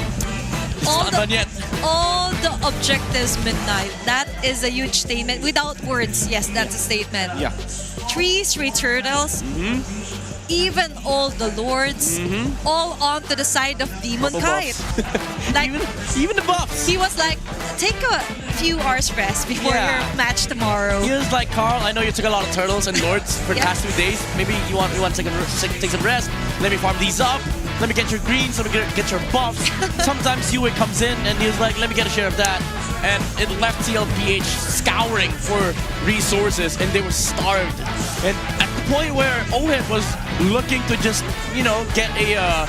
It's not done yet. All the objectives midnight. That is a huge statement. Without words, yes, that's a statement. Yeah. 3 straight turtles. Even all the lords, all onto the side of Demon Kite. Like, even the buffs. He was like, take a few hours rest before your match tomorrow. He was like, Carl, I know you took a lot of turtles and lords for the past 2 days. Maybe you want to take some rest. Let me farm these up. Let me get your greens. Let me get your buffs. Sometimes Yue comes in and he was like, let me get a share of that. And it left TLPH scouring for resources, and they were starved. And at the point where Ohim was looking to just, you know, get a,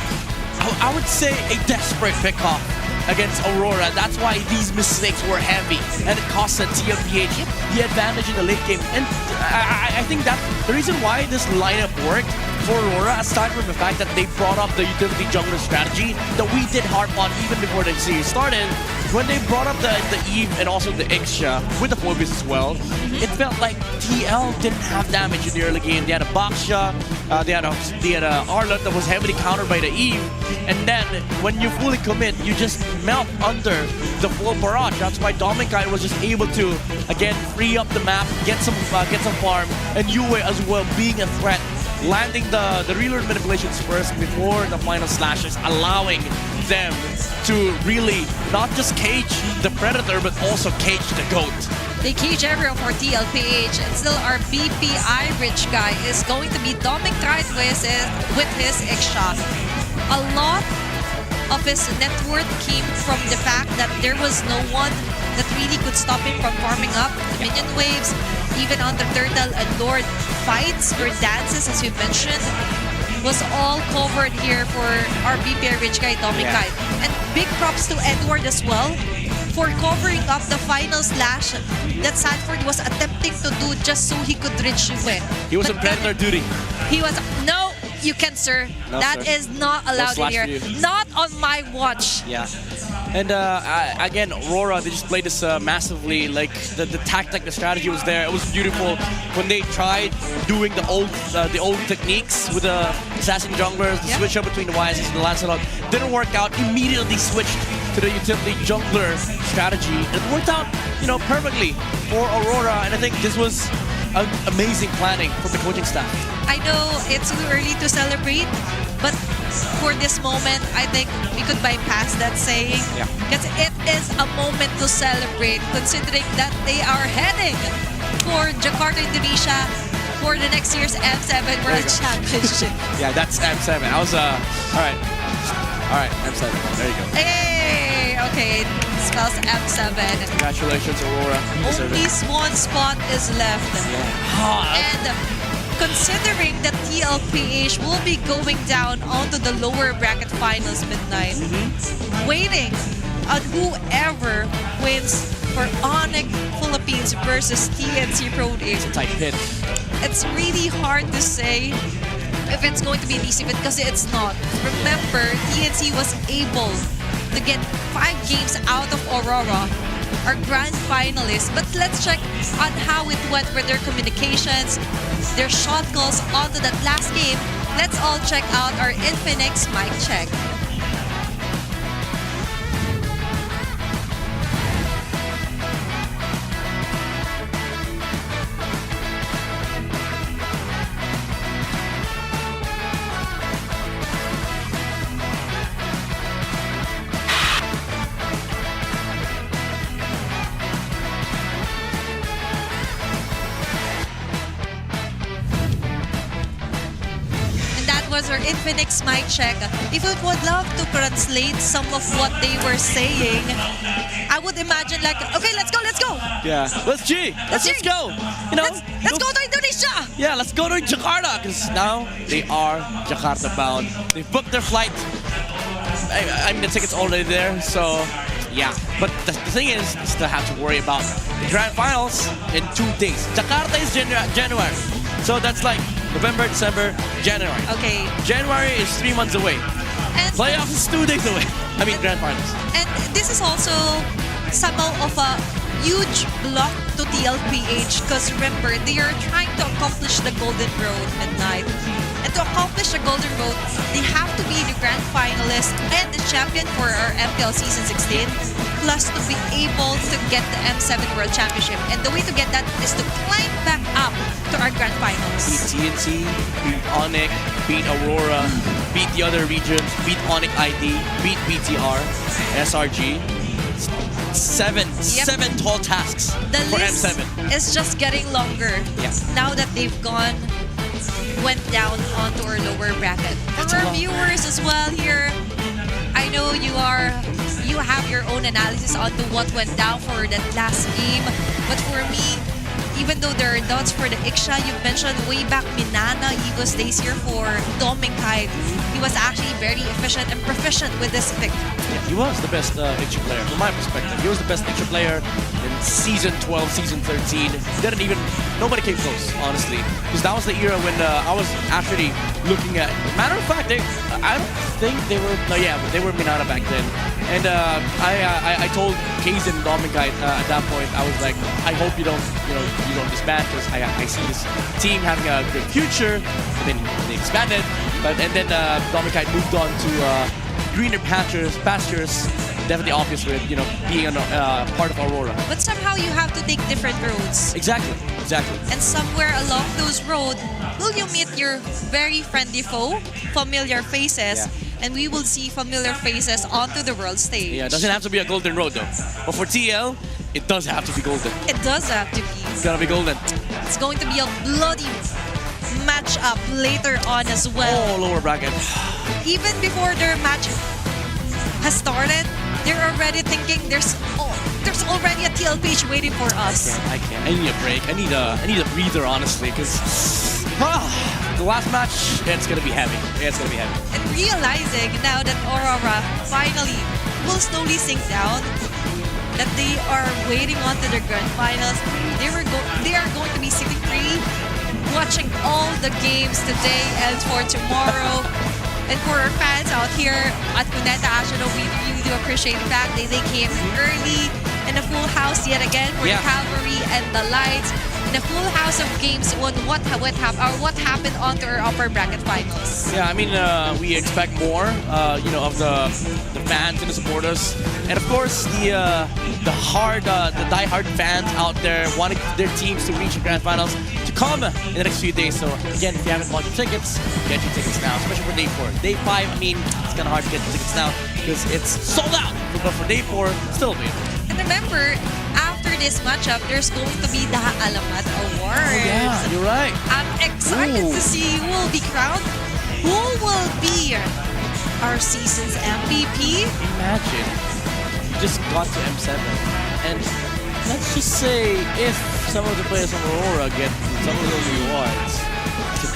I would say a desperate pickoff against Aurora. That's why these mistakes were heavy, and it cost TLPH the advantage in the late game. And I think that the reason why this lineup worked for Aurora, aside from the fact that they brought up the utility jungler strategy that we did harp on even before the series started, when they brought up the Eve and also the Ixia with the Phoebus as well, it felt like TL didn't have damage in the early game. They had a Baksha, they had a Arlott that was heavily countered by the Eve, and then when you fully commit, you just melt under the full barrage. That's why Dom and Kite was just able to again free up the map, get some farm, and Yue as well being a threat, landing the reload manipulations first before the final slashes, allowing them to really not just cage the Predator, but also cage the GOAT. They cage everyone for TLPH, and still our BPI rich guy is going to be Dom and Kite with his Ixia. A lot of his net worth came from the fact that there was no one that really could stop him from farming up the minion waves, even on the Turtle and Lord fights or dances, as we mentioned, was all covered here for our BPI rich guy, Dom and Kite. And big props to Edward as well for covering up the final slash that Sanford was attempting to do just so he could reach Yue. He was on Predator duty. He was, no, you can't, sir. No, that sir. is not allowed in here. Not on my watch. Yeah. And again, Aurora, they just played this massively. Like the tactic, the strategy was there. It was beautiful when they tried doing the old techniques with the assassin junglers, the switch up between the YSs and the Lancelot. Didn't work out. Immediately switched to the utility jungler strategy. It worked out, you know, perfectly for Aurora. And I think this was amazing planning from the coaching staff. I know it's too early to celebrate, but for this moment, I think we could bypass that saying. Because it is a moment to celebrate, considering that they are heading for Jakarta, Indonesia for the next year's M7 World Championship. Yeah, that's M7. I was, all right, M7. There you go. Hey, okay, spells M7. Congratulations, Aurora. Only one spot is left. And considering that TLPH will be going down onto the lower bracket finals midnight, waiting on whoever wins for Onyx Philippines versus TNC Pro Days. Tight pit. It's really hard to say if it's going to be an easy fit because it's not. Remember, TNC was able to get 5 games out of Aurora, our grand finalists. But let's check on how it went with their communications, their shot calls onto that last game. Let's all check out our Infinix mic check. Was our Infinix mic check. If we would love to translate some of what they were saying, I would imagine like, okay, let's go. Yeah, let's go. You know, let's go to Indonesia. Yeah, let's go to Jakarta because now they are Jakarta bound. They booked their flight. I mean, the ticket's already there, so yeah. But the thing is, you still have to worry about the grand finals in 2 days. Jakarta is January, so that's like November, December, January. Okay. January is 3 months away. And Playoffs is 2 days away. I mean, grand finals. And this is also somehow of a huge block to TLPH because remember, they are trying to accomplish the Golden Road midnight. And to accomplish the Golden Road, they have to be the grand finalist and the champion for our MPL Season 16, plus to be able to get the M7 World Championship. And the way to get that is to climb back up to our grand finals. Beat TNC, beat Onyx, beat Aurora, beat the other regions, beat Onyx ID, beat BTR, SRG. Seven tall tasks the for list M7. is just getting longer now that they've went down onto our lower bracket. For our viewers as well here, I know you have your own analysis onto what went down for that last game, but for me, even though there are doubts for the Iksha, you mentioned way back Minana, Ego's days here for Dominkite. He was actually very efficient and proficient with this pick. Yeah, he was the best Iksha player, from my perspective. He was the best Iksha player in Season 12, Season 13. Nobody came close, honestly. Because that was the era when I was actually looking at... Matter of fact, I don't think they were... No, yeah, but they were Minana back then. And I told Kaizen and Dominkite at that point, I was like, I hope you don't disband because I see this team having a good future. But then they expanded, and then Dominkite moved on to greener pastures. Definitely obvious with being a part of Aurora. But somehow you have to take different roads. Exactly. And somewhere along those roads, will you meet your very friendly foe, familiar faces, and we will see familiar faces onto the world stage. Yeah, it doesn't have to be a golden road though. But for TL, it does have to be golden. It does have to be. It's gonna be golden. It's going to be a bloody matchup later on as well. Oh, lower bracket. Even before their match has started, they're already thinking there's already a TLPH waiting for us. I can't. I need a break. I need a breather, honestly, because the last match, it's gonna be heavy. And realizing now that Aurora finally will slowly sink down, that they are waiting on to their grand finals. They are going to be sitting free, watching all the games today and for tomorrow. And for our fans out here at Cuneta National, we really do appreciate the fact that they came early and a full house yet again for the Cavalry and the Lights. And a full house of games on what happened onto our upper bracket finals. Yeah, I mean, we expect more, of the fans and the supporters, and of course the die-hard fans out there wanting their teams to reach the grand finals to come in the next few days. So again, if you haven't bought your tickets, get your tickets now, especially for day 4. Day 5, I mean, it's kind of hard to get the tickets now because it's sold out. But for day 4, still available. And remember, after this matchup, there's going to be the Alamat Awards. Oh yeah, you're right. I'm excited to see who will be crowned. Who will be our season's MVP? Imagine you just got to M7, and let's just say if some of the players from Aurora get some of those rewards,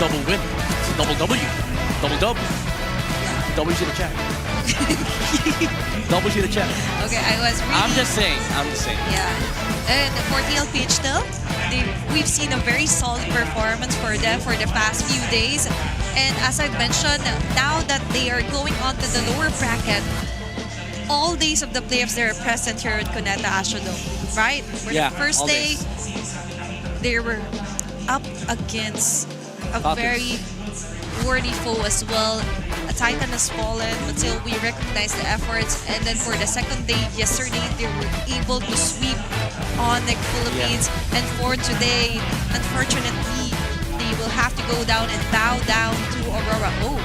double win. It's a double W. Double dub. W to the chat. W to the chat. Okay, I was really... I'm just saying. Yeah. And for TLPH still, we've seen a very solid performance for them for the past few days. And as I've mentioned, now that they are going on to the lower bracket, all days of the playoffs they're present here at Cuneta Astrodome, right? For the first day, they were up against a very worthy foe as well. A Titan has fallen, but still we recognize the efforts. And then for the second day, yesterday, they were able to sweep Onyx Philippines. And for today, unfortunately, they will have to go down and bow down to Aurora. Oh,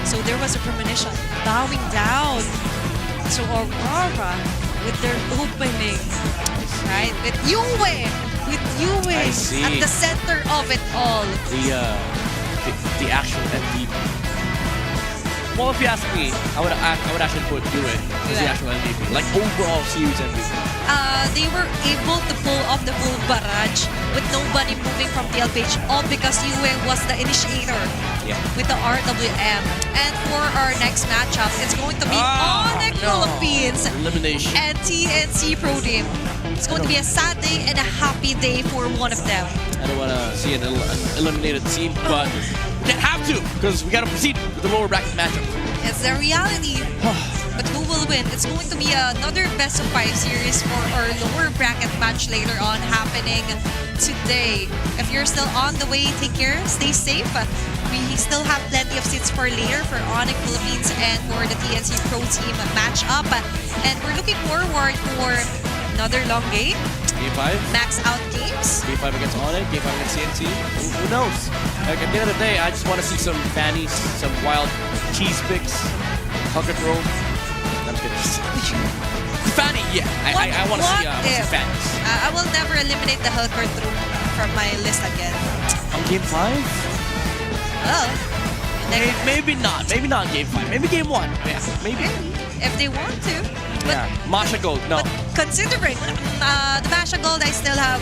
so there was a premonition. Bowing down to Aurora with their opening, right? With Yue! At the center of it all. The actual MVP. Well, if you ask me, I would actually put Yue as the actual MVP. Like overall series MVP. They were able to pull off the full barrage with nobody moving from TLPH, all because Yue was the initiator with the RWM. And for our next matchup, it's going to be Onyx Philippines Elimination. and TNC Pro Team. It's going to be a sad day and a happy day for one of them. I don't want to see an eliminated team, but we have to, because we got to proceed with the lower bracket matchup. It's the reality. But who will win? It's going to be another best of 5 series for our lower bracket match later on happening today. If you're still on the way, take care, stay safe. We still have plenty of seats for later for Onyx Philippines and for the TNC Pro Team matchup. And we're looking forward for another long game. Game 5. Max out games. Game 5 against Onyx, Game 5 against CNC. Who knows? Like at the end of the day, I just want to see some fannies, some wild cheese picks, hook and roll. I'm kidding. Fanny, yeah. I want to see some fannies. I will never eliminate the Hulk or Troop from my list again. On Game 5? Well, maybe not. Maybe not Game 5. Maybe Game 1. Yeah, maybe. If they want to. But, Masha Gold, no. But considering the Masha Gold, I still have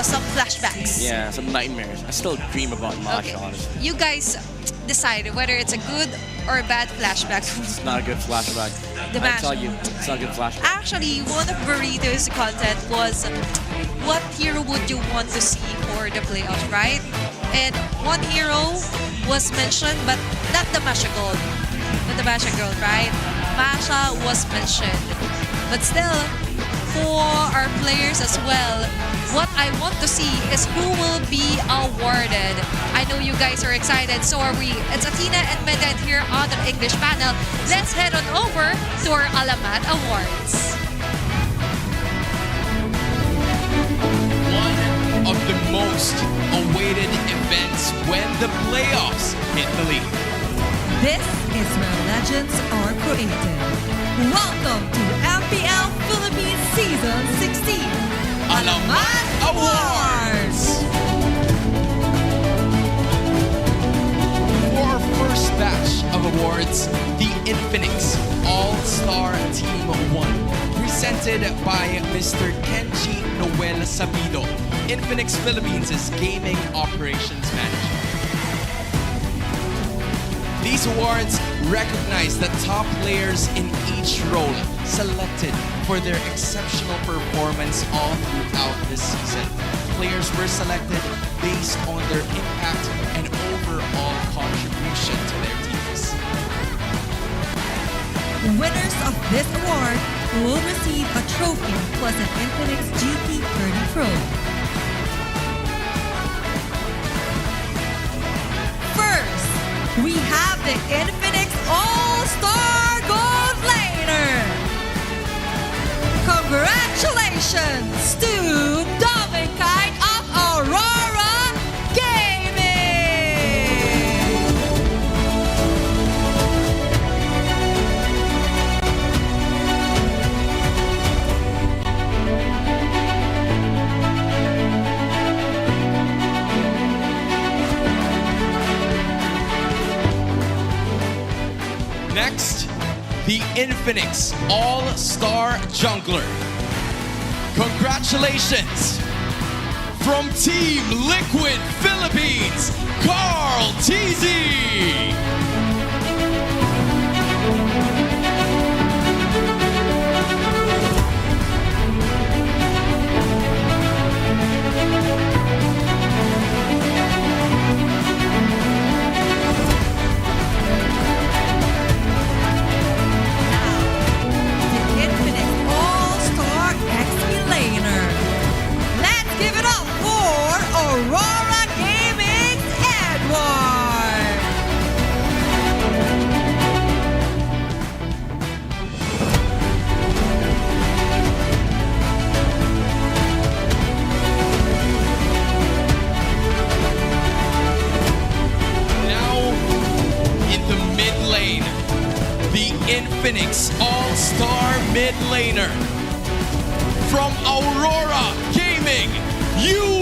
some flashbacks. Yeah, some nightmares. I still dream about Masha, honestly. You guys decide whether it's a good or a bad flashback. It's not a good flashback. I tell you, it's not a good flashback. Actually, one of Burrito's content was what hero would you want to see for the playoffs, right? And one hero was mentioned, but not the Masha Gold. Not the Masha Gold, right? Masha was mentioned. But still, for our players as well, what I want to see is who will be awarded. I know you guys are excited, so are we. It's Athena and Meded here on the English panel. Let's head on over to our Alamat Awards. One of the most awaited events when the playoffs hit the league. This is where legends are created. Welcome to MPL Philippines Season 16 Alamat Awards! For our first batch of awards, the Infinix All-Star Team 1, presented by Mr. Kenji Noel Sabido, Infinix Philippines' Gaming Operations Manager. These awards recognize the top players in each role selected for their exceptional performance all throughout the season. Players were selected based on their impact and overall contribution to their teams. Winners of this award will receive a trophy plus an Infinix GT30 Pro. First, we have the Infinix All-Star Gold Laner. Congratulations to Dominkite of Aurora Gaming! Next, the Infinix All-Star Jungler. Congratulations! From Team Liquid Philippines, Carl TZ. Let's give it up for Aurora Gaming's Edward! Now in the mid lane, the Infinix All-Star mid laner from Aurora Gaming, UN.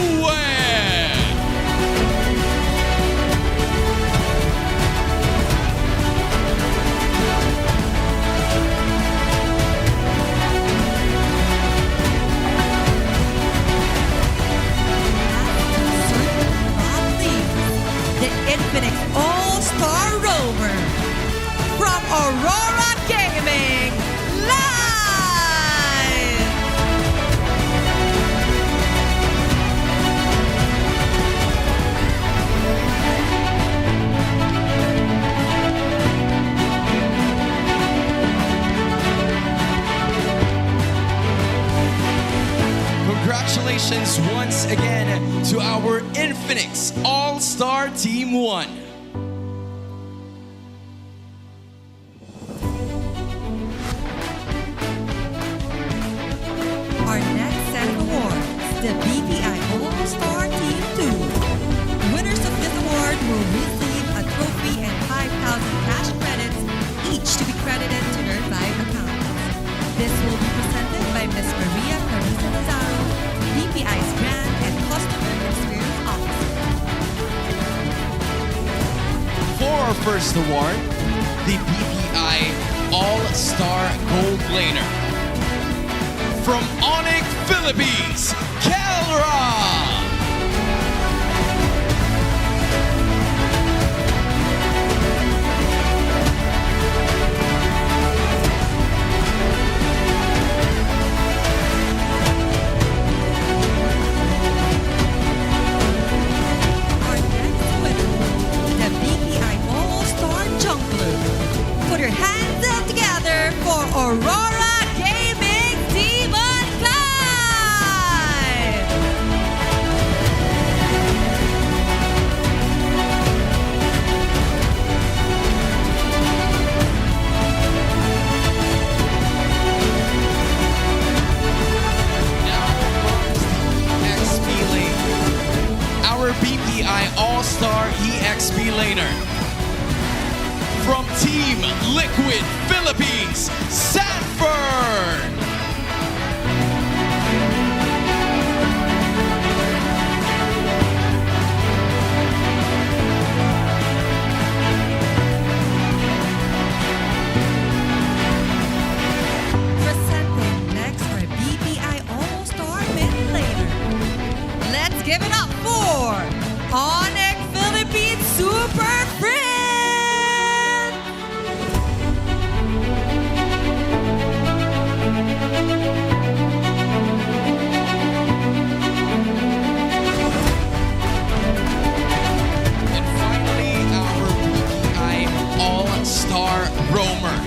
The Infinix All-Star Rover from Aurora Gaming Live! Congratulations once again to our Infinix All-Star Team 1. Our next set of awards, the BPI All-Star Team 2. Winners of this award will receive a trophy and 5,000 cash credits, each to be credited to their live accounts. This will be presented by Ms. Maria Carissa Lazaro, BPI's Brand and Customer Experience Officer. For our first award, the BPI All-Star Gold Laner from Onyx Philippines, Kelra. Our next winner, the BPI All-Star Jungler. Put your hands up together for Aurora Gaming Demon Clyde! Now comes the EXP lane. Our BPI All-Star EXP laner from Team Liquid Philippines, Sanford. Presenting next our BPI All-Star Mid Laner. Let's give it up for Onyx Philippines Super Friend! And finally, our BPI All-Star Roamer.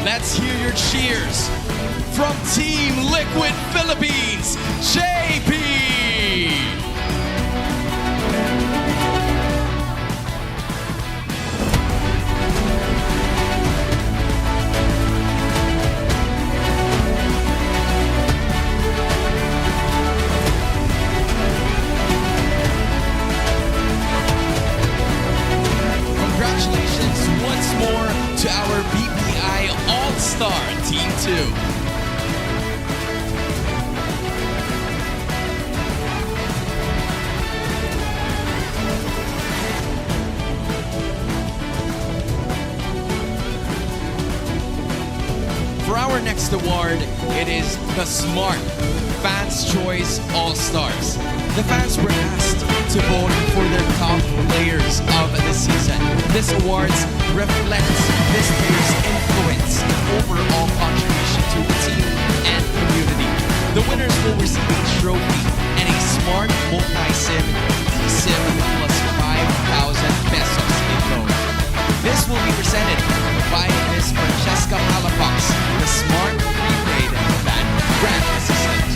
Let's hear your cheers from Team Liquid Philippines, JP. Congratulations once more to our BPI All-Star Team 2. For our next award, it is the Smart Fans' Choice All-Stars. The fans were asked to vote for their top players of the season. This awards reflects this player's influence and overall contribution to the team and community. The winners will receive a trophy and a smart multi-sim eSIM plus 5,000 pesos in loan. This will be presented by Ms. Francesca Palafox, the smart prepaid brand assistant.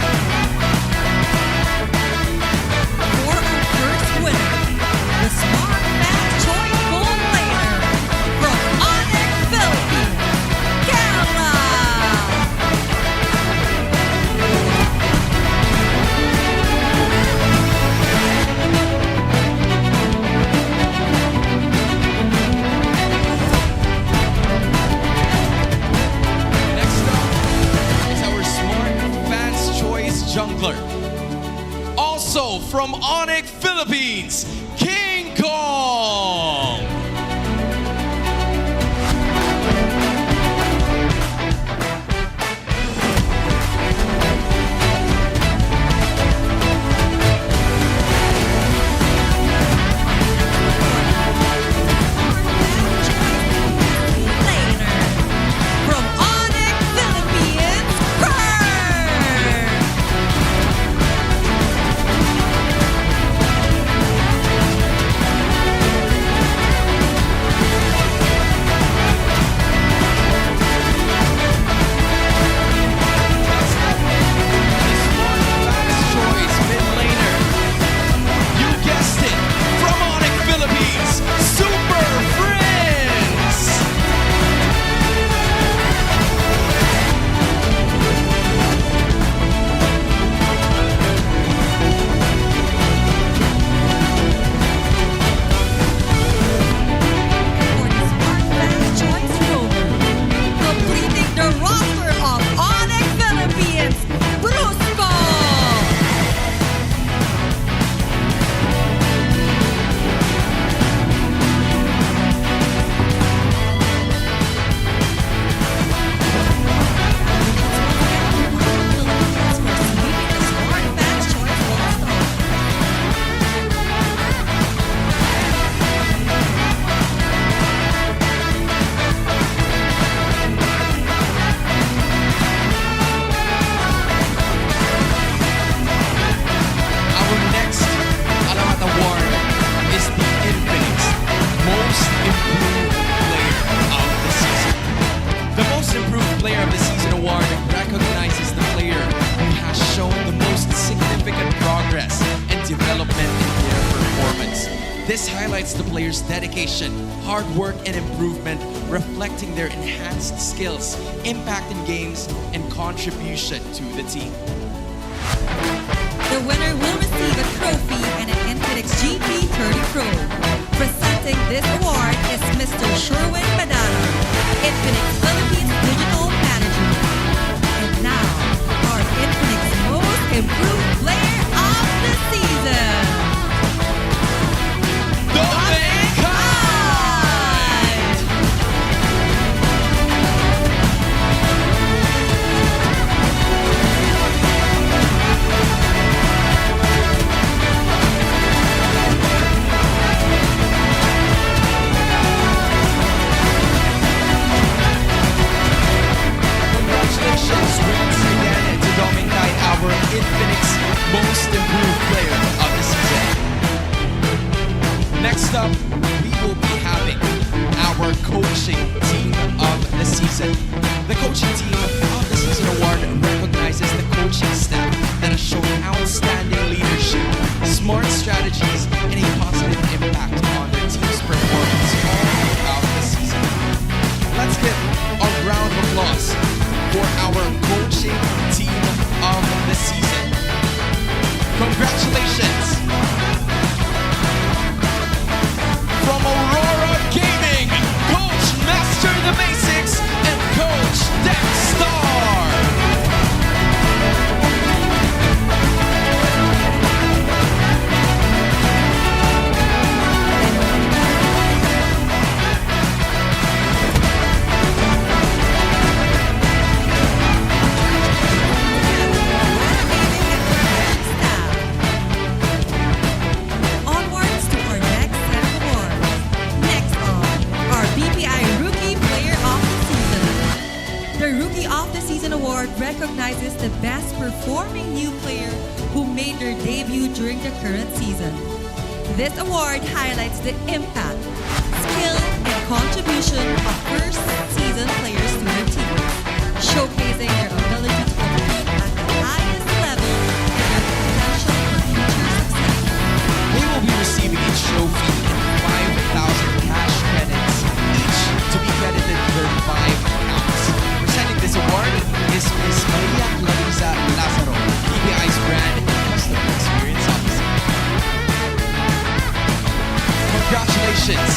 For our first winner, the Smart Fans Choice Gold Player from Onyx Philippines, Gala! Next up is our smart Fans' Choice Jungler. Also from Onyx Philippines, King Kong! Later, from Onyx Philippines, Kurt! Fans' Choice mid laner. You guessed it, from Onyx Philippines, Super Friends! For the Smart Fans Choice Rover, completing the roster of Onyx Philippines, Brusco! Our next Alamat Award is the Infinix Most Improved Player of the Season. The Most Improved Player of the Season award recognizes the player who has shown the most significant progress and development in their performance. This highlights the player's dedication, hard work, and improvement, reflecting their enhanced skills, impact in games, and contribution to the team. The winner will receive a trophy and an Infinix GP30 Pro. Presenting this award is Mr. Sherwin Madano, Infinix Philippines Digital Manager. And now, our Infinix Most Improved Player of the Season, Dominic Hyde! Congratulations once again to Dominic, our Infinix Most Improved Player of the Season. Next up, we will be having our Coaching Team of the Season. The Coaching Team of the Season award recognizes the coaching staff that has shown outstanding leadership, smart strategies, and a positive impact on their team's performance all throughout the season. Let's give a round of applause for our Coaching Team of the Season. Congratulations! From Aurora Gaming, Coach Master the Basics and Coach Dexstar. MVP of the Season award recognizes the best performing new player who made their debut during the current season. This award highlights the impact, skill, and contribution of first season players to their team, showcasing their ability to compete at the highest level and their potential for future success. They will be receiving a trophy and 5,000 cash credits, each to be credited to their 5 accounts. Presenting this award is Ms. Maria Clarissa Lazaro, TPI's brand customer experience officer. Congratulations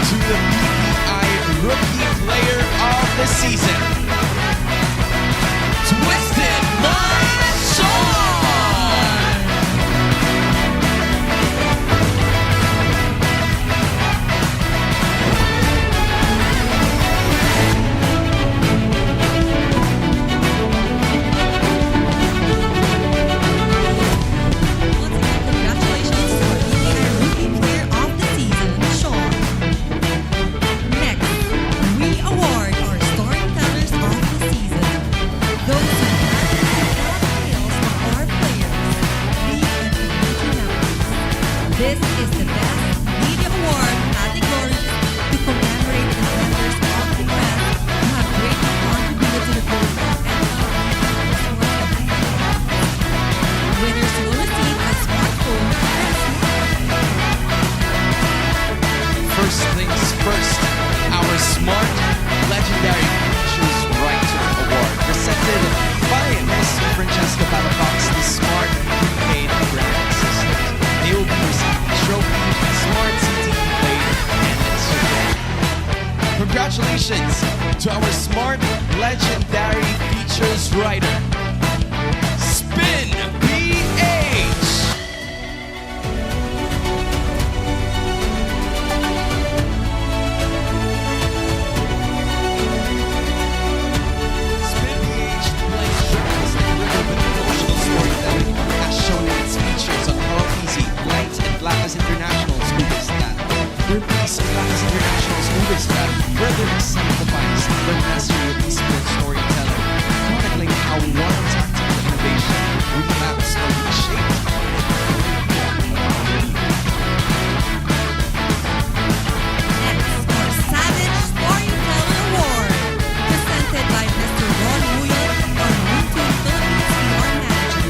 to the PPI Rookie Player of the Season, Twisted Mind Sean! Once again, congratulations to our PPI Rookie Player of the Season, Sean. Next, we award our storytellers of the season. Those who have the tales of our players, lead and community members. This is the best media award category to commemorate the members of the press who have greatly contributed to the growth of Winners will receive a smartphone and First things first, our Smart Legendary Features Writer Award, presented by Ms. Francesca Palafox, the Smart Prepaid Brand Assistant. They will be receiving a trophy, Smart CTV Plate, and a certificate. Congratulations to our Smart Legendary Features Writer, Spin PH! Spin PH plays journalistic rhythm with emotional storytelling, as shown in its features on LPZ, Light and Blackness International School Staff. Their piece of Blackness International School Staff further exemplifies their mastery of esports storytelling, chronicling how one tactical innovation remaps or reshapes next, our Savage Storyteller Award, presented by Mr. Ron Muyot, our YouTube Philippines PR manager.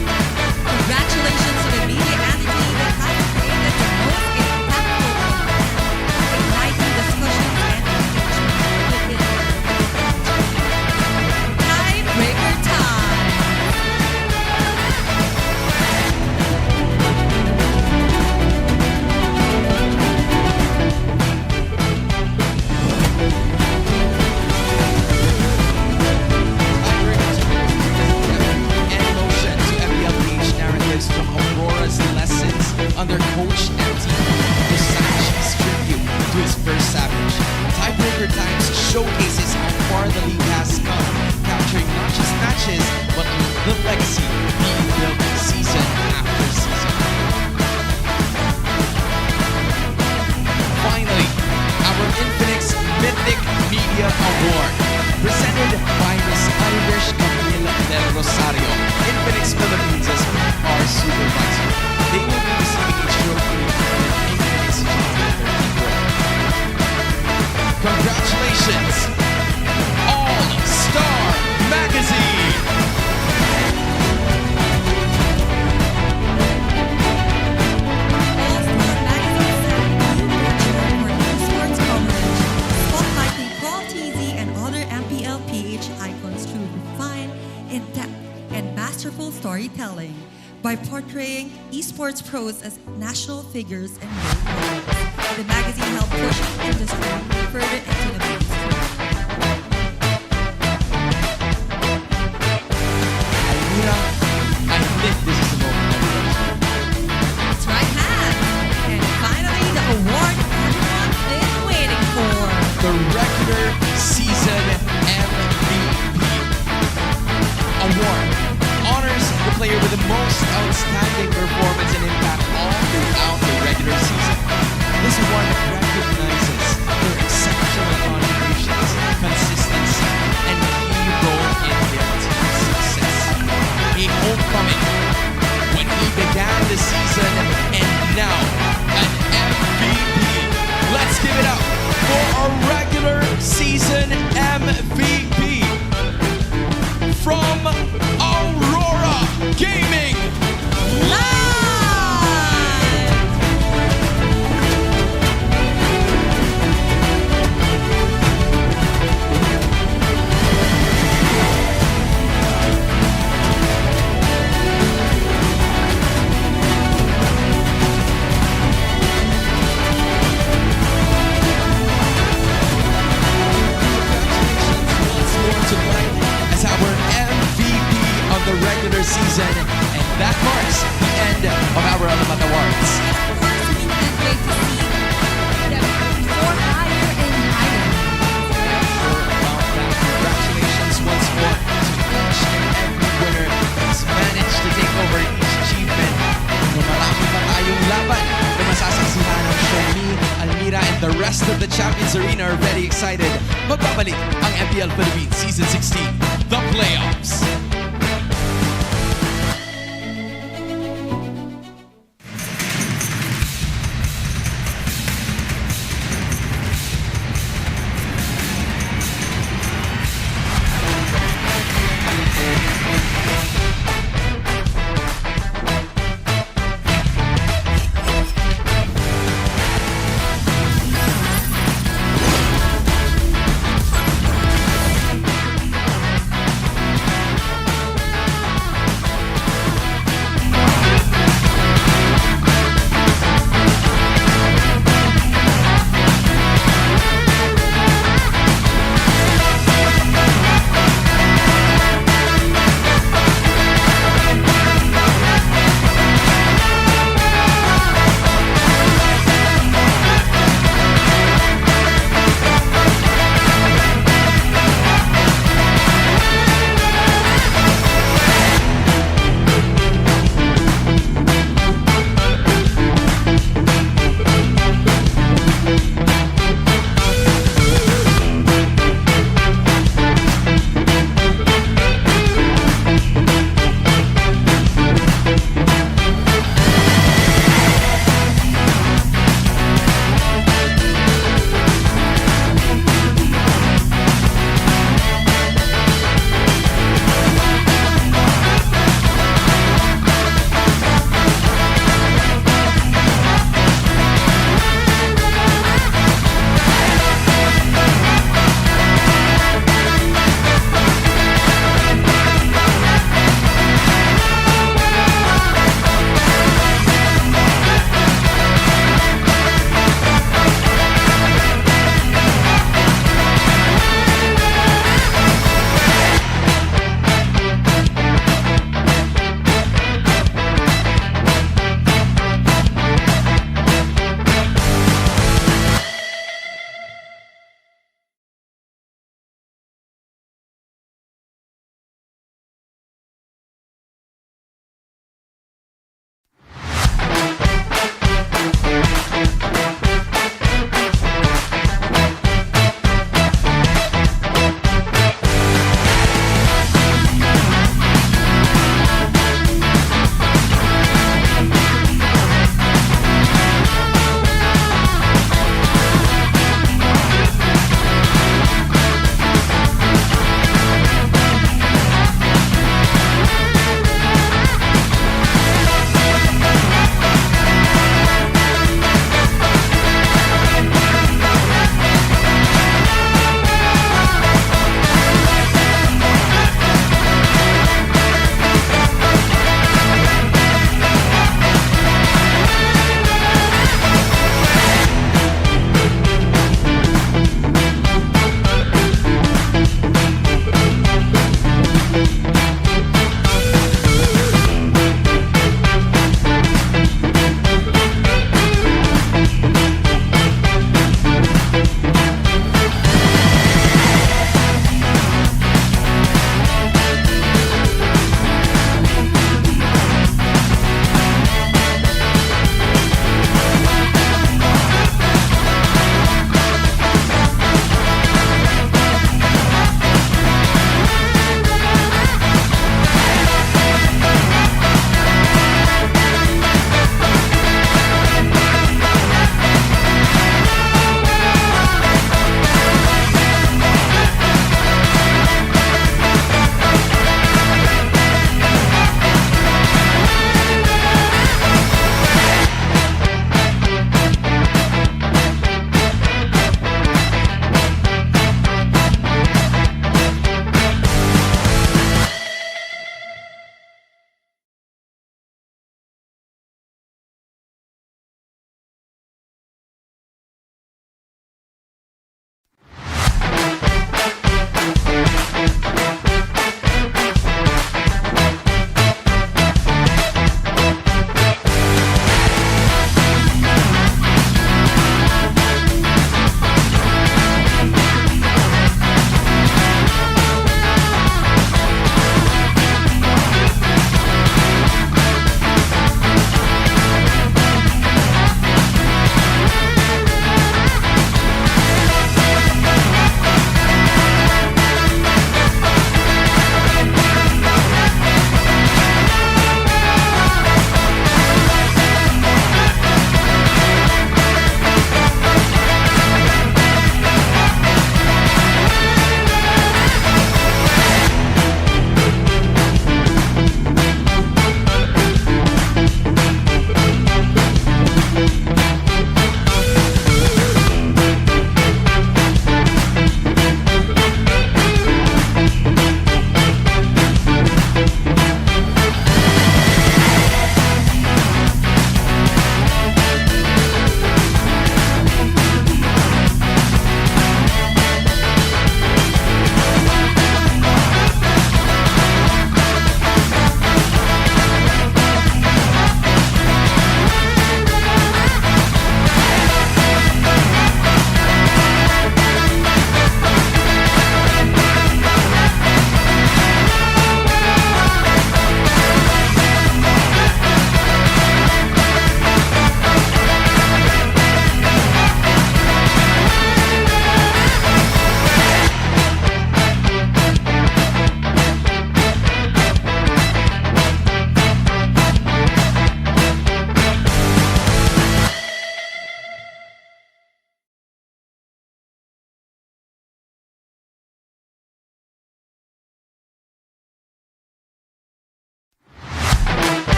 Congratulations to the media entity that has created the most impactful content, igniting discussions and engagement within Tiebreaker time! and emotion to MPL PH narratives from Aurora's lessons under Coach and team. The Savage's tribute to his first Savage. Tiebreaker Times showcases how far the league has come, capturing not just matches, but the legacy being built season after season. Finally, our Infinix Mythic Media Award, presented by Ms. Irish Camila Del Rosario, Infinix Philippines as our supervisor. They will be receiving a trophy and an Infinix G30 Congratulations, All-Star Magazine! All-Star Magazine set a new picture for esports coverage, spotlighting Paul TZ and other MPL PH icons through refined, in-depth, and masterful storytelling by portraying esports pros as national figures and role models. The magazine helped push the industry further into the mainstream. Almira, I think this is the moment everyone's waiting. That's right, man! And finally, the award everyone's been waiting for. The regular season MVP award honors the player with the most outstanding performance and impact all throughout the regular season. This award recognizes their exceptional contributions, consistency, and key role in from Aurora Gaming. As our MVP of the regular season, and that marks the end of our Alamat Awards. Of course, we can't wait to see them soar higher and higher. Congratulations once more to each and every winner who's managed to take over each achievement. Marami pa tayong laban na masasaksihan ng Shomi, Almira, and the rest of the Champions Arena are very excited. Magbabalik ang MPL Philippines Season 16, the playoffs.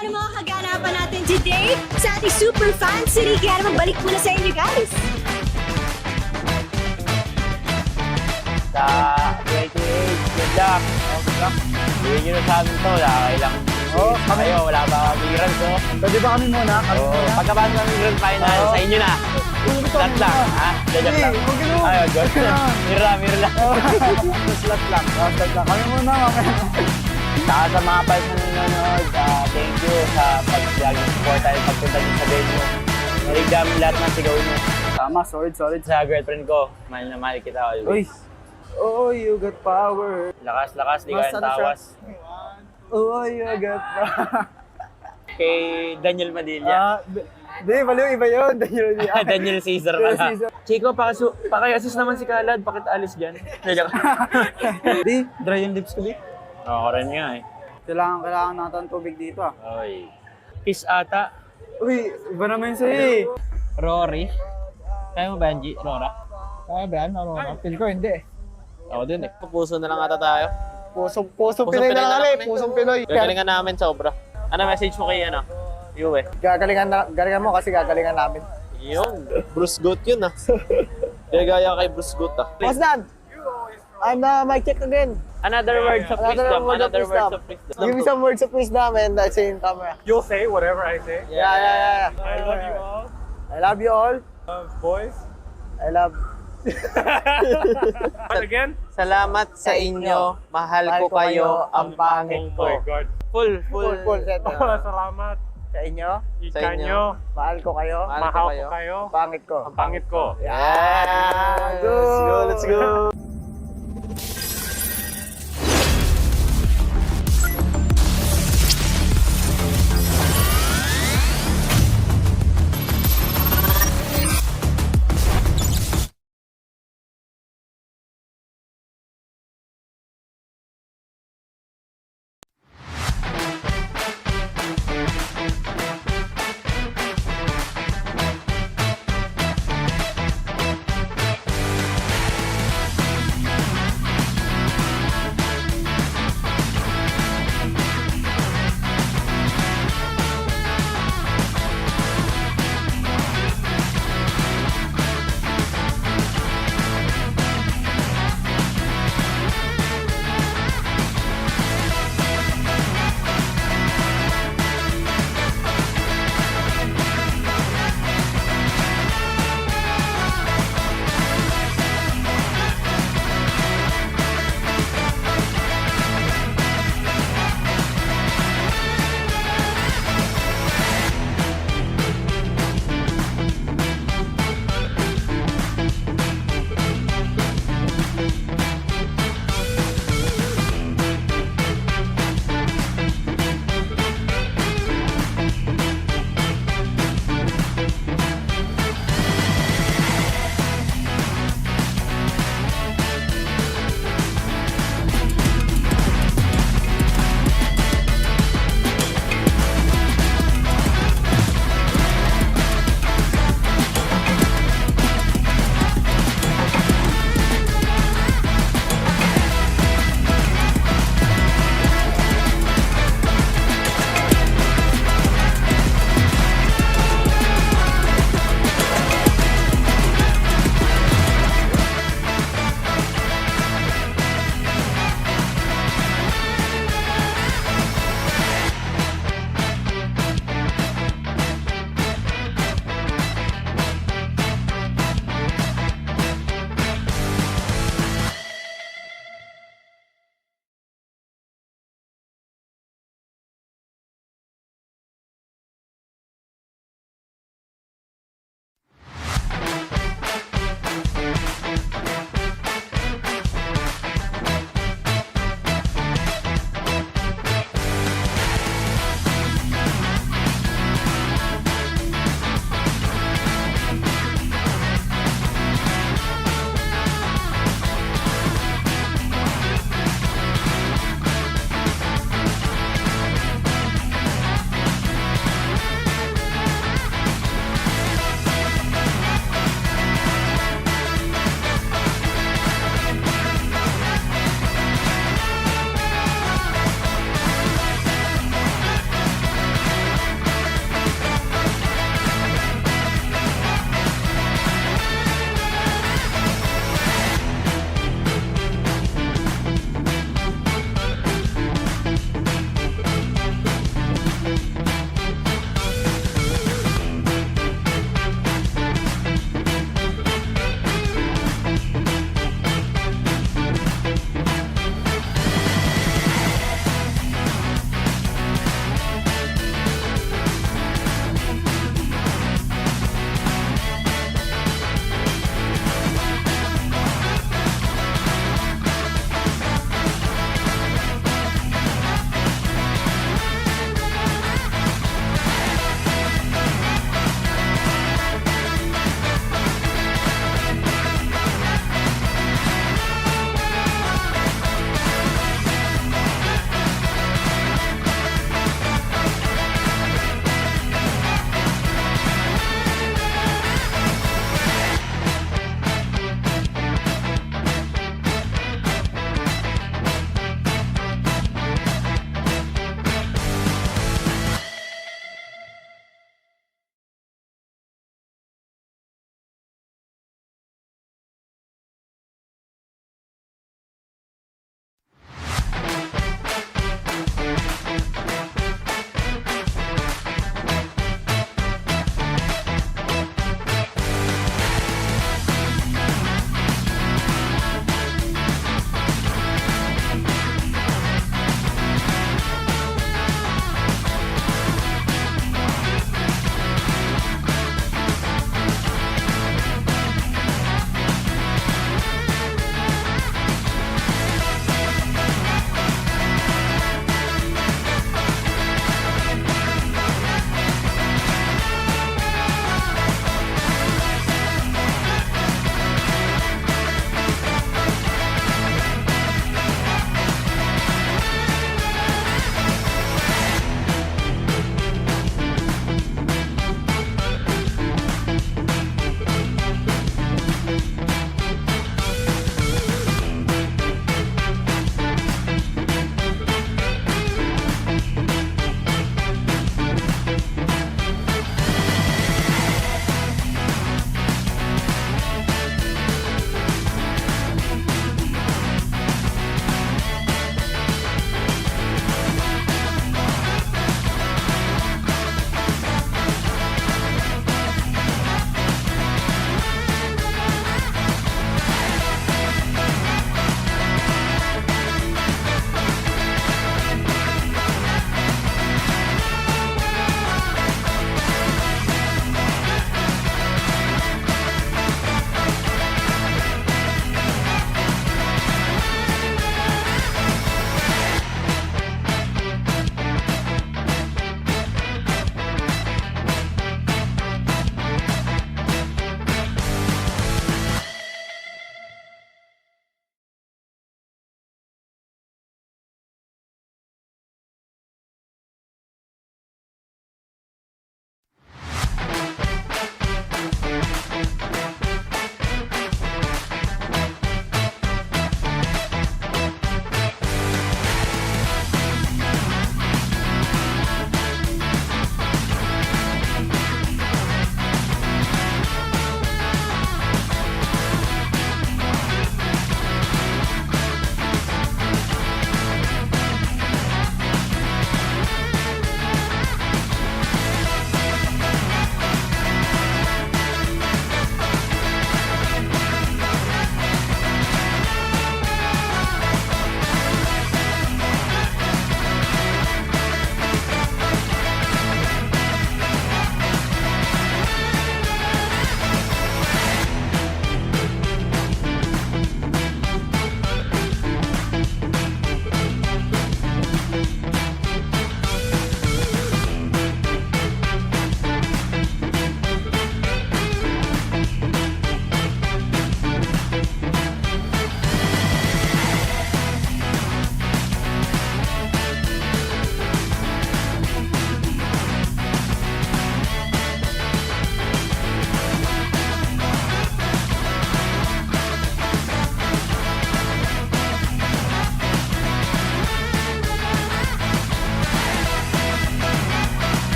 ano mga kaganapan natin today sa ating super fan city. Kaya naman balik muna sa inyo guys. Sa PH, good luck. Good luck. Hindi nyo na sa amin to. Ilang kayo, wala ba clearance, no? Pwede ba kami muna? Pagkabaan kami grand final, sa inyo na. Slat lang, ha? Jajak lang. Ayun, good. Mirla. Slat lang. Slat lang. Kami muna, mamaya. Saka sa mga fans na nanonood, thank you sa pag-lagi support tayo pagpunta nyo sa venue. Narig namin lahat ng sigaw nyo. Tama, solid. Sa girlfriend ko, mahal na mahal kita always. Oh, you got power. Lakas, di kayang tawas. Oh, you got power. Kay Daniel Madilla. Di, baliw, iba yun. Daniel Caesar pala. Chico, paki-assist naman si Kalad. Bakit alis dyan? Di, dry yung lips ko, di. Ako rin nga eh. Kailangan natin tubig dito ah. Oy. Kiss ata. Uy, iba naman sa'yo eh. Rory. Kaya mo ba yan, G? Aurora? Kaya ba yan, Aurora? Feel ko hindi eh. Ako din eh. Puso na lang ata tayo. Pusong Pinoy na lang kami. Pusong Pinoy. Gagalingan namin sobra. Ano message mo kay ano? Yue. Gagalingan mo kasi gagalingan namin. Yun. Bruce Goat yun ah. Gaya kay Bruce Goat ah. What's that? I'm mic check again. Another words of wisdom. Give me some words of wisdom and that's in camera. You'll say whatever I say. Yeah. I love you all. I love you all. Boys. I love. Again? Salamat sa inyo. Mahal ko kayo. Ang pangit ko. Oh my God. Full. Salamat. Sa inyo. Sa inyo. Mahal ko kayo. Mahal ko kayo. Pangit ko. Ang pangit ko. Yeah. Let's go.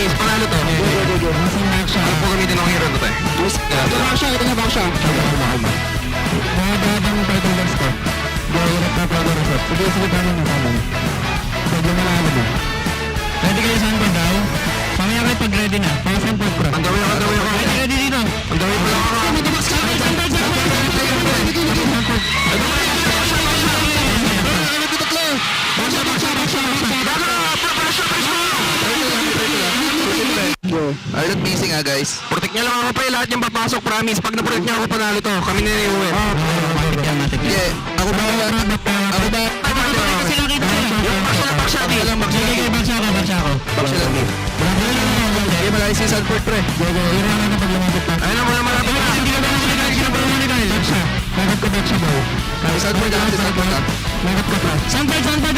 promise, panalo to. Nasa mark siya. Ano po gamitin ng hero to, te? Ito mark siya, ito mark siya. Kalma. Mga title box ko. Hirap na proto resort. Sige, paano na kaman. Pwede mo na mo. Ready kayo saan ba daw? Pamaya kayo pag ready na. Pang saan po, bro? Ang gawin ako. Ready dito. Ang gawin ko lang ako. I'm not busy nga, guys. Protect niya lang ako pa lahat yung papasok, promise. Pag na-protect niya ako panalo to, kami na yung uwi. Sige, ako ba? Kasi nakita sila. Baksya lang. Baksya ako. Sige, malaki si Sanford, pre. Ayun na muna malapit na. Hindi na baksya. Lagat ko baksya ba? Sanford ako, Sanford ako. Lagat ko pa. Sanford ako ba?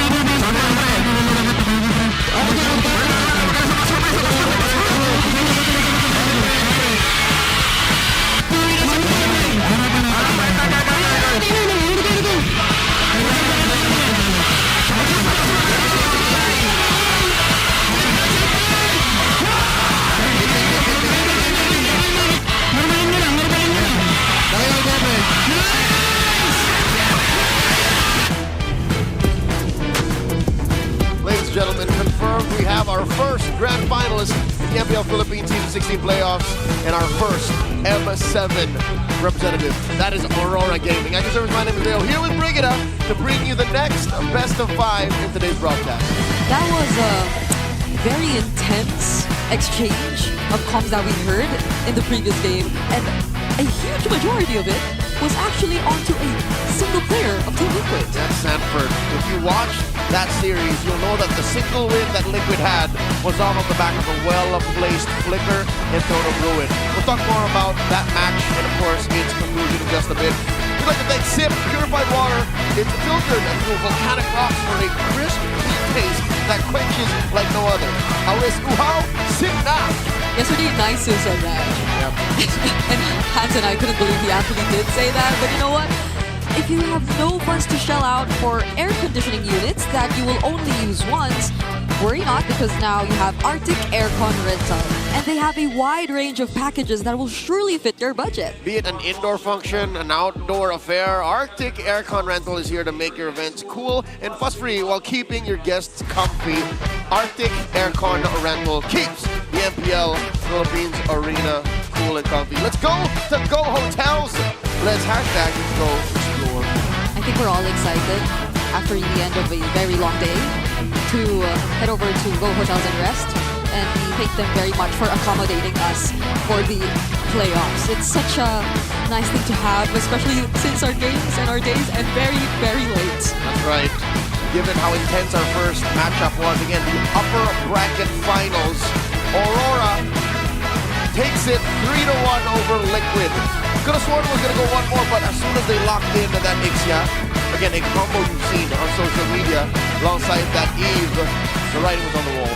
Sanford, pre. Ladies and gentlemen, confirmed we have our first grand finalist in the MPL Philippines Season 16 playoffs and our first M7 representative. That is Aurora Gaming. I conserve my name is Leo, here with Brigida to bring you the next best of 5 in today's broadcast. That was a very intense exchange of comms that we heard in the previous game, and a huge majority of it was actually onto a single player of Team Liquid. That's Sanford. If you watch that series, you'll know that the single win that Liquid had was off of the back of a well-placed flicker and Throne of Ruin. We'll talk more about that match and, of course, its conclusion in just a bit. We'd like to thank SIP Purified Water. It's filtered through volcanic rocks for a crisp, clean taste that quenches like no other. Awis Uhaw, SIP na! Yesterday, Nisu said that. Yep. And Hans and I couldn't believe he actually did say that, but you know what? If you have no funds to shell out for air conditioning units that you will only use once, worry not, because now you have Arctic Aircon Rental, and they have a wide range of packages that will surely fit your budget. Be it an indoor function, an outdoor affair, Arctic Aircon Rental is here to make your events cool and fuss-free while keeping your guests comfy. Arctic Aircon Rental keeps the MPL Philippines Arena cool and comfy. Let's go to Go Hotels. Let's hashtag Go Explore. I think we're all excited after the end of a very long day to head over to Go Hotels and Rest, and we thank them very much for accommodating us for the playoffs. It's such a nice thing to have, especially since our games and our days and very, very late. That's right. Given how intense our first matchup was, again, the upper bracket finals, Aurora takes it 3-1 over Liquid. Could have sworn it was going to go one more, but as soon as they locked into that Ixia, again, a combo you've seen on social media, alongside that Eve, the writing was on the wall.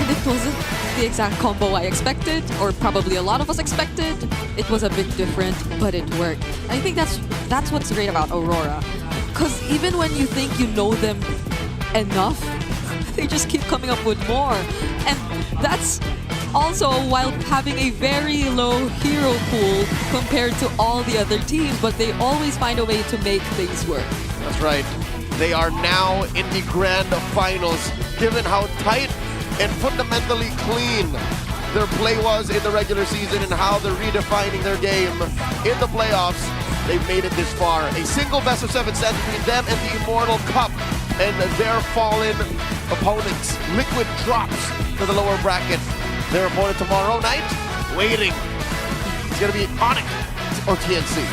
And it wasn't the exact combo I expected, or probably a lot of us expected. It was a bit different, but it worked. And I think that's what's great about Aurora. Because even when you think you know them enough, they just keep coming up with more. And that's also while having a very low hero pool compared to all the other teams, but they always find a way to make things work. That's right. They are now in the grand finals, given how tight and fundamentally clean their play was in the regular season and how they're redefining their game in the playoffs. They've made it this far. A single best of 7 set between them and the Immortal Cup and their fallen opponents. Liquid drops to the lower bracket. Their opponent tomorrow night, waiting. It's going to be Onyx or TNC.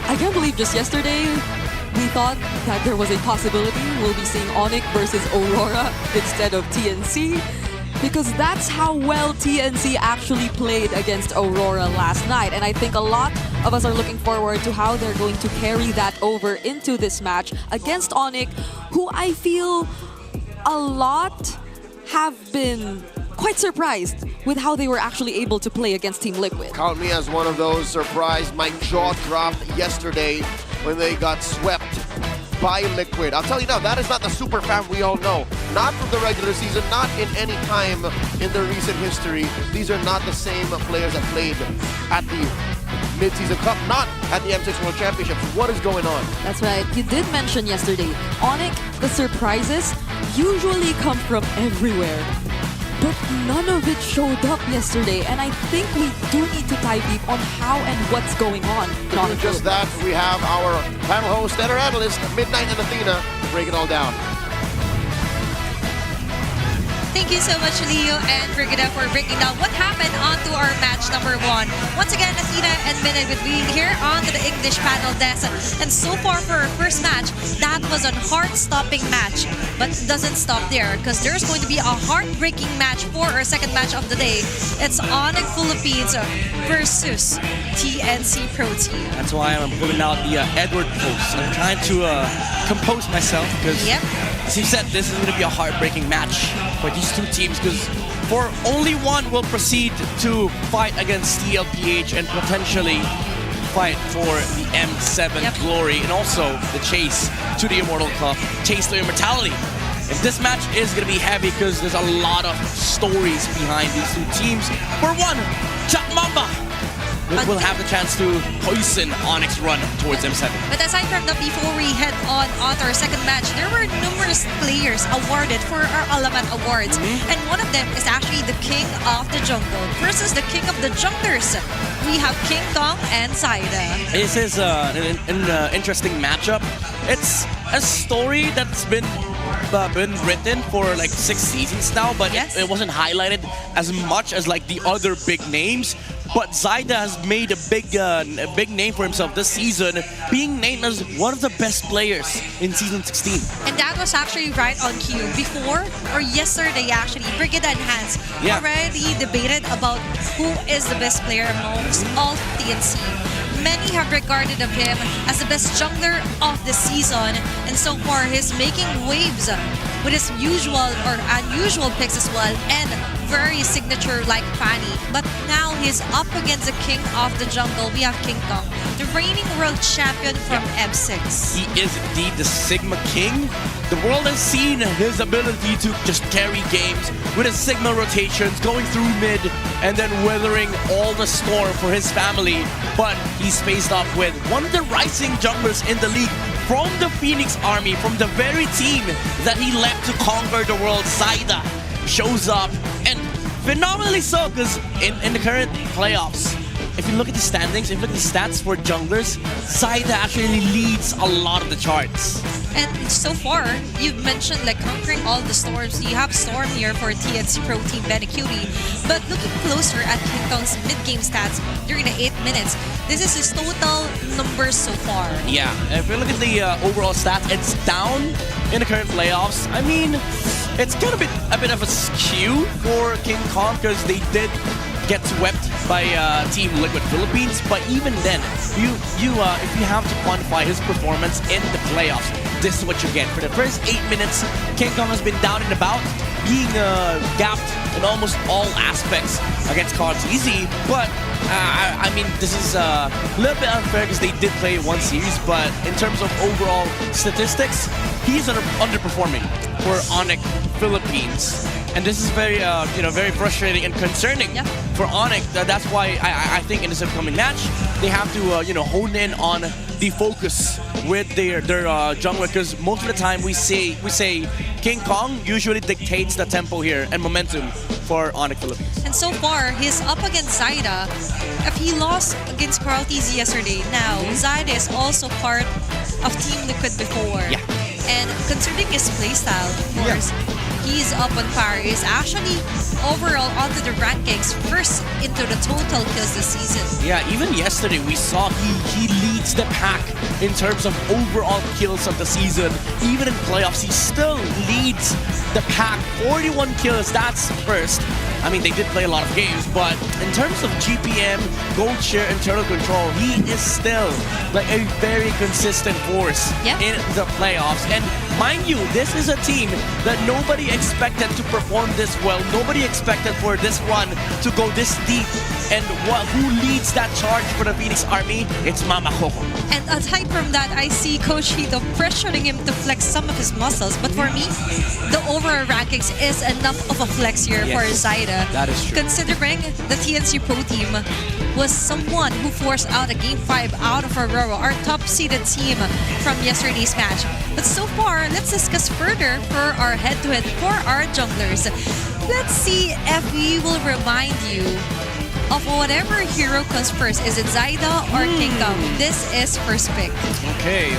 I can't believe just yesterday we thought that there was a possibility we'll be seeing Onyx versus Aurora instead of TNC, because that's how well TNC actually played against Aurora last night. And I think a lot of us are looking forward to how they're going to carry that over into this match against Onyx, who I feel a lot have been quite surprised with how they were actually able to play against Team Liquid. Count me as one of those surprised. My jaw dropped yesterday when they got swept by Liquid. I'll tell you now, that is not the super fan we all know. Not from the regular season, not in any time in the recent history. These are not the same players that played at the Mid-Season Cup, not at the M6 World Championships. What is going on? That's right. You did mention yesterday, Onyx, the surprises usually come from everywhere. But none of it showed up yesterday, and I think we do need to dive deep on how and what's going on. To do just that, we have our panel host and our analyst, Midnight and Athena, to break it all down. Thank you so much, Leo and Brigida, for breaking down what happened onto our match number 1. Once again, Athena and Minute with being here onto the English panel desk. And so far for our first match, that was a heart-stopping match. But it doesn't stop there, because there's going to be a heartbreaking match for our second match of the day. It's Onyx Philippines versus TNC Pro Team. That's why I'm pulling out the Edward post. I'm trying to compose myself because, as you said, this is going to be a heartbreaking match for these two teams, because for only one will proceed to fight against TLPH and potentially fight for the M7 glory and also the chase to the Immortal Cup, chase to immortality. And this match is going to be heavy because there's a lot of stories behind these two teams. For one, Jack Mamba will have the chance to poison Onyx run towards M7. But aside from that, before we head on to our second match, there were numerous players awarded for our Alamat Awards. And one of them is actually the King of the Jungle versus the King of the Junglers. We have King Kong and Zaida. This is an interesting matchup. It's a story that's been written for like 6 seasons now, but it wasn't highlighted as much as like the other big names. But Zaida has made a big name for himself this season, being named as one of the best players in Season 16. And that was actually right on cue. Before, or yesterday actually, Brigida and Hans already debated about who is the best player amongst all TNC. Many have regarded of him as the best jungler of the season, and so far he's making waves with his usual or unusual picks as well, and very signature like Fanny. But now he's up against the King of the Jungle. We have King Kong, the reigning world champion from M6. He is indeed the Sigma King. The world has seen his ability to just carry games with his Sigma rotations, going through mid and then weathering all the storm for his family. But he's faced off with one of the rising junglers in the league from the Phoenix Army, from the very team that he left to conquer the world. Zaida shows up, and phenomenally so, because in the current playoffs, if you look at the standings, if you look at the stats for junglers, Zaida actually leads a lot of the charts. And so far, you've mentioned like conquering all the storms. You have Storm here for TNC Pro Team Benecutie. But looking closer at King Kong's mid-game stats during the 8 minutes, this is his total numbers so far. Yeah, if you look at the overall stats, it's down in the current playoffs. I mean, it's kind of a bit of a skew for King Kong because they did get swept by Team Liquid Philippines. But even then, if you have to quantify his performance in the playoffs, this is what you get. For the first 8 minutes, King Kong has been down and about, being gapped in almost all aspects against Cards Easy. But I mean, this is a little bit unfair because they did play one series. But in terms of overall statistics, he's underperforming for Onyx Philippines. And this is very, very frustrating and concerning for Onyx. That's why I think in this upcoming match, they have to, hone in on the focus with their jungler, because most of the time we say King Kong usually dictates the tempo here and momentum for Onyx Philippines. And so far, he's up against Zaida. If he lost against Carl TZ yesterday, now Zaida is also part of Team Liquid before. Yeah. And considering his playstyle, of course, he's up on par. He's actually overall onto the rankings, first into the total kills this season. Yeah, even yesterday we saw he leads the pack in terms of overall kills of the season. Even in playoffs, he still leads the pack. 41 kills, that's first. I mean, they did play a lot of games, but in terms of GPM, gold share, and turtle control, he is still like a very consistent force in the playoffs. And Mind you, this is a team that nobody expected to perform this well. Nobody expected for this run to go this deep. And who leads that charge for the Phoenix Army? It's Mama Coco. And aside from that, I see Coach Hito pressuring him to flex some of his muscles. But for me, the overall rankings is enough of a flex here for Zaida. That is true. Considering the TNC Pro team was someone who forced out a Game 5 out of Aurora, our top-seeded team from yesterday's match. But so far, let's discuss further for our head-to-head for our junglers. Let's see if we will remind you of whatever hero comes first. Is it Zaida or King Kong? This is first pick. Okay.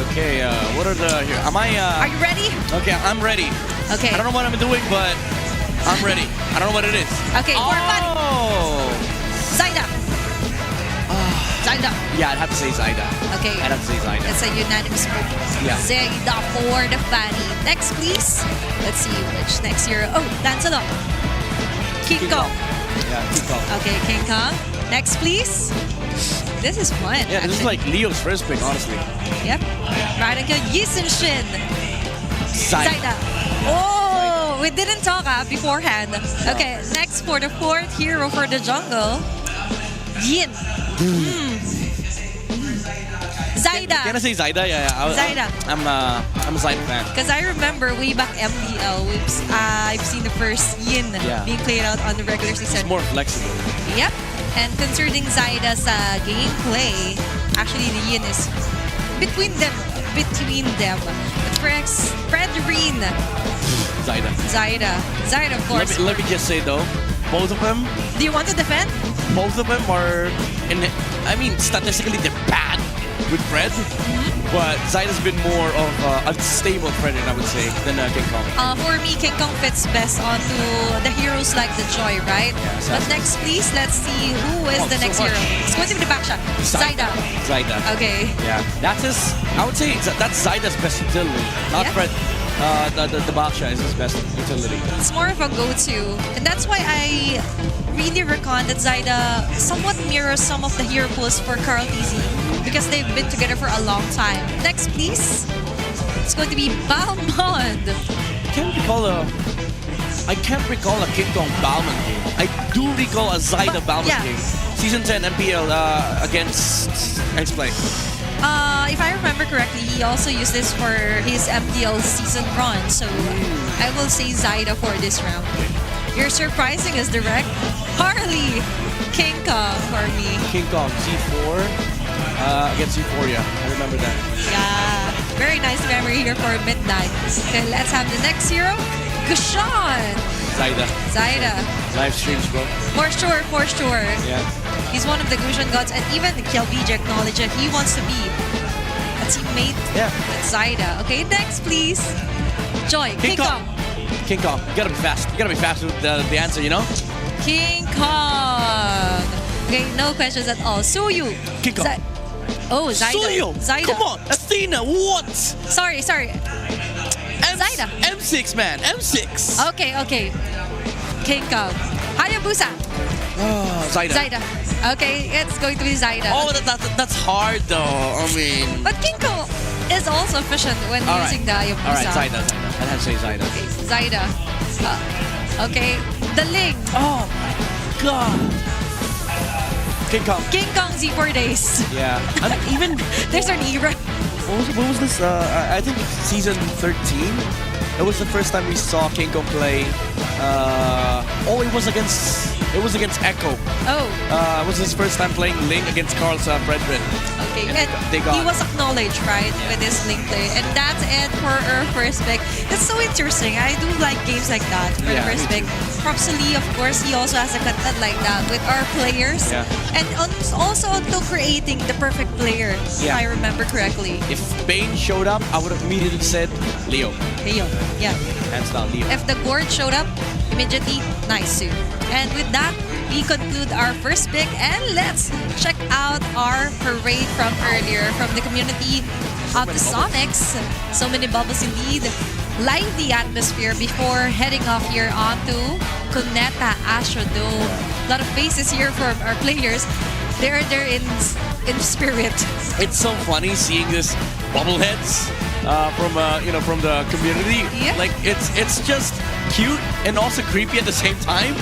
What are the... Here, am I... Are you ready? Okay, I'm ready. Okay. I don't know what I'm doing, but I'm ready. I don't know what it is. Okay, for fun. Zaida. Zaida. Yeah, I'd have to say Zaida. Okay. I'd have to say Zaida. It's a unanimous vote. Yeah. Zaida for the Fanny. Next, please. Let's see which next hero. Oh, Lancelot. King Kong. Yeah, King Kong. Okay, King Kong. Next, please. This is fun. Yeah, this is like Leo's first pick, honestly. Yep. Radical Yisenshin. Zaida. Oh, we didn't talk beforehand. Okay, next for the fourth hero for the jungle. Yin. Zaida. Can I say Zaida? Yeah. Zaida. I'm a Zaida fan. Because I remember way back MPL, I've seen the first Yin being played out on the regular season. It's more flexible. Yep. And concerning Zaida's gameplay, actually the Yin is between them. But for Fredrine. Zaida, of course. Let me just say though, both of them. Do you want to defend? Both of them are, statistically they're bad with Fred, but Zaida's been more of a stable Fred, I would say, than King Kong. For me, King Kong fits best onto the heroes like the Joy, right? Yeah, but next, please, let's see who is the next hero. It's going to be the backshot. Zaida. Okay. Yeah, I would say that's Zaida's best utility, not Fred. The backshot is his best utility. It's more of a go-to, and that's why I really reckon that Zaida somewhat mirrors some of the hero pools for Carl TZ because they've been together for a long time. Next, please. It's going to be Balmond. I can't recall a King Kong Balmond game. I do recall a Zaida Balmond game. Season 10 MPL against X-Play. If I remember correctly, he also used this for his MPL season run. So I will say Zaida for this round. You're surprising us, Direct. Harley, King Kong for me. King Kong, C4 against Euphoria. I remember that. Yeah, very nice memory here for Midnight. Okay, let's have the next hero, Gushan. Zaida. Live streams, bro. For sure. Yeah. He's one of the Gushan gods, and even the TLPH acknowledged that he wants to be a teammate with Zaida. Okay, next, please. Joy, King Kong. King Kong, you gotta be fast. You gotta be fast with the answer, you know? King Kong. Okay, no questions at all. Suyu. King Kong. Zaida. Zaida. Come on, Athena, what? Sorry. Zaida. M6, man, M6. Okay. King Kong. Hayabusa. Zaida. Okay, it's going to be Zaida. Oh, that's hard though. But King Kong is also efficient when using the Hayabusa. All right, Zaida. I'd have to say Zaida. Okay, Zaida. Okay, the Ling. Oh my god. King Kong Z4 days. Yeah. Even there's an era. What was this? I think season 13. It was the first time we saw King Kong play. It was against Echo. It was his first time playing Ling against Carl's Fredrin. Okay, and he was acknowledged, right, with his Ling play. And that's it for our first pick. It's so interesting. I do like games like that for the first pick. Props to Lee, of course. He also has a content like that with our players. Yeah. And also until creating the perfect player, if I remember correctly. If Bane showed up, I would have immediately said Leo. Yeah. Hands down, Leo. If the Gord showed up, immediately, nice too. And with that, we conclude our first pick, and let's check out our parade from earlier from the community of the Sonics. So many bubbles indeed. Live the atmosphere before heading off here onto Cuneta Astro Dome. A lot of faces here from our players. They're in spirit. It's so funny seeing this bobbleheads from the community. Yeah. Like it's just cute and also creepy at the same time.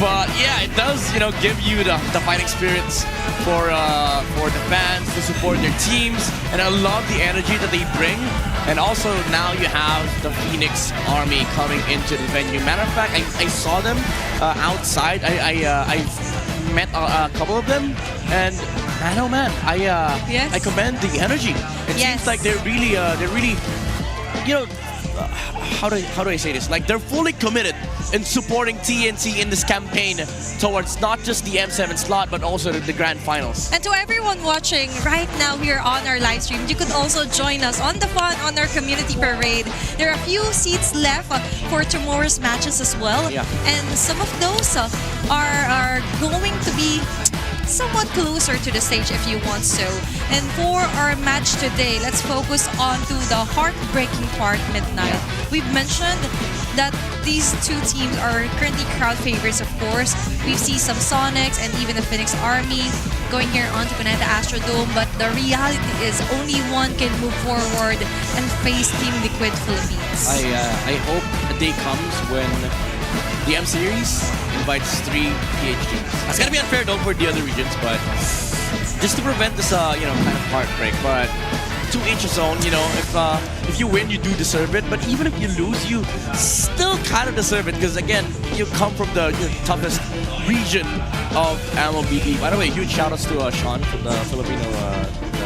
But yeah, it does give you the fighting spirits for the fans to support their teams, and I love the energy that they bring. And also now you have the Phoenix Army coming into the venue. Matter of fact, I saw them outside. I met a couple of them, and man, oh man, I commend the energy. It seems like they're really how do I say this? Like they're fully committed in supporting TNC in this campaign towards not just the M7 slot but also the grand finals. And to everyone watching right now here on our live stream, you could also join us on the fun on our community parade. There are a few seats left for tomorrow's matches as well. Yeah. And some of those are going to be somewhat closer to the stage if you want so. And for our match today, let's focus on to the heartbreaking part, Midnight. We've mentioned that these two teams are currently crowd favorites, of course. We see some Sonics and even the Phoenix Army going here on to Pineda Astrodome, but the reality is only one can move forward and face Team Liquid Philippines. I hope a day comes when the M Series invites 3 PH teams. It's gonna be unfair though for the other regions, but just to prevent this kind of heartbreak. But to each his own, if you win, you do deserve it. But even if you lose, you still kind of deserve it because again, you come from the toughest region of MLBB. By the way, huge shout outs to Sean from the Filipino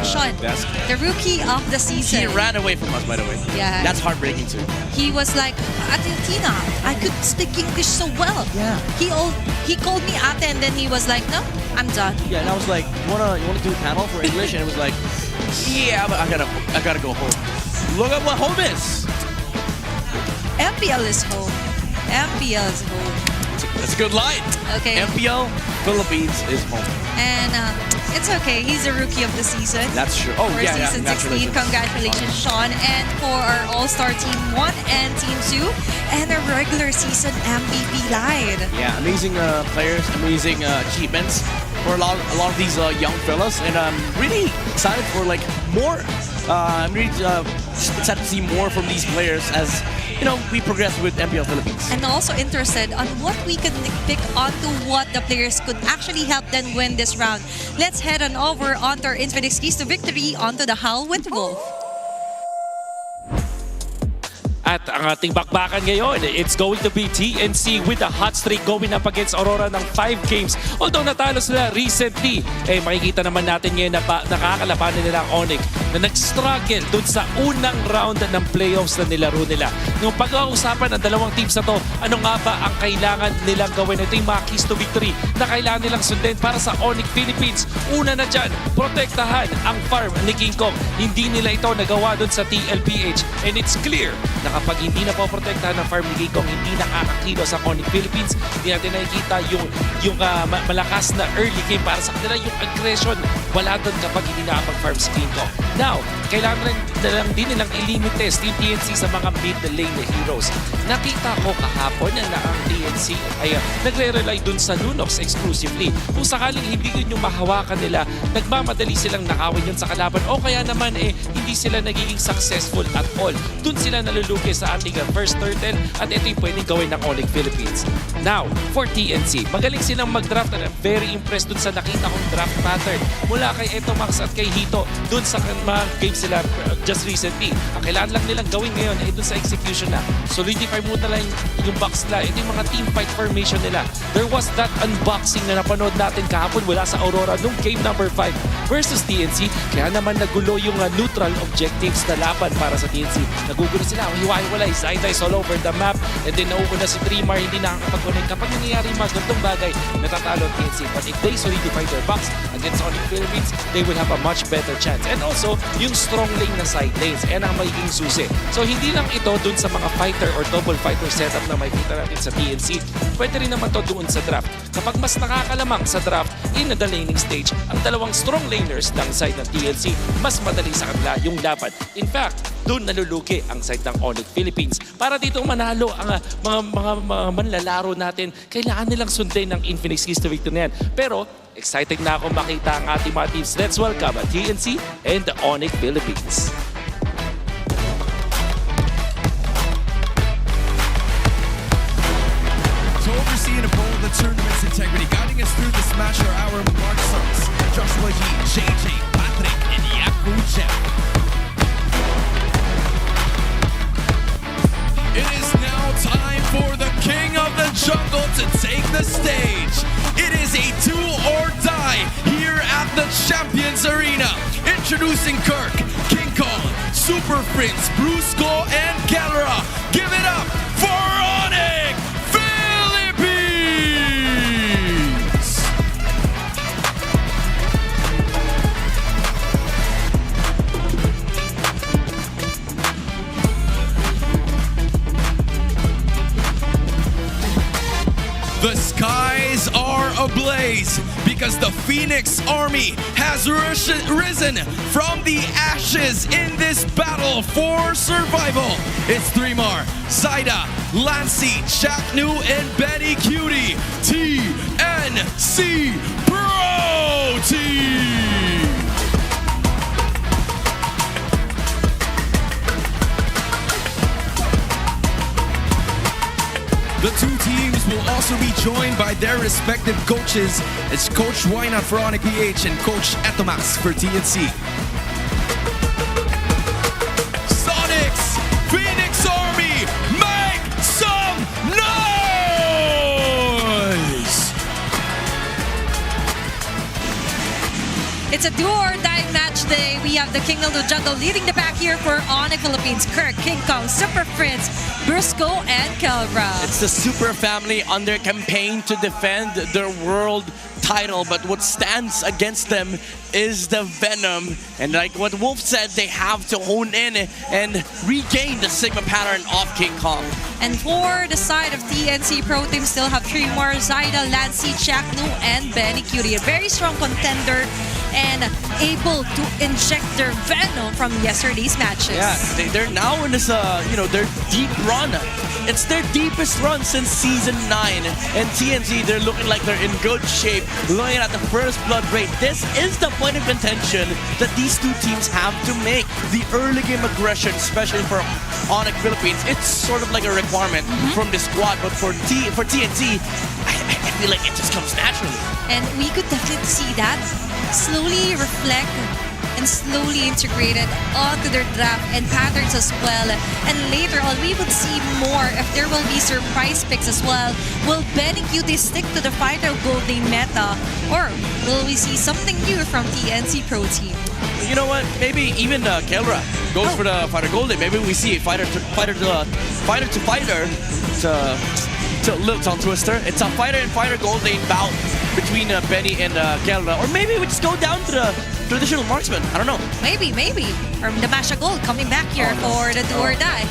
Sean, desk. the rookie of the season. He ran away from us, by the way. Yeah. That's heartbreaking too. He was like, Argentina, I could speak English so well. Yeah. He called me ate and then he was like, no, I'm done. Yeah, and I was like, you wanna do a panel for English? And it was like, yeah, but I gotta go home. Look at what home is. MPL is home. MPL is home. That's a good line. Okay. MPL Philippines is home. And it's okay. He's a rookie of the season. That's true. Oh, for yeah, season 16. yeah. Congratulations, Sean. And for our All-Star Team 1 and Team 2, and a regular season MVP live. Yeah, amazing players, amazing achievements for a lot of these young fellas, and I'm really excited for more. I'm really excited to see more from these players as we progress with MPL Philippines. And also interested on what we can pick onto what the players could actually help them win this round. Let's head on over onto our Infinix Keys to Victory onto the Howl with Wolf. At ang ating bakbakan ngayon, it's going to be TNC with a hot streak going up against Aurora ng 5 games. Although natalo sila recently, makikita naman natin ngayon na nakakalabanan nila ang Onyx na nag-struggle dun sa unang round ng playoffs na nilaro nila. Nung pag-uusapan ng dalawang teams na to, ano nga ba ang kailangan nilang gawin? Ito yung mga keys to victory na kailangan nilang sundin para sa Onyx Philippines. Una na dyan, protektahan ang farm ni King Kong. Hindi nila ito nagawa dun sa TLPH. And it's clear na kapag hindi na po protektahan ng farm ni King Kong, hindi nakakakilos ang Onyx Philippines. Hindi natin nakikita yung malakas na early game para sa kanila. Yung aggression, wala doon kapag hindi nakapag-farm si King Kong. Now, kailangan lang din nilang i-limit test yung TNC sa mga mid-lane na heroes. Nakita ko kahapon na ang TNC ay nagre-rely dun sa Lunox exclusively. Kung sakaling hindi yun yung mahawakan nila, nagmamadali silang nakawin yun sa kalaban o kaya naman hindi sila nagiging successful at all. Dun sila nalulugi sa ating first turtle at ito yung pwedeng gawin ng Onyx Philippines. Now, for TNC, magaling silang mag-draft and I'm very impressed dun sa nakita kong draft pattern mula kay Etomax at kay Hito dun sa mga games sila just recently. Ang kailangan lang nilang gawin ngayon ay dun sa execution na. Solidify muna lang yung box nila. Ito yung mga team fight formation nila. There was that unboxing na napanood natin kahapon mula sa Aurora nung game number 5 versus TNC. Kaya naman nagulo yung neutral objectives na laban para sa TNC. Nagugulo sila. Hiwa-hiwalay. Zaitais all over the map. And then nauuna si Trimar. Hindi nakakapag-connect. Kapag nangyayari yung mga gantong bagay, natatalo ang TNC. But if they solidify their box against Onyx Philippines, they will have a much better chance. And also, yung strong lane na side lanes, yan ang magiging susi. So, hindi lang ito dun sa mga fighter or double fighter setup na makikita natin sa TNC. Pwede rin naman to doon sa draft. Kapag mas nakakalamang sa draft in the laning stage, ang dalawang strong laners ng side ng TNC, mas madali sa kanila yung laban. In fact, doon nalulugi ang side ng Onyx Philippines. Para dito manalo ang mga manlalaro natin, kailangan nilang sundin ng Infinix Keys to Victory na yan. Pero, excited na ako makita ang ating mga teams. Let's welcome TNC and the Onyx Philippines. integrity. Guiding us through this match are our Mark Sons, Joshua G, JJ, Patrick, and Yaku Jeff. It is now time for the king of the jungle to take the stage. It is a do or die here at the Champions Arena. Introducing Kirk, King Kong, Super Prince, Brusco, and Galera. Give it up for Onyx Philippines! The skies are ablaze because the Phoenix Army has risen from the ashes in this battle for survival. It's Threemar, Zaida, Lancy, Chaknu, and Betty Cutie. TNC Pro Team! The two teams will also be joined by their respective coaches. It's Coach Wynot for Onyx PH and Coach Etomax for TNC. Sonics, Phoenix Army, make some noise! It's a do or die match day. We have the King of the Jungle leading the pack here for Onyx Philippines. Kirk, King Kong, Super Prince, Brusco, and Calbra. It's the Super Family on their campaign to defend their world title, but what stands against them is the Venom. And like what Wolf said, they have to hone in and regain the Sigma pattern of King Kong. And for the side of TNC Pro Team, still have three more: Zaida, Lancy, Chaknu, and Benny Cutie. A very strong contender and able to inject their venom from yesterday's matches. Yeah, they're now in this, their deep run. It's their deepest run since Season 9. And TNC, they're looking like they're in good shape. Looking at the first blood rate, this is the point of contention that these two teams have to make. The early game aggression, especially for Onyx Philippines, it's sort of like a requirement from the squad. But for TNC, I feel like it just comes naturally. And we could definitely see that slowly reflect and slowly integrated onto their draft and patterns as well. And later on, we would see more if there will be surprise picks as well. Will Benny Cutie stick to the Fighter Gold Lane meta, or will we see something new from TNC Pro Team? You know what? Maybe even Kelra goes for the Fighter Gold Lane. Maybe we see fighter to fighter. It's a little tongue twister. It's a fighter and fighter Gold Lane bout between Benny and Kelra. Or maybe we just go down to the traditional marksman. I don't know. Maybe. Or the Masha Gold coming back here for the do or die.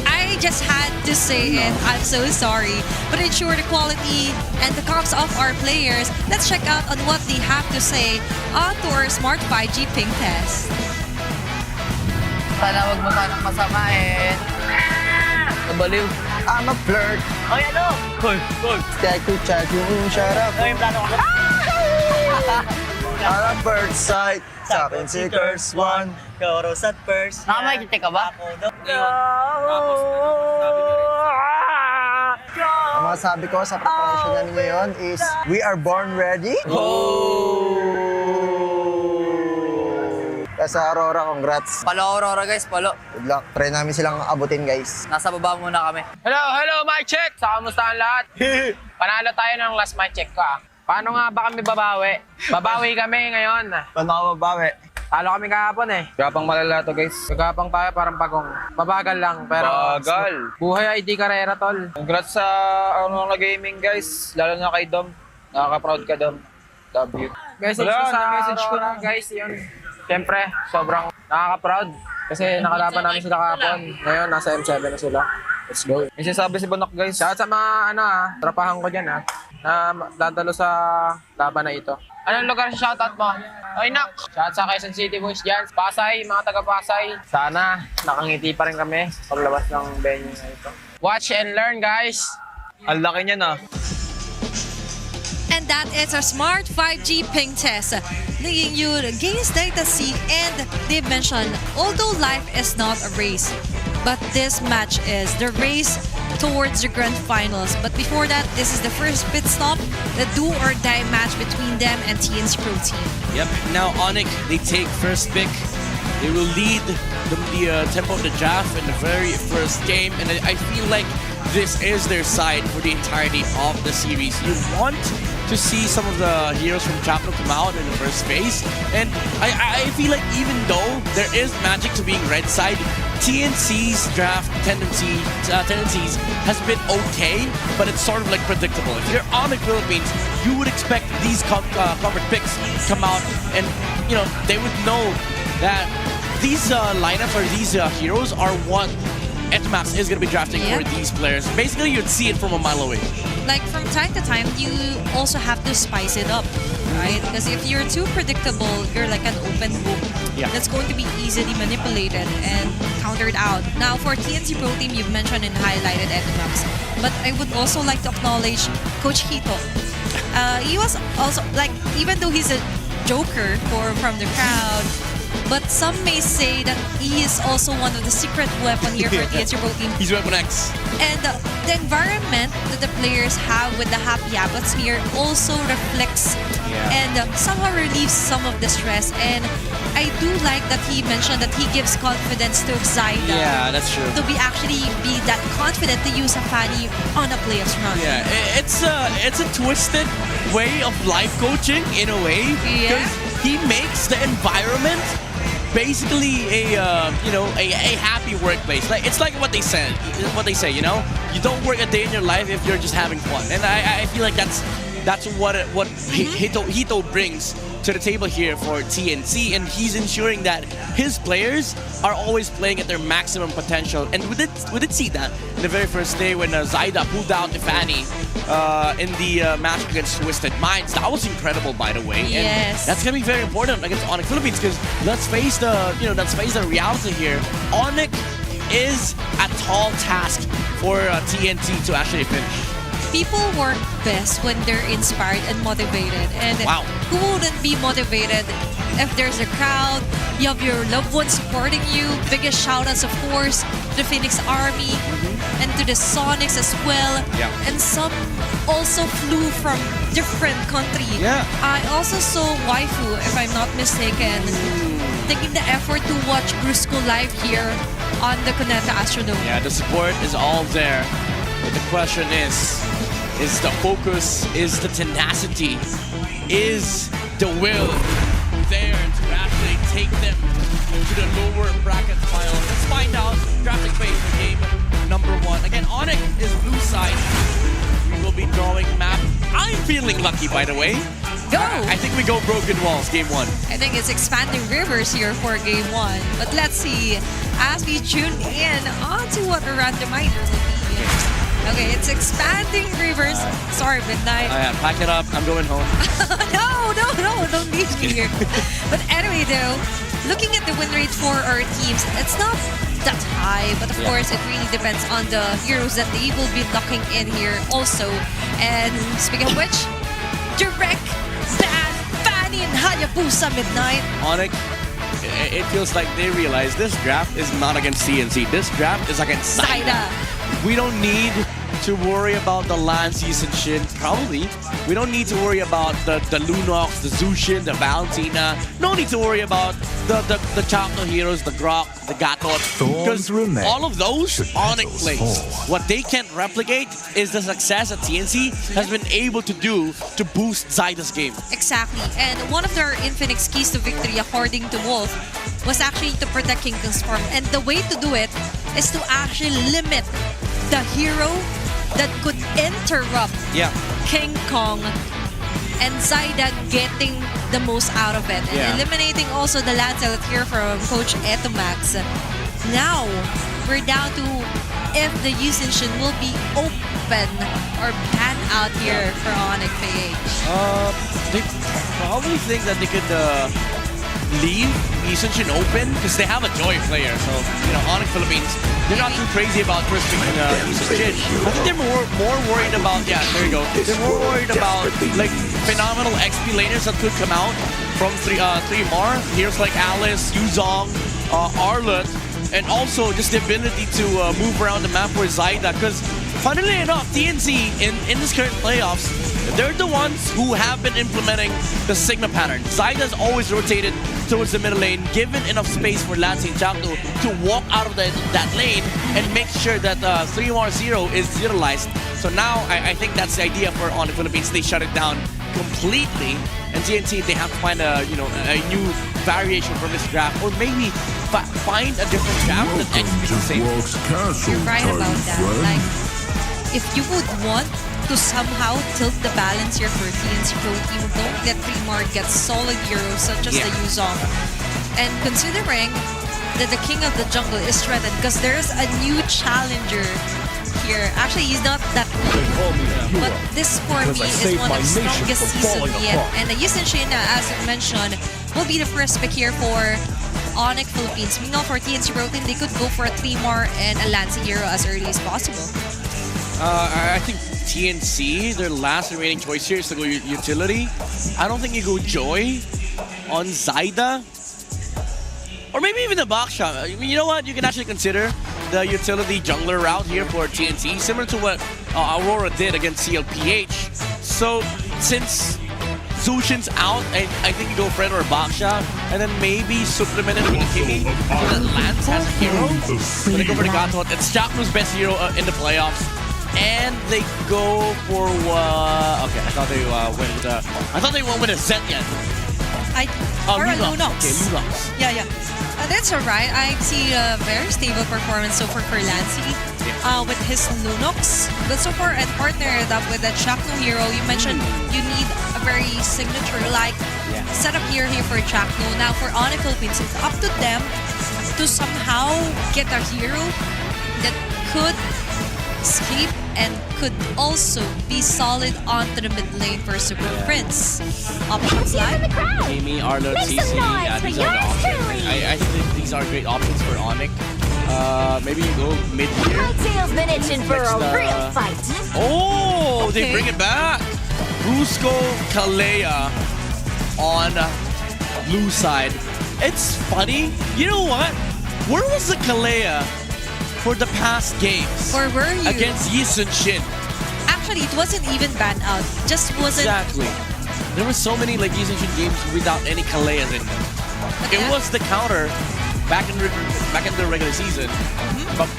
I just had to say it. I'm so sorry. But ensure the quality and the comps of our players. Let's check out on what they have to say on to our Smart 5G ping test. Sana wag mo sanang masamain. Nabaliw. I'm a flirt. Oy, ano? Cool. Check yung sharap. Ano yung plano ko? I'm a bird side. Sa akin si Curse One. Chorus at first. Nakamakita ka ba? Ang masabi ko sa preparation namin ngayon is we are born ready. Sa Aurora, congrats. Palo Aurora guys, palo. Good luck. Try namin silang abutin guys. Nasa baba muna kami. Hello, mic check! Sa kamusta ang lahat? Panalo tayo ng last mic check ko Paano nga ba kami babawi? Babawi kami ngayon. Paano ka babawi? Talo kami kahapon Gapang malala to guys. Gapang tayo parang pagong. Babagal lang pero buhay ay di karera tol. Congrats sa Aurora Gaming guys. Lalo na kay Dom. Nakaka-proud ka Dom. Love you. Message ko sa message ko na guys yun. Siyempre, sobrang nakaka-proud. Kasi nakalaban namin sila kahapon. Ngayon, nasa M7 na sila. Let's go. May sinasabi si Bonok guys. Shout sa mga trapahan ko dyan na dadalo sa laban na ito. Anong lugar sa shoutout mo? Ay nak! Shout sa Quezon City boys dyan. Pasay, mga taga-Pasay. Sana nakangiti pa rin kami paglabas ng venue na ito. Watch and learn guys! Ang laki niya na. And that is our Smart 5G ping test, leading you to gains data C and dimension. Although life is not a race, but this match is the race towards the grand finals. But before that, this is the first pit stop, the do-or-die match between them and TNC Pro Team. Yep. Now Onyx, they take first pick. They will lead the tempo of the draft in the very first game, and I feel like this is their side for the entirety of the series. You want to see some of the heroes from Chapel come out in the first phase, and I feel like even though there is magic to being red side, TNC's draft tendencies has been okay, but it's sort of like predictable. If you're on the Philippines, you would expect these covered picks to come out, and you know they would know that these lineups or these heroes are what Etmax is going to be drafting for these players. Basically, you'd see it from a mile away. Like from time to time, you also have to spice it up, right? Because if you're too predictable, you're like an open book that's going to be easily manipulated and countered out. Now, for TNC Pro Team, you've mentioned and highlighted Etmax, but I would also like to acknowledge Coach Hito. He was also like, even though he's a joker from the crowd, but some may say that he is also one of the secret weapon here for TNC Pro Team. He's Weapon X. And the environment that the players have with the happy atmosphere also reflects and somehow relieves some of the stress. And I do like that he mentioned that he gives confidence to Zyda. Yeah, that's true. To be that confident to use a Fanny on a playoffs run. Yeah, it's a twisted way of life coaching in a way, because he makes the environment basically a happy workplace. Like it's like what they say, you know, you don't work a day in your life if you're just having fun. And I feel like that's what Hito brings to the table here for TNC, and he's ensuring that his players are always playing at their maximum potential. And we did see that in the very first day when Zyda pulled out Fanny in the match against Twisted Minds. That was incredible, by the way. And that's gonna be very important against Onyx Philippines, because let's face the reality here. Onyx is a tall task for TNT to actually finish. People work best when they're inspired and motivated. And who wouldn't be motivated if there's a crowd, you have your loved ones supporting you? Biggest shout-outs, of course, to the Phoenix Army and to the Sonics as well. And some also flew from different countries. I also saw Waifu, if I'm not mistaken, taking the effort to watch Brusco live here on the Cuneta Astrodome. Yeah, the support is all there. But the question is the focus, is the tenacity, is the will there to actually take them to the lower bracket final? Let's find out. Drafting phase for game number 1. Again, Onyx is blue side. We will be drawing map. I'm feeling lucky, by the way. Go! I think we go Broken Walls, game 1. I think it's Expanding Rivers here for game 1. But let's see, as we tune in onto what a randomizer will be. Okay, it's Expanding Rivers. Sorry, Midnight. Pack it up. I'm going home. No, don't leave me here. But anyway, though, looking at the win rate for our teams, it's not that high, but of course, it really depends on the heroes that they will be locking in here also. And speaking of which, direct ban Fanny and Hayabusa Midnight. Onyx, it feels like they realize this draft is not against TNC. This draft is against Zyda. We don't need to worry about the Lan Season Shin, probably. We don't need to worry about the Lunox, the Zushin, the Valentina. No need to worry about the Chapter heroes, the Grok, the Gatot. Because all of those, Onyx plays. What they can't replicate is the success that TNC has been able to do to boost Zyda's game. Exactly. And one of their infinite keys to victory, according to Wolf, was actually to protect King Kong's farm. And the way to do it is to actually limit the hero that could interrupt King Kong and Zyda getting the most out of it. And eliminating also the Lancel here from Coach Etomax. Now, we're down to if the usage will be open or pan out here for Onyx PH. They probably think that they could leave Yusenshin open because they have a Joy player. So, you know, Onyx Philippines, they're not too crazy about first picking Yusenshin. I think they're more worried about, there you go. They're more worried about like phenomenal XP laners that could come out from 3MAR. Here's like Alice, Yuzong, Arlet, and also just the ability to move around the map for Zyda, because funnily enough, TNC in this current playoffs, they're the ones who have been implementing the Sigma pattern. Zyda's always rotated towards the middle lane, given enough space for Lansing and Chakno to walk out of that lane and make sure that 3-0 is utilized. So now I think that's the idea for On the Philippines. They shut it down completely, and TNT, they have to find a new variation from this draft, or maybe find a different draft that executes the same. You're right about that. Like, if you would want to somehow tilt the balance here for TNC Pro Team, don't let Primar get solid heroes such as the Yuzong. And considering that the king of the jungle is threatened because there's a new challenger here. Actually, he's not that new, but this for me is one of the strongest season yet. And the Yusin Shina, as you mentioned, will be the first pick here for Onyx Philippines. Meanwhile, for TNC Pro Team, they could go for a 3-mar and a Lancing hero as early as possible. I think TNC, their last remaining choice here is to go utility. I don't think you go Joy on Zyda. Or maybe even the box shot. I mean, you know what? You can actually consider the utility jungler route here for TNT, similar to what Aurora did against TLPH. So since Zushin's out, I think you go Fred or Baksha, and then maybe supplement it with a Kimi so that Lance has a hero. So they go for the Gatot. It's Chakno's best hero in the playoffs. And they go for okay, I thought they went with a Zed yet. Or a Lunox. Okay, Lunox. Yeah. That's alright. I see a very stable performance so far for Lancy with his Lunox. But so far, and partnered up with the Chakno hero, you mentioned you need a very signature-like setup here for Chakno. Now for Onyx Philippines, it's up to them to somehow get a hero that could escape and could also be solid onto the mid lane for Super Prince. Options like Amy, Arlo, CC, yeah, these are the options. I think these are great options for Onyx. Maybe you go mid here. Tail's been itching for a real fight. Oh, they bring it back. Brusco Kalea on blue side. It's funny. You know what? Where was the Kalea for the past games? Where were you? Against Yisun Shin. Actually, it wasn't even banned out. Just wasn't. Exactly. There were so many like Yisun Shin games without any Kaleas in them. It was the counter back in the regular season, but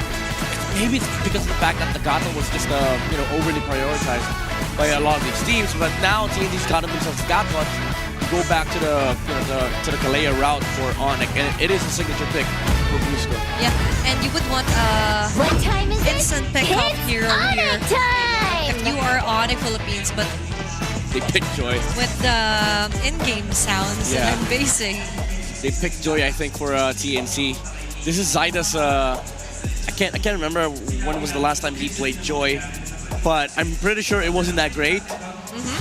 maybe it's because of the fact that the Gato was just overly prioritized by a lot of these teams. But now TNT's gotten themselves Gato to go back to the Kalea route for Onyx, and it is a signature pick for Brusco. Yeah, and you would want instant pick-up hero here if you are Onyx Philippines, but they pick Joy with the in-game sounds and basing. They picked Joy, I think, for TNC. This is Zyda's. I can't remember when was the last time he played Joy, but I'm pretty sure it wasn't that great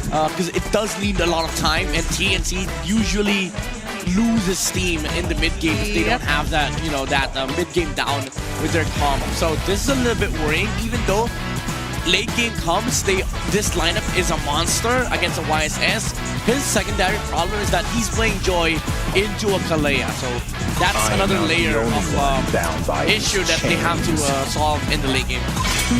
because it does need a lot of time, and TNC usually loses steam in the mid game if they don't have that mid game down with their comp. So this is a little bit worrying, even though late game comes, this lineup is a monster against a YSS. His secondary problem is that he's playing Joy into a Kalea, so that's another layer of issue that they have to solve in the late game.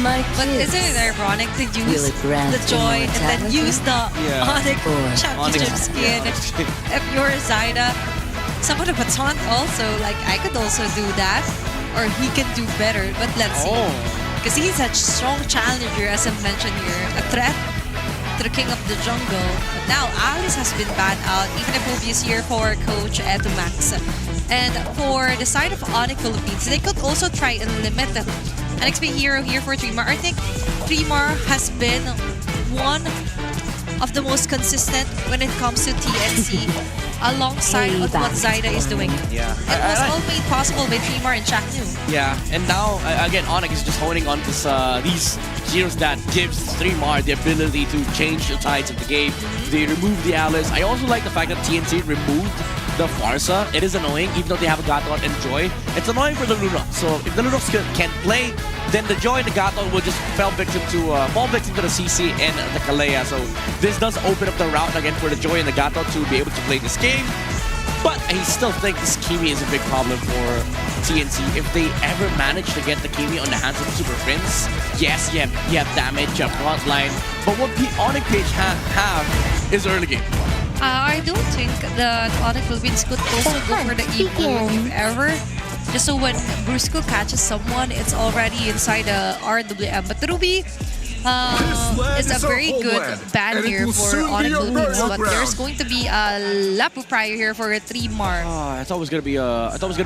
But isn't it ironic to use the Joy and then use the Onyx Championship skin if you're Zyda? Some of the baton also, like, I could also do that, or he can do better, but let's see. Because he's a strong challenger, as I mentioned here, a threat to the king of the jungle. But now Alice has been banned out, even if we'll be here for Coach Max. And for the side of Onyx Philippines, they could also try and limit an XP hero here for 3-mar. I think 3-mar has been one of the most consistent when it comes to TNC, alongside with what Zyda is doing. Yeah. It was all made possible by 3-mar and Chaknu. Yeah, and now, again, Onyx is just honing on this, these heroes that gives 3-mar the ability to change the tides of the game. They remove the Alice. I also like the fact that TNC removed the Farsa. It is annoying, even though they have a Gatot and Joy. It's annoying for the Lunox. So if the Lunox can't play, then the Joy and the Gatot will just fall victim to the CC and the Kalea. So this does open up the route again for the Joy and the Gatot to be able to play this game. But I still think this Kimi is a big problem for TNC. If they ever manage to get the Kimi on the hands of the Super Prince, yes, you have damage, you have frontline. But what Onyx PH have is early game. I don't think that Onyx Philippines could also go for the equal if ever. Just so when Brusco catches someone, it's already inside the RWM. But Ruby is a very good ban here for Onyx Philippines. But there's going to be a Lapu prior here for a 3-mar. I thought it was gonna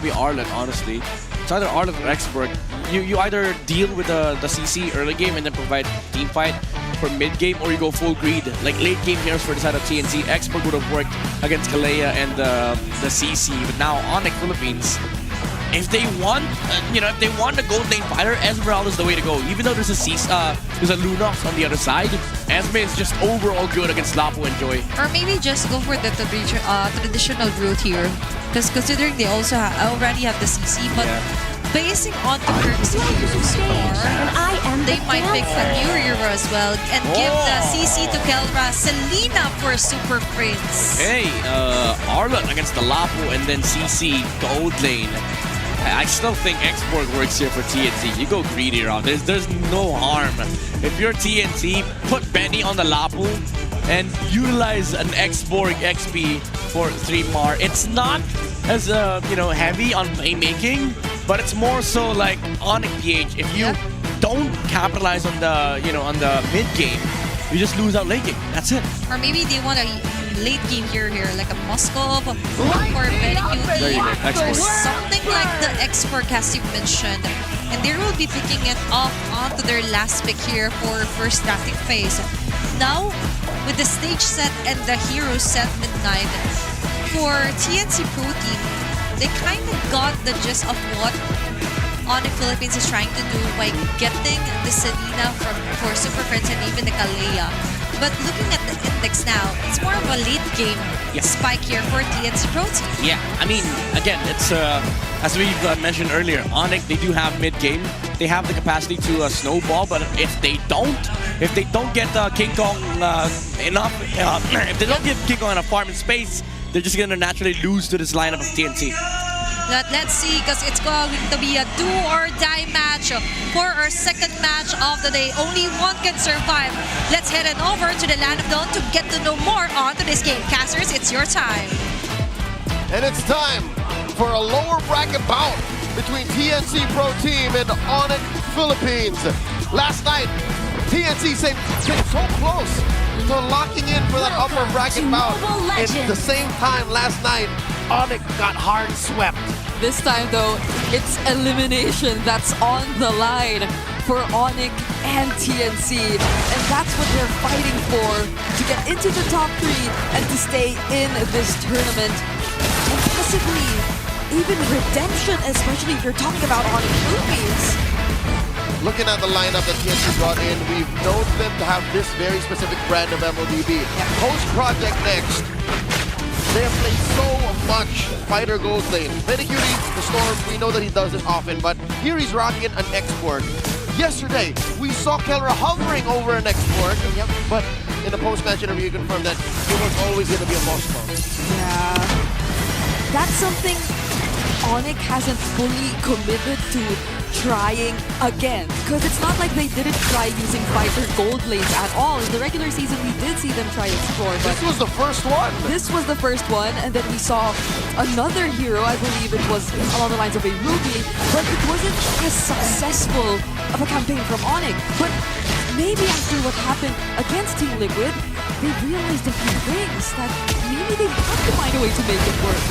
be Arlet, honestly. It's either Arlet or Expert. You either deal with the CC early game and then provide team fight for mid game, or you go full greed. Like late game heroes for the side of TNC, Expert would have worked against Kalea and the CC. But now Onyx Philippines, if they want, if they want a gold lane fighter, Esmeralda is the way to go. Even though there's a Lunox on the other side, Esme is just overall good against Lapu and Joy. Or maybe just go for the traditional route here. Because considering they also already have the CC, but basing on the perks they use they might pick a new hero as well and give the CC to Kelra, Selena for Super Prince. Hey, Arlet against the Lapu and then CC gold lane. I still think Export works here for TNC. You go greedy around. There's no harm. If you're TNC, put Benny on the Lapu and utilize an Xborg XP for 3-mar. It's not as heavy on playmaking, but it's more so like Onyx PH. If you don't capitalize on the mid game, you just lose out late game. That's it. Or maybe they want a late game here, like a Moskov for very cute, or something like the Export cast you mentioned. And they will be picking it off onto their last pick here for first drafting phase. Now, with the stage set and the hero set midnight, for TNC Pro Team, they kind of got the gist of what Onyx Philippines is trying to do by getting the Selena for Super Friends and even the Kalea. But looking at the index now, it's more of a late game spike here for TNC Pro Team. Yeah, I mean, again, it's as we mentioned earlier, Onyx, they do have mid game. They have the capacity to snowball, but if they don't get King Kong enough, if they don't give King Kong enough farm and space, they're just gonna naturally lose to this lineup of TNC. Let's see, because it's going to be a do or die match for our second match of the day. Only one can survive. Let's head on over to the Land of Dawn to get to know more onto this game. Casters, it's your time. And it's time for a lower bracket bout between TNC Pro Team and Onyx Philippines. Last night, TNC came so close to locking in for that upper bracket bout. At the same time, last night, Onyx got hard swept. This time though, it's elimination that's on the line for Onyx and TNC. And that's what they're fighting for, to get into the top 3 and to stay in this tournament. And possibly even redemption, especially if you're talking about Onyx Philippines. Looking at the lineup that TNC brought in, we've known them to have this very specific brand of MLDB. Post-Project Next, they have played so much fighter gold lane. Medicutie, the Storm, we know that he does it often, but here he's rocking an Export. Yesterday, we saw Kelra hovering over an Export, but in the post-match interview, he confirmed that it was always going to be a Moskov. Yeah, that's something Onyx hasn't fully committed to trying again, because it's not like they didn't try using fighter gold lanes at all. In the regular season, we did see them try Explore, but this was the first one. This was the first one, and then we saw another hero, I believe it was along the lines of a Ruby, but it wasn't as successful of a campaign from Onyx. But maybe after what happened against Team Liquid, they realized a few things that maybe they have to find a way to make it work.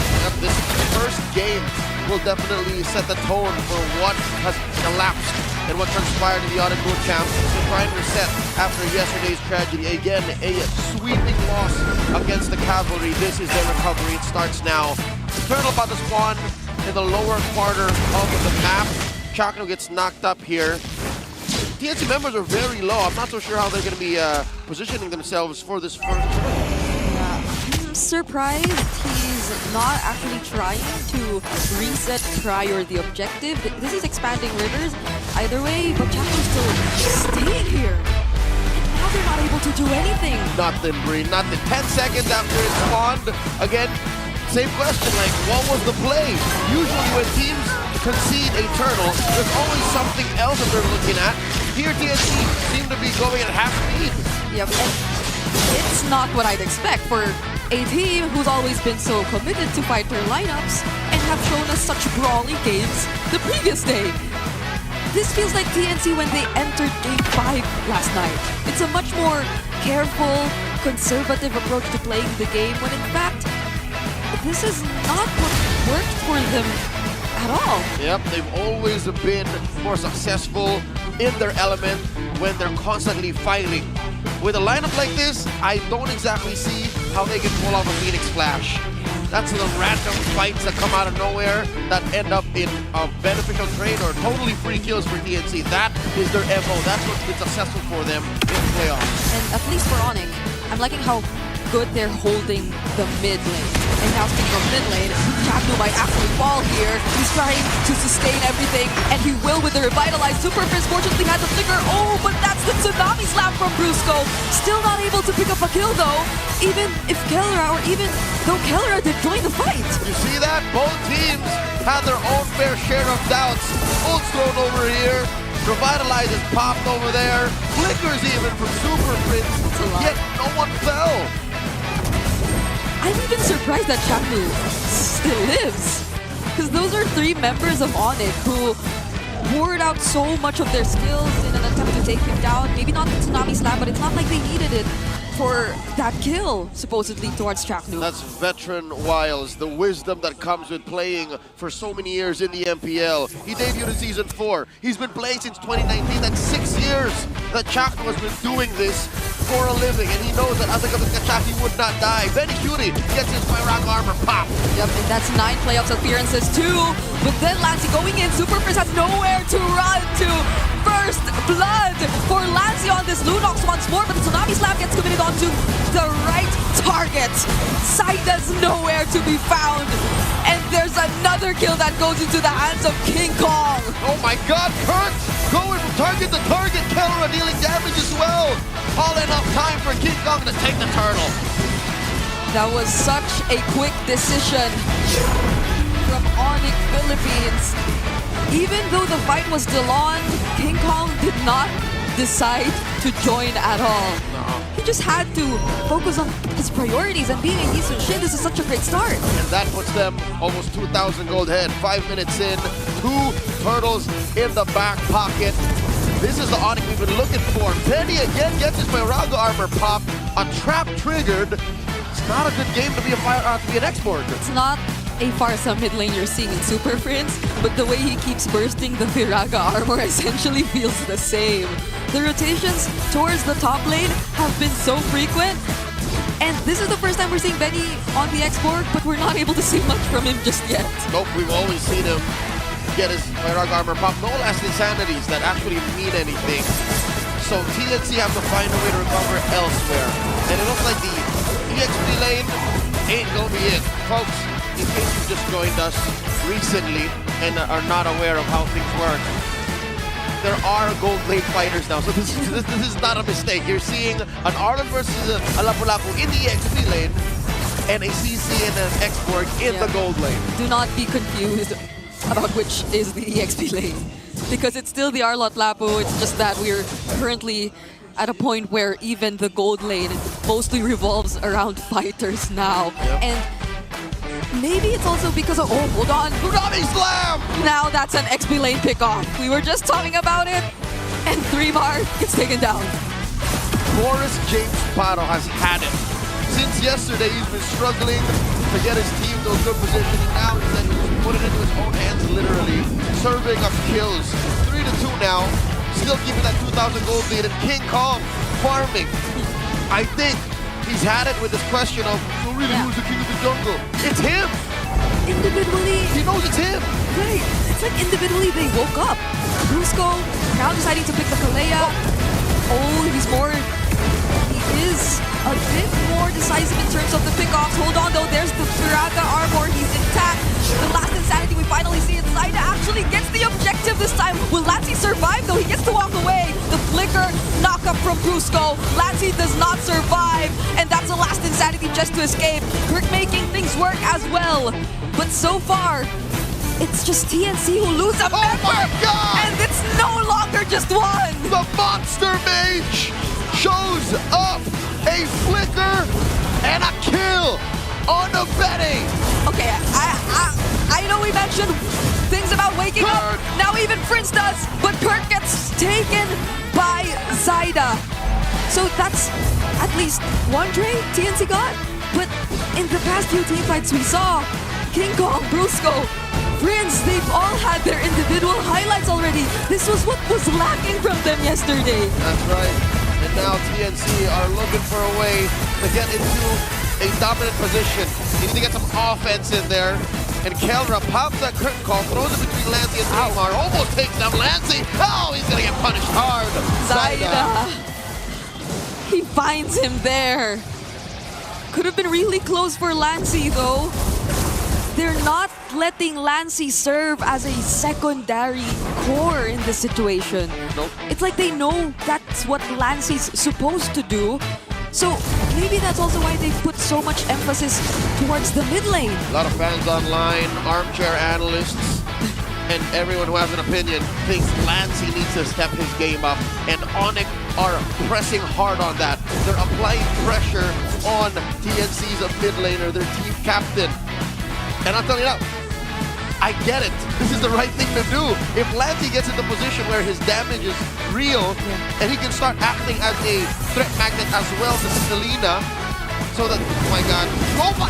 This first game will definitely set the tone for what has elapsed and what transpired in the Onyx Boot Camp to try and reset after yesterday's tragedy. Again, a sweeping loss against the Cavalry. This is their recovery. It starts now. Turtle about to spawn in the lower quarter of the map. Chakno gets knocked up here. TNC members are very low. I'm not so sure how they're going to be positioning themselves for this first tournament. I'm surprised he's not actually trying to reset prior the objective. This is expanding rivers either way, but Chakno's still staying here. And now they're not able to do anything. Nothing, Bree. Nothing. 10 seconds after it spawned. Again, same question, like, what was the play? Usually when teams concede a turtle, there's always something else that they're looking at. Here, TNC seem to be going at half speed. Yep, and it's not what I'd expect for a team who's always been so committed to fighter lineups and have shown us such brawly games the previous day. This feels like TNC when they entered Game 5 last night. It's a much more careful, conservative approach to playing the game when in fact, this is not what worked for them at all. Yep, they've always been more successful in their element when they're constantly fighting. With a lineup like this, I don't exactly see how they can pull off a Phoenix Flash. That's the random fights that come out of nowhere that end up in a beneficial trade or totally free kills for TNC. That is their MO. That's what's been successful for them in playoffs. And at least for Onyx, I'm liking how good they're holding the mid lane. And now speaking of mid lane, Chagnu might actually fall here. He's trying to sustain everything, and he will with the revitalized Super Frizz. Fortunately has a flicker. Oh, but that's the Tsunami Slap from Brusco. Still not able to pick up a kill though, even if Kellera, or even though Kellera did join the fight. You see that? Both teams had their own fair share of doubts. Ult's thrown over here. Revitalize is popped over there. Flickers even from Super Frizz. Yet no one fell. I'm even surprised that Chagnu still lives. Because those are 3 members of Onyx who poured out so much of their skills in an attempt to take him down. Maybe not the Tsunami Slap, but it's not like they needed it for that kill, supposedly, towards Chagnu. That's veteran Wiles, the wisdom that comes with playing for so many years in the MPL. He debuted in Season 4. He's been playing since 2019. That's 6 years that Chagnu has been doing this for a living, and he knows that as a Kachak, he would not die. Benny Cutie gets his Pyrock armor pop. Yep, and that's 9 playoffs appearances too. But then Lancey going in, Super Frizz has nowhere to run to. First blood for Lancey on this Lunox once more, but the Tsunami Slap gets committed onto the right target. Saida's nowhere to be found. And there's another kill that goes into the hands of King Kong. Oh my god, Kurt going from target to target, Kellera dealing damage as well. All enough time for King Kong to take the turtle. That was such a quick decision from Onyx Philippines. Even though the fight was still on, King Kong did not decide to join at all. No. He just had to focus on his priorities, and being a Yisun Shin, this is such a great start. And that puts them almost 2,000 gold ahead. 5 minutes in, 2 turtles in the back pocket. This is the Onyx we've been looking for. Penny again gets his Pyraga armor pop. A trap triggered. It's not a good game to be an export. It's not a Farsa mid lane you're seeing in Super Prince, but the way he keeps bursting the Pyraga armor essentially feels the same. The rotations towards the top lane have been so frequent, and this is the first time we're seeing Benny on the export, but we're not able to see much from him just yet. Nope, we've always seen him get his Pyraga armor pop. No last insanities that actually mean anything. So TNC have to find a way to recover elsewhere. And it looks like the EXP lane ain't gonna be it. Folks, in case you just joined us recently and are not aware of how things work, there are gold lane fighters now. So this is not a mistake. You're seeing an Arlen versus a Lapu-Lapu in the EXP lane and a CC and an export in the gold lane. Do not be confused about which is the EXP lane, because it's still the Arlot Lapu. It's just that we're currently at a point where even the gold lane mostly revolves around fighters now. Yep. And maybe it's also because of, oh, hold on. Tsunami Slam! Now that's an XP lane pickoff. We were just talking about it, and 3-bar gets taken down. Boris James Paro has had it. Since yesterday, he's been struggling to get his team to a good position, and now he's like, put it into his own hands, literally. Serving up kills. 3-2 now. Still keeping that 2,000 gold lead, and King Kong farming. I think he's had it with this question of, so really, who's the king of the jungle? It's him! Individually, he knows it's him! Right, it's like individually they woke up. Brusco now deciding to pick the Kalea. Oh, he's more, he is a bit more decisive in terms of the pickoffs. Hold on though, there's the Pyraga armor, he's intact. The last insanity we finally see inside actually gets the objective this time. Will Lancey survive though? He gets to walk away. The flicker flicker, knock up from Brusco. Lancey does not survive, and that's the last insanity just to escape. Kirk making things work as well. But so far, it's just TNC who lose a member. Oh my God! And it's no longer just one. The Monster Mage shows up. A flicker and a kill on the betting. Okay, I know we mentioned things about waking up. Now even Prince does, but Kirk gets taken by Zyda. So that's at least one trade TNC got. But in the past few teamfights we saw, King Kong, Brusco, Prince, they've all had their individual highlights already. This was what was lacking from them yesterday. That's right. And now TNC are looking for a way to get into a dominant position. They need to get some offense in there. And Kelra pops that curtain call, throws it between Lancey and Neymar, almost takes down Lancey. Oh, he's gonna get punished hard. Zyda. He finds him there. Could have been really close for Lancey though. They're not letting Lancey serve as a secondary core in this situation. Nope. It's like they know that's what Lancey's supposed to do. So maybe that's also why they put so much emphasis towards the mid lane. A lot of fans online, armchair analysts, and everyone who has an opinion thinks Lancey needs to step his game up. And Onyx are pressing hard on that. They're applying pressure on TNC's mid laner, their team captain. And I'm telling you now, I get it. This is the right thing to do. If Lancey gets in the position where his damage is real, and he can start acting as a threat magnet as well to Selena, so that, oh my God, oh my!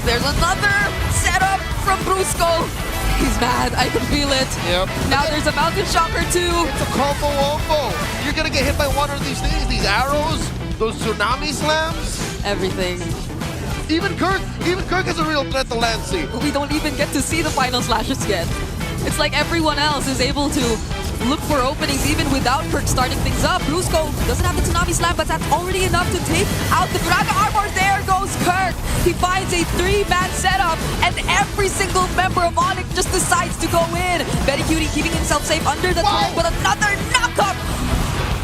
There's another setup from Brusco. He's mad, I can feel it. Yep. Now there's a Mountain Shocker too. It's a combo wombo. You're gonna get hit by one of these things, these arrows, those tsunami slams. Everything. Even Kirk is a real threat to Lancey. We don't even get to see the final slashes yet. It's like everyone else is able to look for openings even without Kirk starting things up. Brusco doesn't have the Tsunami Slam, but that's already enough to take out the Braga Armor. There goes Kirk. He finds a 3-man setup, and every single member of Onyx just decides to go in. Betty Cutie keeping himself safe under the turret, but another knockup,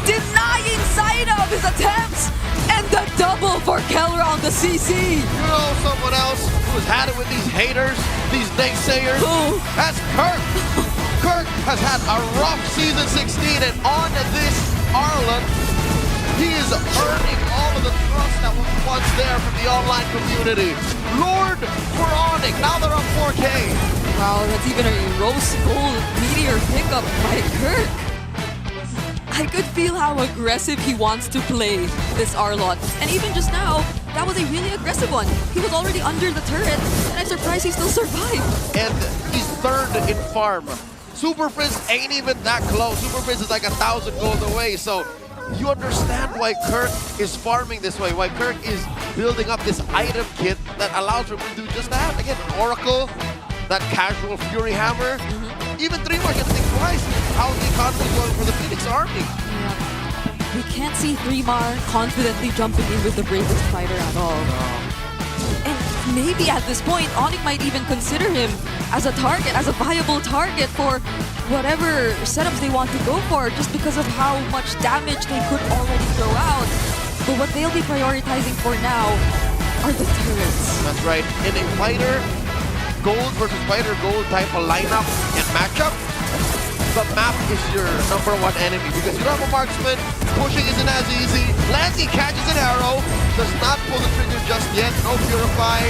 denying Zyda of his attempts. And the double for Kelra on the CC. You know someone else who's had it with these haters, these naysayers? Who? That's Kirk. Kirk has had a rough season 16, and on this Arlen, he is earning all of the trust that was once there from the online community. Lord for Onyx, now they're up 4K. Wow, that's even a Rose Gold Meteor pickup by Kirk. I could feel how aggressive he wants to play this Arlot. And even just now, that was a really aggressive one. He was already under the turret, and I'm surprised he still survived. And he's third in farm. Super Prince ain't even that close. Super Prince is like 1,000 gold away, so you understand why Kirk is farming this way, why Kirk is building up this item kit that allows him to do just that. Again, Oracle, that casual Fury Hammer. Even 3-Mark can think twice how the economy is going for the Phoenix Army. Yeah. We can't see 3-Mar confidently jumping in with the bravest fighter at all. And maybe at this point, Onyx might even consider him as a target, as a viable target for whatever setups they want to go for, just because of how much damage they could already throw out. But what they'll be prioritizing for now are the turrets. That's right. In a fighter gold versus fighter gold type of lineup and matchup, the map is your #1 enemy because you don't have a marksman, pushing isn't as easy. Lancey catches an arrow, does not pull the trigger just yet. No Purify,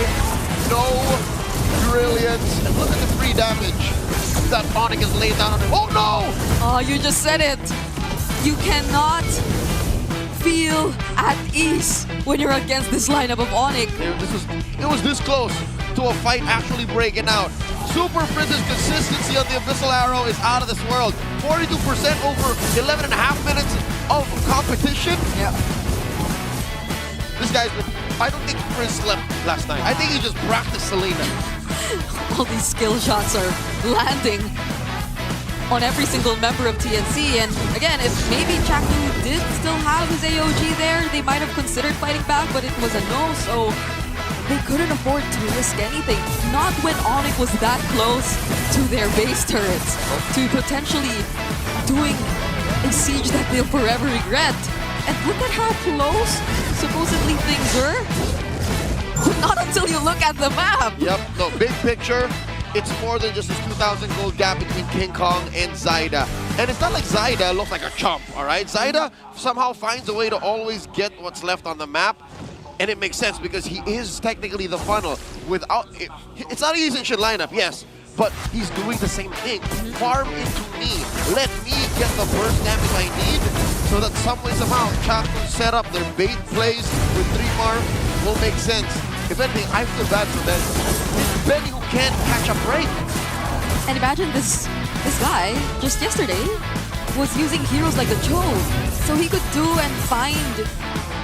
no Brilliance. And look at the free damage that Onyx has laid down on him. Oh no! Oh, you just said it. You cannot feel at ease when you're against this lineup of Onyx. It was this close to a fight actually breaking out. Super Prince's consistency on the Abyssal Arrow is out of this world. 42% over 11.5 minutes of competition. Yeah. This guy's been, I don't think Prince slept last night. I think he just practiced Selena. All these skill shots are landing on every single member of TNC. And again, if maybe Chaku did still have his AOG there, they might have considered fighting back, but it was a no, so they couldn't afford to risk anything. Not when Onyx was that close to their base turrets, to potentially doing a siege that they'll forever regret. And look at how close supposedly things were. Not until you look at the map. Yep, no, big picture, it's more than just this 2,000 gold gap between King Kong and Zaida. And it's not like Zaida looks like a chump, all right? Zaida somehow finds a way to always get what's left on the map. And it makes sense because he is technically the funnel. It's not an easy lineup, yes, but he's doing the same thing. Farm into me. Let me get the burst damage I need so that some way, somehow, Chaku set up their bait plays with 3-mar will make sense. If anything, I feel bad for Ben. It's Ben who can't catch a break. And imagine this guy, just yesterday, was using heroes like the Cho. So he could do and find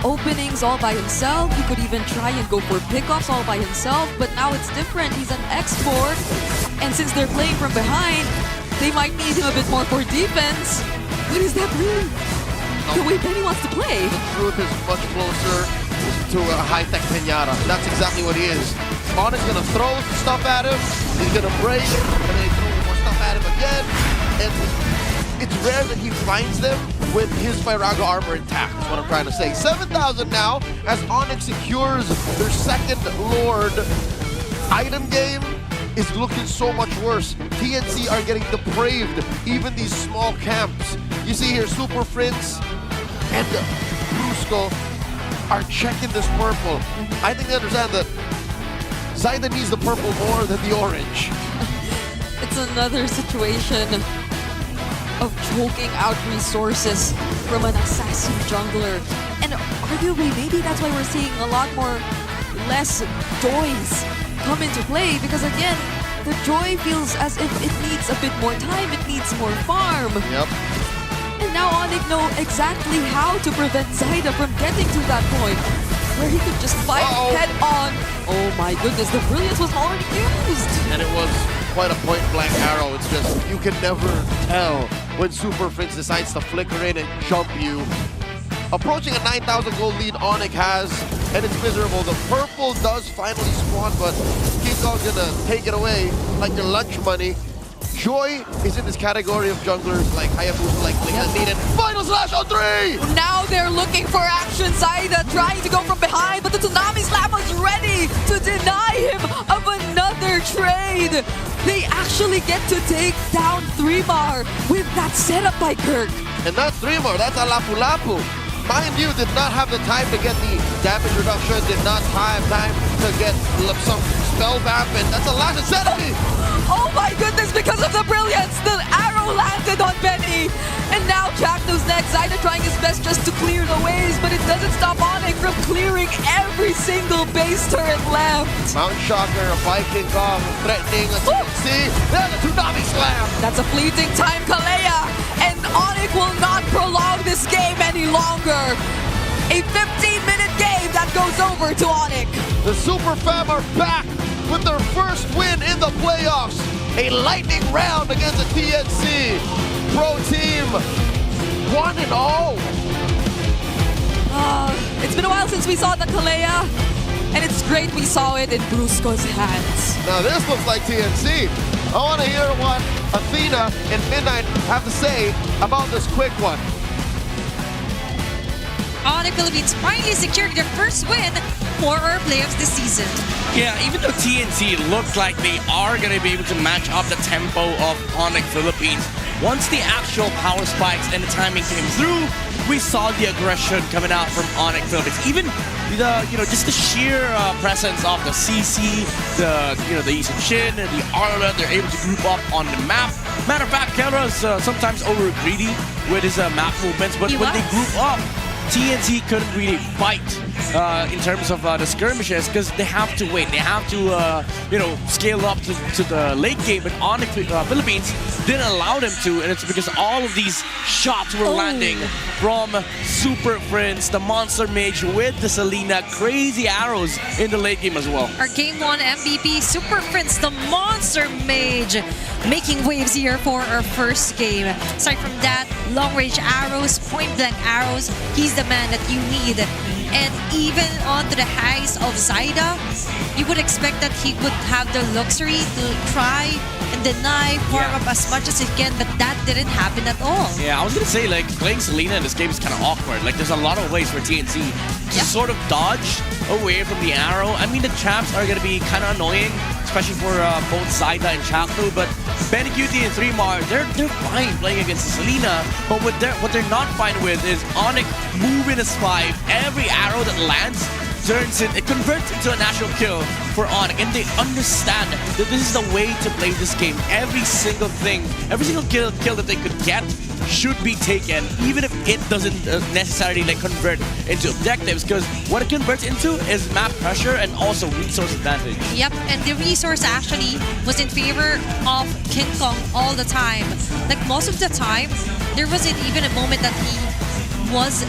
openings all by himself. He could even try and go for pickoffs all by himself. But now it's different. He's an export. And since they're playing from behind, they might need him a bit more for defense. But is that really the way Benny wants to play? The truth is much closer to a high-tech Pinata. That's exactly what he is. Onyx gonna throw stuff at him, he's gonna break, and then he throws more stuff at him again. And it's rare that he finds them with his Firaga armor intact, is what I'm trying to say. 7,000 now, as Onyx secures their second Lord. Item game is looking so much worse. TNC are getting depraved, even these small camps. You see here, Super Prince and Brusco are checking this purple. I think they understand that Zaida needs the purple more than the orange. It's another situation of choking out resources from an assassin jungler. And arguably, maybe that's why we're seeing a lot more less joys come into play, because again, the joy feels as if it needs a bit more time, it needs more farm. Yep. And now Onyx know exactly how to prevent Zaida from getting to that point where he could just fight head on. Oh my goodness, the brilliance was already used. And it was quite a point-blank arrow. It's just, you can never tell when Super Prince decides to flicker in and jump you. Approaching a 9,000 gold lead Onyx has, and it's miserable. The purple does finally spawn, but King Kong's gonna take it away like their lunch money. Joy is in this category of junglers like Hayabusa, like Needed. Final slash on 3! Now they're looking for action. Zaida trying to go from behind, but the Tsunami Slam was ready to deny him of another trade. They actually get to take down 3-mar with that setup by Kirk. And that 3-mar, that's a Lapu Lapu. Mind you, did not have the time to get the damage reduction, did not have time to get some spell vamp, and that's a last insanity! Oh my goodness, because of the brilliance, the arrow landed on Benny! And now Jackno's next, Zaida trying his best just to clear the ways, but it doesn't stop Onyx from clearing every single base turret left. Mount Shocker, a Viking Kong, threatening a TNC, there's a Tsunami Slam! That's a fleeting time, Kalea! And Onyx will not prolong this game any longer. A 15-minute game that goes over to Onyx. The Super Fam are back with their first win in the playoffs. A lightning round against the TNC. Pro team, 1-0. It's been a while since we saw the Kalea, and it's great we saw it in Brusco's hands. Now this looks like TNC. I want to hear what Athena and Midnight have to say about this quick one. Onyx Philippines finally secured their first win for our playoffs this season. Yeah, even though TNC looks like they are going to be able to match up the tempo of Onyx Philippines, once the actual power spikes and the timing came through, we saw the aggression coming out from Onyx Philippines. Even the, just the sheer presence of the CC, the East Shin, the Aurora, they're able to group up on the map. Matter of fact, Kelra's sometimes over greedy with his map movements, but when they group up, TNC couldn't really fight in terms of the skirmishes because they have to wait. They have to, scale up to the late game. But Onyx Philippines didn't allow them to, and it's because all of these shots were landing from Super Prince, the Monster Mage with the Selena, crazy arrows in the late game as well. Our Game 1 MVP, Super Prince, the Monster Mage, making waves here for our first game. Aside from that, long-range arrows, point-blank arrows, he's the man that you need and even onto the highs of Zaida, you would expect that he would have the luxury to try and deny, farm up as much as he can, but that didn't happen at all. Yeah, I was gonna say, like, playing Selena in this game is kind of awkward. Like, there's a lot of ways for TNC to sort of dodge away from the arrow. I mean, the traps are gonna be kind of annoying, especially for both Zaida and Chaklu, but Benny Cutie and 3mar, they're fine playing against Selena, but what they're not fine with is Onyx moving as 5. Every arrow that lands it converts into a natural kill for Onyx, and they understand that this is the way to play this game. Every single thing, every single kill that they could get should be taken, even if it doesn't necessarily like convert into objectives, because what it converts into is map pressure and also resource advantage. Yep, and the resource actually was in favor of King Kong all the time. Like most of the time, there wasn't even a moment that he was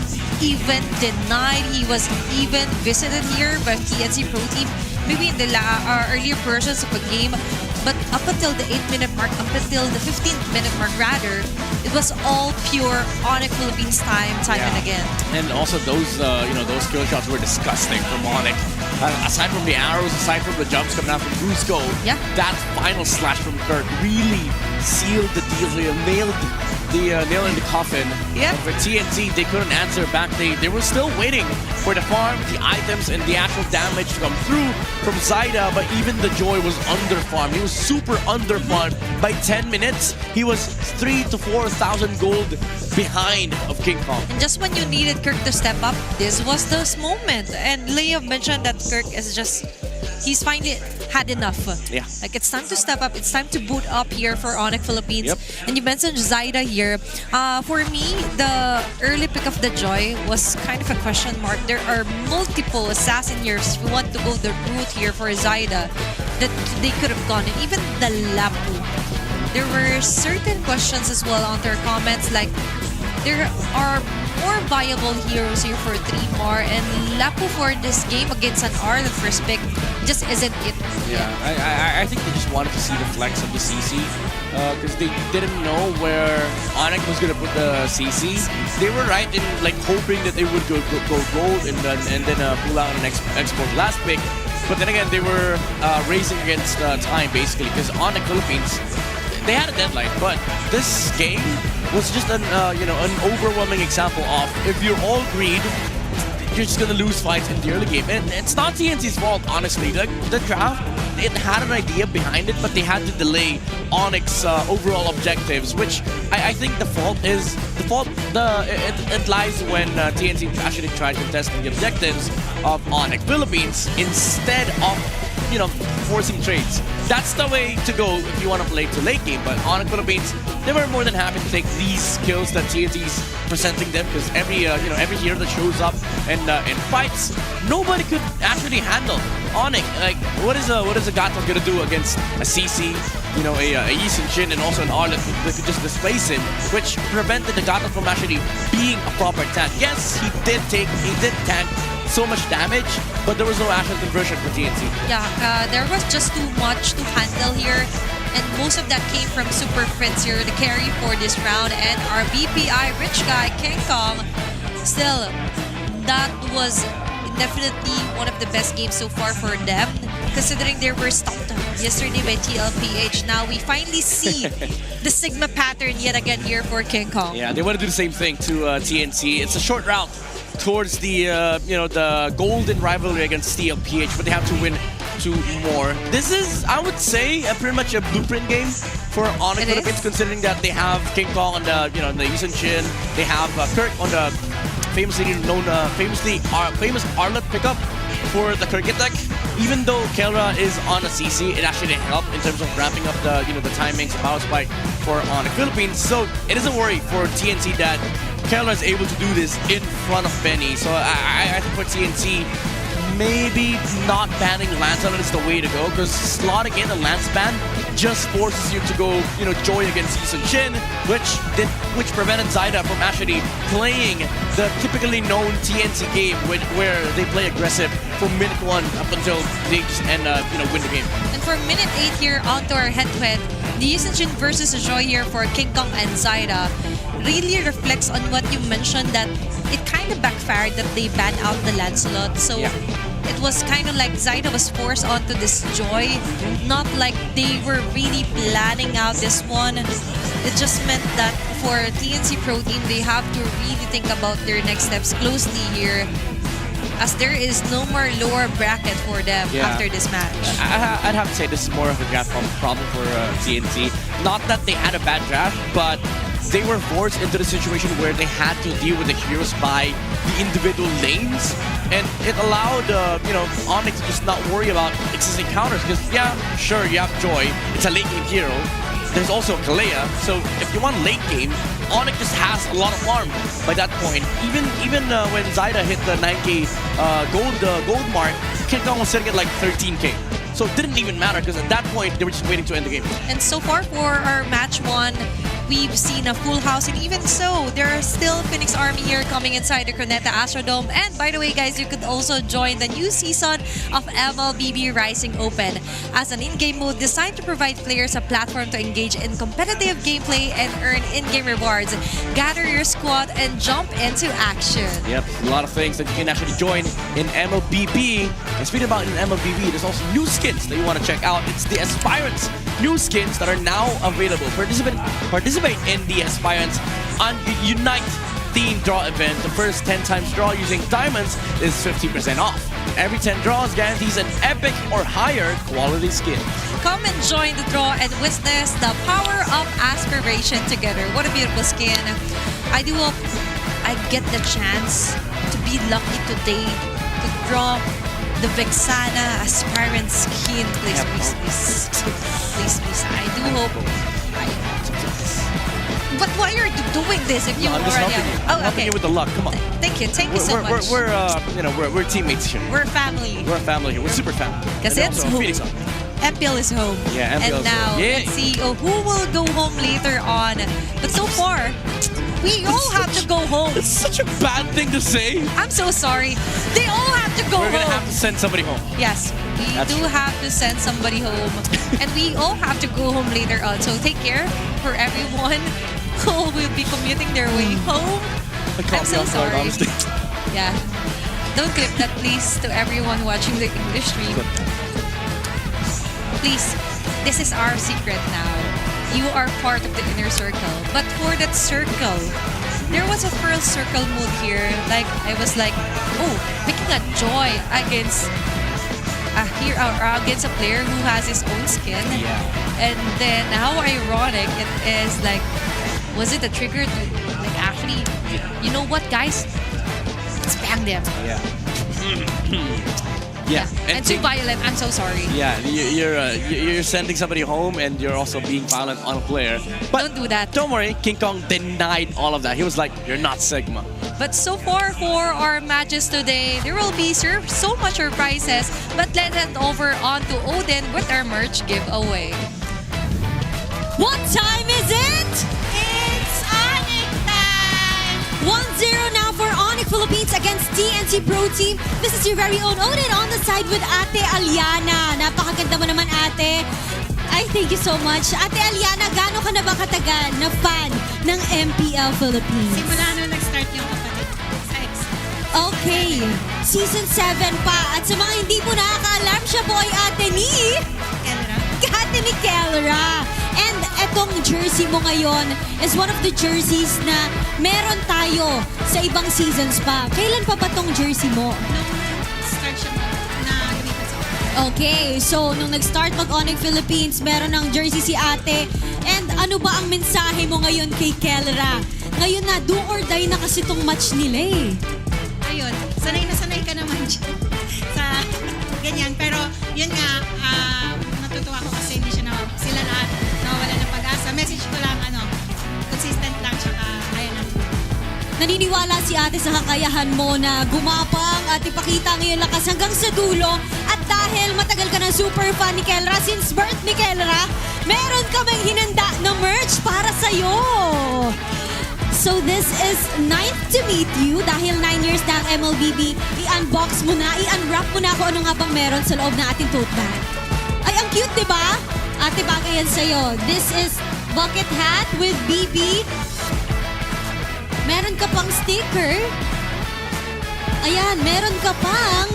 even denied, he was even visited here by TNC Pro Team, maybe in the earlier versions of the game, but up until the 8-minute mark, up until the 15th-minute mark rather, it was all pure Onyx Philippines time and again. And also those those kill shots were disgusting from Onyx. Aside from the arrows, aside from the jumps coming out from Brusco, that final slash from Kirk really sealed the deal, nailed the nail in the coffin. Yep. For TNT, they couldn't answer back. They were still waiting for the farm, the items, and the actual damage to come through from Zaida, but even the Joy was under-farmed. He was super under-farmed. By 10 minutes, he was 3,000 to 4,000 gold behind of King Kong. And just when you needed Kirk to step up, this was this moment. And Leo mentioned that Kirk is just, he's finally had enough. Yeah. Like, it's time to step up. It's time to boot up here for Onyx Philippines. And you mentioned Zaida here. For me, the early pick of the Joy was kind of a question mark. There are multiple assassin here who want to go the route here for Zaida that they could have gone. And even the Lapu. There were certain questions as well on their comments, like there are more viable heroes here for 3mar, and Lapu for this game against an R, the first pick, just isn't it. Yeah, I think they just wanted to see the flex of the CC because they didn't know where Onyx was going to put the CC. They were right in like hoping that they would go gold and then pull out an export last pick. But then again, they were racing against time basically because Onyx Philippines, they had a deadline, but this game was just an overwhelming example of if you're all greed, you're just gonna lose fights in the early game. And it's not TNC's fault, honestly. Like the draft, it had an idea behind it, but they had to delay Onyx overall objectives, which I think it lies when TNC actually tried contesting the objectives of Onyx Philippines instead of forcing trades. That's the way to go if you want to play to late game. But Onyx Philippines, they were more than happy to take these kills that TNT's presenting them, because every hero that shows up and in fights, nobody could actually handle Onyx. Like what is a Gato gonna do against a CC, a Yi Sun-Shin, and also an R that could just displace him, which prevented the Gato from actually being a proper tank. Yes, he did tank so much damage, but there was no actual conversion for TNT. Yeah, there was just too much to handle here, and most of that came from Super Prince here, the carry for this round, and our BPI rich guy, King Kong. Still, that was definitely one of the best games so far for them, considering they were stopped yesterday by TLPH. Now we finally see the Sigma pattern yet again here for King Kong. Yeah, they want to do the same thing to TNC. It's a short route towards the the golden rivalry against TLPH, but they have to win 2 more. This is, I would say, pretty much a blueprint game for Onyx Philippines, considering that they have King Kong on the the Yi Sun-Shin, they have Kirk on the famous Arlet pickup for the Kirk deck. Even though Kelra is on a CC, it actually helped in terms of ramping up the the timings, power spike for Onyx Philippines. So it is a worry for TNC that Kelra is able to do this in front of Benny. So I think for TNC, maybe not banning Lance on it is the way to go, because slotting in a Lance ban just forces you to go, Joy against Yi Sun-Shin, which prevented Zaida from actually playing the typically known TNC game where they play aggressive from minute 1 up until they just win the game. And for minute 8 here onto our head-to-head, The Yusin versus Joy here for King Kong and Zaira really reflects on what you mentioned, that it kind of backfired that they banned out the Lancelot. So it was kind of like Zaira was forced onto this Joy, not like they were really planning out this one. It just meant that for TNC Pro Team, they have to really think about their next steps closely here, as there is no more lower bracket for them after this match. I'd have to say this is more of a draft problem for TNC. Not that they had a bad draft, but they were forced into the situation where they had to deal with the heroes by the individual lanes, and it allowed Onyx to just not worry about existing counters, because sure, you have Joy, it's a late game hero. There's also Kalea, so if you want late game, Onyx just has a lot of farm by that point. Even when Zaira hit the 9k gold mark, King Kong was sitting at like 13k. So it didn't even matter, because at that point, they were just waiting to end the game. And so far for our match 1, we've seen a full house, and even so, there are still Phoenix Army here coming inside the Corneta Astrodome. And by the way, guys, you could also join the new season of MLBB Rising Open as an in-game mode designed to provide players a platform to engage in competitive gameplay and earn in-game rewards. Gather your squad and jump into action. Yep, a lot of things that you can actually join in MLBB. And speaking about in MLBB, there's also new skins that you want to check out. It's the Aspirants new skins that are now available. Participate in the Aspirants Unite theme draw event. The first 10 times draw using diamonds is 50% off. Every 10 draws guarantees an epic or higher quality skin. Come and join the draw and witness the power of aspiration together. What a beautiful skin. I do hope I get the chance to be lucky today to draw the Vexana Aspirant skin. Please, please, please. Please, please. I do hope. But why are you doing this if you I'm just already helping you. have... I'm helping you with the luck. Come on. Thank you so much. We're teammates here. We're family. We're a family here. We're super family. Because it's also home. Phoenix Army. MPL is home. Yeah, MPL and is now, home. Yeah. let's see who will go home later on. But so far, we all have to go home. It's such a bad thing to say. I'm so sorry. They all have to go home. We're gonna have to send somebody home. Yes, we That's do true. have to send somebody home. And we all have to go home later on. So take care for everyone who will be commuting their way home. I'm so sorry. Honestly. Yeah. Don't clip that, please, to everyone watching the English stream. Please, this is our secret now. You are part of the inner circle. But for that circle, there was a pearl circle mode here. Like, I was like, oh, picking a Joy against against a player who has his own skin. Yeah. And then how ironic it is, like, was it a trigger to, like, actually, you know what, guys? Spam them. Yeah. Yeah. And too violent. I'm so sorry. Yeah, you're sending somebody home, and you're also being violent on a player. But don't do that. Don't worry, King Kong denied all of that. He was like, "You're not Sigma." But so far for our matches today, there will be so much surprises. But let's head over on to Odin with our merch giveaway. What time is it? It's Onyx time! 1-0 now for Onyx Philippines against TNC Pro Team. This is your very own Odin on the side with Ate Aliana. Napakaganda mo naman, Ate. Ay, thank you so much. Ate Aliana, gaano ka na ba katagal na fan ng MPL Philippines? Simula nung nag-start yung kapatid sa X. Okay, Season 7 pa. At sa mga hindi po nakaka-alarm, siya po ay ate ni... Kelra. Ate ni Kelra. And etong jersey mo ngayon is one of the jerseys na meron tayo sa ibang seasons pa. Kailan pa ba tong jersey mo? Nung start siya na lumipat sa Okay, so nung nag-start mag-Onyx Philippines, meron ng jersey si ate. And ano ba ang mensahe mo ngayon kay Kelra? Ngayon na, do or die na kasi tong match nila eh. Ayun, sanay na sanay ka naman dyan sa ganyan. Pero yun nga, natutuwa ko kasi hindi sila lahat nawawala ng pag-asa. Message ko lang, consistent lang, tsaka ayun lang. Naniniwala si ate sa kakayahan mo na gumapang at ipakita ang iyong lakas hanggang sa dulo. At dahil matagal ka ng super fan ni Kelra, since birth ni Kelra, meron kaming hinanda na merch para sa'yo. So this is nice to meet you. Dahil 9 years na ang MLBB, i-unbox mo na, i-unwrap mo na kung ano nga bang meron sa loob ng ating tote bag. Ay, ang cute, di ba? Ate, bagay yan sa'yo. This is bucket hat with BB. Meron ka pang sticker. Ayan, meron ka pang...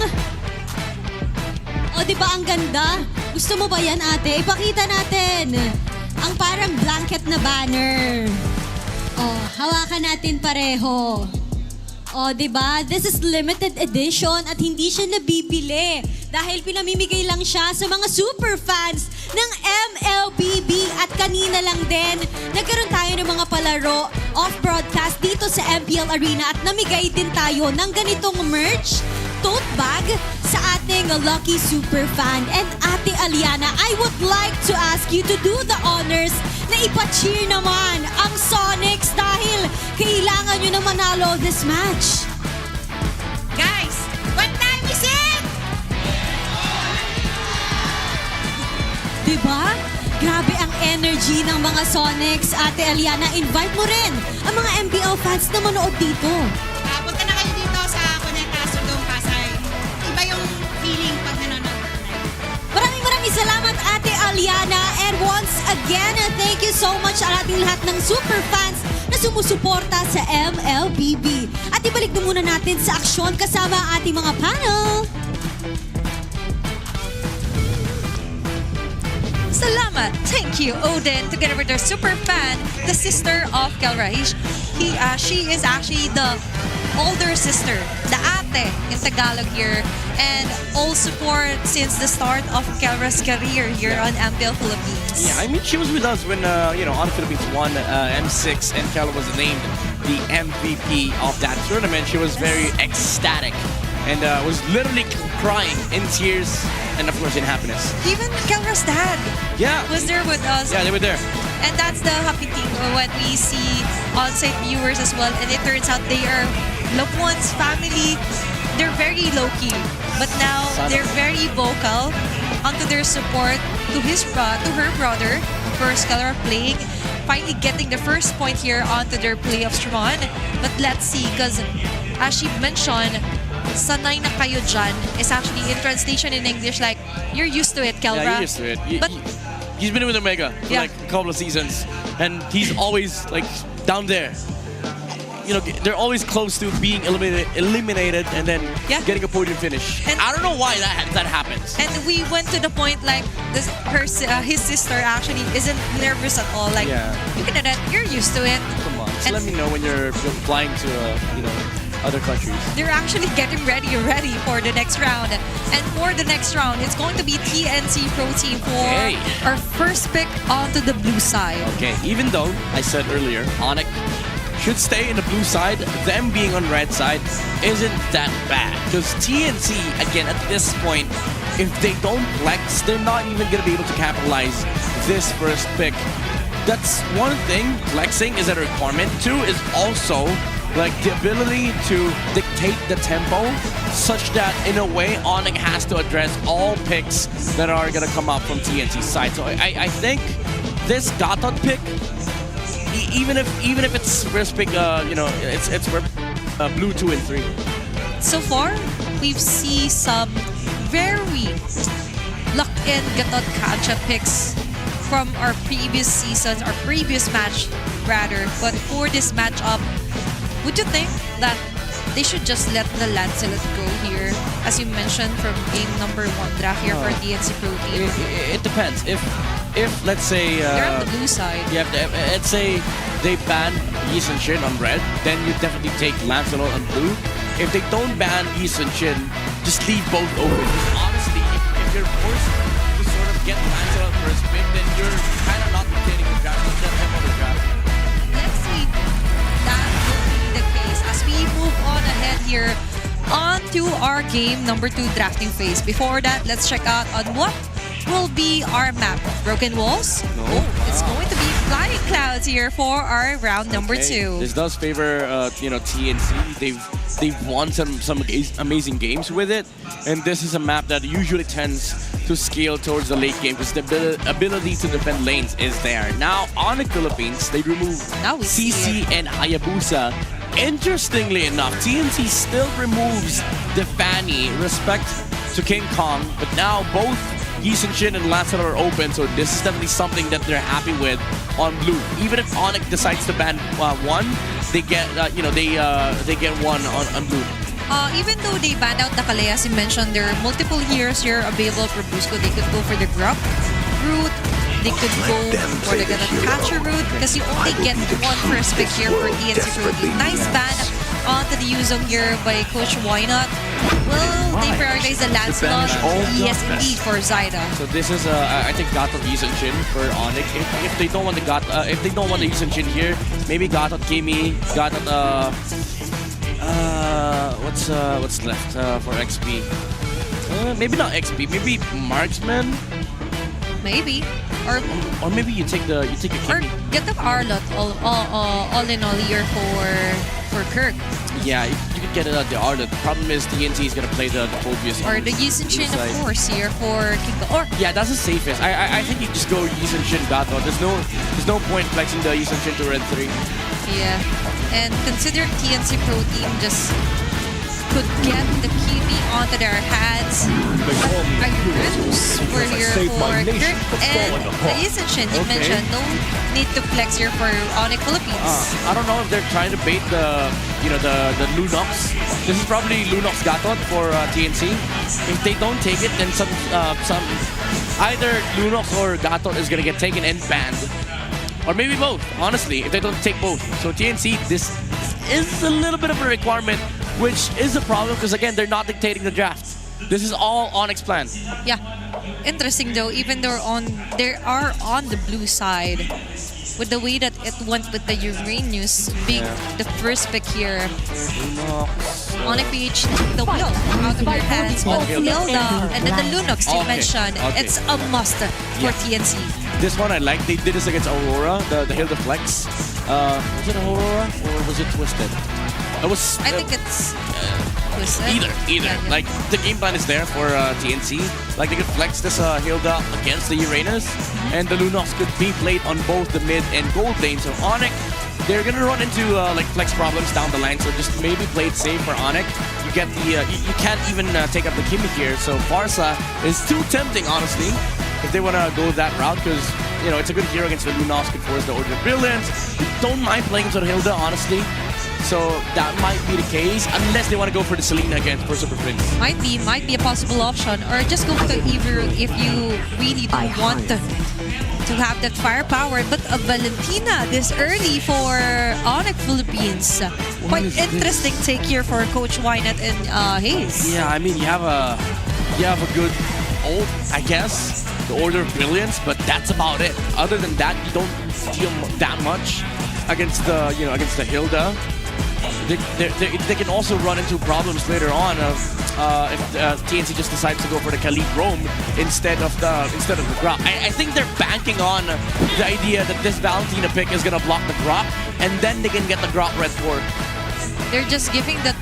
O, di ba ang ganda? Gusto mo ba yan, ate? Ipakita natin. Ang parang blanket na banner. O, hawakan natin pareho. O, di ba? This is limited edition at hindi siya nabibili dahil pinamimigay lang siya sa mga super fans ng MLBB. At kanina lang din, nagkaroon tayo ng mga palaro off-broadcast dito sa MPL Arena at namigay din tayo ng ganitong merch, tote bag, sa ating lucky super fan. And Ate Aliana, I would like to ask you to do the honors na ipa-cheer naman ang Sonics dahil kailangan nyo na manalo this match. Guys, what time is it? Diba? Grabe ang energy ng mga Sonics. Ate Aliana, invite mo rin ang mga MPL fans na manood dito. Punta na kayo dito sa Connecta Sudong Pasay. Iba yung feeling pag nanonood. Maraming salamat, Ate Aliana. And once again, thank you so much sa ating lahat ng super fans na sumusuporta sa MLBB. At ibalik na muna natin sa aksyon kasama ang ating mga panel. Salamat. Thank you, Odin, together with their super fan, the sister of Kelra. She is actually the older sister, the ate in Tagalog here, and all support since the start of Kelra's career here on MPL Philippines. Yeah, I mean, she was with us when, on Philippines won M6 and Kelra was named the MVP of that tournament. She was very ecstatic and was literally crying in tears and, of course, in happiness. Even Kelra's dad was there with us. Yeah, they were there. And that's the happy thing when we see on-site viewers as well, and it turns out they are loved ones, family. They're very low-key, but now they're very vocal onto their support to her brother. First, Kelra playing, finally getting the first point here onto their playoffs run. But let's see, because as she mentioned, sanay na kayo dyan is actually in translation in English like, you're used to it, Kelra. Yeah, you're used to it. He's been with Omega for like a couple of seasons, and he's always like down there. You know, they're always close to being eliminated and then getting a podium finish. And I don't know why that happens. And we went to the point like his sister actually isn't nervous at all. Like, you can do that. You're used to it. Come on, just let me know when you're flying to other countries. They're actually getting ready for the next round. And for the next round, it's going to be TNC Pro Team for our first pick onto the blue side. Okay, even though I said earlier, Onyx should stay in the blue side, them being on red side isn't that bad. Because TNC, again, at this point, if they don't flex, they're not even going to be able to capitalize this first pick. That's one thing, flexing is a requirement. Two is also like the ability to dictate the tempo such that in a way Onyx has to address all picks that are gonna come up from TNC's side. So I think this Gatot pick, even if it's first pick, it's for blue 2 and 3. So far, we've seen some very locked-in Gatot Kancha picks from our previous seasons, our previous match rather. But for this matchup, would you think that they should just let the Lancelot go here, as you mentioned, from game number 1 draft here for TNC Pro Team? It depends. If let's say they're on the blue side. Yeah, let's say they ban Yi Sun Shin on red, then you definitely take Lancelot on blue. If they don't ban Yi Sun Shin, just leave both open. Honestly, if you're forced to sort of get Lancelot first pick, then you're kind of not dictating the draft. Let him on the draft. Let's see. That will be the case as we move on ahead here on to our game number 2 drafting phase. Before that, let's check out on what will be our map. Broken walls? No. Oh, it's going to be flying clouds here for our round number 2. This does favor TNC. They've won some amazing games with it, and this is a map that usually tends to scale towards the late game because the ability to defend lanes is there. Now on the Philippines, they remove CC and Hayabusa. Interestingly enough, TNC still removes the Fanny, respect to King Kong, but now both Yisun Shin and Lancelot are open, so this is definitely something that they're happy with on blue. Even if Onyx decides to ban one, they get they get one on blue. Even though they banned out the Kalei, as you mentioned, there are multiple heroes here available for Brusco. They could go for the Grub route. They could go for the Catcher route because you only get one first pick here for TNC Pro Team. Nice ban onto the Yuzong here by Coach Why Not. Well, they prioritize the Lancelot. Yes, indeed, for Zyda. So this is I think Gatot Yisun Shin for Onyx. If they don't want the Yisun Shin here, maybe Gatot Kimi, Gatot what's left for XP? Maybe not XP. Maybe Marksman. Maybe. Or maybe you take a Kimi. Or get the Arlot all in all here for Kirk. Yeah, you could get the Arlot. The problem is TNT is gonna play the Phobius. Or the Yisun Shin, of course, here for Kinko. Or yeah, that's the safest. I think you just go Yisun Shin Gato. There's no point flexing the Yisun Shin to red 3. Yeah, and consider TNC Pro Team just could get the Kimi onto their hands. We're here for Kirk and the Yisun Shin. You mentioned no need to flex here for Onyx Philippines. I don't know if they're trying to bait the the Lunox. This is probably Lunox Gatot for TNC. If they don't take it, then some either Lunox or Gatot is gonna get taken and banned. Or maybe both, honestly, if they don't take both. So TNC, this is a little bit of a requirement, which is a problem because, again, they're not dictating the draft. This is all Onyx plan. Yeah. Interesting, though, even though they are on the blue side, with the way that it went with the Uranus being the first pick here. Onyx PH took the wheel out of their hands, but Hilda and then the Lunox you mentioned, it's a must for TNC. This one I like. They did this against Aurora, the Hilda Flex. Was it Aurora or was it Twisted? I think it's Twisted. Either. Yeah. Like the game plan is there for TNC. Like they could flex this Hilda against the Uranus, and the Lunox could be played on both the mid and gold lane. So Onyx, they're gonna run into like flex problems down the line. So just maybe play it safe for Onyx. You get the you can't even take up the Kimi here. So Farsa is too tempting, honestly, if they want to go that route, because it's a good hero against the Lunox, could force the Order of Brilliance. You don't mind playing into the Hilda, honestly. So that might be the case, unless they want to go for the Selena again for Super Prince. Might be a possible option, or just go for the Evo if you really do want to have that firepower. But a Valentina this early for Onyx Philippines. Quite interesting take here for Coach Wynett and Hayes. Yeah, I mean you have a good ult, I guess, the Order of Brilliance, but that's about it. Other than that, you don't deal that much against the against the Hilda. They can also run into problems later on if TNC just decides to go for the Khalid Roam instead of the Grok. I think they're banking on the idea that this Valentina pick is gonna block the Grok, and then they can get the Grok red 4. They're just giving that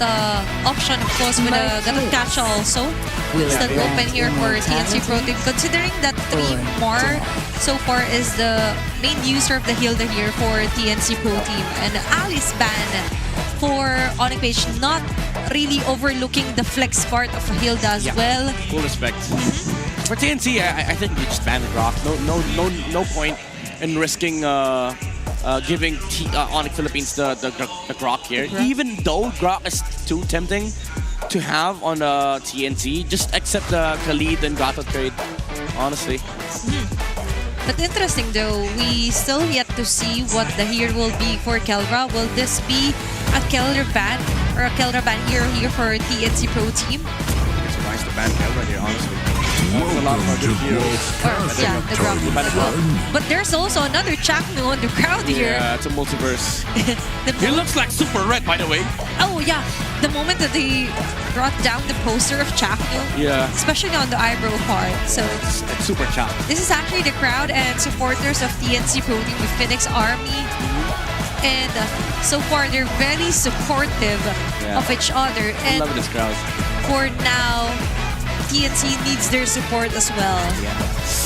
option, of course, with the catch also. Still open here for TNC Pro Team, considering that 3 more so far is the main user of the Hilda here for TNC Pro Team, and Alice ban for Onyx PH, not really overlooking the flex part of Hilda as well. Full respect. For TNC, I think you just ban the Grok. No point in risking giving Onyx Philippines the Grok here. Even though Grok is too tempting to have on TNC, just accept the Khalid and Gato trade, honestly. But interesting though, we still yet to see what the hero will be for Kelra. Will this be a Kelra ban or a Kelra ban hero here for TNC Pro Team? It's nice to ban Kelra here, honestly. There's a lot of good heroes. The Grok. But there's also another Chaknu on the crowd here. Yeah, it's a multiverse. He looks like super red, by the way. Oh yeah, the moment that they brought down the poster of Chaknu, especially on the eyebrow part. So it's super Chak. This is actually the crowd and supporters of TNC Pro Team with Phoenix Army. And so far, they're very supportive of each other. And I love this crowd. For now, TNC needs their support as well.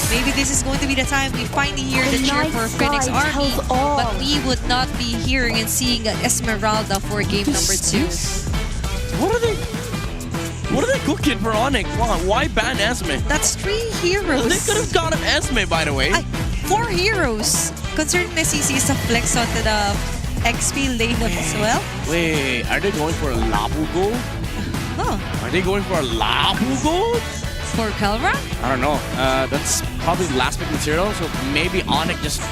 Maybe this is going to be the time we finally hear the cheer for Phoenix Army, but we would not be hearing and seeing Esmeralda for game number 2. What are they cooking for Onyx? Why ban Esme? That's 3 heroes. They could have gotten Esme, by the way. 4 heroes. Considering the CC is a flex onto the XP lane as well. Wait, are they going for a Lapu gold? Oh. Are they going for a Lapu gold? For Kelra? I don't know. That's probably last pick material, so maybe Onyx just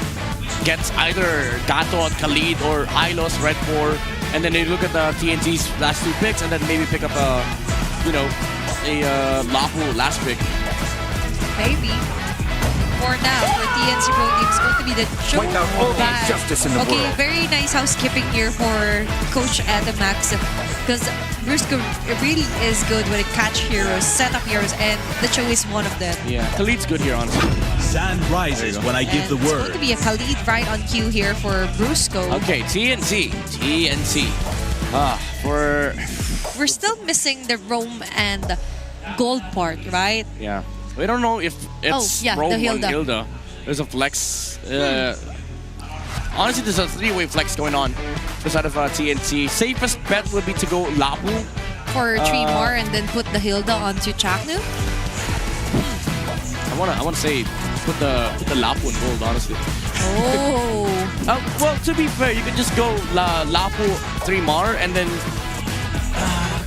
gets either Gato, Khalid, or Hylos, Red 4, and then they look at the TNT's last 2 picks, and then maybe pick up a Lapu last pick. Maybe. For now, for TNC Pro Team, it's going to be the showdown. Justice in the Okay, world. very nice housekeeping here for Coach Adamax, because Brusco really is good when it catch heroes, set up heroes, and the show is one of them. Yeah, Khalid's good here, honestly. Sand rises when I give the It's going word. to be a Khalid right on cue here for Brusco. Okay, TNC. We're still missing the roam and gold part, right? Yeah. We don't know if it's the Rome Hilda. on Hilda. There's a flex. Honestly, there's a 3-way flex going on beside of TNT. Safest bet would be to go Lapu. For 3 more and then put the Hilda onto Chaknu? I wanna say put the Lapu in gold, honestly. Oh. Well, to be fair, you can just go Lapu 3 Mar and then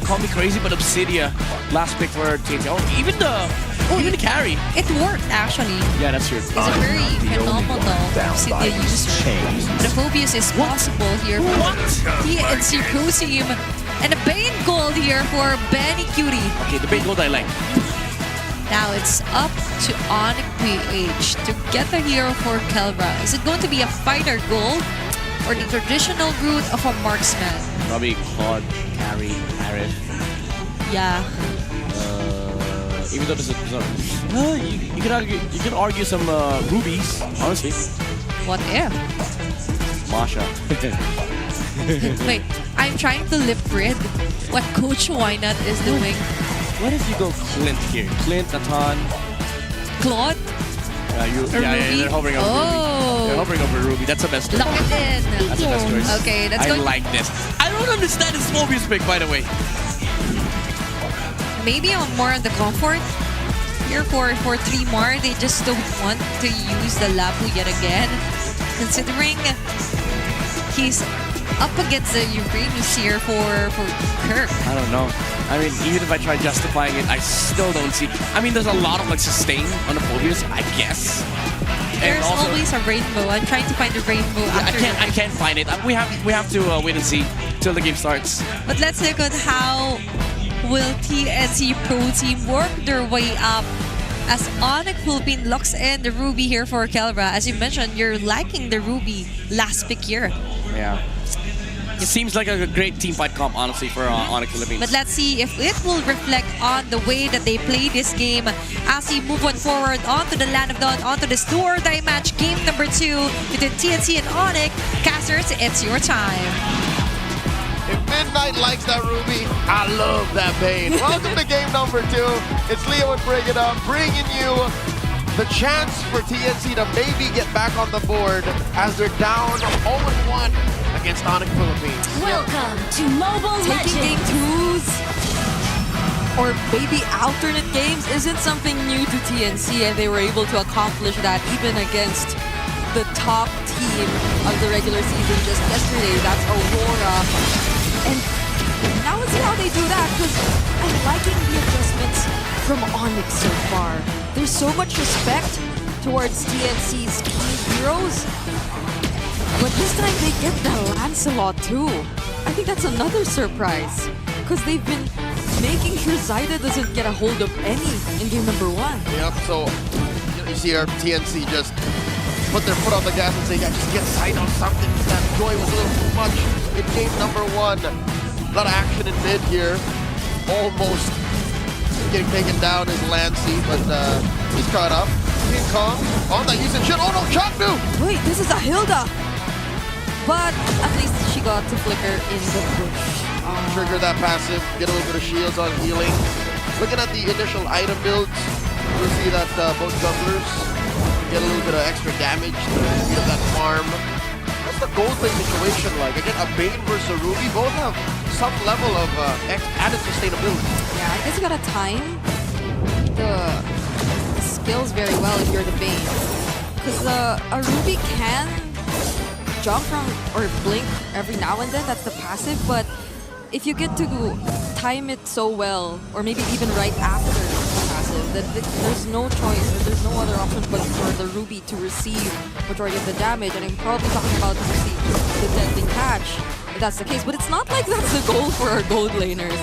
call me crazy, but Obsidia last pick for TNT. Or even the carry. It worked actually. Yeah, that's true. It's a very phenomenal Obsidia user. The Phobius is possible here for TNC Pro Team. And a Bane gold here for Benny Cutie. Okay, the Bane gold I like. Now it's up to Onyx PH to get the hero for Kelra. Is it going to be a fighter gold or the traditional route of a marksman? Probably Claude, carry, Arif. Yeah. Even though there's you could argue some rubies, honestly. What if? Masha. Wait, I'm trying to lip read what Coach Wynut is doing. What if you go Clint here? Clint, Natan. Claude? They're hovering over Ruby. They're hovering over Ruby. That's the best choice. Lock it in. That's the best choice. Okay, that's I going. like this. I don't understand this Mobius pick, by the way. Maybe more on the comfort. Here for 3 more, they just don't want to use the Lapu yet again. Considering he's up against the Uranus here for Kirk. I don't know. I mean, even if I try justifying it, I still don't see. I mean, there's a lot of like sustain on the Mobius, I guess. There's also, always a rainbow. I'm trying to find the rainbow. I can't find it. We have to wait and see till the game starts. But let's look at how will TNC Pro Team work their way up as Onyx Philippine locks in the Ruby here for Kelra. As you mentioned, you're liking the Ruby last pick here. Yeah. It seems like a great team fight comp, honestly, for Onyx Philippines. But let's see if it will reflect on the way that they play this game as we move on forward onto the Land of Dawn, onto this do-or-die match, game number 2 between TNC and Onyx. Casters, it's your time. If Midnight likes that Ruby, I love that Bane. Welcome to game number 2. It's Leo and Bring It Up, bringing you the chance for TNC to maybe get back on the board as they're down 0-1 against Onyx Philippines. Welcome to Mobile Legends. Taking game 2s or maybe alternate games isn't something new to TNC, and they were able to accomplish that even against the top team of the regular season just yesterday. That's Aurora. And now let's see how they do that, because I'm liking the adjustments from Onyx so far. There's so much respect towards TNC's key heroes, but this time they get the Lancelot too. I think that's another surprise, because they've been making sure Zaida doesn't get a hold of any in game number 1. Yep, so you see our TNC just put their foot on the gas and say, yeah, just get Zaida on something. That joy was a little too much in game number 1. A lot of action in mid here. Almost getting taken down is Lancey, but he's caught up. King Kong on that using shit. Oh no, Chaknu! Wait, this is a Hilda! But at least she got to flicker in the bush. Trigger that passive, get a little bit of shields on healing. Looking at the initial item builds, you'll see that both jugglers get a little bit of extra damage to speed up that farm. what's the gold play situation like? Again, a Bane versus a Ruby, both have some level of added sustainability. Yeah, I guess you gotta time the skills very well if you're the Bane. Because a Ruby can jump from or blink every now and then, that's the passive, but if you get to time it so well, or maybe even right after the passive, that there's no choice, that there's no other option but for the Ruby to receive majority of the damage. And I'm probably talking about the deadly catch, if that's the case. But it's not like that's the goal for our gold laners.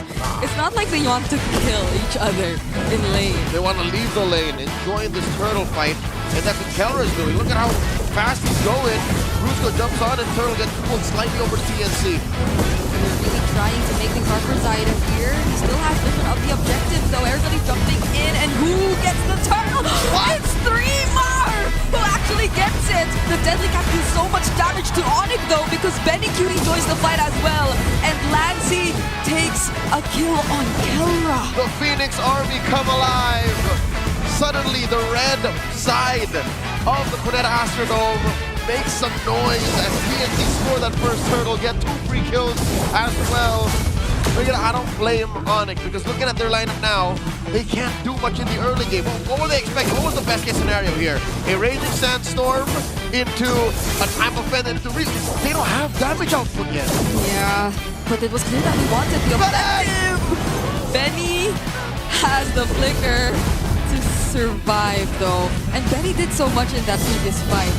It's not like they want to kill each other in lane. They want to leave the lane, enjoy this turtle fight, and that's what Kelra's doing. Look at how fast he's going. Brusco jumps on and Turtle gets pulled slightly over to TNC. They're really trying to make things hard for Zaida here. He still has vision of the objective, though. Everybody jumping in, and who gets the turtle? It's 3mar who actually gets it. The deadly cap does so much damage to Onyx, though, because Benny Cutie joins the fight as well. And Lancy takes a kill on Kelra. The Phoenix Army come alive. Suddenly, the red side of the Cuneta Astrodome makes some noise as TNT score that first turtle, get 2 free kills as well. Again, I don't blame Onyx because looking at their lineup now, they can't do much in the early game. What were they expecting? What was the best case scenario here? A Raging Sandstorm into a Time of Fend into they don't have damage output yet. Yeah, but it was clear that he wanted the objective. Benny has the flicker to survive though. And Benny did so much in that previous fight.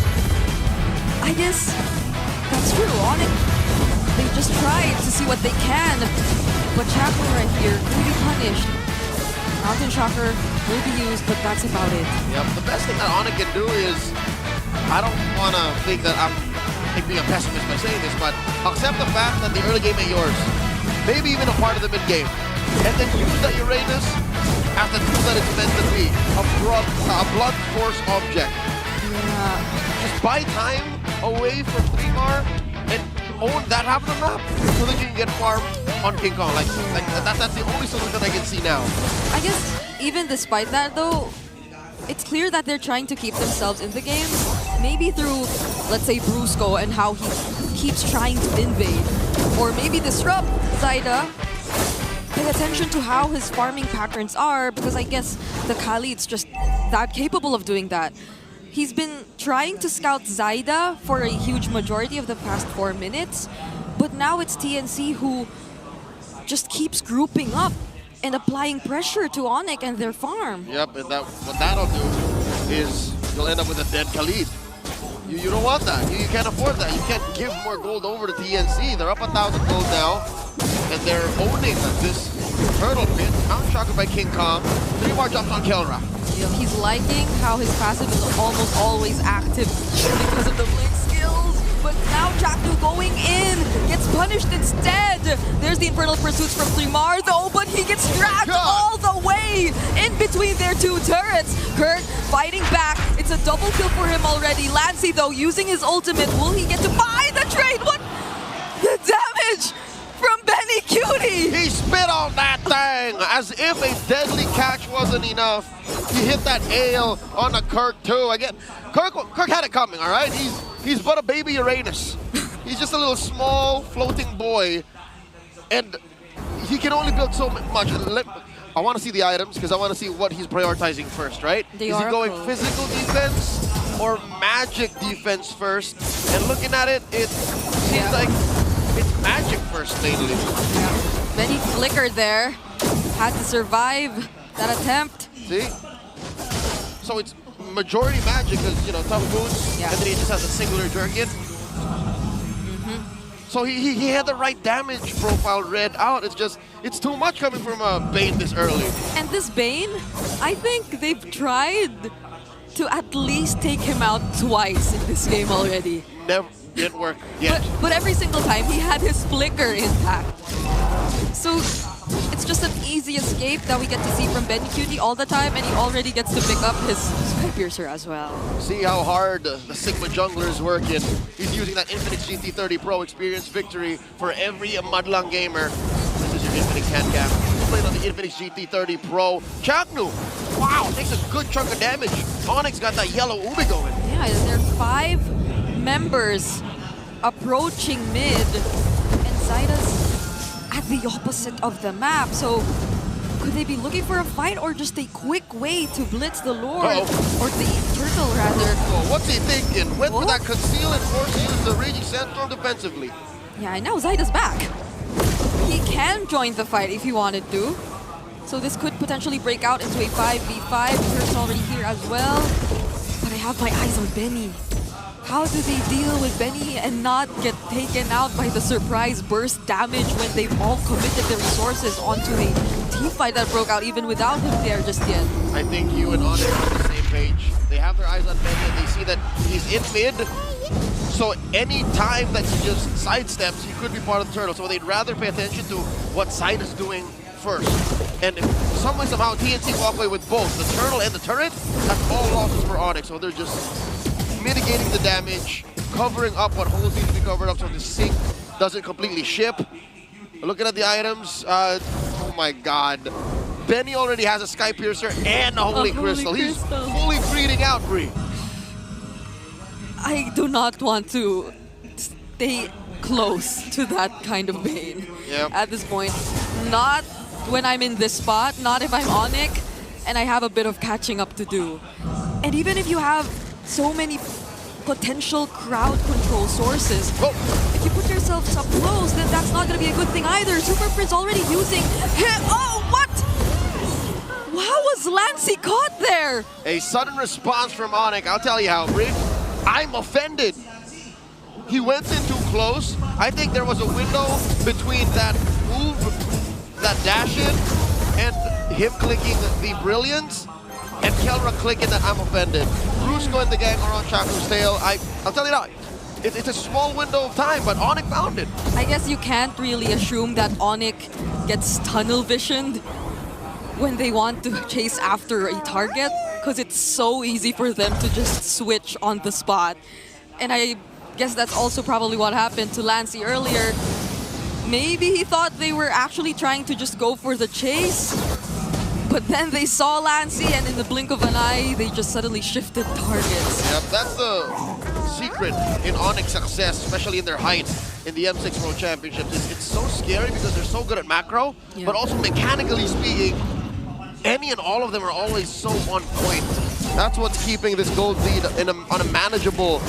I guess that's true. Onyx, they just tried to see what they can. But Chaco right here will be punished. Mountain Shocker will be used, but that's about it. Yep, the best thing that Onyx can do is, I don't want to think that I'm being a pessimist by saying this, but accept the fact that the early game ain't yours. Maybe even a part of the mid game. And then use that Uranus as the tool that it's meant to be. A blunt force object. Yeah. Just buy time away from 3mar and own that half of the map so that you can get farm on King Kong. Like that's the only solution I can see now. I guess even despite that though, it's clear that they're trying to keep themselves in the game. Maybe through, let's say, Brusco and how he keeps trying to invade. Or maybe disrupt Zaida. Pay attention to how his farming patterns are, because I guess the Khalid's just that capable of doing that. He's been trying to scout Zaida for a huge majority of the past 4 minutes, but now it's TNC who just keeps grouping up and applying pressure to Onyx and their farm. Yep, and what that'll do is you'll end up with a dead Khalid. You don't want that. You can't afford that. You can't give more gold over to TNC. They're up 1,000 gold now, and they're owning this turtle pit. Mount Shocker by King Kong. 3mar jumps on Kelra. You know, he's liking how his passive is almost always active because of the blink skills. But now Jaknu going in gets punished instead. There's the Infernal Pursuits from 3mar though, but he gets dragged all the way in between their 2 turrets. Kurt fighting back. It's a double kill for him already. Lancy though using his ultimate. Will he get to buy the trade? What? The damage from Benny Cutie! He spit on that thing as if a deadly catch wasn't enough. He hit that ale on a Kirk too. Again, Kirk had it coming, all right? He's but a baby Uranus. He's just a little small floating boy, and he can only build so much. I want to see the items because I want to see what he's prioritizing first, right? Is he going physical defense or magic defense first? And looking at it, it seems like it's magic first, mainly. Yeah. Benny flickered there. Had to survive that attempt. See? So it's majority magic because, you know, tough boots, and then he just has a singular jerkin. So he had the right damage profile read out. It's just, it's too much coming from Bane this early. And this Bane, I think they've tried to at least take him out twice in this game already. Never didn't work yet. But every single time he had his flicker intact. So it's just an easy escape that we get to see from Benny Cutie all the time, and he already gets to pick up his Sky Piercer as well. See how hard the Sigma jungler is working. He's using that Infinix GT30 Pro experience victory for every Madlang gamer. This is your Infinix handcap. Played on the Infinix GT30 Pro. Chaknu, wow, takes a good chunk of damage. Onyx got that yellow Ubi going. Yeah, there are 5 members approaching mid, and Zyda's at the opposite of the map. So could they be looking for a fight or just a quick way to blitz the Lord? Or the Turtle, rather. Oh, what's he thinking? Went for that conceal and force use the Raging Sandstorm defensively. Yeah, and now Zyda's back. He can join the fight if he wanted to. So this could potentially break out into a 5v5. Turtle already here as well. But I have my eyes on Benny. How do they deal with Benny and not get taken out by the surprise burst damage when they've all committed their resources onto a team fight that broke out even without him there just yet? I think you and Onyx are on the same page. They have their eyes on Benny and they see that he's in mid. So any time that he just sidesteps, he could be part of the Turtle. So they'd rather pay attention to what Side is doing first. And if some way, somehow, TNC walk away with both the Turtle and the turret, that's all losses for Onyx. So they're just mitigating the damage, covering up what holes need to be covered up so the sync doesn't completely ship. Looking at the items, oh my god. Benny already has a Sky Piercer and a Holy Crystal. He's fully breeding out, Bree. I do not want to stay close to that kind of Bane at this point. Not when I'm in this spot, not if I'm Onyx and I have a bit of catching up to do. And even if you have so many potential crowd control sources, if you put yourself up close, then that's not going to be a good thing either. Super Prince already using... Oh, what? How was Lancey caught there? A sudden response from Onyx. I'll tell you how, Bree. I'm offended. He went in too close. I think there was a window between that move, that dash in, and him clicking the Brilliance, and Kelra clicking that I'm offended. Brusco and the gang are on Shaku's tail. I'll tell you now, it's a small window of time, but Onyx found it. I guess you can't really assume that Onyx gets tunnel visioned when they want to chase after a target, because it's so easy for them to just switch on the spot. And I guess that's also probably what happened to Lancey earlier. Maybe he thought they were actually trying to just go for the chase, but then they saw Lancey and in the blink of an eye, they just suddenly shifted targets. Yep, that's the secret in Onyx success, especially in their height in the M6 World Championships. It's so scary because they're so good at macro, but also mechanically speaking, any and all of them are always so on point. That's what's keeping this gold lead on a manageable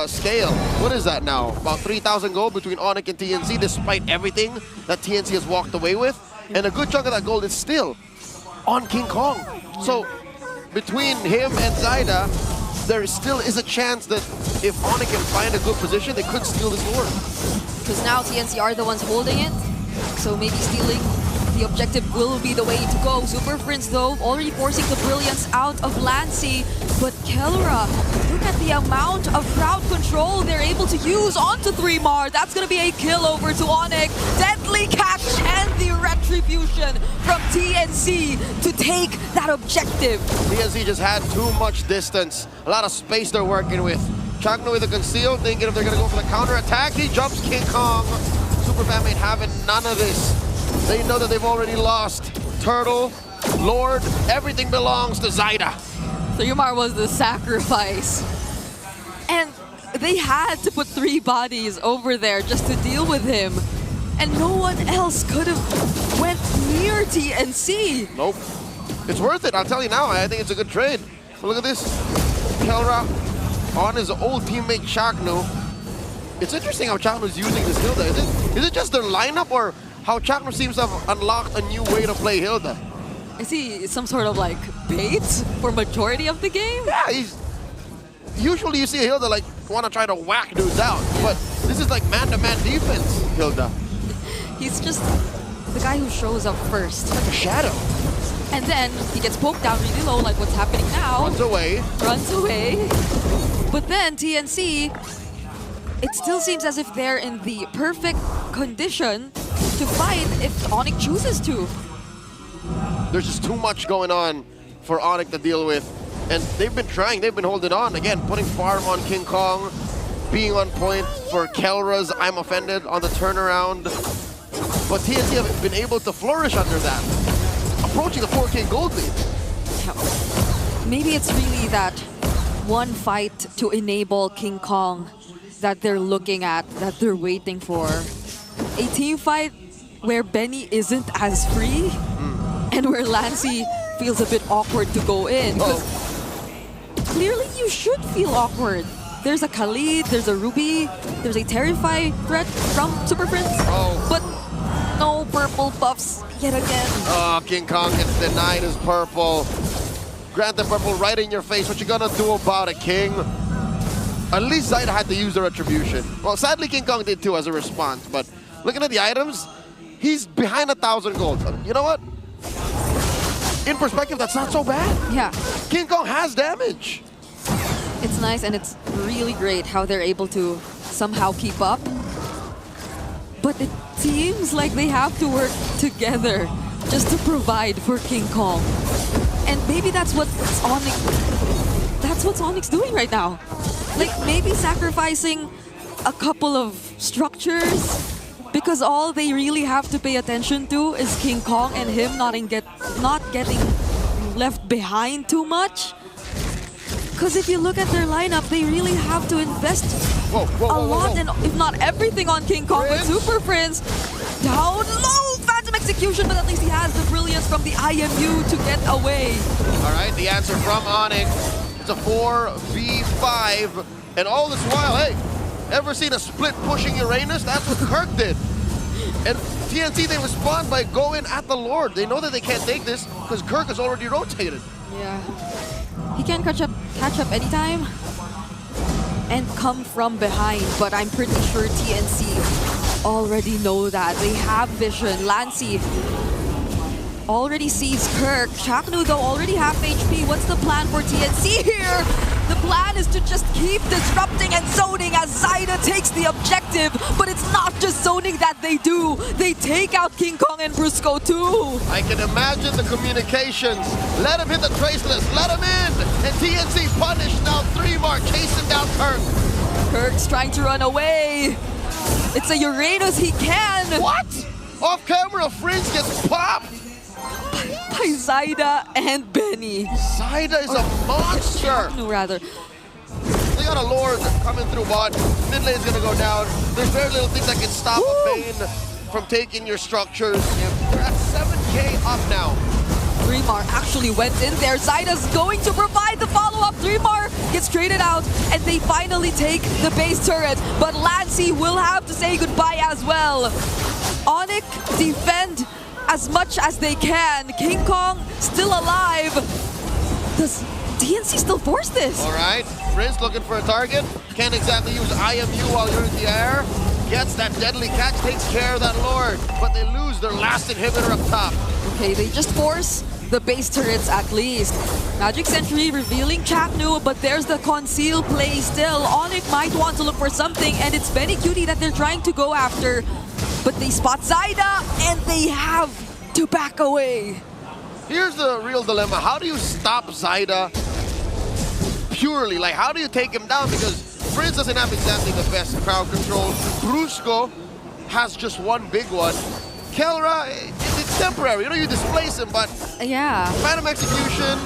scale. What is that now? About 3,000 gold between Onyx and TNC, despite everything that TNC has walked away with. And a good chunk of that gold is still on King Kong. So between him and Zyda, there still is a chance that if Onyx can find a good position, they could steal this Lord. Because now TNC are the ones holding it, so maybe stealing the objective will be the way to go. Super Prince, though, already forcing the Brilliance out of Lancey. But Kelra, look at the amount of crowd control they're able to use onto 3mar. That's going to be a kill over to Onyx. Deadly catch and the retribution from TNC to take that objective. TNC just had too much distance. A lot of space they're working with. Chagno with a conceal, thinking if they're going to go for the counter-attack. He jumps King Kong. Superfam ain't having none of this. They know that they've already lost. Turtle, Lord, everything belongs to Zyda. So Yumar was the sacrifice. And they had to put 3 bodies over there just to deal with him. And no one else could have went near TNC. Nope. It's worth it, I'll tell you now. I think it's a good trade. But look at this. Kelra on his old teammate Chakno. It's interesting how Chakno's using this Hilda. Is it just their lineup, or how Chakno seems to have unlocked a new way to play Hilda? Is he some sort of like bait for majority of the game? Yeah, he's... Usually you see Hilda like want to try to whack dudes out, but this is like man-to-man defense, Hilda. He's just the guy who shows up first. Like a shadow. And then he gets poked down really low, like what's happening now. Runs away. Runs away. But then TNC, it still seems as if they're in the perfect condition to fight if Onyx chooses to. There's just too much going on for Onyx to deal with. And they've been trying, they've been holding on. Again, putting farm on King Kong, being on point for Kelra's I'm Offended on the turnaround. But TNC have been able to flourish under that, approaching the 4K gold lead. Maybe it's really that one fight to enable King Kong that they're looking at, that they're waiting for. A team fight where Benny isn't as free and where Lancey feels a bit awkward to go in. 'Cause clearly you should feel awkward. There's a Khalid, there's a Ruby, there's a Terrify threat from Super Friends. But no purple buffs yet again. Oh, King Kong gets denied his purple. Grant the purple right in your face. What you gonna do about it, King? At least Zaida had to use the retribution. Well, sadly, King Kong did too as a response. But looking at the items, he's behind 1,000 gold. You know what? In perspective, that's not so bad. Yeah. King Kong has damage. It's nice and it's really great how they're able to somehow keep up. But it seems like they have to work together just to provide for King Kong. And maybe that's what Onyx doing right now. Like maybe sacrificing a couple of structures because all they really have to pay attention to is King Kong and him not getting left behind too much. Because if you look at their lineup, they really have to invest a lot, and if not everything, on King Kong. But Super Friends down low, Phantom Execution, but at least he has the brilliance from the IMU to get away. All right, the answer from Onyx. It's a 4v5, and all this while, hey, ever seen a split pushing Uranus? That's what Kirk did. And TNC, they respond by going at the Lord. They know that they can't take this because Kirk has already rotated. Yeah. He can catch up anytime and come from behind, but I'm pretty sure TNC already know that. They have vision. Lancey already sees Kirk. Chaknu, though, already half HP. What's the plan for TNC here? The plan is to just keep disrupting and zoning as Zaida takes the objective, but it's not just zoning that they do. They take out King Kong and Brusco too. I can imagine the communications. Let him hit the Traceless, let him in! And TNC punished now. 3-mark, chasing down Kirk. Kirk's trying to run away. It's a Uranus, he can! What? Off camera, Fringe gets popped! By Zaida and Benny. Zaida is a monster! No, rather. They got a Lord coming through bot. Mid lane's gonna go down. There's very little things that can stop a Bane from taking your structures. They're at 7k up now. 3-mar actually went in there. Zaida's going to provide the follow-up. 3-mar gets traded out, and they finally take the base turret. But Lancey will have to say goodbye as well. Onyx defend as much as they can. King Kong still alive. Does TNC still force this? All right, Prince looking for a target. Can't exactly use IMU while you're in the air. Gets that deadly catch, takes care of that Lord. But they lose their last inhibitor up top. Okay, they just force the base turrets at least. Magic Sentry revealing Chaknu, but there's the conceal play still. Onyx might want to look for something, and it's Benny Cutie that they're trying to go after. But they spot Zaida, and they have to back away. Here's the real dilemma. How do you stop Zaida purely? Like, how do you take him down? Because Frizz doesn't have exactly the best crowd control. Brusco has just one big one. Kelra, it's temporary. You know, you displace him, but yeah. Phantom Execution,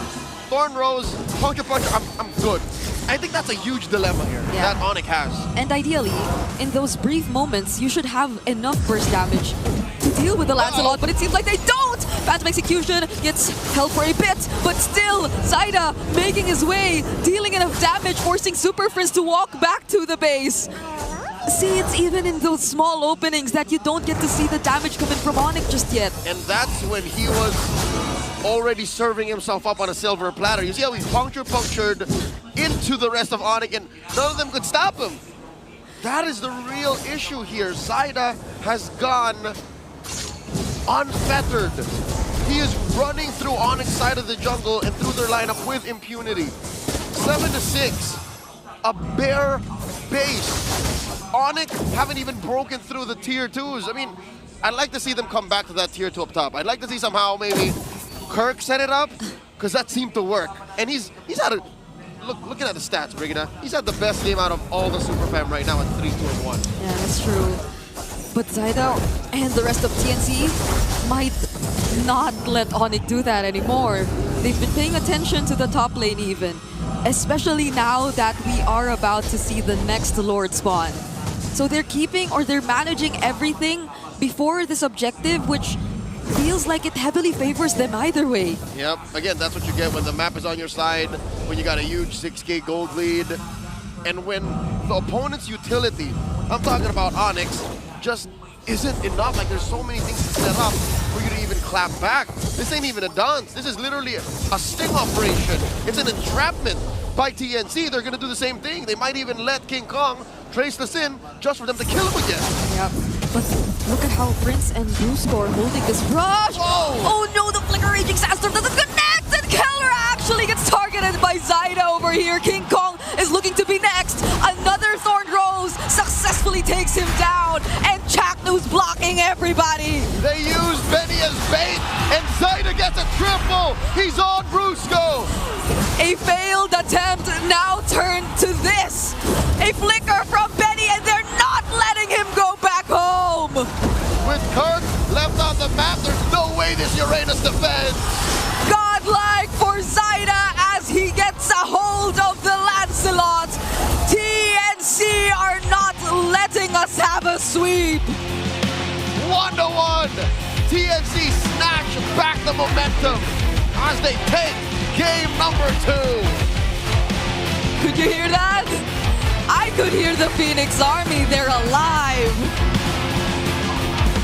Thorn Rose, Puncture Puncher, I'm good. I think that's a huge dilemma here that Onyx has. And ideally, in those brief moments, you should have enough burst damage to deal with the Lancelot, but it seems like they don't! Phantom Execution gets held for a bit, but still, Zaida making his way, dealing enough damage, forcing Super Frizz to walk back to the base. See, it's even in those small openings that you don't get to see the damage coming from Onyx just yet. And that's when he was already serving himself up on a silver platter. You see how he punctured into the rest of Onyx, and none of them could stop him. That is the real issue here. Zaida has gone unfettered. He is running through Onyx side of the jungle and through their lineup with impunity. 7-6, a bare base. Onyx haven't even broken through the tier 2s. I mean, I'd like to see them come back to that tier 2 up top. I'd like to see somehow maybe Kirk set it up, because that seemed to work. And he's had a looking at the stats, Brigida, he's had the best game out of all the Super Fam right now at 3-2-1. Yeah, that's true. But Zaida and the rest of TNC might not let Onyx do that anymore. They've been paying attention to the top lane even. especially now that we are about to see the next Lord spawn. So they're keeping or they're managing everything before this objective, which feels like it heavily favors them either way. Yep, again, that's what you get when the map is on your side, when you got a huge 6K gold lead, and when the opponent's utility, I'm talking about Onyx, just isn't enough. Like, there's so many things to set up for you to even clap back. This ain't even a dance. This is literally a sting operation. It's an entrapment by TNC. They're gonna do the same thing. They might even let King Kong trace this in just for them to kill him again. Yep. But look at how Prince and Brusco are holding this rush. Oh no, the Flicker Raging Sandstorm doesn't connect, and Keller actually gets targeted by Zaida over here. King Kong is looking to be next. Another Thorned Rose successfully takes him down, and Chaknu's blocking everybody. They use Benny as bait, and Zaida gets a triple. He's on Brusco. A failed attempt now turned to this. A flicker from Benny, and they're not letting him go back home. With Kirk left on the map, there's no way this Uranus defends. Godlike for Zaida as he gets a hold of the Lancelot. TNC are not letting us have a sweep. 1-1. TNC snatch back the momentum as they take game number 2. Could you hear that? I could hear the Phoenix Army. They're alive.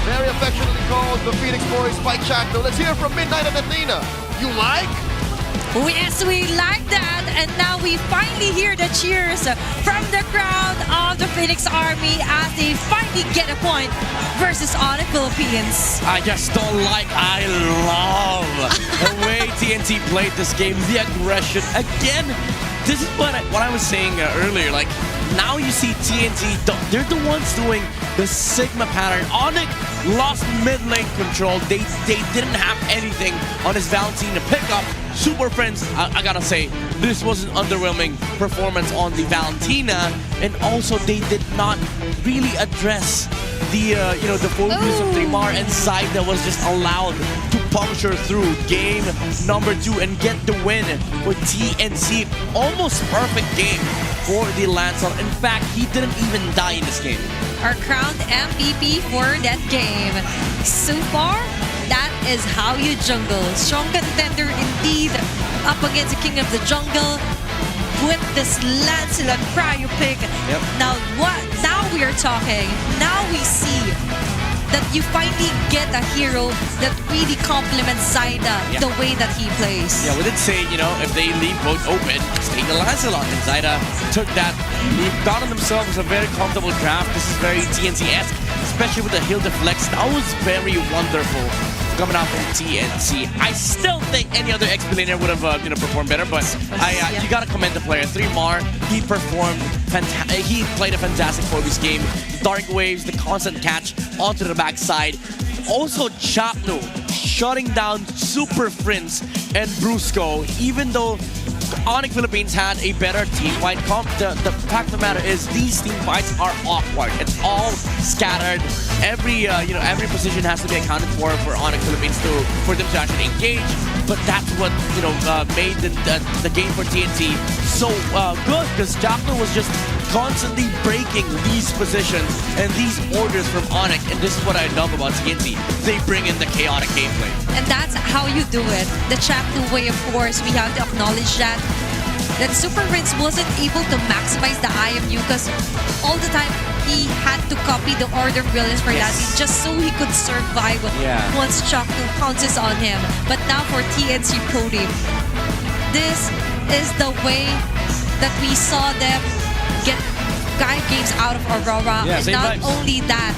Very affectionately called the Phoenix Boys by Chakno. Let's hear from Midnight and Athena. You like? Yes, we like that. And now we finally hear the cheers from the crowd of the Phoenix Army as they finally get a point versus Onyx Philippines. I just don't like, I love the way TNT played this game, the aggression. Again, this is what I was saying earlier, like, now you see TNT, they're the ones doing the Sigma pattern. Onyx lost mid lane control. They didn't have anything on his Valentina pickup. Super Friends, I gotta say, this was an underwhelming performance on the Valentina, and also they did not really address the the focus of Trimar and Zaida was just allowed to puncture through game number 2 and get the win for TNC. Almost perfect game for the Lancelot. In fact, he didn't even die in this game. Our crowned MVP for that game. So far, that is how you jungle. Strong contender indeed up against the king of the jungle with this Lancelot cryo pick. Yep. Now we are talking. Now we see that you finally get a hero that really complements Zaida the way that he plays. Yeah, we did say, if they leave both open, stay the Lancelot. And Zaida took that. They've gotten themselves a very comfortable draft. This is very TNC-esque, especially with the hill deflects. That was very wonderful coming out from TNC. I still think any other XP laner would have performed better, but you gotta commend the player. Trimar, he performed fantastic. He played a fantastic Phoebus game. Dark waves, the constant catch onto the backside. Also, Chapno shutting down Super Prince and Brusco, even though Onyx Philippines had a better team fight comp. The fact of the matter is these team fights are awkward. It's all scattered. Every every position has to be accounted for Onyx Philippines for them to actually engage. But that's what made the game for TNT so good, because Jackno was just constantly breaking these positions and these orders from Onyx, and this is what I love about TNT. They bring in the chaotic gameplay. And that's how you do it. The Chapno way, of course, we have to acknowledge that Super Prince wasn't able to maximize the IMU because all the time he had to copy the order brilliance for that just so he could survive once Chapno pounces on him. But now for TNC Pro Team, this is the way that we saw them get guide games out of Aurora. And not only that,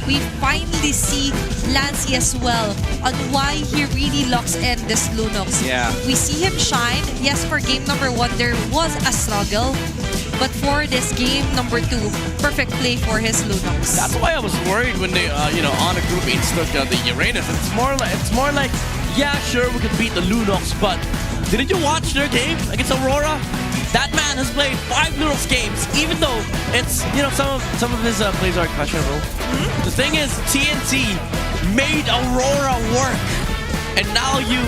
we finally see Lancy as well on why he really locks in this Lunox. Yeah. We see him shine. Yes, for game number 1, there was a struggle. But for this game number 2, perfect play for his Lunox. That's why I was worried when they, Onyx Philippines took the Uranus. It's more like, yeah, sure, we could beat the Lunox, but didn't you watch their game against Aurora? That man has played 5 Lunox games, even though it's, some of his plays are questionable. The thing is, TNT made Aurora work. and now you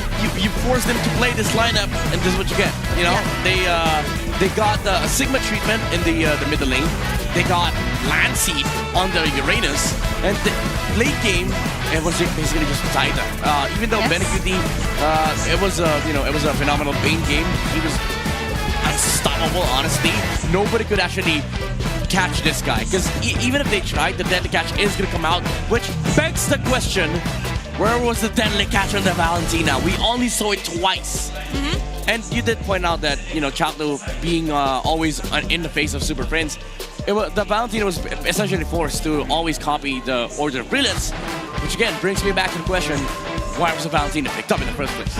force them to play this lineup, and this is what you get. You know, they got the Sigma treatment in the middle lane. They got Landseed on the Uranus, and the late game it was basically just Zaida. Even though Benecuti, it was a phenomenal Bane game. He was unstoppable, honestly. Nobody could actually catch this guy, because even if they tried, the deadly catch is going to come out, which begs the question, where was the deadly catch on the Valentina? We only saw it twice. And you did point out that, you know, Chaklu being always in the face of Super Prince, the Valentina was essentially forced to always copy the Order of Brilliance, which again brings me back to the question, why was the Valentina picked up in the first place?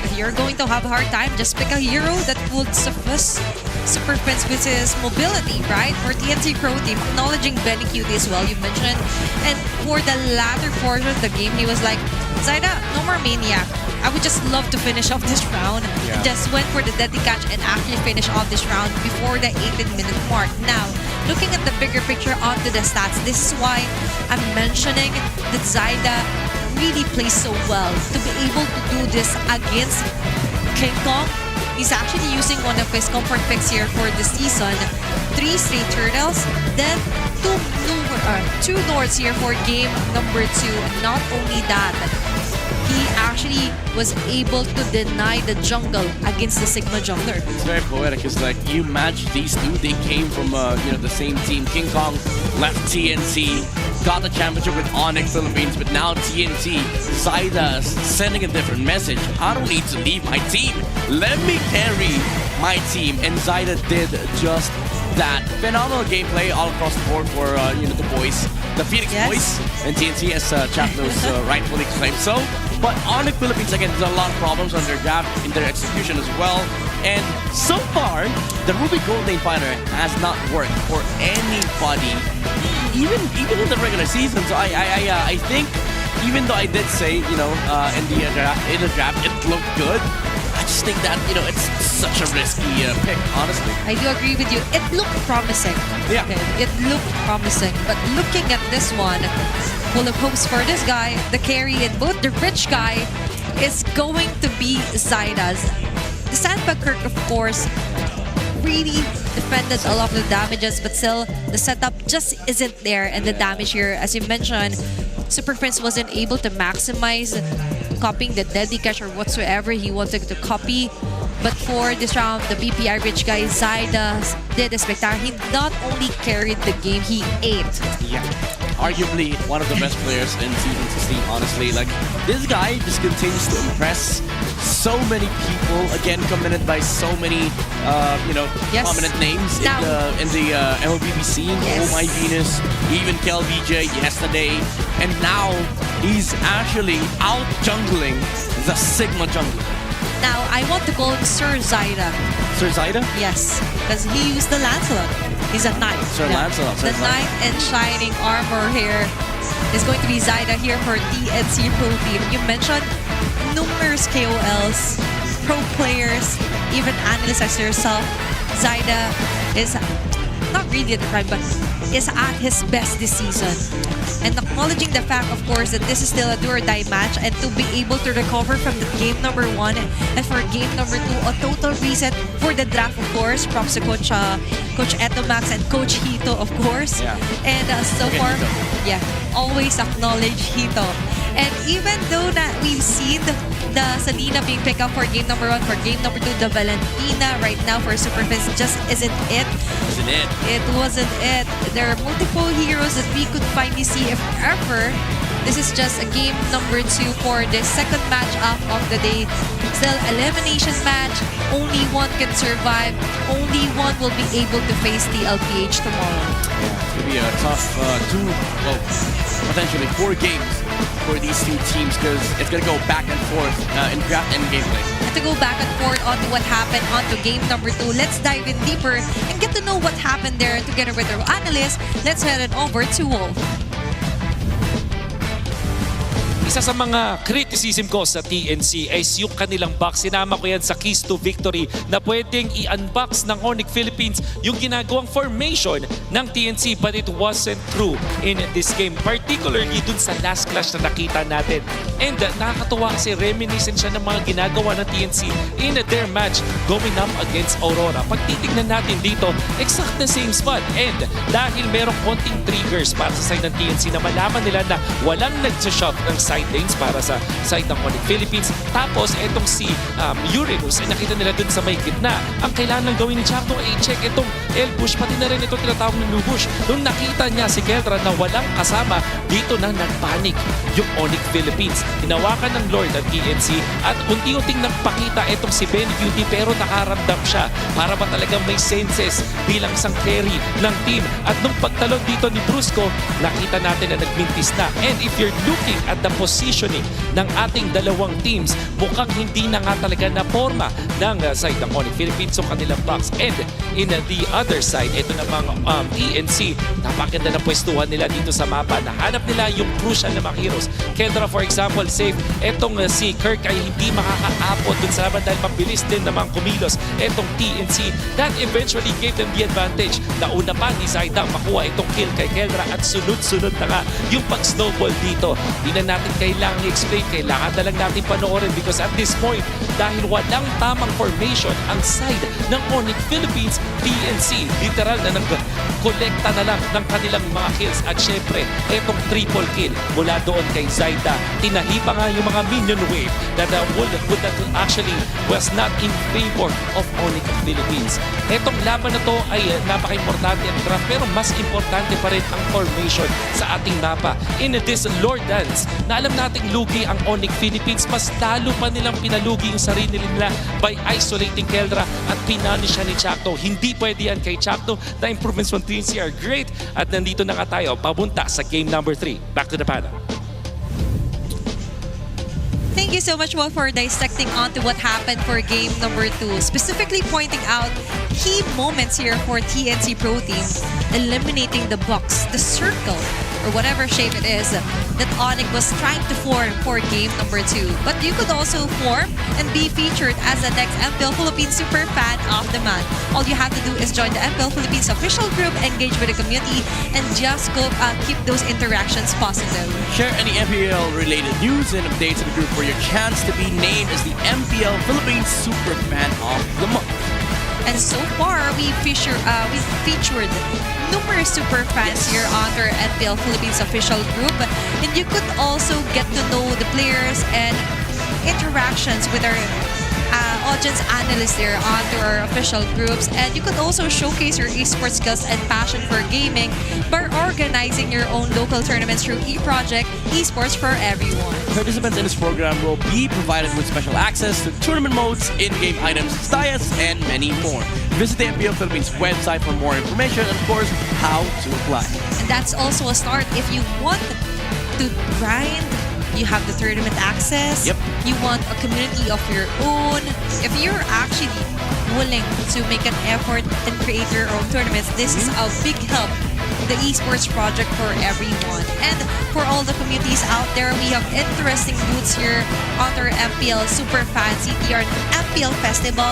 If you're going to have a hard time, just pick a hero that would suffice Super Prince with his mobility, right? For TNT Pro Team, acknowledging Benecuti as well, you mentioned. And for the latter portion of the game, he was like, Zaida, no more Maniac. I would just love to finish off this round. And just went for the deadly catch and actually finish off this round before the 18-minute mark. Now, looking at the bigger picture onto the stats, this is why I'm mentioning that Zaida really plays so well to be able to do this against King Kong. He's actually using one of his comfort picks here for the season. 3 straight turtles, then 2 Nords here for game number 2. And not only that, he actually was able to deny the jungle against the Sigma jungler. It's very poetic. It's like you match these two. They came from the same team. King Kong left TNC, got the championship with Onyx Philippines, but now TNT, Zaida sending a different message. I don't need to leave my team. Let me carry my team, and Zaida did just that. Phenomenal gameplay all across the board for the boys, the Phoenix boys, and TNT, as Chaplos rightfully claimed so. But Onyx Philippines, again, there's a lot of problems on their draft, in their execution as well. And so far, the Ruby Gold Lane Fighter has not worked for anybody, even in the regular season. So I think, even though I did say, in the draft, it looked good, I just think that, it's such a risky pick, honestly. I do agree with you. It looked promising. Yeah. Okay. It looked promising. But looking at this one, full of hopes for this guy, the carry in both the rich guy is going to be Zaida's. The Sandbag Kirk, of course, really defended a lot of the damages, but still, the setup just isn't there. And the damage here, as you mentioned, Super Prince wasn't able to maximize copying the deadly catch or whatsoever he wanted to copy. But for this round, the BPI rich guy, Zaida, did a spectacular. He not only carried the game, he ate. Yeah. Arguably one of the best players in Season 16, honestly. Like, this guy just continues to impress so many people. Again, commended by so many, prominent names in the MLBB scene. Oh My Venus, even Kel VJ yesterday. And now, he's actually out jungling the Sigma jungler. Now, I want to call him Sir Zaida. Sir Zaida? Yes, because he used the Lancelot. He's a knight. Sir Lancelot. The knight in shining armor here is going to be Zaida here for TNC Pro Team. You mentioned numerous KOLs, pro players, even analysts as yourself. Zaida is not really at the prime, but is at his best this season. And acknowledging the fact, of course, that this is still a do-or-die match, and to be able to recover from the game number 1 and for game number 2, a total reset for the draft, of course. Props to Coach Etomax and Coach Hito, of course. Yeah. And so far, always acknowledge Hito. And even though that we've seen the Salina being picked up for game number 1, for game number 2, the Valentina right now for Super Prince just isn't it. It wasn't it. There are multiple heroes that we could finally see if ever. This is just a game number 2 for the second match up of the day. Still elimination match. Only one can survive. Only one will be able to face TLPH tomorrow. Yeah, it's going to be a tough potentially 4 games for these two teams, because it's going to go back and forth in draft and gameplay. And to go back and forth onto what happened onto game number 2, let's dive in deeper and get to know what happened there together with our analysts. Let's head on over to Wolf. Isa sa mga criticism ko sa TNC is yung kanilang box. Sinama ko yan sa keys to victory na pwedeng i-unbox ng Onyx Philippines yung ginagawang formation ng TNC, but it wasn't true in this game. particularly dun sa last clash na nakita natin. And nakakatuwa kasi reminiscent siya ng mga ginagawa ng TNC in their match going up against Aurora. Pag titignan natin dito, exact the same spot. And dahil merong konting triggers para sa side ng TNC na malaman nila na walang nag-shot ng side lanes para sa side ng Onyx Philippines. Tapos etong si Uranus ay nakita nila dun sa may gitna. Ang kailangan lang gawin ni Chakno ay check itong L-push, pati na rin itong tinatawag ng Lubush. Nung nakita niya si Keldra na walang kasama, dito na nagpanik yung Onyx Philippines. Hinawakan ng Lord at TNC at unti-unting nagpakita itong si Ben Cutie pero nakaramdam siya para ba talagang may senses bilang isang carry ng team. At nung pagtalon dito ni Brusco, nakita natin na nagmintis na. And if you're looking at the positioning ng ating dalawang teams, mukhang hindi na nga talaga na forma ng side ng Onyx Philippines o kanilang box. And in the other side, ito namang TNC, napakaganda na pwestuhan nila dito sa mapa. Nahanap nila yung crucial na mga heroes. Keldra, for example, safe. Etong si Kirk ay hindi makakaapot dun sa laban dahil mabilis din namang kumilos etong TNC. That eventually gave them the advantage. Nauna pa ni Zaida makuha itong kill kay Keldra at sunod-sunod na nga yung pag-snowball dito. Hindi na natin kailangang i-explain. Kailangan na lang natin panoorin because at this point, dahil walang tamang formation ang side ng Onyx Philippines, TNC literal na nag-kolekta na lang ng kanilang mga kills. At syempre, etong triple kill mula doon kay Zaida. Tinahi pa nga yung mga minion wave that would actually was not in favor of Onyx Philippines. Etong laban na to ay napaka-importante at draft pero mas importante pa rin ang formation sa ating mapa. In this Lord Dance, na alam nating lugi ang Onyx Philippines, mas lalo pa nilang pinalugi yung sarili nila by isolating Keldra at pinunish siya ni Chakto. Hindi pwede yan kay Chakto. The improvements from TNC are great at nandito na nga tayo papunta sa game number 3. Back to the panel. Thank you so much, Wolf, for dissecting onto what happened for game number 2, specifically pointing out key moments here for TNC Pro Team, eliminating the box, the circle, or whatever shape it is that Onyx was trying to form for game number 2. But you could also form and be featured as the next MPL Philippines Super Fan of the Month. All you have to do is join the MPL Philippines official group, engage with the community, and just go keep those interactions positive. Share any MPL-related news and updates in the group for your chance to be named as the MPL Philippines Super Fan of the Month. And so far, we featured numerous super fans here on our MPL Philippines official group. And you could also get to know the players and interactions with our audience analysts there on our official groups. And you could also showcase your esports skills and passion for gaming by organizing your own local tournaments through eProject Esports for Everyone. Participants in this program will be provided with special access to tournament modes, in-game items, styles, and many more. Visit the MPL Philippines website for more information and, of course, how to apply. And that's also a start if you want to grind. You have the tournament access. Yep. You want a community of your own. If you're actually willing to make an effort and create your own tournaments, this is a big help. The esports project for everyone. And for all the communities out there, we have interesting booths here on our MPL Super Fan CTR MPL Festival.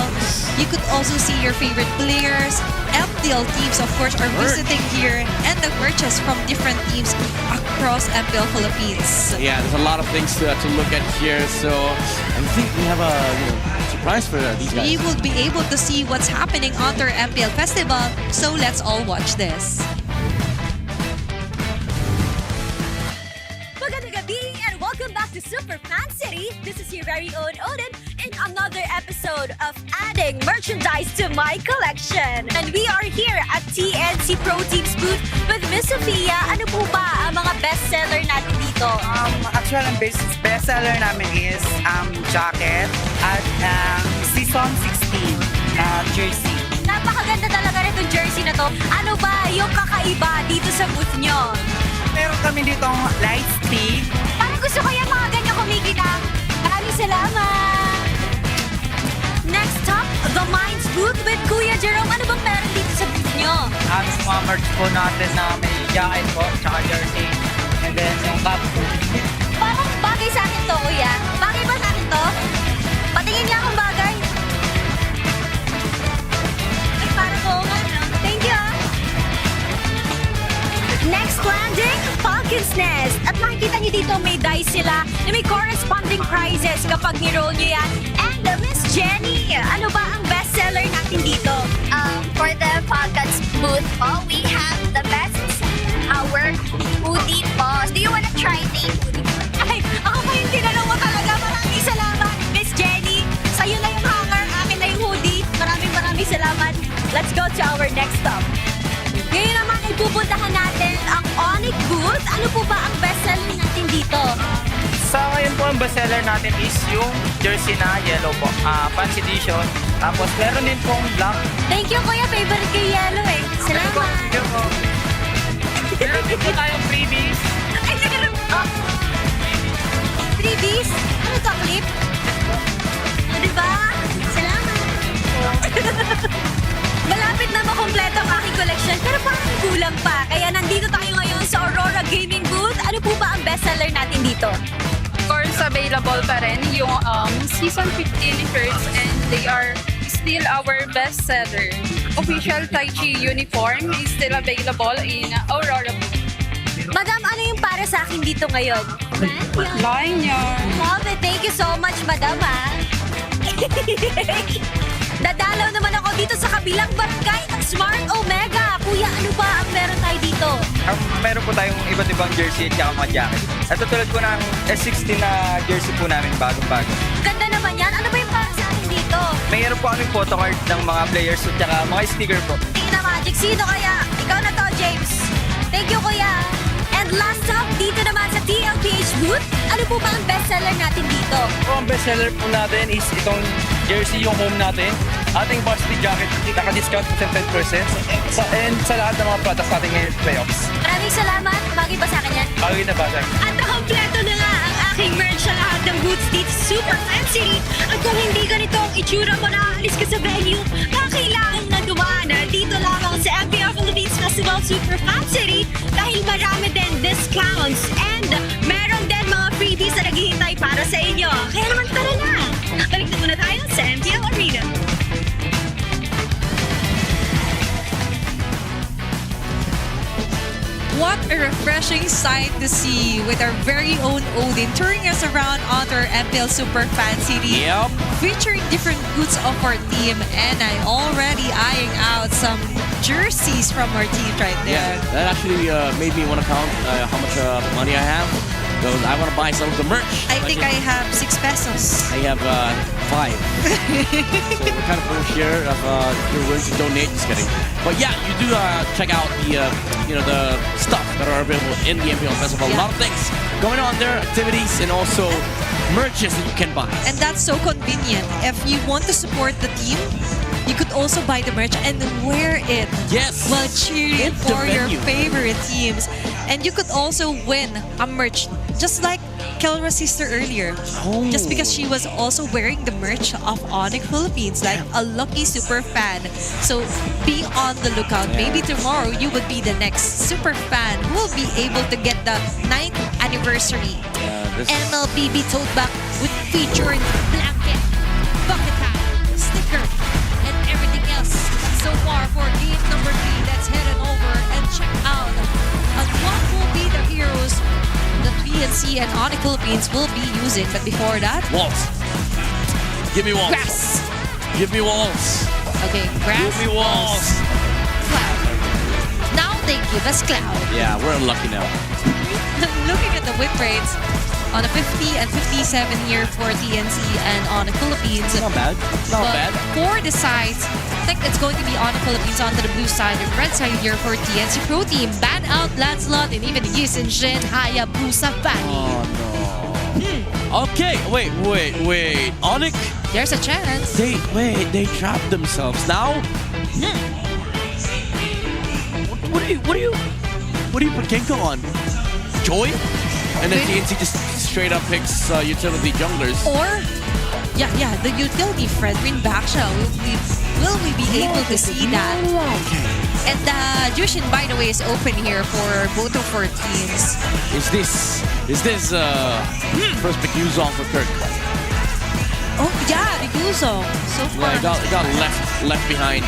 You could also see your favorite players. MPL teams, of course, are visiting here, and the merchants from different teams across MPL Philippines. Yeah, there's a lot of things to look at here, so I think we have a surprise for these guys. We will be able to see what's happening on our MPL Festival, so let's all watch this. Magandang gabi and welcome back to Super Fan City. This is your very own Odin in another episode of Adding Merchandise to My Collection. And we are here at TNC Pro Team's booth with Miss Sophia. Ano po ba ang mga bestseller natin dito? Actually, ang bestseller namin is jacket at season 16 jersey. Napakaganda talaga nitong jersey na to. Ano ba yung kakaiba dito sa booth nyo? Meron kami ditong light stick. Parang gusto ko yan mga ganyan kumikinang. Maraming salamat! Next up, the Minds booth with Kuya Jerome. Ano bang meron dito sa booth nyo? Yung mga merch po natin na may jacket po, tsaka jersey. And then yung cap po. Parang bagay sa akin to, Kuya. Bagay ba sa akin to? Patingin niya akong bagay. Ay, parang oo nga, no? Thank you, ah. Next landing, Pag Pumpkin's Nest. At makikita nyo dito may dice sila na may corresponding prizes kapag ni-roll nyo yan. And Miss Jenny, ano ba ang bestseller natin dito? For the podcast booth po, we have the best our hoodie po. Do you wanna try the hoodie po? Ay, ako pa yung tinanong mo talaga. Maraming salamat, Miss Jenny. Sa'yo na yung hanger, akin na yung hoodie. Maraming salamat. Let's go to our next stop. Ngayon naman ay pupuntahan natin ang Onyx booth. Ano po ba ang bestseller natin dito? Sa ngayon po, ang bestseller natin is yung jersey na yellow po. Fancy edition. Tapos meron din pong black. Thank you, Kuya. Favorite ko yung yellow eh. Salamat. Thank you po. Meron din po tayong freebies. Ay, nagkaroon. Oh. Freebies? Ano to, clip? Diba? Salamat. Malapit na makompleto ang aking collection pero parang kulang pa. Kaya nandito tayo ngayon sa Aurora Gaming Booth. Ano po ba ang bestseller natin dito? Of course, available pa rin yung Season 15 shirts and they are still our bestseller. Official Tai Chi uniform is still available in Aurora. Madam, ano yung para sa akin dito ngayon? Lanyard. Love it. Thank you so much, Madam, ha? Dadalaw naman ako dito sa kabilang barangay ng Smart Omega. Kuya, ano ba ang meron tayo dito? Meron po tayong iba't ibang jersey at mga jacket. At tutulad po ng S16 na jersey po namin bagong-bago. Ganda naman yan. Ano ba yung para sa akin dito? Mayroon po kaming photocard ng mga players at saka mga sticker po. Tingin na Magic. Sino kaya? Ikaw na to, James. Thank you, Kuya. And last stop, dito naman sa TLPH booth. Ano po ba ang bestseller natin dito? Ang bestseller po natin is itong jersey, yung home natin. Ating varsity jacket, naka-discount po 10%. And sa lahat ng mga products natin ngayon playoffs. Maraming salamat. Bagay ba sa akin yan? Bagay na bagay. At kompleto na nga ang aking merch sa lahat ng booths dito. Super fancy. At kung hindi ganito ang itsura mo na alis ka sa venue, kakailangan na dumaan dito lamang sa MPL Philippines Festival Super Fan City dahil marami din discounts and meron din mga freebies na naghihintay para sa inyo. Kaya naman tara na! Balik na muna tayo sa MPL Arena. What a refreshing sight to see with our very own Odin touring us around on our MPL Super Fan City. Yep. Featuring different boots of our team, and I'm already eyeing out some jerseys from our team right there. Yeah, that actually made me want to count how much money I have. Because I want to buy some of the merch. I think I have 6 pesos. I have 5. So we're kind of rich here if you're willing to donate. Just kidding. But yeah, you do check out the the stuff that are available in the MPL Festival. A lot of things going on there, activities, and also merches that you can buy. And that's so convenient. If you want to support the team, you could also buy the merch and wear it. Yes. While cheering for your favorite teams. And you could also win a merch, just like Kelra's sister earlier. Just because she was also wearing the merch of Onyx Philippines, like a lucky super fan. So be on the lookout. Maybe tomorrow you would be the next super fan who will be able to get the 9th anniversary MLBB tote bag with featuring blanket, bucket hat, sticker, and everything else. So far for game number 3, let's head on over and check out on what will be the heroes the PNC and Onyx Philippines will be using. But before that, walls. Give me walls. Grass. Give me walls. Okay, grass. Give me walls. Cloud. Now they give us cloud. Yeah, we're unlucky now. Looking at the win rates on a 50 and 57 here for TNC and on the Philippines. Not bad. Not bad. For the sides, I think it's going to be on the Philippines onto the blue side and red side here for TNC Pro Team. Ban out Lancelot and even Yusin Shin Hayabusa Fanny. Oh no. Okay, wait. Onyx? There's a chance. They trapped themselves. Now? What do you put Kenko on? Joy? And then TNC just straight up picks utility junglers. Or, yeah, the utility Fredrin Baksha. Will we be able to see that? Okay. And Jushin, by the way, is open here for both of our teams. Is this first pick Yuzong for Kirk? Oh yeah, the Yuzong. So far, Yeah, got left behind.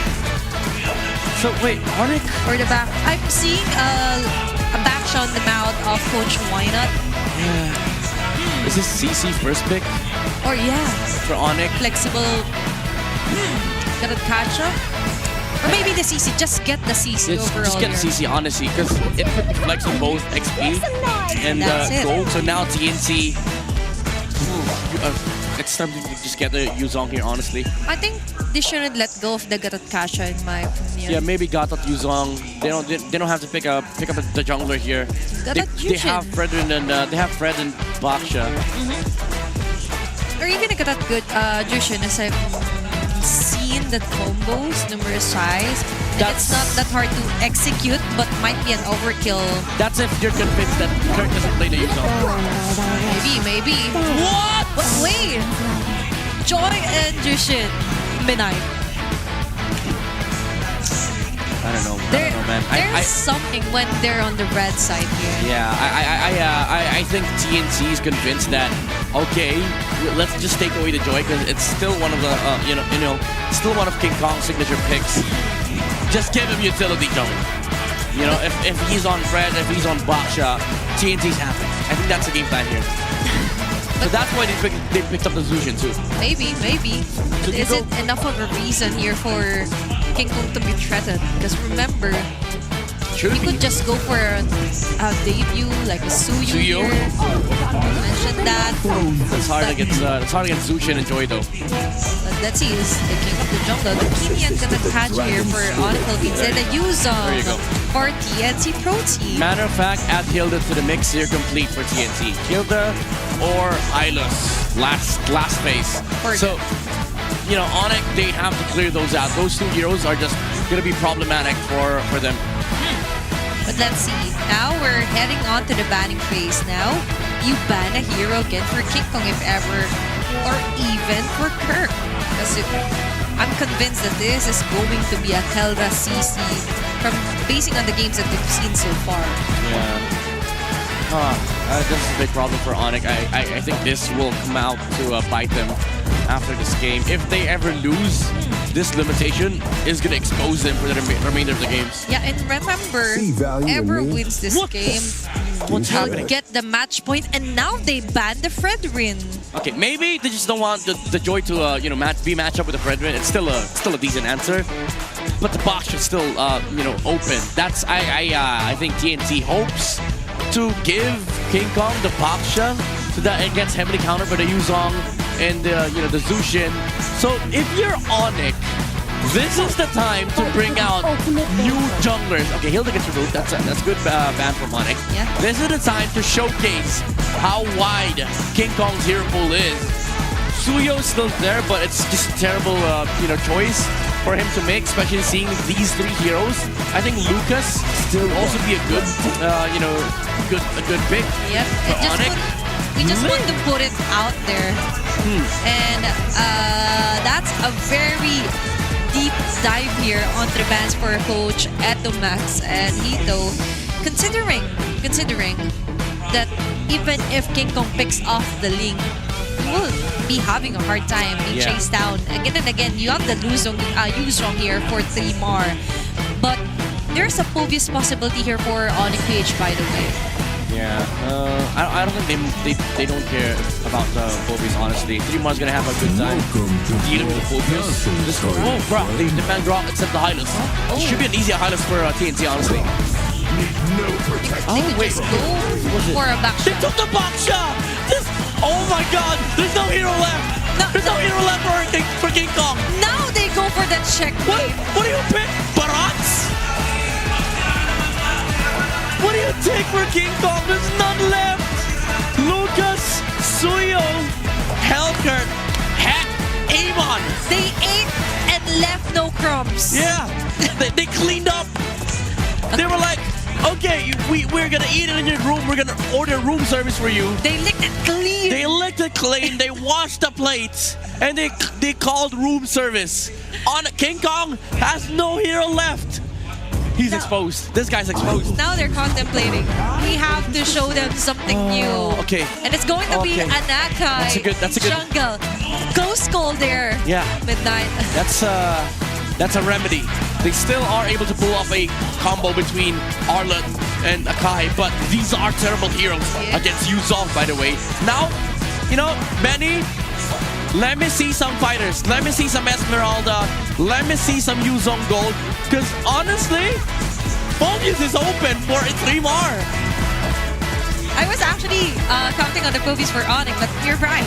So wait, Onyx? Or the back. I'm seeing a backshot on the mouth of Coach Why Not. Yeah. Is this CC first pick? Or yeah. For Onyx? Flexible. Gonna catch up? Or maybe the CC. Just get the CC overall. Just get the CC, honestly, because it flex on both XP and gold. So now TNT. It's time to just get the Yuzong here, honestly. I think they shouldn't let go of the Gatot Kasha, in my opinion. Yeah, maybe Gatot Yuzong. They don't have to pick up the jungler here. They have Fred and Baksha. Or even a Gatot good Jushin, as I've seen the combos numerous times. It's not that hard to execute, but might be an overkill. That's if you're convinced that Kirk doesn't play the Yuzong. Maybe. What? But wait! Joy and Jushin, Midnight. I don't know, man. There's something when they're on the red side here. Yeah, I think TNT is convinced that okay, let's just take away the Joy because it's still one of the still one of King Kong's signature picks. Just give him utility jump. You know, if he's on Fred, if he's on Baksha, TNT's happy. I think that's the game plan here. So that's why they picked up the Zushin too. Maybe. So is it enough of a reason here for King Kong to be threatened? Because remember, you could just go for a debut like a Suyu here. Mentioned that. It's hard to get Zushin and Joy though. But let's see, is the King of the Jungle. The Kenyan gonna catch here for Onyx instead of Yuzong for TNT Pro Team. Matter of fact, add Hilda to the mix here complete for TNT. Hilda or Ilus, last phase. So, you know, Onyx, they have to clear those out. Those two heroes are just gonna be problematic for them. But let's see. Now we're heading on to the banning phase now. You ban a hero again for King Kong if ever, or even for Kirk. Because I'm convinced that this is going to be a Kelra CC from basing on the games that we've seen so far. Yeah. This is a big problem for Onyx. I think this will come out to bite them after this game. If they ever lose, this limitation is going to expose them for the remainder of the games. Yeah, and remember, whoever wins this game will get the match point, and now they ban the Fredrin. Okay, maybe they just don't want the Joy to be matched up with the Fredrin. It's still a decent answer, but the box should still open. That's I think TNT hopes to give King Kong the Baksha so that it gets heavily countered by the Yuzong and the Zushin. So if you're Onyx, this is the time to bring out new junglers. Okay, Hilda gets removed. That's good ban from Onyx. Yeah. This is the time to showcase how wide King Kong's hero pool is. Suyo's still there, but it's just a terrible choice for him to make, especially seeing these three heroes. I think Lucas will also be a good good pick. Yep. We just want to put it out there. And that's a very deep dive here onto the bans for Coach Edomax and Hito. Considering that even if King Kong picks off the Ling, he will be having a hard time being chased down. Again and again, you have the Yuzong here for 3 more. But there's a obvious possibility here for Onyx PH, by the way. Yeah, I don't think they don't care about the Phobies, honestly. 3Mar's gonna have a good time dealing with the Phobies. Oh, bro, they demand drop except the Hylas. It should be an easier Hylas for TNT, honestly. They could just go for a back shot. They took the back shot! Oh my god, there's no hero left! There's no hero left for King Kong! Now they go for that checkmate. What do you pick? Barats? What do you take for King Kong? There's none left! Lucas, Suyo, Helkert, Heck, Amon! They ate and left no crumbs. Yeah, they cleaned up. They were like, okay, we're gonna eat it in your room. We're gonna order room service for you. They licked it clean. They licked it clean. They washed the plates, and they called room service. On King Kong has no hero left. He's exposed. This guy's exposed. Now they're contemplating. We have to show them something new. Okay. And it's going to be Anakai. That's a good jungle. Ghost Call there. Yeah. Midnight. That's that's a remedy. They still are able to pull off a combo between Arlott and Akai, but these are terrible heroes against Yuzong, by the way. Now, you know, Benny, let me see some fighters. Let me see some Esmeralda. Let me see some Yuzong Gold. Because honestly, Phobius is open for a 3 more. I was actually counting on the Phobius for Onyx, but you're right.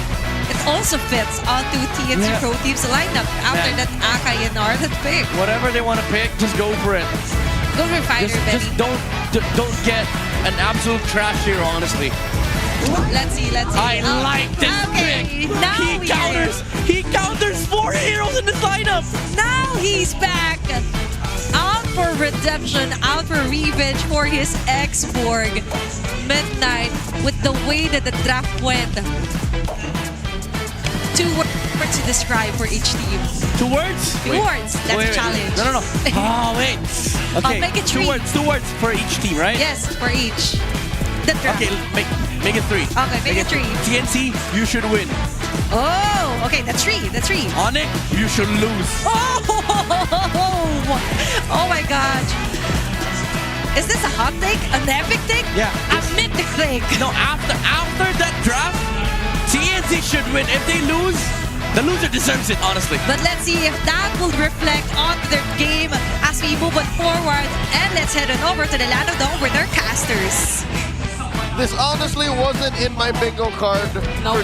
It also fits onto TNT Pro Team's lineup after that Akai and Arlott pick. Whatever they want to pick, just go for it. Go for fighter, Just don't get an absolute trash hero, honestly. Let's see. I like this pick. Now He counters 4 heroes in this lineup. Now he's back. Out for redemption, out for revenge for his ex-Borg. Midnight, with the way that the draft went. 2 words to describe for each team. 2 words? 2 words. That's a challenge. No. Oh, wait. Okay, make it 3. 2 words for each team, right? Yes, for each. The draft. Okay, make it 3. Okay, make it 3. TNC, you should win. Oh, okay, that's 3. Onyx, you should lose. Oh my gosh. Is this a hot take? An epic take? Yeah. A mythic take? No, after that draft, TNC should win. If they lose, the loser deserves it, honestly. But let's see if that will reflect onto their game as we move on forward. And let's head on over to the land of the overcasters. This honestly wasn't in my bingo card for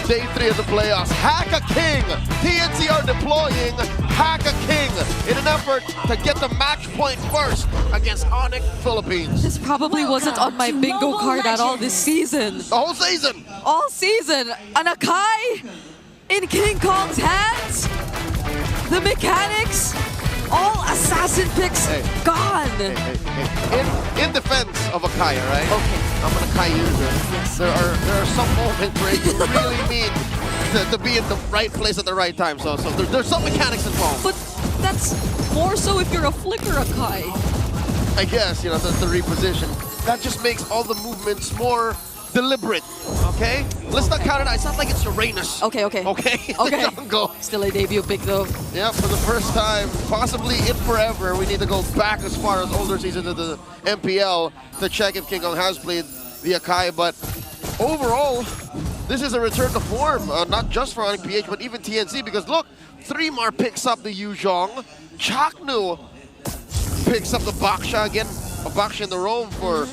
day 3 of the playoffs. Hack a King! TNC are deploying Hack a King in an effort to get the match point first against Onyx Philippines. This probably wasn't on my bingo card at all this season. The whole season! All season! An Akai in King Kong's hands! The mechanics! All assassin picks gone! In defense of Akai, right? Okay. I'm an Akai user. There are some moments where you really need to be in the right place at the right time. So there's some mechanics involved. But that's more so if you're a flicker Akai. I guess, you know, the reposition. That just makes all the movements more deliberate, okay? Let's not count it out. It's not like it's Uranus. Okay. Go. Still a debut pick though. Yeah, for the first time, possibly in forever, we need to go back as far as older seasons of the MPL to check if King Kong has played the Akai. But overall, this is a return to form, not just for Onyx PH, but even TNC, because look, 3mar picks up the Yuzhong, Chaknu picks up the Baksha again, a Baksha in the roam for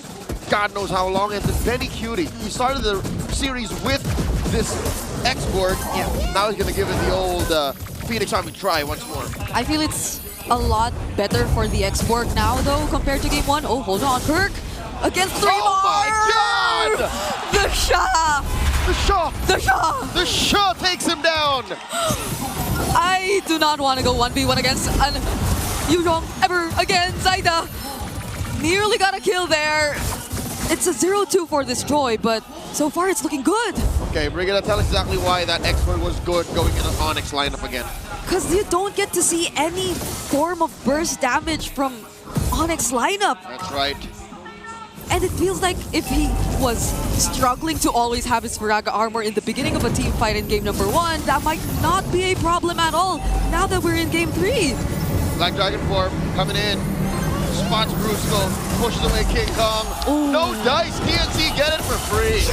God knows how long, and then Benny Cutie. He started the series with this X-Board. Yeah. Now he's going to give it the old Phoenix Army try once more. I feel it's a lot better for the X-Borg now, though, compared to Game 1. Oh, hold on. Kirk against 3mar! Oh my God! The Shah! The Shah takes him down! I do not want to go 1v1 against an Yuzhong ever again. Zaida nearly got a kill there. It's a 0-2 for this Joy, but so far it's looking good. Okay, Brigida, tell us exactly why that X-Board was good going in an Onyx lineup again. Because you don't get to see any form of burst damage from Onyx lineup. That's right. And it feels like if he was struggling to always have his Viraga armor in the beginning of a team fight in game number 1, that might not be a problem at all now that we're in game 3. Black Dragon form coming in. Spots Brusco, pushes away King Kong. Ooh. No dice, TNC get it for free.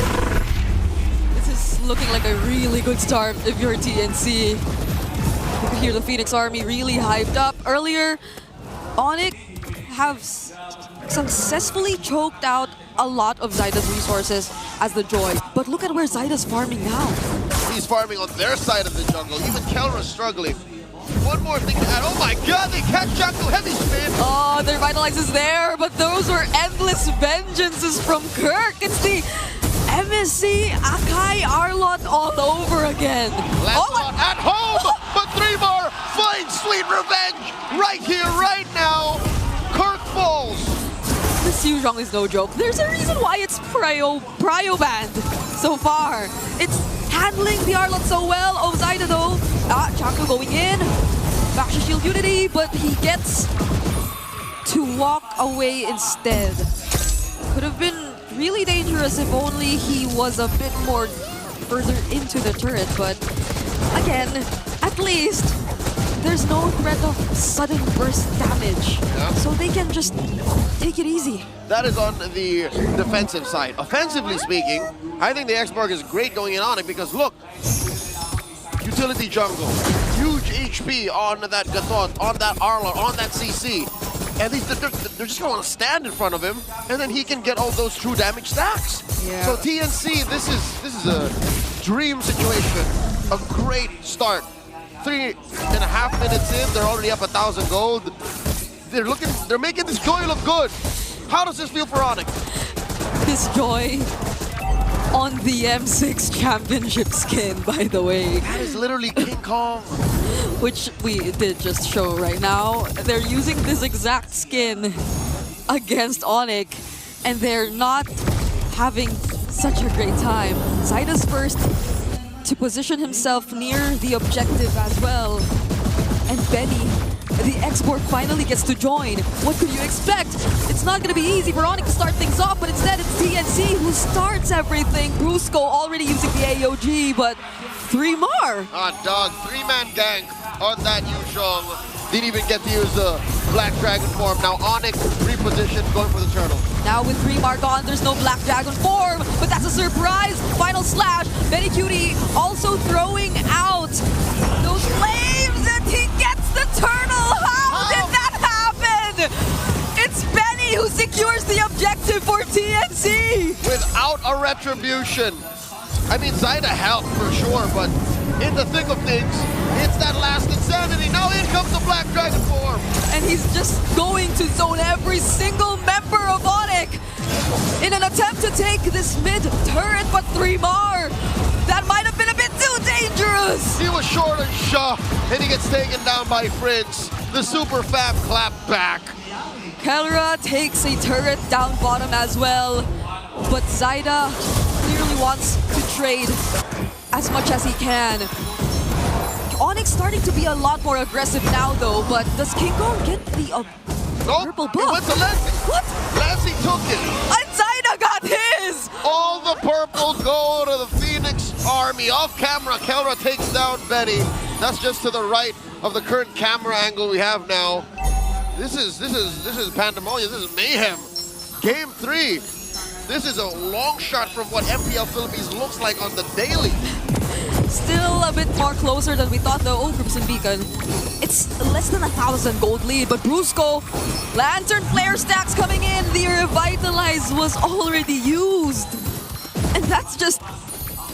This is looking like a really good start if you're TNC. You can hear the Phoenix Army really hyped up. Earlier, Onyx have successfully choked out a lot of Zaida's resources as the Joy. But look at where Zaida's farming now. He's farming on their side of the jungle. Even Kelra's struggling. One more thing to add. Oh my God, they catch Jaku heavy spin. Oh, their Vitalize is there, but those were endless vengeances from Kirk. It's the MSC Akai Arlott all over again. Lancelot at home, but 3mar finds sweet revenge right here, right now. Kirk falls. This Yuzhong is no joke. There's a reason why it's prio banned so far. It's handling the Arlott so well. Oh, Zaida though. Chaku going in. Baksha shield unity, but he gets to walk away instead. Could have been really dangerous if only he was a bit more further into the turret, but again, at least there's no threat of sudden burst damage. So they can just take it easy. That is on the defensive side. Offensively speaking, I think the X-Borg is great going in on it because look, utility jungle, huge HP on that Gatot, on that Arla, on that CC. And they're just going to stand in front of him, and then he can get all those true damage stacks. Yeah. So TNC, this is a dream situation. A great start. 3.5 minutes in, they're already up 1,000 gold. They're making this Joy look good. How does this feel for Onyx? This Joy on the M6 championship skin, by the way. That is literally King Kong. Which we did just show right now. They're using this exact skin against Onyx, and they're not having such a great time. Zaida's first to position himself near the objective as well. And Benny, the X-Borg, finally gets to join. What could you expect? It's not going to be easy for Onyx to start things off, but instead it's TNC who starts everything. Brusco already using the AOG, but 3mar. Ah, dog, 3-man gank on that Yushong. Didn't even get to use the Black Dragon form. Now Onyx repositioned, going for the turtle. Now with 3mar gone, there's no Black Dragon form, but that's a surprise. Final slash. Benny Cutie also throwing out those flames, and he gets the turtle. How did that happen? It's Benny who secures the objective for TNC. Without a retribution. I mean, Zaida helped for sure, but in the thick of things, it's that last insanity. Now in comes the Black Dragon form. And he's just going to zone every single member of Onyx in an attempt to take this mid turret, but 3mar. That might have been a bit too dangerous. He was short on Shaw, and he gets taken down by Fritz. The super fab clap back. Kelra takes a turret down bottom as well, but Zaida clearly wants to trade as much as he can. Onyx starting to be a lot more aggressive now though, but does King Kong get the purple buff? It went to Lassie. What? Lassie took it. And Zaida got his! All the purple go to the Phoenix army. Off camera, Kelra takes down Betty. That's just to the right of the current camera angle we have now. This is pandemonium. This is mayhem. Game 3. This is a long shot from what MPL Philippines looks like on the daily. Still a bit more closer than we thought though. Oh, Crimson Beacon. It's less than 1,000 gold lead, but Brusco, Lantern Flare stacks coming in. The Revitalize was already used. And that's just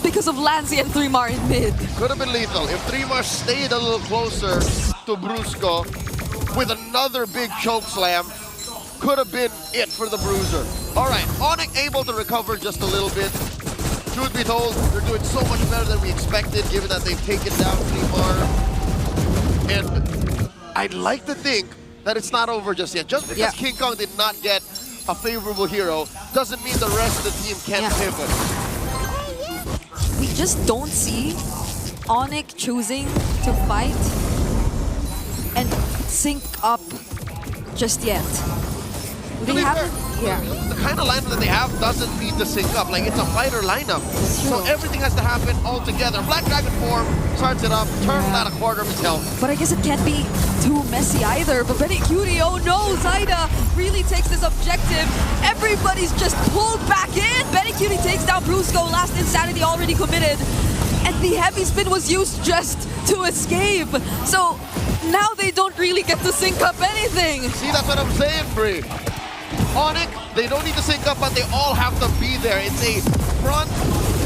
because of Lancy and 3mar in mid. Could have been lethal if 3mar stayed a little closer to Brusco with another big choke slam. Could have been it for the Bruiser. All right, Onyx able to recover just a little bit. Truth be told, they're doing so much better than we expected, given that they've taken down 3mar. And I'd like to think that it's not over just yet. Just because King Kong did not get a favorable hero doesn't mean the rest of the team can't pivot. We just don't see Onyx choosing to fight and sync up just yet. They haven't, the kind of lineup that they have doesn't need to sync up. Like, it's a fighter lineup. So everything has to happen all together. Black Dragon form starts it up, turns out a quarter of his health. But I guess it can't be too messy either. But Benny Cutie, oh no, Zaida really takes this objective. Everybody's just pulled back in. Benny Cutie takes down Brusco, last insanity already committed. And the heavy spin was used just to escape. So now they don't really get to sync up anything. See, that's what I'm saying, Bree. Onyx, they don't need to sync up, but they all have to be there. It's a front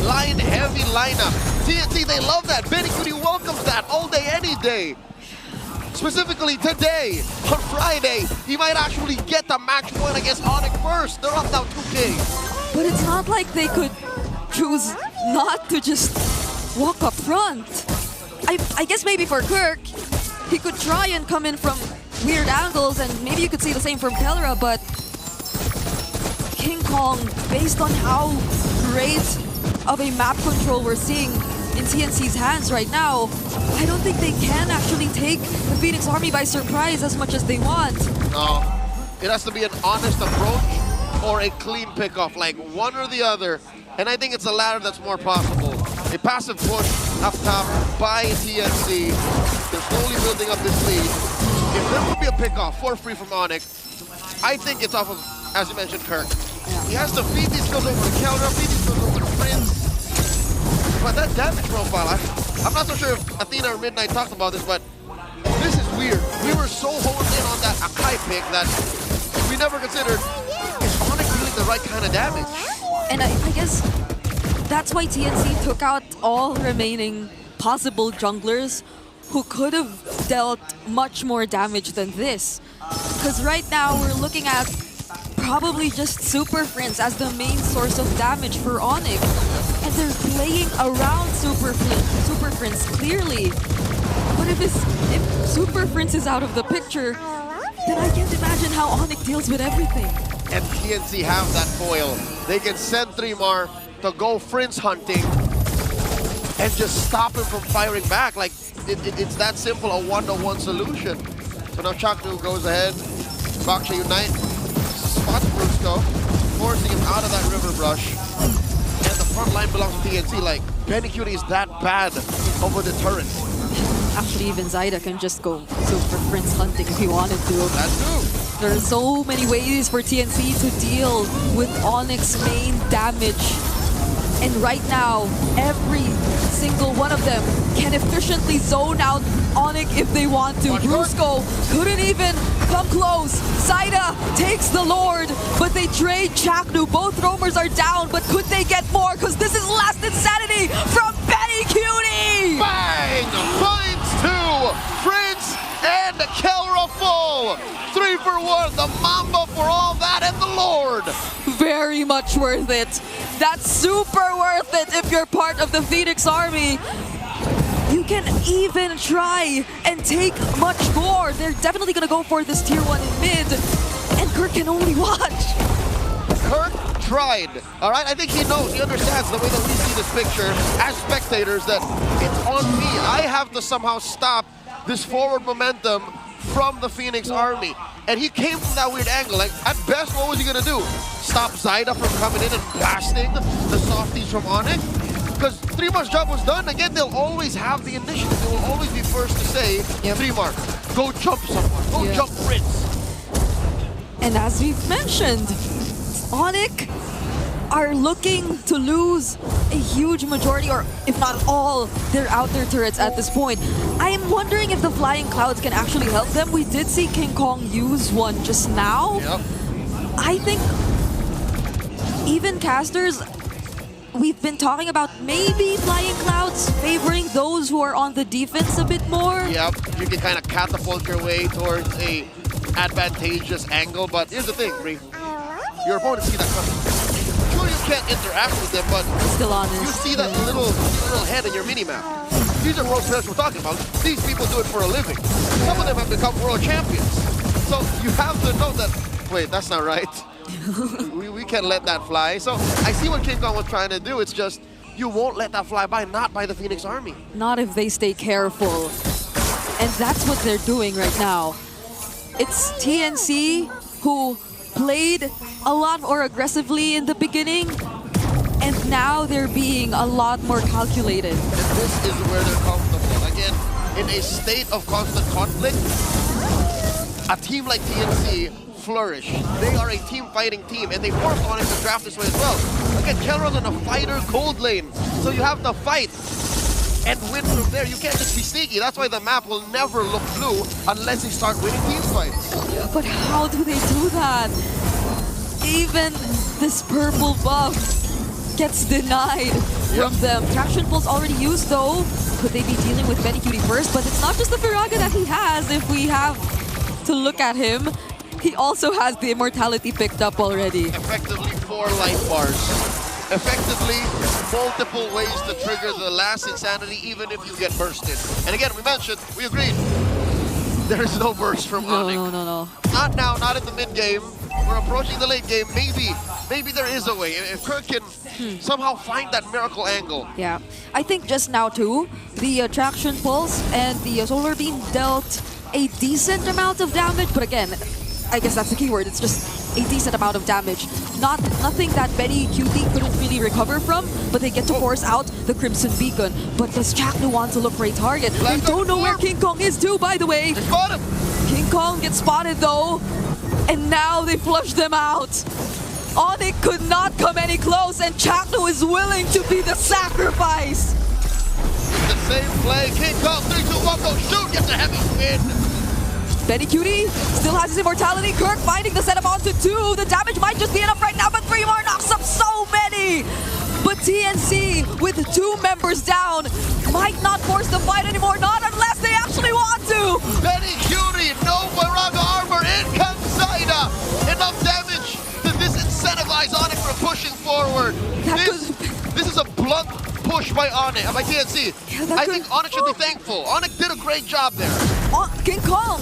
line heavy lineup. TNT, they love that. Benny Cutie welcomes that all day, any day. Specifically today, on Friday, he might actually get the match point against Onyx first. They're up now 2K. But it's not like they could choose not to just walk up front. I guess maybe for Kirk, he could try and come in from weird angles, and maybe you could see the same from Kelra, but King Kong, based on how great of a map control we're seeing in TNC's hands right now, I don't think they can actually take the Phoenix Army by surprise as much as they want. No, it has to be an honest approach or a clean pickoff, like one or the other. And I think it's the latter that's more possible. A passive push up top by TNC. They're slowly building up this lead. If there would be a pick-off for free from Onyx, I think it's off of, as you mentioned, Kirk. He has to feed these skills over to counter, feed these skills over to Prince. But that damage profile, I'm not so sure if Athena or Midnight talked about this, but this is weird. We were so honed in on that Akai pick that we never considered, is Onyx dealing the right kind of damage? And I guess that's why TNC took out all remaining possible junglers who could have dealt much more damage than this. Because right now we're looking at probably just Super Prince as the main source of damage for Onyx. And they're playing around Super Prince clearly. But if Super Prince is out of the picture, then I can't imagine how Onyx deals with everything. And TNC have that foil. They can send 3mar to go Prince hunting and just stop him from firing back. Like, it's that simple, a one-to-one solution. So now Chaknu goes ahead. Baksha Unite spots Brusco, forcing him out of that river brush. And the front line belongs to TNC. Like, Benny Cutie is that bad over the turret. Actually, even Zyda can just go Super Prince hunting if he wanted to. That's true. There are so many ways for TNC to deal with Onyx's main damage. And right now, every single one of them can efficiently zone out Onyx if they want to. Brusco couldn't even come close. Zyda takes the Lord, but they trade Chaknu. Both roamers are down, but could they get more? Because this is Last Insanity from Benny Cutie! Bang! Finds two! Prince and Kelra full! 3 for 1, the Mamba for all that, and the Lord! Very much worth it. That's super worth it if you're part of the Phoenix Army. You can even try and take much more. They're definitely gonna go for this tier 1 in mid, and Kirk can only watch. Kirk tried, all right? I think he knows, he understands the way that we see this picture as spectators, that it's on me. I have to somehow stop this forward momentum from the Phoenix Army. And he came from that weird angle. Like, at best, what was he gonna do? Stop Zyda from coming in and blasting the softies from Onyx? Because 3mar's job was done. Again, they'll always have the initiative. They will always be first to say, 3mar, go jump someone, go jump Prince. And as we've mentioned, Onyx are looking to lose a huge majority, or if not all, their outer turrets at this point. I am wondering if the Flying Clouds can actually help them. We did see King Kong use one just now. I think even casters, we've been talking about maybe Flying Clouds favoring those who are on the defense a bit more. Yep, you can kind of catapult your way towards a advantageous angle, but here's the thing, Bree. Your opponents see that coming. Sure, you can't interact with them, but still honest. You see that little head in your mini-map. These are world players we're talking about. These people do it for a living. Some of them have become world champions. So you have to know that, wait, that's not right. we can't let that fly. So I see what King Kong was trying to do. It's just, you won't let that fly by, not by the Phoenix Army. Not if they stay careful. And that's what they're doing right now. It's TNC who played a lot more aggressively in the beginning, and now they're being a lot more calculated. And this is where they're comfortable. Again, in a state of constant conflict, a team like TNC flourish. They are a team-fighting team, and they forced Onyx to draft this way as well. Again, Kelra's on a fighter gold lane, so you have to fight and win from there. You can't just be sneaky. That's why the map will never look blue unless they start winning team fights. But how do they do that? Even this purple buff gets denied from them. Traction Pulse already used though. Could they be dealing with Benny Cutie first? But it's not just the Firaga that he has. If we have to look at him, he also has the Immortality picked up already. Effectively 4 life bars. Effectively, multiple ways to trigger the Last Insanity, even if you get bursted. And again, we mentioned, we agreed, there is no burst from Onyx. No. Not now, not in the mid game. We're approaching the late game. Maybe there is a way. If Kirk can somehow find that miracle angle. Yeah, I think just now too, the Traction Pulse and the Solar Beam dealt a decent amount of damage, but again, I guess that's the keyword. It's just a decent amount of damage. Nothing that Benny QT couldn't really recover from, but they get to force out the Crimson Beacon. But does Chaknu want to look for a target? They don't know where King Kong is too, by the way. King Kong gets spotted though, and now they flush them out. Onyx could not come any close, and Chaknu is willing to be the sacrifice. The same play. King Kong 3, 2, 1, go shoot. Gets a heavy win. Benny QT still has his immortality. Kirk finding the setup onto 2. The damage might just be enough right now, but 3 more knocks up so many. But TNC, with 2 members down, might not force the fight anymore, not unless they actually want to. Benny QT, no Moraga armor, in comes Zaida. Enough damage to disincentivize Onyx from pushing forward. This is a blunt push by Onyx, by TNC. I think Onyx should be thankful. Onyx did a great job there. King Kong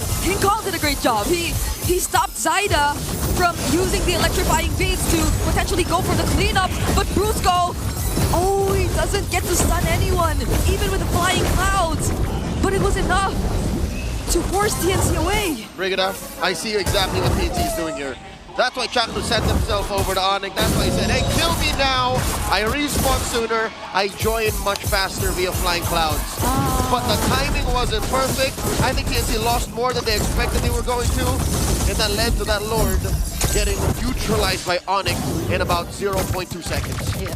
did a great job. He stopped Zaida from using the electrifying beats to potentially go for the cleanup, but Brusco, he doesn't get to stun anyone, even with the flying clouds. But it was enough to force TNC away. Brigida, I see exactly what TNC is doing here. That's why Chaknu sent himself over to Onyx. That's why he said, hey, kill me now. I respawn sooner. I join much faster via flying clouds. But the timing wasn't perfect. I think TNC lost more than they expected they were going to. And that led to that Lord getting neutralized by Onyx in about 0.2 seconds. Yeah.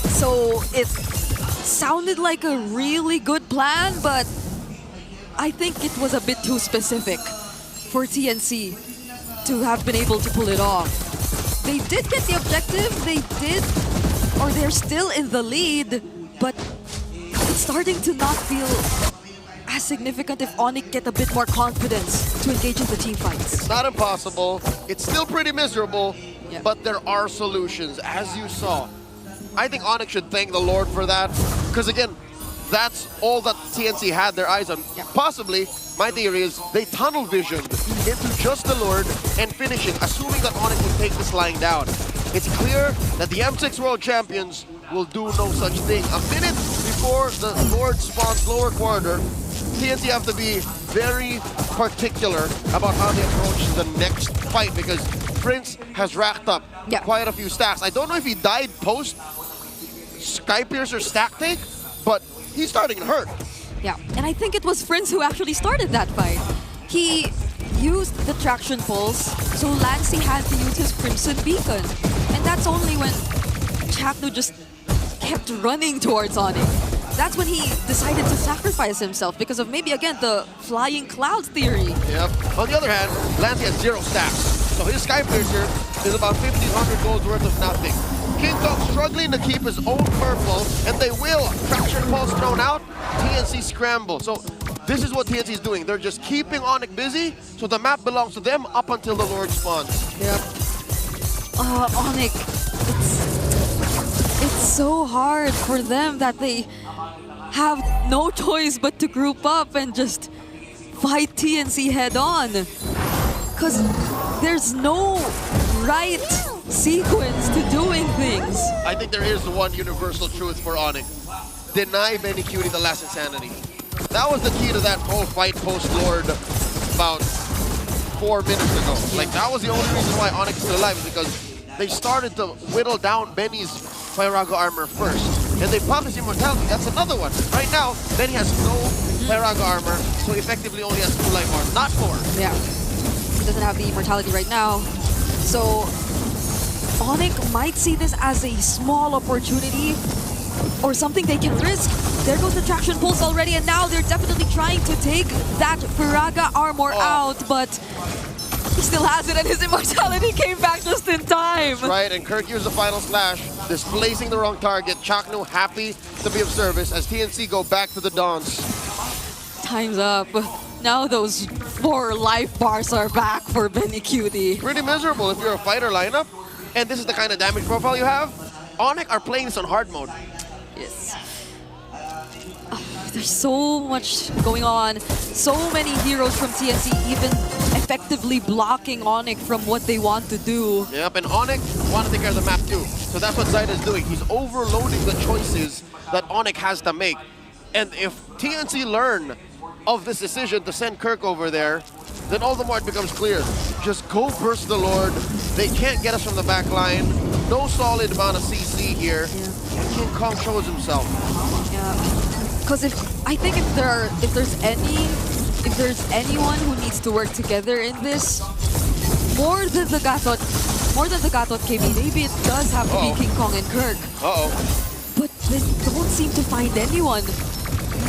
So it sounded like a really good plan, but I think it was a bit too specific for TNC to have been able to pull it off. They did get the objective, they're still in the lead, but it's starting to not feel as significant if Onyx get a bit more confidence to engage in the team fights. It's not impossible, it's still pretty miserable, but there are solutions, as you saw. I think Onyx should thank the Lord for that, because again, that's all that TNC had their eyes on. Possibly, my theory is they tunnel visioned into just the Lord and finishing, assuming that Onyx will take this lying down. It's clear that the M6 World Champions will do no such thing. A minute before the Lord spawns lower quarter, TNC have to be very particular about how they approach the next fight, because Prince has racked up quite a few stacks. I don't know if he died post Skypiercer stack take, but he's starting to hurt. Yeah, and I think it was Prince who actually started that fight. He used the traction pulse, so Lancey had to use his Crimson Beacon. And that's only when Chaknu just kept running towards Onyx. That's when he decided to sacrifice himself because of maybe, again, the flying clouds theory. Yep. On the other hand, Lancey has 0 stacks. So his Skypiercer is about 1,500 golds worth of nothing. King Kong struggling to keep his own purple, and they will. Traction pulse thrown out, TNC scramble. So this is what TNC is doing. They're just keeping Onyx busy, so the map belongs to them up until the Lord spawns. Yep. Onyx, it's so hard for them that they have no choice but to group up and just fight TNC head on. Because there's no right sequence to doing things. I think there is one universal truth for Onyx. Deny Benny QT the last insanity. That was the key to that whole fight post-Lord about 4 minutes ago. Like, that was the only reason why Onyx is still alive, is because they started to whittle down Benny's Pyraga armor first. And they popped his immortality. That's another one. Right now, Benny has no Pyraga armor, so effectively only has 2 life bars, not 4. Yeah. He doesn't have the immortality right now. So Onyx might see this as a small opportunity or something they can risk. There goes the traction pulse already, and now they're definitely trying to take that Pyraga armor out, but he still has it, and his immortality came back just in time. That's right, and Kirk used the final slash, displacing the wrong target. Chaknu happy to be of service as TNC go back to the dance. Time's up. Now those 4 life bars are back for Benny QT. Pretty miserable if you're a fighter lineup, and this is the kind of damage profile you have. Onyx are playing this on hard mode. Yes. There's so much going on. So many heroes from TNC even effectively blocking Onyx from what they want to do. Yep, and Onyx want to take care of the map too. So that's what Zaida is doing. He's overloading the choices that Onyx has to make. And if TNC learn of this decision to send Kirk over there, then all the more it becomes clear. Just go burst the Lord. They can't get us from the back line. No solid amount of CC here. And King Kong shows himself. Yeah, because I think if there's anyone who needs to work together in this, more than the Gatot KB, maybe it does have to be King Kong and Kirk. But they don't seem to find anyone.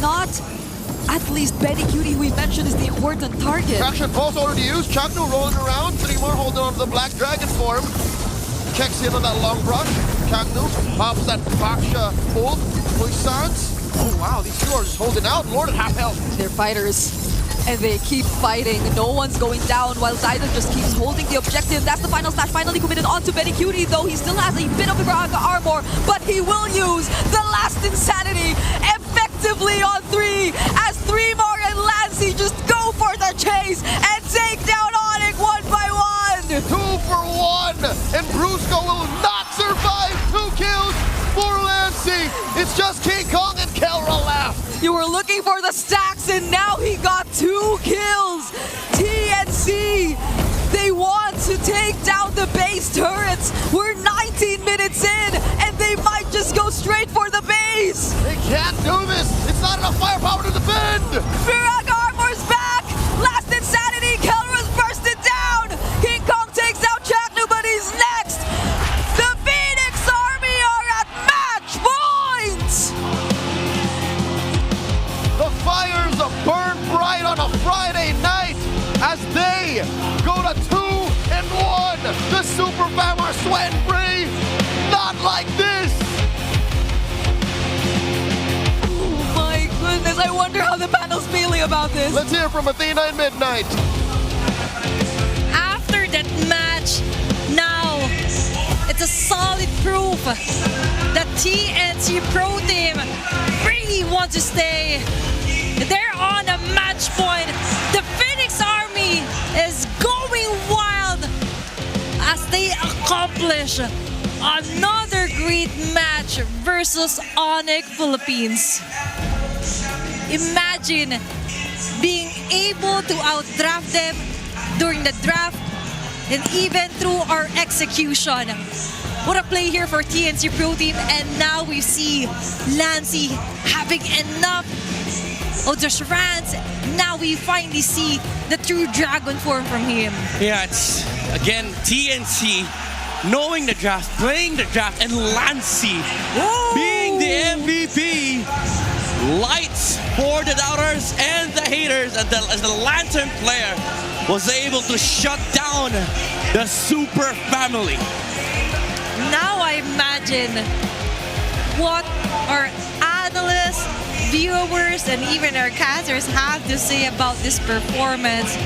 Not at least Benny Cutie, who we mentioned is the important target. Traction pulse already used. Chaknu rolling around. 3 more holding on to the Black Dragon form. Checks in on that long brush. Chaknu pops that Baksha ult. Puissance. Oh wow, these two are just holding out. Lord at half health. They're fighters. And they keep fighting. No one's going down while Zidon just keeps holding the objective. That's the final slash finally committed onto Benny Cutie, though he still has a bit of Viraga armor, but he will use the last insanity effectively on 3 as 3mar and Lancy just go for the chase and take down Onyx 1 by 1. 2 for 1, and Brusco will not survive 2 kills for Lancy. It's just King Kong and Kelra left. You were looking for the stacks, and now he got 2 kills. TNC, they want to take down the base turrets. We're 19 minutes in, and they might just go straight for the base. They can't do this. It's not enough firepower to defend. Viraga armor's back. Last insanity. Kelra's bursted down. King Kong takes out Chaknu, but he's next. The Phoenix Army are at match point. The fires burn bright on a Friday night as they go to 2-1. The Super Fam are sweating free. Not like this. Oh my goodness, I wonder how the panel's feeling about this. Let's hear from Athena and Midnight. After that match, now it's a solid proof that TNT Pro Team really want to stay. They're on a match point. The Phoenix Army is going wild as they accomplish another great match versus Onyx Philippines. Imagine being able to outdraft them during the draft and even through our execution. What a play here for TNT Pro Team, and now we see Lancy having enough of the runs. Now we finally see the true dragon form from him. Yeah, it's again TNT knowing the draft, playing the draft, and Lancy being the MVP. Lights for the doubters and the haters, and as the Lantern player was able to shut down the Super Family. Now I imagine what our analysts, viewers, and even our casters have to say about this performance.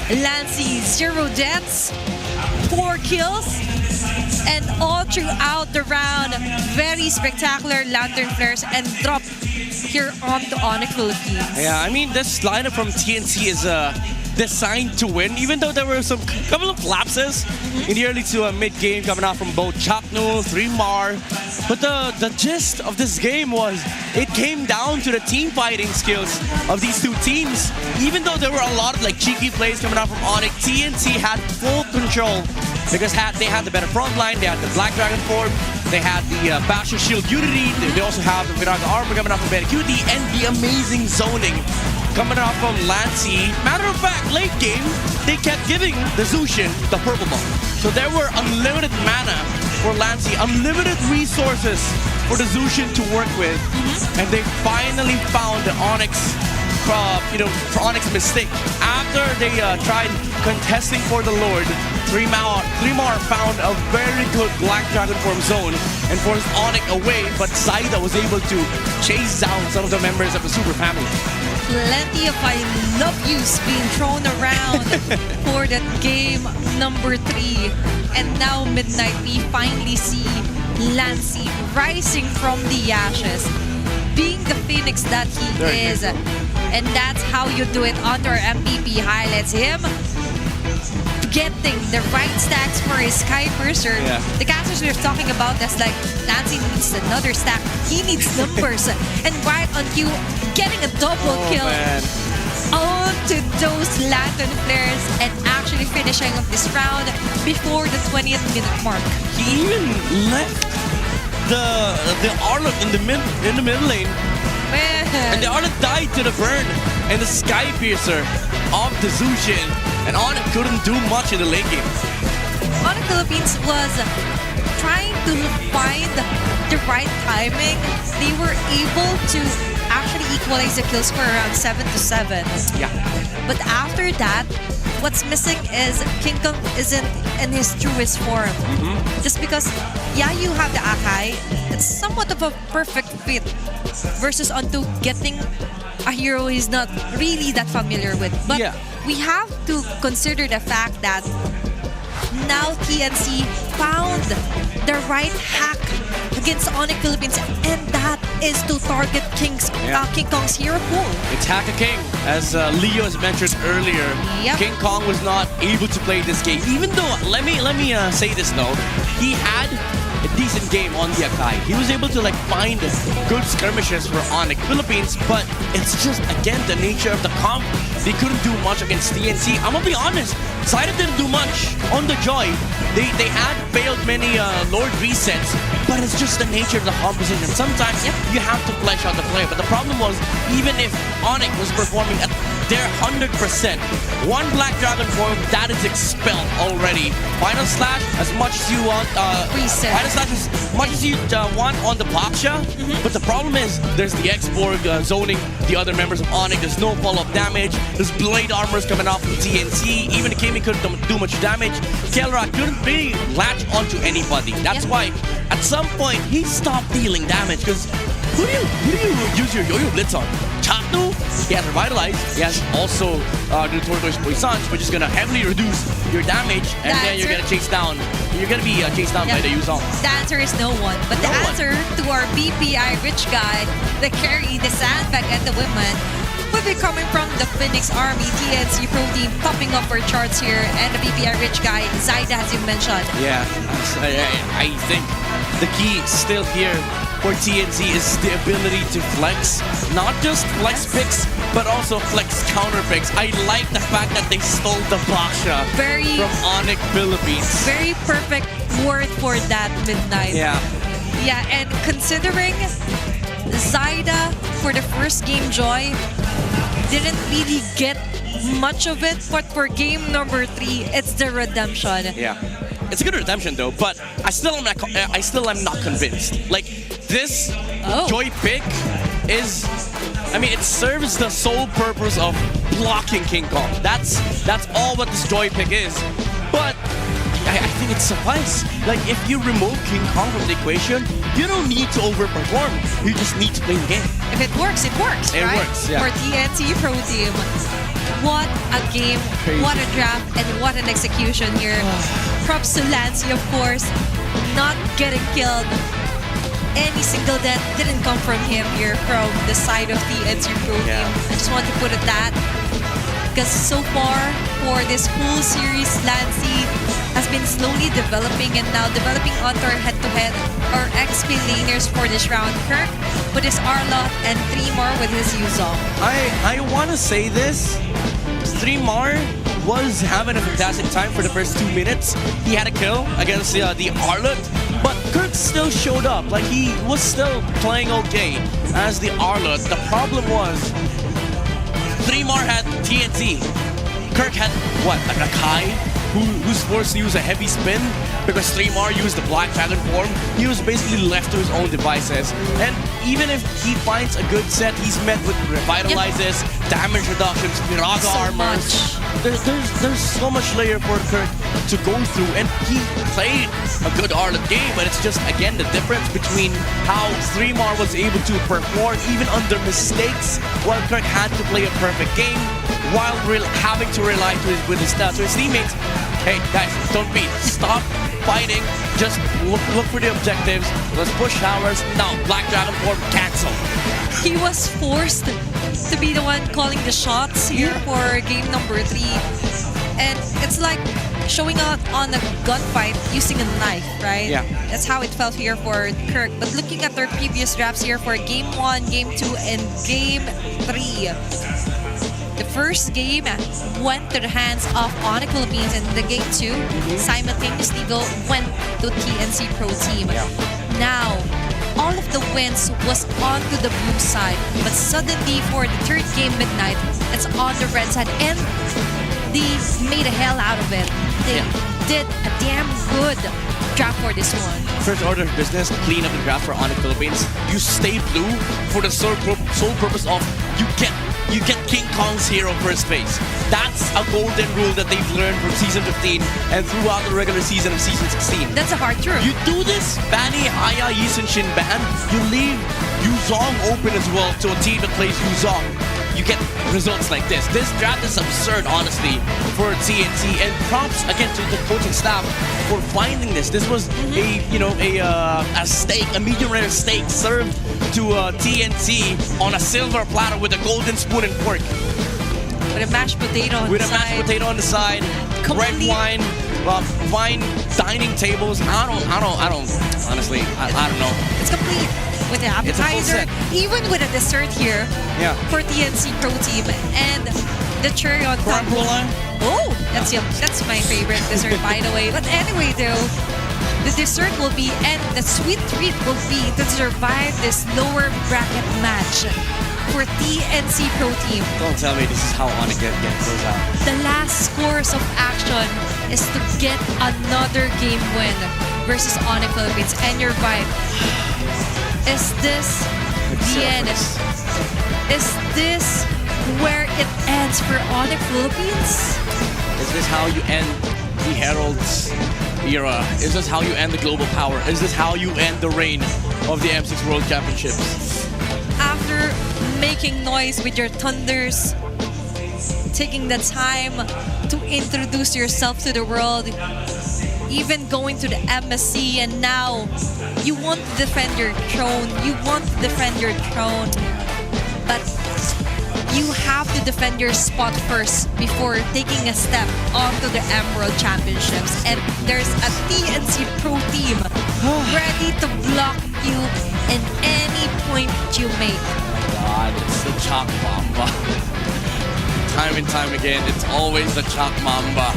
Lancy, 0 deaths, 4 kills, and all throughout the round, very spectacular Lantern flares and drop here on the Onyx Philippines. Yeah, I mean, this lineup from TNT is designed to win, even though there were some couple of lapses in the early to mid-game coming out from both Chaknu, 3mar. But the gist of this game was it came down to the team fighting skills of these two teams. Even though there were a lot of like cheeky plays coming out from Onyx, TNT had full control because they had the better front line, they had the Black Dragon form, they had the Bastion Shield Unity, they also have the Viraga armor coming out from Benny Cutie, and the amazing zoning coming out from Lancy. Matter of fact, late game, they kept giving the Zushin the purple ball. So there were unlimited mana for Lancy, unlimited resources for the Zushin to work with, and they finally found the Onyx, for Onyx mistake. After they tried contesting for the Lord, 3mar found a very good Black Dragon form zone and forced Onyx away, but Zaida was able to chase down some of the members of the Super Family. Plenty of I love yous being thrown around for that game number 3. And now Midnight, we finally see Lancy rising from the ashes, being the phoenix that he is. And that's how you do it under MVP highlights. Him getting the right stacks for his Sky Purser. Yeah. The casters we're talking about, that's like Lancy needs another stack. He needs numbers. And right on cue, getting a double kill. Man. on to those Lantern Flares and actually finishing up this round before the 20th minute mark. He even left the Arlott in the middle lane. Man. And the Arlott died to the burn and the Sky Piercer of the Zushin. And Onyx couldn't do much in the late game. Onyx Philippines was trying to find the right timing. They were able to actually equalize the kill score around 7-7. Yeah. But after that, what's missing is King Kong isn't in his truest form. Just because, yeah, you have the Akai, it's somewhat of a perfect fit versus onto getting a hero he's not really that familiar with. But we have to consider the fact that now TNC found the right hack against Onyx Philippines, and that is to target King Kong's hero pool. It's Hacker King. As Leo has mentioned earlier, King Kong was not able to play this game. Even though, let me say this though, he had a decent game on the Akai. He was able to find good skirmishes for Onyx Philippines, but it's just again the nature of the comp. They couldn't do much against TNC. I'm gonna be honest, Zaida didn't do much on the Joy. They had failed many Lord resets, but it's just the nature of the composition. Sometimes you have to flesh out the player, but the problem was, even if Onyx was performing at their 100%, one Black Dragon form, that is expelled already. Final Slash, as much as you want, Final Slash as much as you want on the Baksha, but the problem is, there's the X-Borg zoning the other members of Onyx, there's no follow-up damage, there's Blade Armors coming off from TNC, even the Kimi couldn't do much damage, Kelra couldn't really latch onto anybody. That's why, at some point, he stopped dealing damage, because who do you use your Yo-Yo Blitz on? Chatu, he has Revitalize, he has also the Tortoise Poisson, which is going to heavily reduce your damage, and then you're going to chase down. You're going to be chased down by the Yuzong. The answer is no one. But the answer to our BPI rich guy, the carry, the sandbag, and the women will be coming from the Phoenix Army, TNC Pro Team, popping up our charts here, and the BPI rich guy, Zaida, as you mentioned. Yeah, I think the key still here for TNC is the ability to flex. Not just flex picks, but also flex counter picks. I like the fact that they stole the Baksha from Onyx Philippines. Very perfect word for that, Midnight. Yeah. Yeah, and considering Zaida for the first game, Joy, didn't really get much of it, but for game number 3, it's the redemption. Yeah. It's a good redemption though, but I still am not convinced. This Joy pick is, it serves the sole purpose of blocking King Kong. That's all what this Joy pick is. But I think it suffices. If you remove King Kong from the equation, you don't need to overperform. You just need to play the game. If it works, it works, It right? works, yeah. For TNT Pro Team. What a game, what a draft, and what an execution here. Props to Lancy, of course, not getting killed. Any single death didn't come from him here from the side of TNT Pro Team. I just want to put it that. Because so far, for this whole series, Lancy has been slowly developing and now developing onto our head-to-head or XP laners for this round. Kirk with his Arlott and 3 more with his Yuzong. I want to say this. 3 more was having a fantastic time for the first 2 minutes. He had a kill against the Arlott, but Kirk still showed up. He was still playing okay as the Arlott. The problem was 3 more had TNT. Kirk had what, a Kai who's forced to use a heavy spin because 3 more used the Black Dragon form. He was basically left to his own devices. And even if he finds a good set, he's met with revitalizes, damage reductions, Miraga armors. There's so much layer for Kirk to go through, and he played a good Arlott game, but it's just again the difference between how 3 more was able to perform even under mistakes, while Kirk had to play a perfect game while having to rely with his stats. So his teammates, hey guys, don't beat, stop fighting, just look for the objectives, let's push towers. Now Black Dragon form cancel. He was forced to be the one calling the shots here for game number 3. And it's like showing out on a gunfight using a knife, right? Yeah. That's how it felt here for Kirk. But looking at their previous drafts here for game 1, game 2, and game 3, The first game went to the hands of Onyx Philippines, and the game 2 simultaneously went to TNC Pro Team. Now, all of the wins was onto the blue side, but suddenly for the third game midnight, it's on the red side, and they made a hell out of it. They did a damn good job for this one. First order of business, clean up the draft for Onyx Philippines. You stay blue for the sole purpose of you get King Kong's hero first base. That's a golden rule that they've learned from Season 15 and throughout the regular season of Season 16. That's a hard truth. You do this, Banny, Haya, Yisun, Shin ban, you leave Yuzong open as well to a team that plays Yuzong. You get results like this. This draft is absurd, honestly, for TNC, and props again to the coaching staff for finding this. This was a steak, a medium rare steak served to TNC on a silver platter with a golden spoon and fork. With a mashed potato on the side. With a mashed potato on the side, red wine, fine dining tables. I don't. Honestly, I don't know. It's complete. With the appetizer, even with a dessert here for TNC Pro Team, and the cherry on top. Oh, that's my favorite dessert, by the way. But anyway, though, the dessert will be, and the sweet treat will be to survive this lower bracket match for TNC Pro Team. Don't tell me this is how Onyx gets closed out. The last course of action is to get another game win versus Onyx Philippines, and your vibe. Is this the end? Is this where it ends for Onyx Philippines? Is this how you end the Herald's era? Is this how you end the global power? Is this how you end the reign of the M6 World Championships? After making noise with your thunders, taking the time to introduce yourself to the world, even going to the MSC, and now you want to defend your throne. But you have to defend your spot first before taking a step onto the Emerald Championships. And there's a TNC Pro Team ready to block you in any point you make. God, it's the Chalk Mamba. Time and time again, it's always the Chalk Mamba.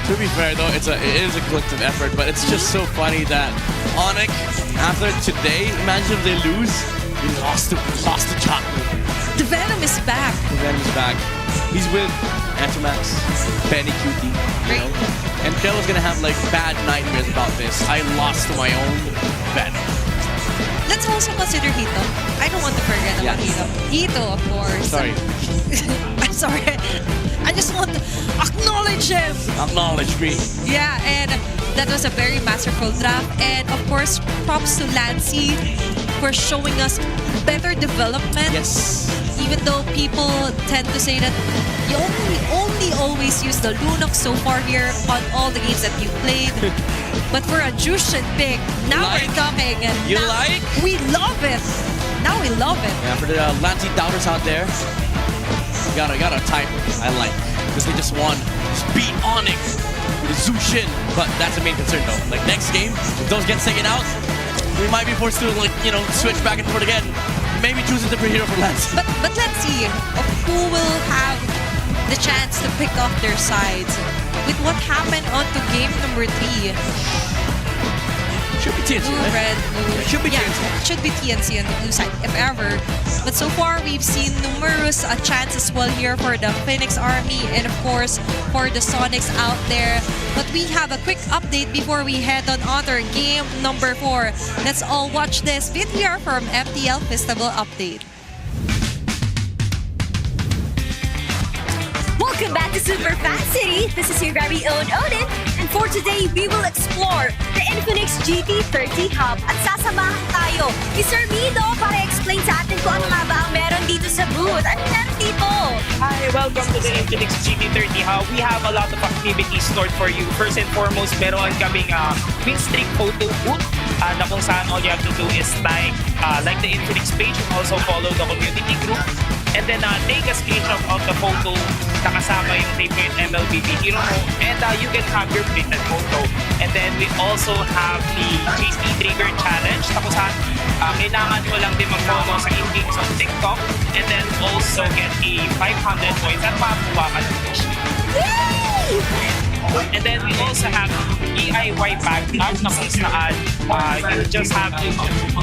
To be fair though, it is a collective effort, but it's just so funny that Onyx, after today, imagine if they lose, we lost to Chalk. The Venom is back. He's with Antimax, Benny Cutie, you know? And Kella's gonna have like bad nightmares about this. I lost to my own Venom. Let's also consider Hito. I don't want to forget about Hito. Hito, of course. Sorry. I'm sorry. I just want to acknowledge him. Acknowledge me. Yeah, and that was a very masterful draft. And of course, props to Lancy for showing us better development. Yes. Even though people tend to say that you only always use the Lunox so far here on all the games that you played. But for a Jushin pick, now we're talking. You now like? We love it. Now we love it. Yeah, for the Lancy doubters out there, you gotta type I like. Because they just won. Just beat Onyx with a Zushin. But that's the main concern though. Like next game, if those get taken out, we might be forced to switch back and forth again. Maybe choose a different hero for Lance. But let's see who will have the chance to pick off their sides with what happened on to game number 3. Should be TNC, blue, right? red, blue. Should be yeah, TNC. Should be TNC on the blue side, if ever. But so far, we've seen numerous chances well here for the Phoenix Army and, of course, for the Sonics out there. But we have a quick update before we head on other game number 4. Let's all watch this video from MPL Festival Update. Welcome back to Super Fan City. This is your very own Odin. And for today, we will explore the Infinix GT30 Hub. At sasamahan tayo ni Sir Mido para explain sa atin kung ano nga ba ang meron dito sa booth. Ano meron dito? Hi, welcome to the Infinix GT30 Hub. We have a lot of activities stored for you. First and foremost, meron kaming win streak photo booth na kung saan all you have to do is like the Infinix page and also follow the community group. And then take a screenshot of the photo na kasama yung favorite MLBB hero mo, and you can have your printed photo. And then we also have the JC Trigger Challenge na kung saan kailangan mo lang din mag-follow sa in-games on TikTok and then also get a 500 points at makakuha ka ng fish. And then we also have DIY backpack na kung saan you just have to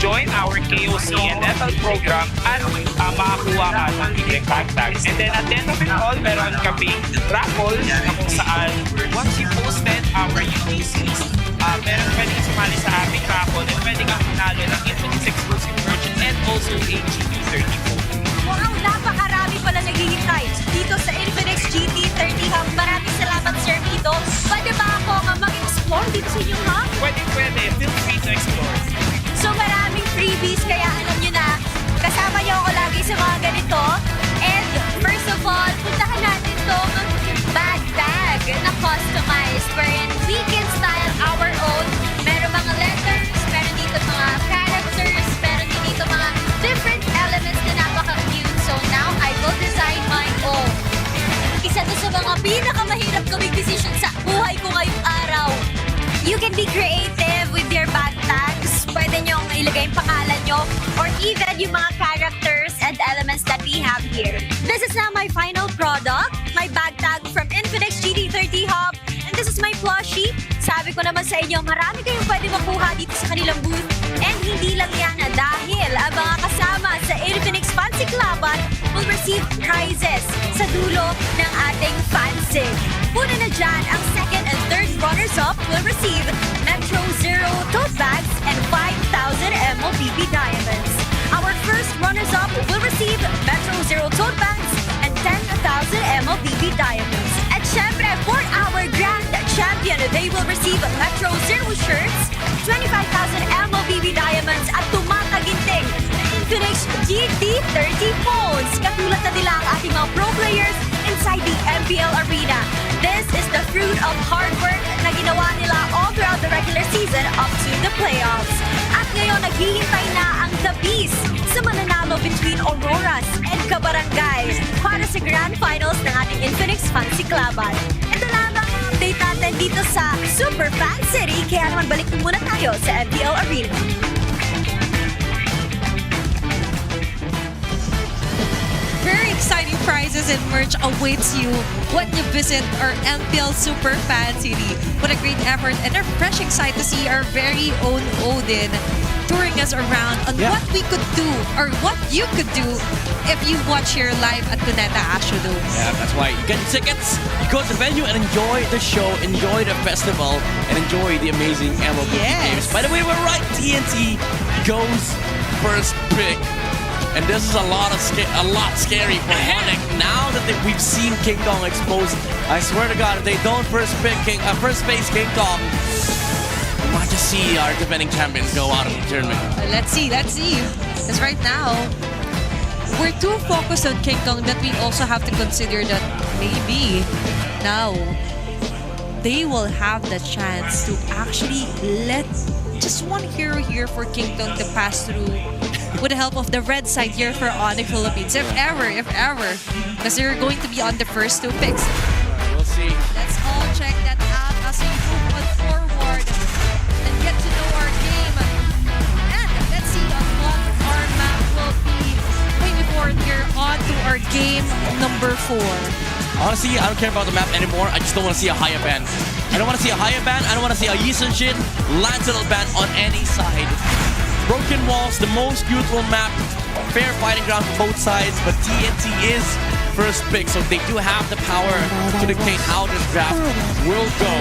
join our KOC and dental program at makakuha ka ng libreng backpack. And then at the end of it all, meron kaming raffle na kung saan once you posted our UTCs, meron pwedeng sumali sa aming raffle and pwede kang manalo ng Infinix exclusive merchant and also a GT30 Wow, napakarami pala naghihintay dito sa Infinix GT30 Hub. Maraming salamat, Sir Mito. Pwede ba ako mag-explore dito sa inyong hub? Pwede. Feel free to explore. So maraming freebies, kaya alam nyo na, kasama nyo ako lagi sa mga ganito. And first of all, puntahan natin tong bag bag na customized wherein we can style our own. Meron mga letters, meron dito mga characters, meron din dito mga different elements na napaka-cute. So now, I will design my own. Isa to sa mga pinakamahirap gawing decision sa buhay ko ngayong araw. You can be creative with your bag tags. Pwede nyong ilagay yung pangalan nyo or even yung mga characters and elements that we have here. This is now my final product, my bag tag from Infinix GT30 Hub. And this is my plushie. Sabi ko naman sa inyo, marami kayong pwede makuha dito sa kanilang booth. And hindi lang yan dahil ang mga kasama sa Infinix Fancy Cluban will receive prizes sa dulo ng ating fancy. Una na dyan, ang second and third runners-up will receive Metro Zero tote bags and 5,000 MOPP diamonds. Our first runners-up will receive Metro Zero tote bags and 10,000 MOPP diamonds. At syempre, for our grand champion, they will receive Metro Zero shirts, 25,000 MOPP diamonds at tumataginting na Infinix GT30 phones. Katulad na nila ang ating mga pro players inside the MPL arena. This is the fruit of hard work na ginawa nila all throughout the regular season up to the playoffs. At ngayon, naghihintay na ang The Beast sa mananalo between Auroras and Kabarangay para sa Grand Finals ng ating Infinix Fancy Cluban. Ito lamang ang update natin dito sa Super Fan City, kaya naman balik muna tayo sa MPL Arena. Very exciting prizes and merch awaits you when you visit our MPL Super Fan City. What a great effort and a refreshing sight to see our very own Odin touring us around on what we could do or what you could do if you watch here live at Cuneta Ashodo. Yeah, that's why you get tickets, you go to the venue and enjoy the show, enjoy the festival, and enjoy the amazing MLB games. By the way, we're right. TNT goes first pick. And this is a lot scary for Onyx. Now that we've seen King Kong exposed, I swear to God, if they don't first base King Kong, we might just see our defending champions go out of the tournament. Let's see. Because right now, we're too focused on King Kong that we also have to consider that maybe now they will have the chance to actually let just one hero here for King Kong to pass through with the help of the red side here for Onyx Philippines. If ever. Because they're going to be on the first two picks. We'll see. Let's all check that out as we move on forward and get to know our game. And let's see on what our map will be moving forward here on to our game number 4. Honestly, I don't care about the map anymore. I just don't want to see a higher ban. I don't want to see a higher ban. I don't want to see a Yisenshin Lancelot ban on any side. Broken walls, the most beautiful map, fair fighting ground for both sides, but TNT is first pick, so they do have the power to dictate how this draft will go.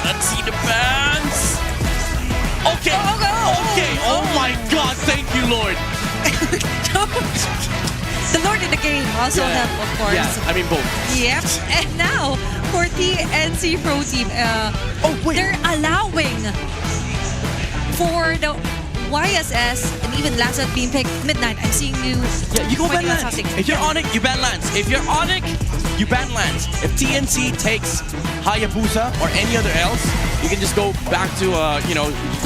Let's see the bans. Okay, oh my God, thank you, Lord. The Lord in the game also help, of course. Yeah, I mean both. Yep. And now, for TNC Pro Team, they're allowing for the YSS and even last at being picked midnight. I'm seeing you. Yeah, you go ban lands. If you're on it, you ban lands. If you're on it, you ban lands. If TNC takes Hayabusa or any other else, you can just go back to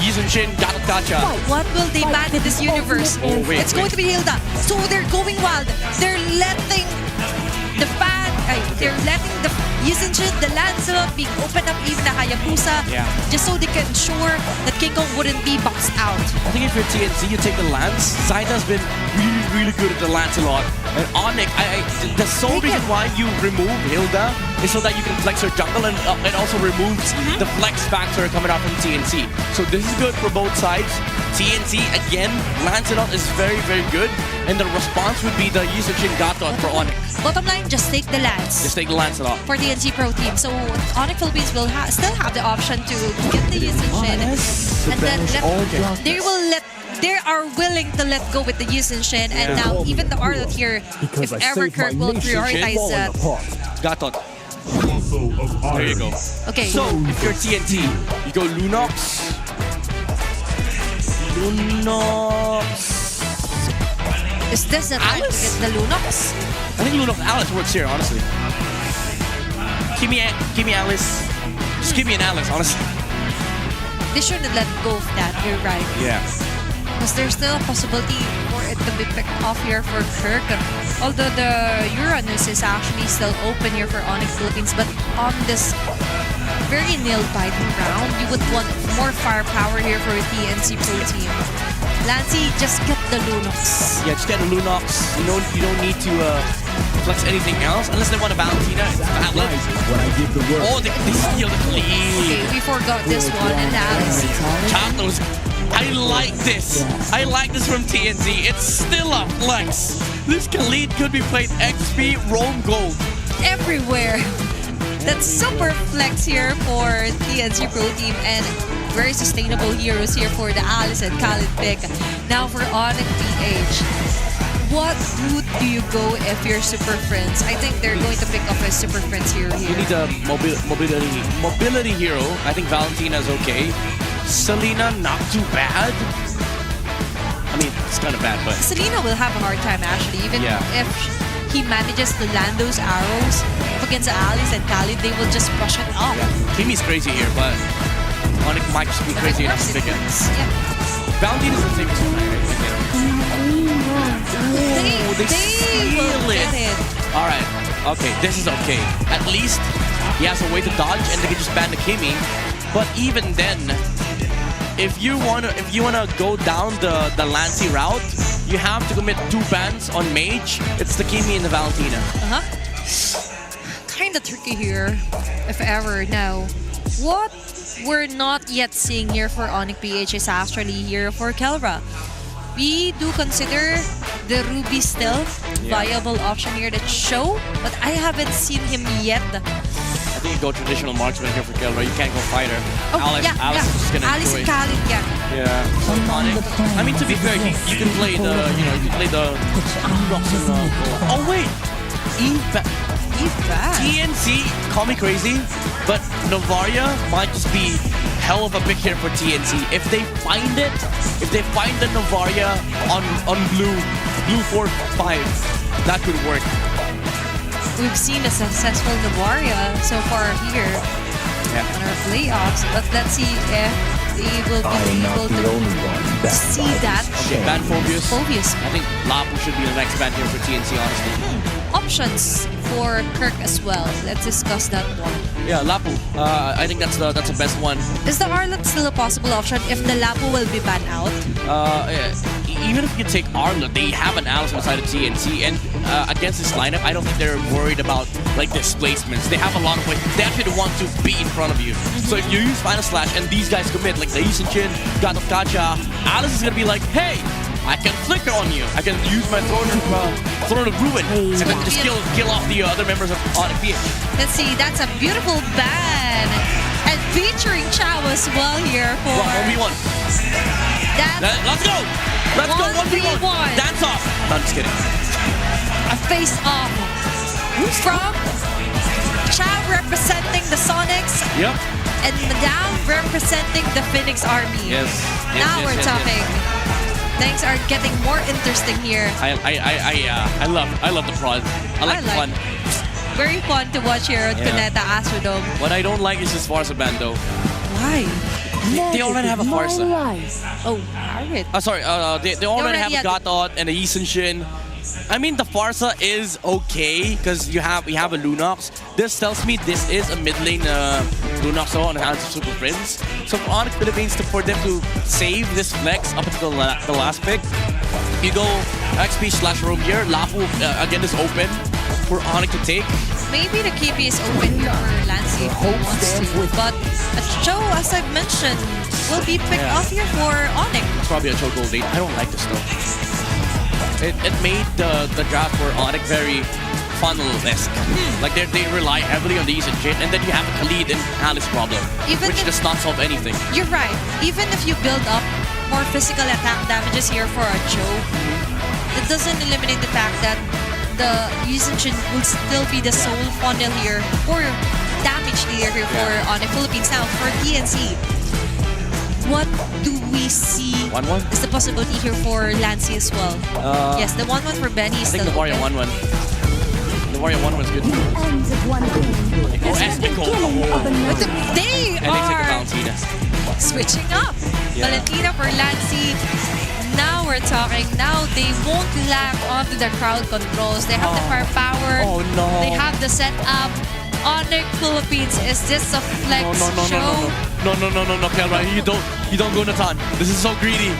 Yizenshin, Gacha. What will they ban in this universe? Going to be Hilda. So they're going wild. They're letting the fan they're letting the Yusinjin, the Lanza being opened up, even the Hayabusa, just so they can ensure that King Kong wouldn't be boxed out. I think if you're TNC, you take the Lance. Zaita's been really, really good at the Lance a lot. And Onyx, the sole reason why you remove Hilda is so that you can flex her jungle, and it also removes the flex factor coming out from TNC. So this is good for both sides. TNC, again, Lancelot is very, very good. And the response would be the Yusuchin Gatot for Onyx. Bottom line, just take the Lance. Just take the Lancelot. For the NC Pro team. So Onyx Philippines will still have the option to get the Yusinshin. And then they are willing to let go with the Yusinshin. And now even the Arlot here, if ever Kirk will prioritize that. Gatot. There you go. Okay. So if you're TNT, you go Lunox. Is this the time to get the Lunox? I think Lunox Alice works here, honestly. Give me Alice. Just give me an Alice, honestly. They shouldn't let go of that, you're right. Yeah. Because there's still a possibility for it to be picked off here for Kirk. Although the Uranus is actually still open here for Onyx Philippines, but on this very nail-biting round, you would want more firepower here for the NC Pro team. Lancey, just get the Lunox. Yeah, just get the Lunox. You don't need to flex anything else unless they want a Valentina. Oh, they steal the lead. Okay, we forgot this one, and Alice. Chatos, I like this. I like this from TNC. It's still a flex. This Khalid could be played XP, roam gold. Everywhere. That's super flex here for TNC Pro team, and very sustainable heroes here for the Alice and Khalid pick. Now for Onyx PH. What route do you go if you're Super Friends? I think they're going to pick up a Super Friends hero here. You need a mobility hero. I think Valentina's okay. Selena, not too bad. I mean, it's kind of bad, but... Selena will have a hard time, actually. Even if he manages to land those arrows up against Alice and Khalid, they will just brush it off. Kimi's crazy here, but Onyx might just be crazy enough to pick it. Valentina's the same as they steal it. Alright, okay, this is okay. At least he has a way to dodge and they can just ban the Kimi. But even then, if you wanna go down the Lancey route, you have to commit 2 bans on Mage. It's the Kimi and the Valentina. Kinda tricky here, if ever. Now, what we're not yet seeing here for Onyx PH is actually here for Kelra. We do consider the Ruby still viable option here to show, but I haven't seen him yet. I think you go traditional marksman here for Kelra. You can't go fighter. Alice is just gonna Alice enjoy and Khalid, I mean, to be fair, you can play the oh wait, TNC, call me crazy, but Novaria might just be hell of a pick here for TNC. If they find the Novaria on blue 4-5, that could work. We've seen a successful Novaria so far here on our playoffs, but let's see if they will be able to see that. Okay, ban Phobius. Phobius. I think Lapu should be the next ban here for TNC, honestly. Options for Kirk as well. Let's discuss that one. Yeah, Lapu. I think that's the best one. Is the Arlot still a possible option if the Lapu will be banned out? Even if you take Arlot, they have an Alice inside of TNC, and against this lineup, I don't think they're worried about like displacements. They have a lot of ways. They actually want to be in front of you. So if you use Final Slash and these guys commit, like the Yusinshin, God of Gacha, Alice is gonna be like, hey, I can flicker on you. I can use my Throne of Ruin and then just kill off the other members of Onyx PH. Let's see, that's a beautiful ban. And featuring Chao as well here for... 1v1. Let's go! Let's go 1v1. Dance off. No, I'm just kidding. A face-off from Chao representing the Sonics. Yep. And Madame representing the Phoenix Army. Yes. Now we're talking. Things are getting more interesting here. I love the prod. I like the fun. Very fun to watch here at Cuneta Astrodome. What I don't like is this Farsa band though. Why? They already have a Farsa. Oh, alright. Sorry, they already have a Gatot and a Yusinshin. I mean, the Farsa is okay because we have a Lunox. This tells me this is a mid lane Lunox on hands of Super Prince. So for Onyx Philippines, for them to save this flex up until the last pick, you go XP/Roam here. Lafu again is open for Onyx to take. Maybe the KP is open here for Lancy if he wants to, but a Cho, as I've mentioned, will be picked off here for Onyx. It's probably a Cho gold lane. I don't like this though. It made the draft for Onyx very funnel-esque. Like they rely heavily on the East and Jin, and then you have a Khalid and Alice problem, which does not solve anything. You're right. Even if you build up more physical attack damages here for a Cho, it doesn't eliminate the fact that the Yusin will still be the sole funnel here for damage leader here for Onyx Philippines. Now for DNC, what do we see 1-1? is the possibility here for Lancy as well? Yes, the 1-1 for Benny is I think still the Warrior 1-1. The Warrior 1-1's good. Oh, Espical. They are switching up. Yeah. Valentina for Lancy. Now we're talking. Now they won't lag onto the crowd controls. They have the firepower. Oh no. They have the setup. Onyx Philippines, is this a flex show? No, Kelra, you don't go Nathan. This is so greedy.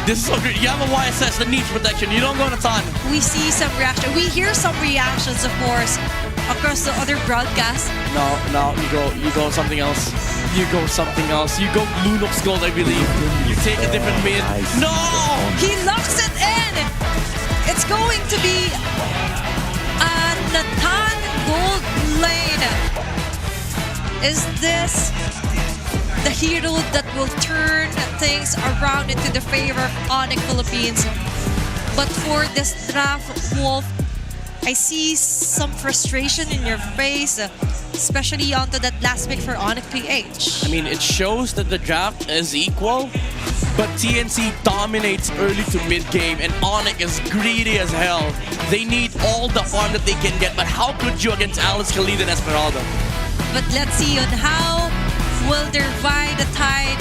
This is so greedy. You have a YSS, the niche protection. You don't go Nathan. We see some reaction. We hear some reactions, of course, across the other broadcasts. No, you go something else. You go something else. You go Lunox Gold, I believe. You take a different mid. No! He locks it in! It's going to be a Nathan Gold lane. Is this the hero that will turn things around into the favor of Onyx Philippines? But for this draft, Wolf, I see some frustration in your face, especially onto that last pick for Onyx PH. I mean, it shows that the draft is equal, but TNC dominates early to mid game, and Onyx is greedy as hell. They need all the farm that they can get, but how could you against Alice, Khalid, and Esmeralda? But let's see on how will they ride the tide.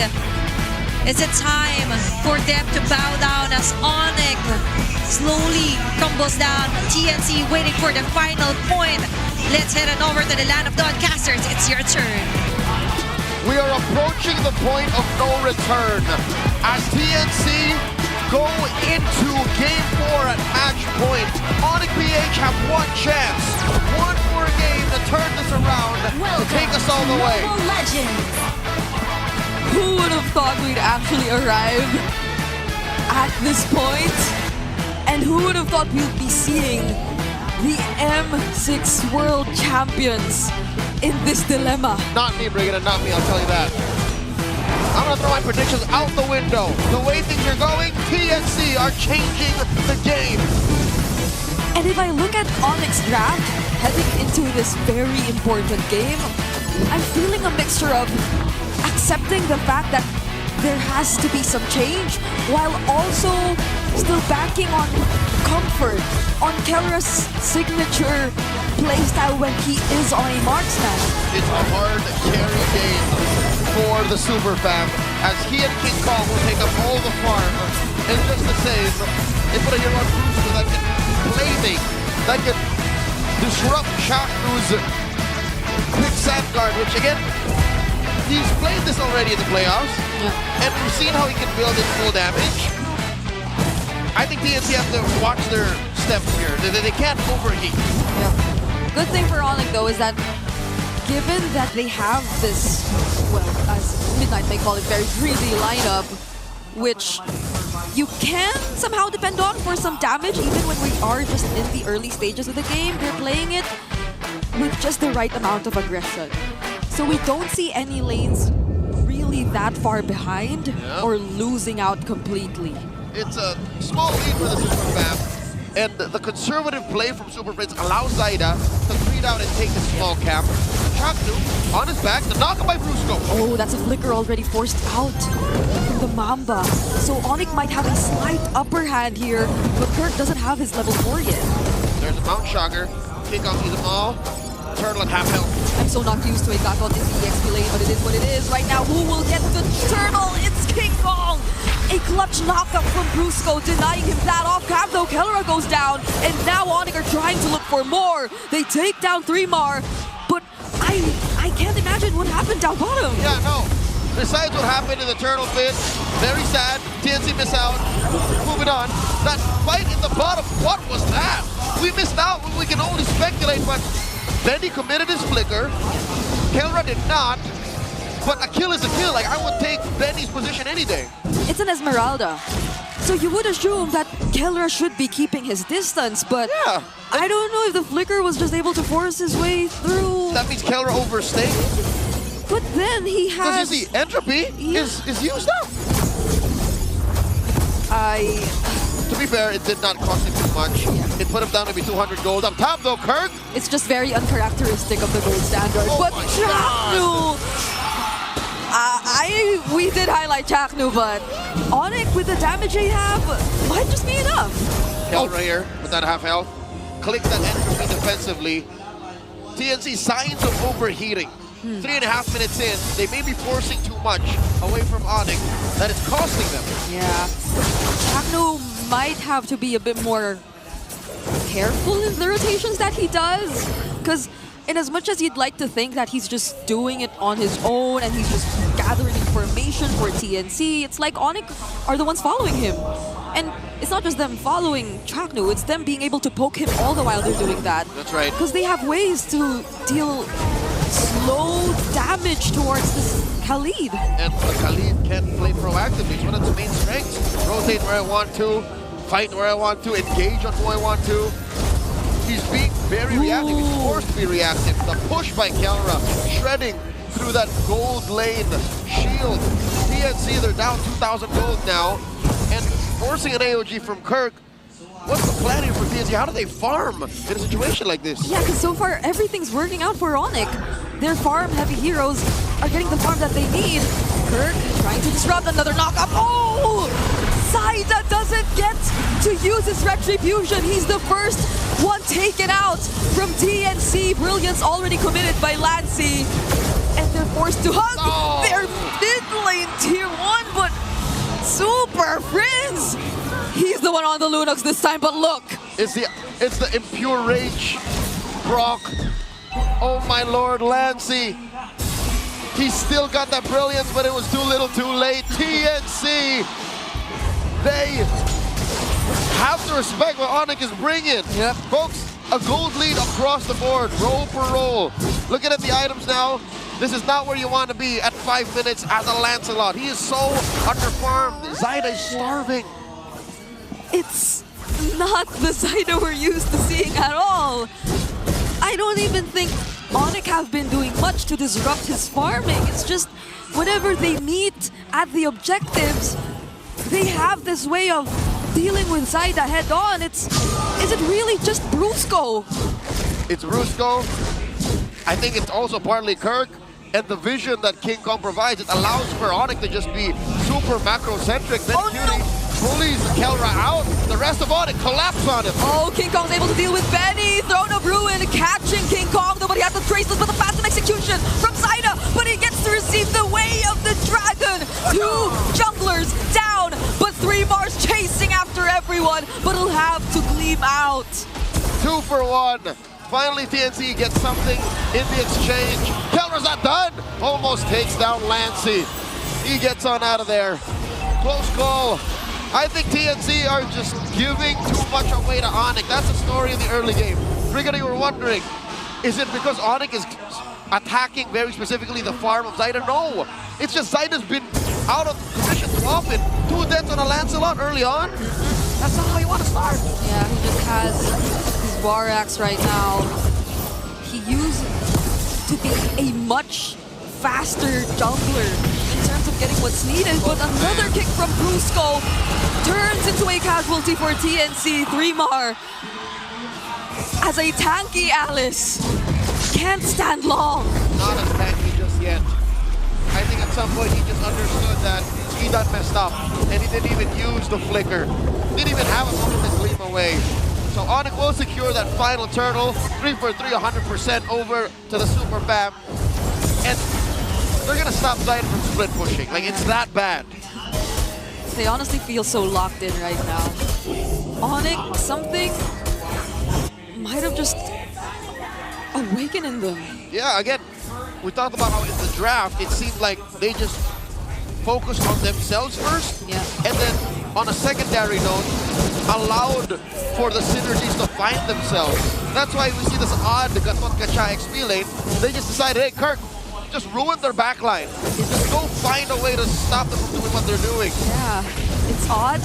Is it time for them to bow down as Onyx slowly crumbles down? TNC waiting for the final point. Let's head on over to the land of Dawn-casters. It's your turn. We are approaching the point of no return as TNC go into Game 4 at match point. Onyx PH have one chance, one more game to turn this around, to take us all the way. Who would have thought we'd actually arrive at this point? And who would have thought we'd be seeing the M6 World Champions in this dilemma? Not me, Brigida, not me, I'll tell you that. I'm gonna throw my predictions out the window. The way things are going, TNC are changing the game. And if I look at Onyx draft heading into this very important game, I'm feeling a mixture of accepting the fact that there has to be some change while also still banking on comfort, on Kelra's signature playstyle when he is on a marksman. It's a hard carry game for the Super Fam as he and King Kong will take up all the farm. And just the same, they put a hero on Brewster that can play things, that can disrupt Shakru's quick safeguard, which again, he's played this already in the playoffs, and we've seen how he can build in full damage. I think TNC have to watch their steps here. They can't overheat. Yeah. Good thing for Onyx though is that given that they have this, well, as Midnight may call it, very greedy lineup, which you can somehow depend on for some damage, even when we are just in the early stages of the game. They're playing it with just the right amount of aggression. So we don't see any lanes really that far behind or losing out completely. It's a small lead for the Super Fam, and the conservative play from Super Prince allows Zaida to feed out and take the small camp. Chaknu on his back, the knock by Brusco. Oh, that's a flicker already forced out from the Mamba. So Onyx might have a slight upper hand here, but Kirk doesn't have his level 4 yet. There's a Mount Shocker. King Kong sees them all. Turtle at half health. I'm so not used to a back out in the EXP lane, but it is what it is. Right now, who will get the turtle? It's King Kong! A clutch knockup from Brusco, denying him that off cap though. Kellera goes down, and now Onyx are trying to look for more. They take down 3mar, but I can't imagine what happened down bottom. Yeah, no. Besides what happened in the turtle pit, very sad. TNC miss out. Moving on. That fight in the bottom, what was that? We missed out. We can only speculate, but Benny committed his flicker. Kellera did not. But a kill is a kill. Like, I would take Benny's position any day. It's an Esmeralda. So you would assume that Kellera should be keeping his distance, but yeah. I don't know if the flicker was just able to force his way through. That means Kellera overstayed. But then he has... Because you see, entropy is used up. To be fair, it did not cost him too much. Yeah. It put him down to be 200 gold. Up top though, Kirk. It's just very uncharacteristic of the gold standard. Oh but Chaknu! We did highlight Chaknu, but Onyx with the damage they have might just be enough. Kellera here with that half health. Click that entropy defensively. TNC signs of overheating. 3.5 minutes in, they may be forcing too much away from Onyx that it's costing them. Yeah. Chaknu might have to be a bit more careful in the rotations that he does, because in as much as you'd like to think that he's just doing it on his own and he's just gathering information for TNC, it's like Onyx are the ones following him. And it's not just them following Chaknu, it's them being able to poke him all the while they're doing that. That's right. Because they have ways to deal slow damage towards this Khalid. And Khalid can play proactively. It's one of his main strengths. Rotate where I want to, fight where I want to, engage on who I want to. He's being very reactive. He's forced to be reactive. The push by Kellera, shredding through that gold lane shield. TNC, they're down 2,000 gold now. And forcing an AOG from Kirk. What's the plan here for TNC? How do they farm in a situation like this? Yeah, because so far everything's working out for Onyx. Their farm-heavy heroes are getting the farm that they need. Kirk trying to disrupt another knockup. Oh! Zaida doesn't get to use his retribution. He's the first one taken out from TNC. Brilliance already committed by Lancy. And they're forced to hug their mid lane tier 1, but Super Friends! He's the one on the Lunox this time, but look! It's the impure rage, Brock. Oh my lord, Lancy. He's still got that brilliance, but it was too little too late. TNC, they have to respect what Onyx is bringing. Yep. Folks, a gold lead across the board, roll per roll. Looking at the items now, this is not where you want to be at 5 minutes as a Lancelot. He is so underfarmed. Zaida is starving. It's not the Zaida we're used to seeing at all. I don't even think Onyx have been doing much to disrupt his farming. It's just whenever they meet at the objectives, they have this way of dealing with Zaida head on. Is it really just Brusco? It's Brusco. I think it's also partly Kirk. And the vision that King Kong provides, it allows for Onyx to just be super macro-centric. Then Cutie bullies Kellera out. The rest of Onyx collapse on him. Oh, King Kong's able to deal with Benny. Throne of Ruin catching King Kong. Nobody has the traceless, but the fast execution from Zaida. But he gets to receive the way of the dragon. 2 junglers down, but 3mars chasing after everyone. But he'll have to gleam out. 2 for 1. Finally, TNC gets something in the exchange. Kellera's not done. Almost takes down Lancy. He gets on out of there. Close call. I think TNC are just giving too much away to Onyx. That's the story in the early game. Brigadier, you were wondering, is it because Onyx is attacking very specifically the farm of Zaida? No. It's just Zaida's been out of commission too often. 2 deaths on a Lancelot early on. That's not how you want to start. Yeah, he just has War Axe right now. He used to be a much faster jungler in terms of getting what's needed, but another kick from Brusco turns into a casualty for TNC. 3mar as a tanky Alice can't stand long. Not as tanky just yet. I think at some point he just understood that he done messed up and he didn't even use the flicker. Didn't even have a moment to gleam away. So Onyx will secure that final turtle. 3 for 3, 100% over to the Super Fam. And they're gonna stop Zaida from split pushing. Like, it's that bad. they honestly feel so locked in right now. Onyx, something might have just awakened in them. Yeah, again, we talked about how in the draft, it seemed like they just focused on themselves first. Yeah. And then on a secondary note, allowed for the synergies to find themselves. That's why we see this odd Gatot Kacha XP lane. They just decided, hey, Kirk, just ruin their backline. Just go find a way to stop them from doing what they're doing. Yeah, it's odd,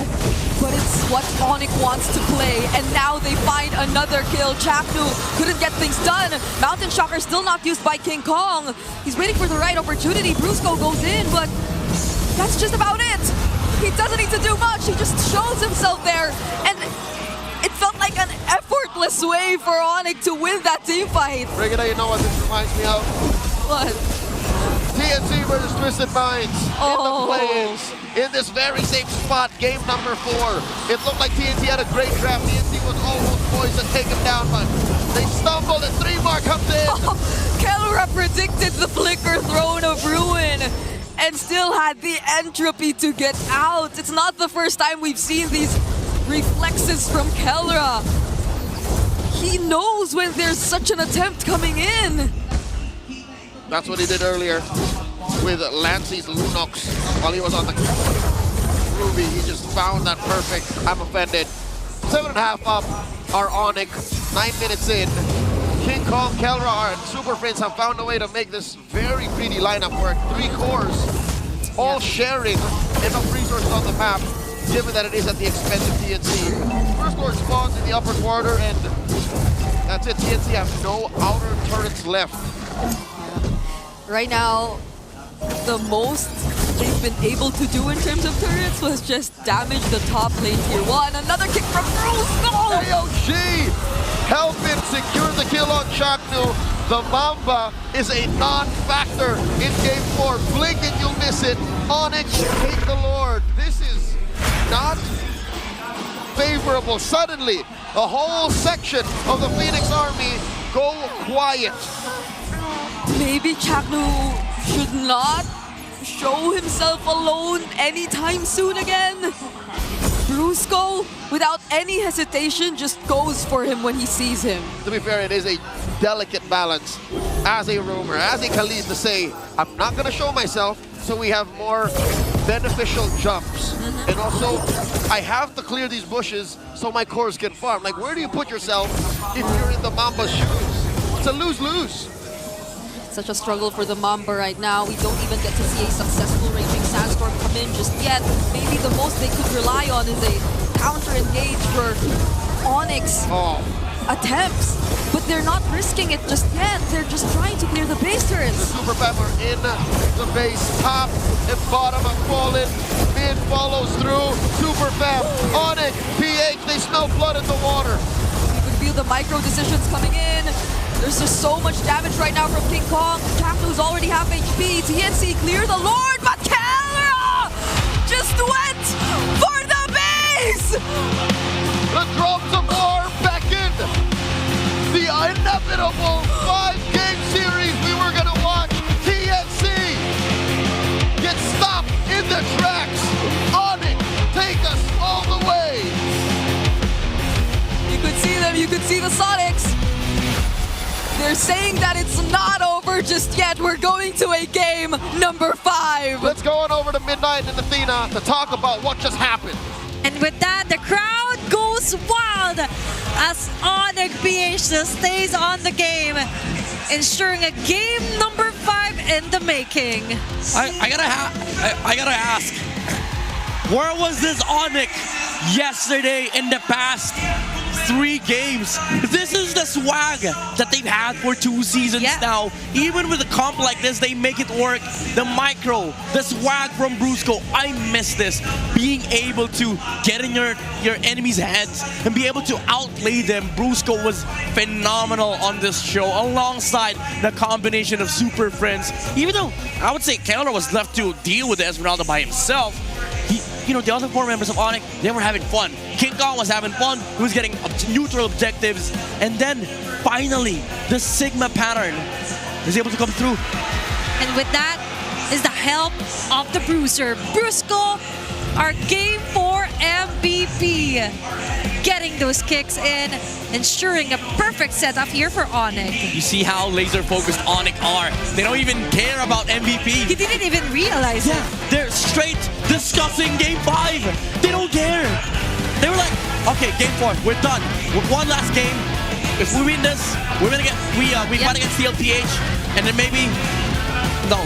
but it's what Onyx wants to play. And now they find another kill. Chapnu couldn't get things done. Mountain Shocker still not used by King Kong. He's waiting for the right opportunity. Brusco goes in, but that's just about it. He doesn't need to do much. He just shows himself there. And it felt like an effortless way for Onyx to win that team fight. Brigida, you know what this reminds me of? What? TNT versus Twisted Minds in the play-ins. In this very same spot, game number 4. It looked like TNT had a great draft. TNT was almost poised to take him down, but they stumbled and 3-Mar comes in. Kelra predicted the Flicker Throne of Ruin and still had the entropy to get out. It's not the first time we've seen these reflexes from Kelra. He knows when there's such an attempt coming in. That's what he did earlier with Lancey's Lunox while he was on the Ruby. He just found that perfect. I'm offended. 7.5 up are Onyx. 9 minutes in. King Kong, Kelra, and Super Friends have found a way to make this very greedy lineup work. 3 cores, all sharing enough resources on the map, given that it is at the expense of TNC. First core spawns in the upper quarter, and that's it. TNC have no outer turrets left. Right now, the most they've been able to do in terms of turrets was just damage the top lane tier 1. Another kick from Brusco! AOG helping secure the kill on Chaknu. The Mamba is a non-factor in game 4. Blink and you'll miss it. Onyx, take the Lord. This is not favorable. Suddenly, a whole section of the Phoenix army go quiet. Maybe Chaknu should not show himself alone anytime soon again. Brusco, without any hesitation, just goes for him when he sees him. To be fair, it is a delicate balance. As a roamer, as a Khalid to say, I'm not going to show myself, so we have more beneficial jumps. And also, I have to clear these bushes so my cores can farm. Like, where do you put yourself if you're in the Mamba's shoes? It's a lose-lose. Such a struggle for the Mamba right now. We don't even get to see a successful Raging Sandstorm come in just yet. Maybe the most they could rely on is a counter-engage for Onyx attempts. But they're not risking it just yet. They're just trying to clear the base turrets. The Super Fam are in the base. Top and bottom have fallen. Mid follows through. Super Fam, Onyx, PH, they smell blood in the water. You can feel the micro decisions coming in. There's just so much damage right now from King Kong. Chaknu's already half HP. TNC clear the Lord, but Kelra just went for the base! The drums of war beckon. The inevitable 5-game series we were gonna watch. TNC gets stopped in the tracks. Onyx, take us all the way. You could see them, you could see the Sonics. They're saying that it's not over just yet. We're going to a game number 5. Let's go on over to Midnight in Athena to talk about what just happened. And with that, the crowd goes wild as Onyx PH stays on the game, ensuring a game number 5 in the making. I gotta ask, where was this Onyx yesterday in the past 3 games? This is the swag that they've had for 2 seasons now. Even with a comp like this, they make it work. The micro, the swag from Brusco, I miss this. Being able to get in your enemy's heads and be able to outplay them. Brusco was phenomenal on this show, alongside the combination of Super Friends. Even though I would say Kelra was left to deal with Esmeralda by himself, you know, the other 4 members of Onyx, they were having fun. King Kong was having fun. He was getting neutral objectives. And then, finally, the Sigma pattern is able to come through. And with that is the help of the Bruiser. Brusco our Game 4 MVP. Getting those kicks in, ensuring a perfect setup here for Onyx. You see how laser focused Onyx are. They don't even care about MVP. He didn't even realize it. They're straight discussing Game 5. They don't care. They were like, okay, Game 4, we're done. With one last game. If we win this, we're gonna get we won against TLPH, and then maybe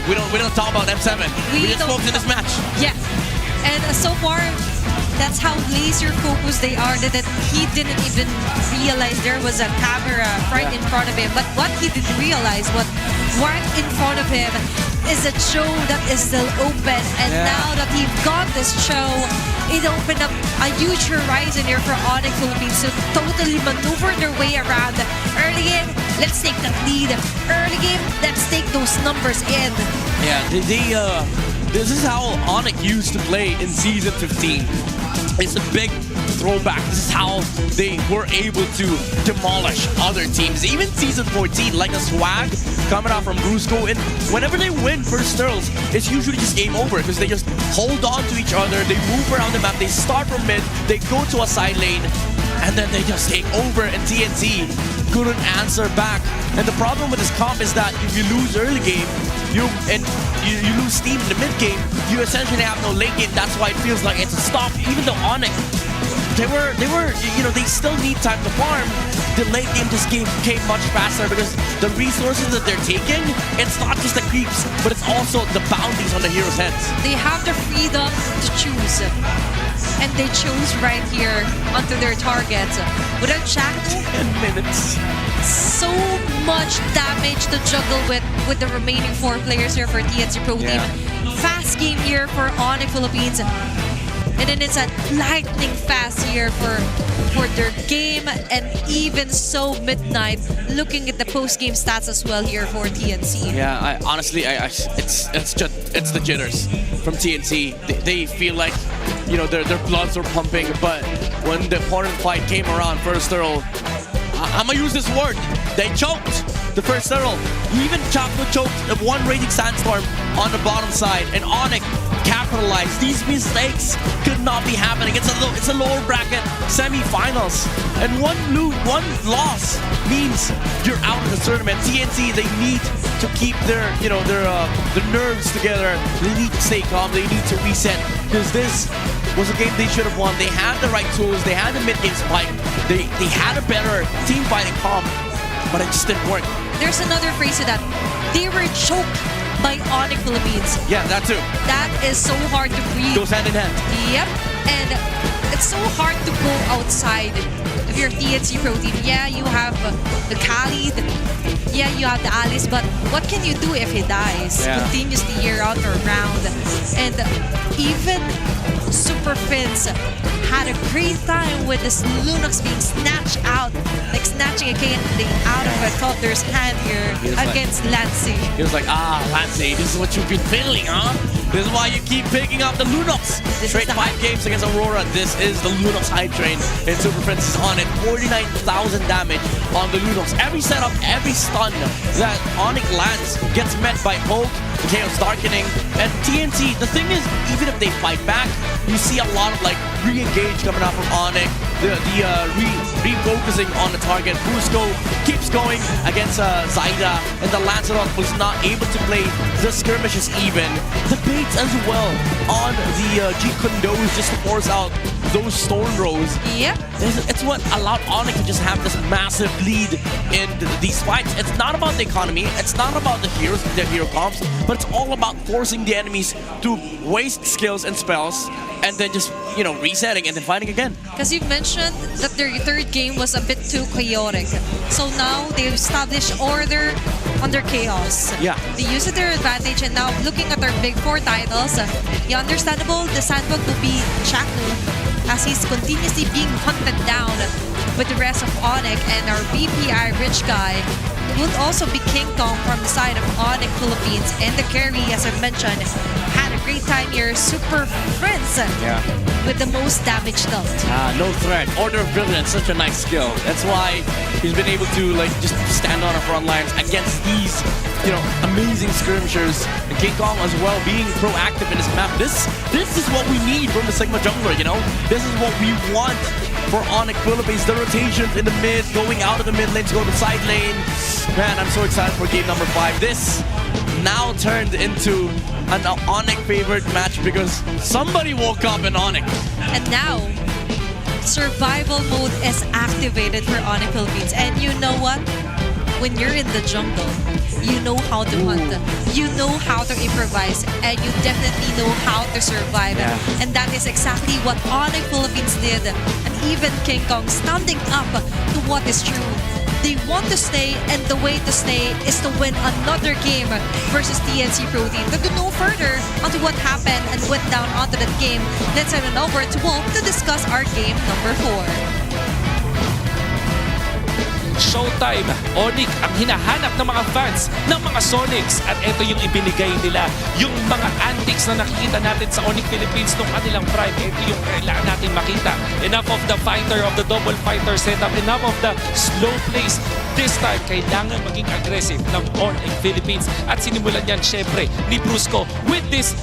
we don't talk about M7. We just focus on this match. Yeah, and so far, that's how laser focused they are. That he didn't even realize there was a camera right in front of him. But what he did realize, what right in front of him, is a show that is still open. And now that he got this show, it opened up a huge horizon here for Onyx Philippines to totally maneuver their way around. Early game, let's take that lead. Early game, let's take those numbers in. Yeah, this is how Onyx used to play in Season 15. It's a big throwback. This is how they were able to demolish other teams. Even Season 14, like a swag coming out from Brusco. And whenever they win first turtles, it's usually just game over because they just hold on to each other. They move around the map. They start from mid. They go to a side lane. And then they just take over, and TNT couldn't answer back. And the problem with this comp is that if you lose early game, you lose steam in the mid game, you essentially have no late game. That's why it feels like it's a stop. Even though Onyx, they still need time to farm. The late game just came much faster because the resources that they're taking, it's not just the creeps, but it's also the bounties on the heroes' heads. They have the freedom to choose. And they chose right here onto their targets. Without Shackle, 10 minutes. So much damage to juggle with the remaining 4 players here for TNT Pro Team. Fast game here for Onyx Philippines. And then it's a lightning fast here for their game, and even so midnight. Looking at the post-game stats as well here for TNC. Yeah, honestly, it's the jitters from TNC. They feel like their bloods are pumping, but when the opponent fight came around first turtle, I'm gonna use this word. They choked the first turtle. Even Chaco choked one Raging Sandstorm on the bottom side, and Onyx capitalized. These mistakes could not be happening. It's a lower bracket semi-finals, and one loss means you're out of the tournament. TNC, they need to keep their nerves together. They need to stay calm. They need to reset, because this was a game they should have won. They had the right tools. They had the mid-game spike. They had a better team fighting comp, but it just didn't work. There's another phrase to that. They were choked by Onyx Philippines. Yeah, that too. That is so hard to breathe. Goes hand in hand. Yep. And it's so hard to go outside of your TNC Pro Team. Yeah, you have the Khalid. Yeah, you have the Alice. But what can you do if he dies? Yeah. Continuously year out or round. And even Super Fins had a great time with this Lunox being snatched out, like snatching a candy out of a Cutler's hand here against Lancey. He was like, Lancey, this is what you've been feeling, huh? This is why you keep picking up the Lunox. Straight 5 games against Aurora. This is the Lunox hype train, and Super Prince is on it. 49,000 damage on the Lunox. Every setup, every stun that Onyx lands gets met by Poke, Chaos Darkening, and TNT. The thing is, even if they fight back, you see a lot of re-engage coming out from Onyx. The refocusing on the target. Brusco keeps going against Zaida, and the Lancelot was not able to play the skirmishes even. The baits as well on the G Condos just to force out those stone rows. Yep. It's what allowed Onyx to just have this massive lead in these fights. It's not about the economy, it's not about the heroes, their hero comps, but it's all about forcing the enemies to waste skills and spells, and then just, resetting and then fighting again. Because you've mentioned that their third game was a bit too chaotic. So now they've established order under chaos. Yeah. They use it to their advantage, and now looking at their big 4 titles, understandable, the sandbag will be Chaku, as he's continuously being hunted down with the rest of Onyx, and our BPI rich guy would also be King Kong from the side of Onyx Philippines, and the carry, as I mentioned, had a great time here. Super Friends Yeah. with the most damage dealt. No threat. Order of Brilliance, such a nice skill. That's why he's been able to like just stand on the front lines against these, amazing skirmishers. And King Kong as well being proactive in his map. This is what we need from the Sigma jungler, This is what we want for Onyx Philippines. The rotations in the mid, going out of the mid lane to go to the side lane. Man, I'm so excited for game number 5. This now turned into an Onyx favorite match because somebody woke up in Onyx. And now, survival mode is activated for Onyx Philippines. And you know what? When you're in the jungle, you know how to hunt, you know how to improvise, and you definitely know how to survive. Yeah. And that is exactly what Onyx Philippines did. And even King Kong standing up to what is true. They want to stay, and the way to stay is to win another game versus TNC Pro Team. To go no further onto what happened and went down onto that game, let's head on over to Wolf to discuss our game number 4. Showtime, Onyx ang hinahanap ng mga fans ng mga Sonics at ito yung ibinigay nila. Yung mga antics na nakikita natin sa Onyx Philippines nung kanilang prime, ito yung kailangan natin makita. Enough of the fighter, of the double fighter setup, enough of the slow plays. This time, kailangan maging aggressive ng Onyx Philippines at sinimulan yan syempre ni Brusco with this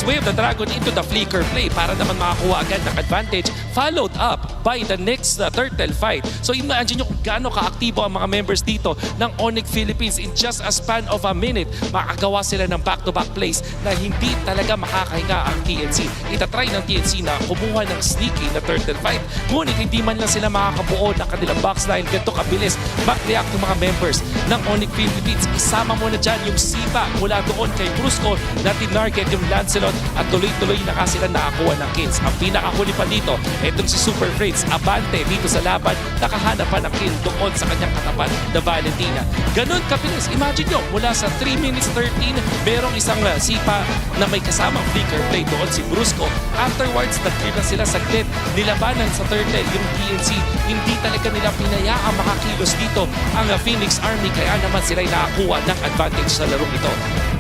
wave the dragon into the flicker play para naman makakuha agad ng advantage, followed up by the next turtle fight. So imagine nyo kung gaano kaaktibo ang mga members dito ng Onyx Philippines. In just a span of a minute, makagawa sila ng back-to-back plays na hindi talaga makakahinga ang TNC. Itatry ng TNC na kumuha ng sneaky na turtle fight, ngunit hindi man lang sila makakabuo ng kanilang box dahil ganito kabilis mag-react ng mga members ng Onyx Philippines. Isama mo na dyan yung sipa mula doon kay Brusco na tinarget yung Lancelot at tuloy-tuloy na sila nakakuha ng kills. Ang pinakahuli pa dito, itong si Super Fritz, abante dito sa laban, nakahanap pa ng kill doon sa kanyang katapat na Valentina. Ganon kabilis. Imagine nyo, mula sa 3 minutes 13, merong isang sipa na may kasamang flicker play doon si Brusco. Afterwards, nag-clear na sila saglit. Nilabanan sa turtle yung TNC. Hindi talaga nila pinayaang makakilos dito ang Phoenix Army, kaya naman sila'y nakakuha ng advantage sa larong ito.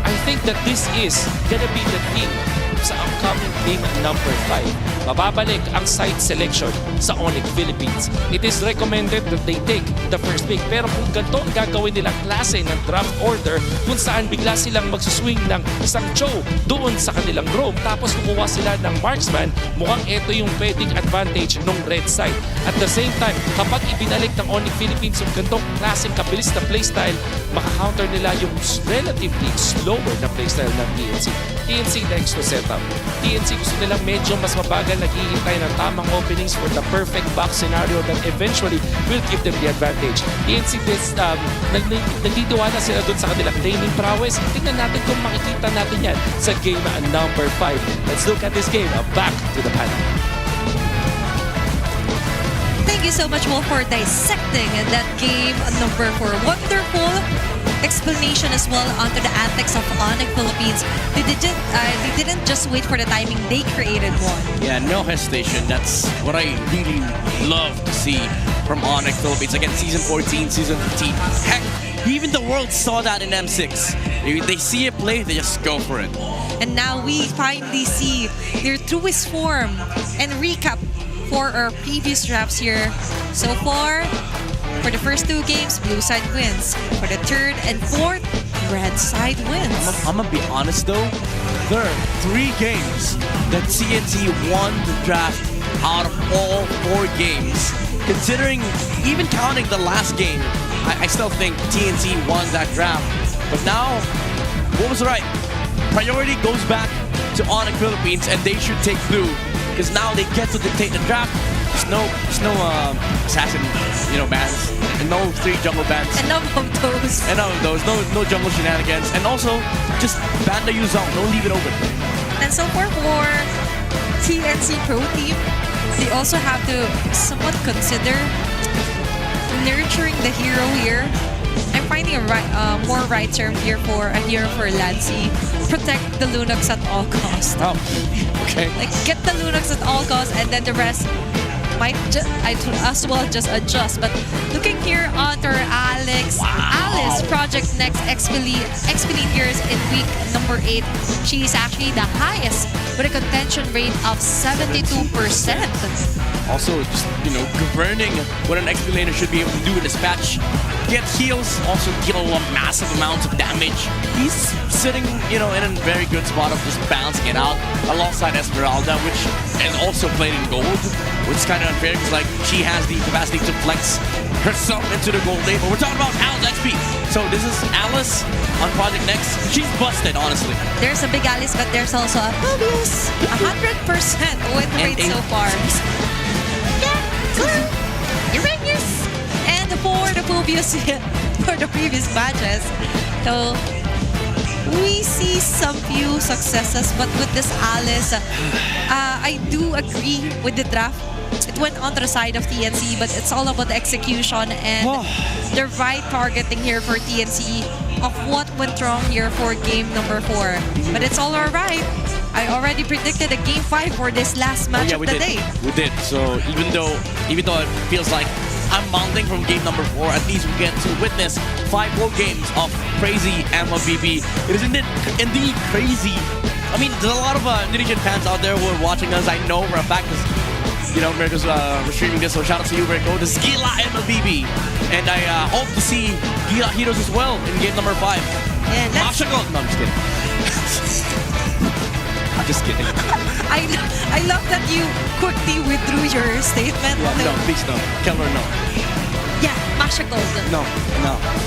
I think that this is gonna be the thing sa upcoming game number 5. Mababalik ang site selection sa Onyx Philippines. It is recommended that they take the first pick. Pero kung ganito ang gagawin nilang klase ng draft order, kung saan bigla silang magsuswing ng isang Cho doon sa kanilang roam, tapos kukuha sila ng marksman, mukhang ito yung pwedeng advantage ng red side. At the same time, kapag ibinalik ng Onyx Philippines yung ganitong klaseng kabilis na playstyle, maka-counter nila yung relatively slower na playstyle ng TNC. TNC likes to set up. TNC gusto nilang medyo mas mabagal, naghihintay ng tamang openings for the perfect box scenario that eventually will give them the advantage. TNC, nagtitiwala sila dun sa kanilang laning prowess. Tingnan natin kung makikita natin yan sa game number 5. Let's look at this game. Back to the panel. Thank you so much, Wolf, for dissecting that game number 4. Wonderful explanation as well onto the antics of Onyx Philippines. They didn't just wait for the timing, they created one. Yeah, no hesitation. That's what I really love to see from Onyx Philippines. Again, Season 14, Season 15. Heck, even the world saw that in M6. They see a play, they just go for it. And now we finally see their truest form and recap for our previous drafts here. So far, for the first 2 games, blue side wins. For the 3rd and 4th, red side wins. I'm gonna be honest though, there are 3 games that TNT won the draft out of all 4 games. Considering, even counting the last game, I still think TNT won that draft. But now, what was right? Priority goes back to Onyx Philippines, and they should take blue because now they get to dictate the draft. There's no assassin, bans, and no 3 jungle bans. Enough of those. Enough of those. No jungle shenanigans, and also just ban the Yuzong. Don't leave it open. And so far for TNC Pro Team, they also have to somewhat consider nurturing the hero here. I'm finding a more right term here for a hero for Lancy. Protect the Lunox at all costs. Oh, okay. Like, get the Lunox at all costs, and then the rest, might as well just adjust. But looking here onto Alex, Alice Project Next XP years in week number 8, she is actually the highest with a contention rate of 72%. Also, just, governing what an XP laner should be able to do in this patch. Get heals, also deal massive amounts of damage. He's sitting, in a very good spot of just balancing it out alongside Esmeralda, which is also played in gold, which is kind of unfair because, she has the capacity to flex herself into the gold lane. But we're talking about Alice XP. So this is Alice on Project Next. She's busted, honestly. There's a big Alice, but there's also a Mobius. 100% win rate so far. Uranus! And for the Mobius for the previous matches. So we see some few successes, but with this Alice, I do agree with the draft. It went on the side of TNC, but it's all about the execution and the right targeting here for TNC of what went wrong here for game number 4. But it's all alright. I already predicted a game 5 for this last match of the day. We did. So even though it feels like I'm mounting from game number 4, at least we get to witness 5 more games of crazy MLBB. It is indeed crazy. I mean, there's a lot of Indonesian fans out there who are watching us. I know for a fact because America's streaming this, so shout out to you, Rico. This is Gila MLBB. And I hope to see Gila Heroes as well in game number 5. Yeah, no, I'm just kidding. I'm just kidding. I love that you quickly withdrew your statement. No, please no. Keller, no. Yeah, Masha Gold. No.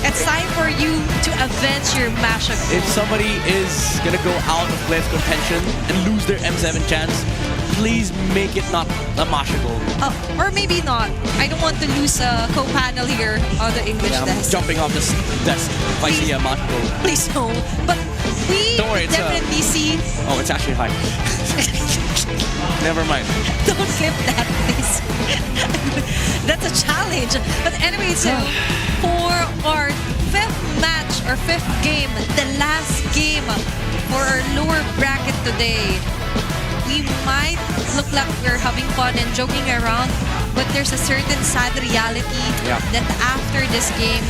It's time for you to avenge your Masha Gold. If somebody is gonna go out of playoff contention and lose their M7 chance, please make it not a Masha Gold. Or maybe not. I don't want to lose a co-panel here on the English I'm desk. jumping off this desk if I see a Masha Gold. Please no. But we don't worry, definitely see... Oh, it's actually high. Never mind. Don't clip that, please. That's a challenge. But anyway, so for our 5th match or 5th game, the last game for our lower bracket today, we might look like we're having fun and joking around, but there's a certain sad reality that after this game,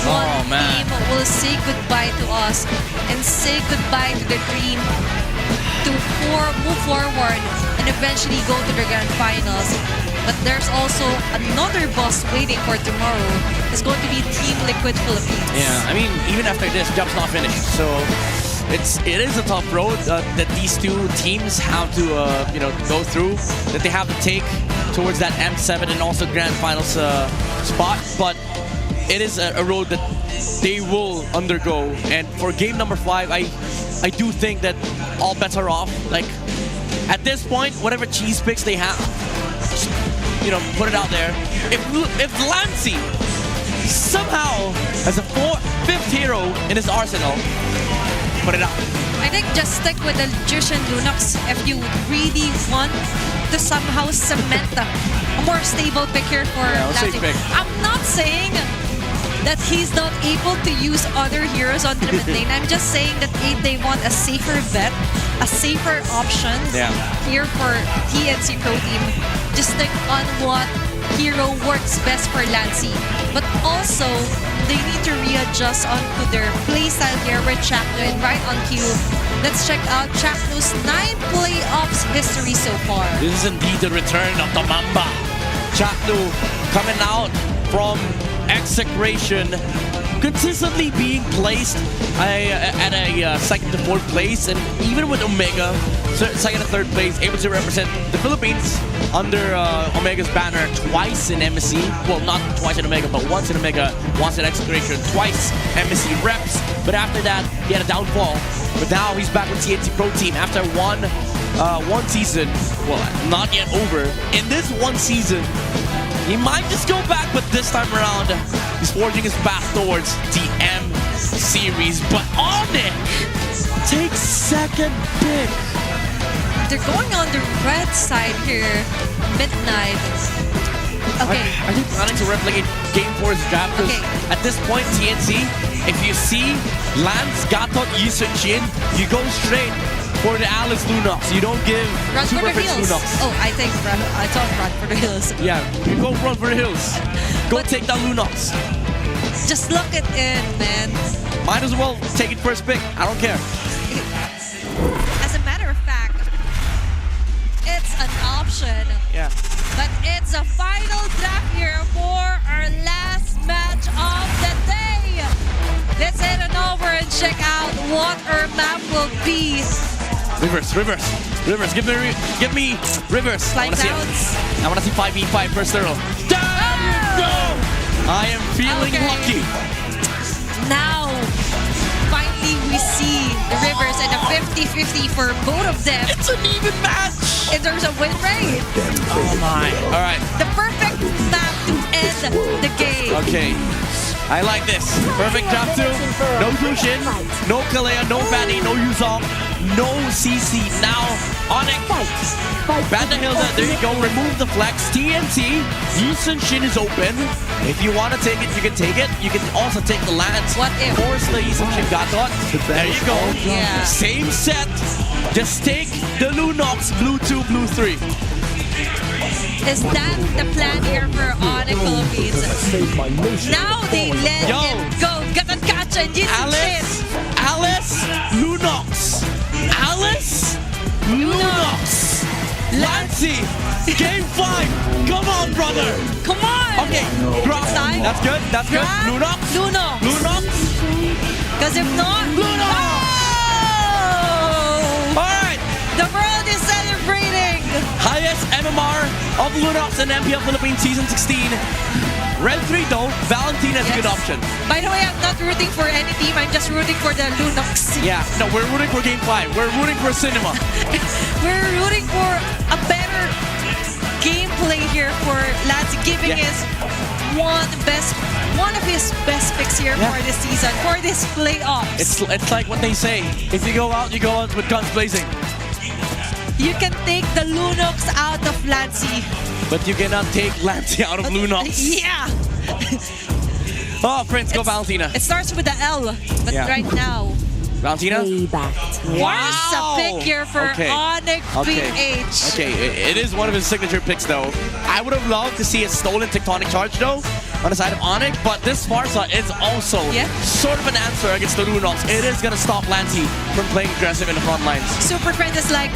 one team will say goodbye to us and say goodbye to the dream to move forward and eventually go to the grand finals. But there's also another boss waiting for tomorrow. It's going to be Team Liquid Philippines. Yeah, I mean, even after this, job's not finished. So it is a tough road that these two teams have to go through, that they have to take towards that M7 and also grand finals spot. But it is a road that they will undergo. And for game number 5, I do think that all bets are off. Like, at this point, whatever cheese picks they have, just, put it out there. If Lancy somehow has a 5th hero in his arsenal, put it out. I think just stick with the Jushin Lunox if you really want to somehow cement a more stable pick here for Lancy. I'm not saying that he's not able to use other heroes on the mid lane. I'm just saying that if they want a safer bet, a safer option here for TNC Pro Team, just stick on what hero works best for Lancy. But also, they need to readjust onto their playstyle here with Chakno and right on cue. Let's check out Chakno's 9 playoffs history so far. This is indeed the return of the Mamba. Chakno coming out from execration, consistently being placed at a 2nd to 4th place, and even with Omega, 2nd to 3rd place, able to represent the Philippines under Omega's banner twice in MSC. Well, not twice in Omega, but once in Omega, once in execration, twice MSC reps. But after that, he had a downfall. But now he's back with TNT Pro Team after one season. Well, not yet over. In this one season, he might just go back, but this time around, he's forging his path towards the M Series. But Onyx takes 2nd pick. They're going on the red side here, Midnight. Okay. I think planning to replicate Game 4's draft because at this point, TNC, if you see Lance, Gatot, Yi Sun Shin, you go straight for the Alice Lunox. You don't give Run for Super the Fritz hills. Lunox. Oh, I think I thought run for the hills. Yeah, you go run for the hills. Go take that Lunox. Just look it in, man. Might as well take it first pick. I don't care. As a matter of fact, it's an option. Yeah. But it's a final draft here for our last match of the day. Let's head on over and check out what our map will be. Rivers. Give me Rivers. Flying clouds. I want to see 5v5 first turtle. There you go! I am feeling lucky. Now, finally we see the Rivers and a 50-50 for both of them. It's an even match! In terms of win rate. Oh my. Alright. The perfect map to end the game. Okay. I like this. Perfect draft 2. No Tushin, no Kalea, no Fanny, no Yuzong, no CC. Now, Onyx. Banda Hilda, there you go. Remove the flex. TNT. Yushin Shin is open. If you want to take it, you can take it. You can also take the lands. What if? Force the Yushin Shin Gatot. There you go. Yeah. Same set. Just take the Lunox, blue 2, blue 3. Is that the plan here for Onyx Philippines? Now they let it go. Gatot Kacha and Yushin Shin. Alice Lunox. Alice Lunox. Lancy. Game 5. Come on, brother. Come on. Okay. Drop. That's good. That's good. Lunox. Lunox. Because if not, Lunox. All right. The world is celebrating. Highest MMR of Lunox in MPL Philippines Season 16. Red 3 though, Valentina is a good option. By the way, I'm not rooting for any team. I'm just rooting for the Lunox. Yeah, no, we're rooting for Game 5. We're rooting for Cinema. We're rooting for a better gameplay here for Lads, giving us one of his best picks here for this season, for this playoffs. It's like what they say. If you go out with guns blazing. You can take the Lunox out of Lancy. But you cannot take Lancy out of Lunox. Yeah. Oh, Prince, go Valentina. It starts with the L, but right now. Valentina? Where's a pick here for Onyx PH? Okay, it is one of his signature picks though. I would have loved to see a stolen Tectonic Charge though on the side of Onyx, but this Farsa is also sort of an answer against the Lunox. It is going to stop Lancy from playing aggressive in the front lines. Super Friend is like,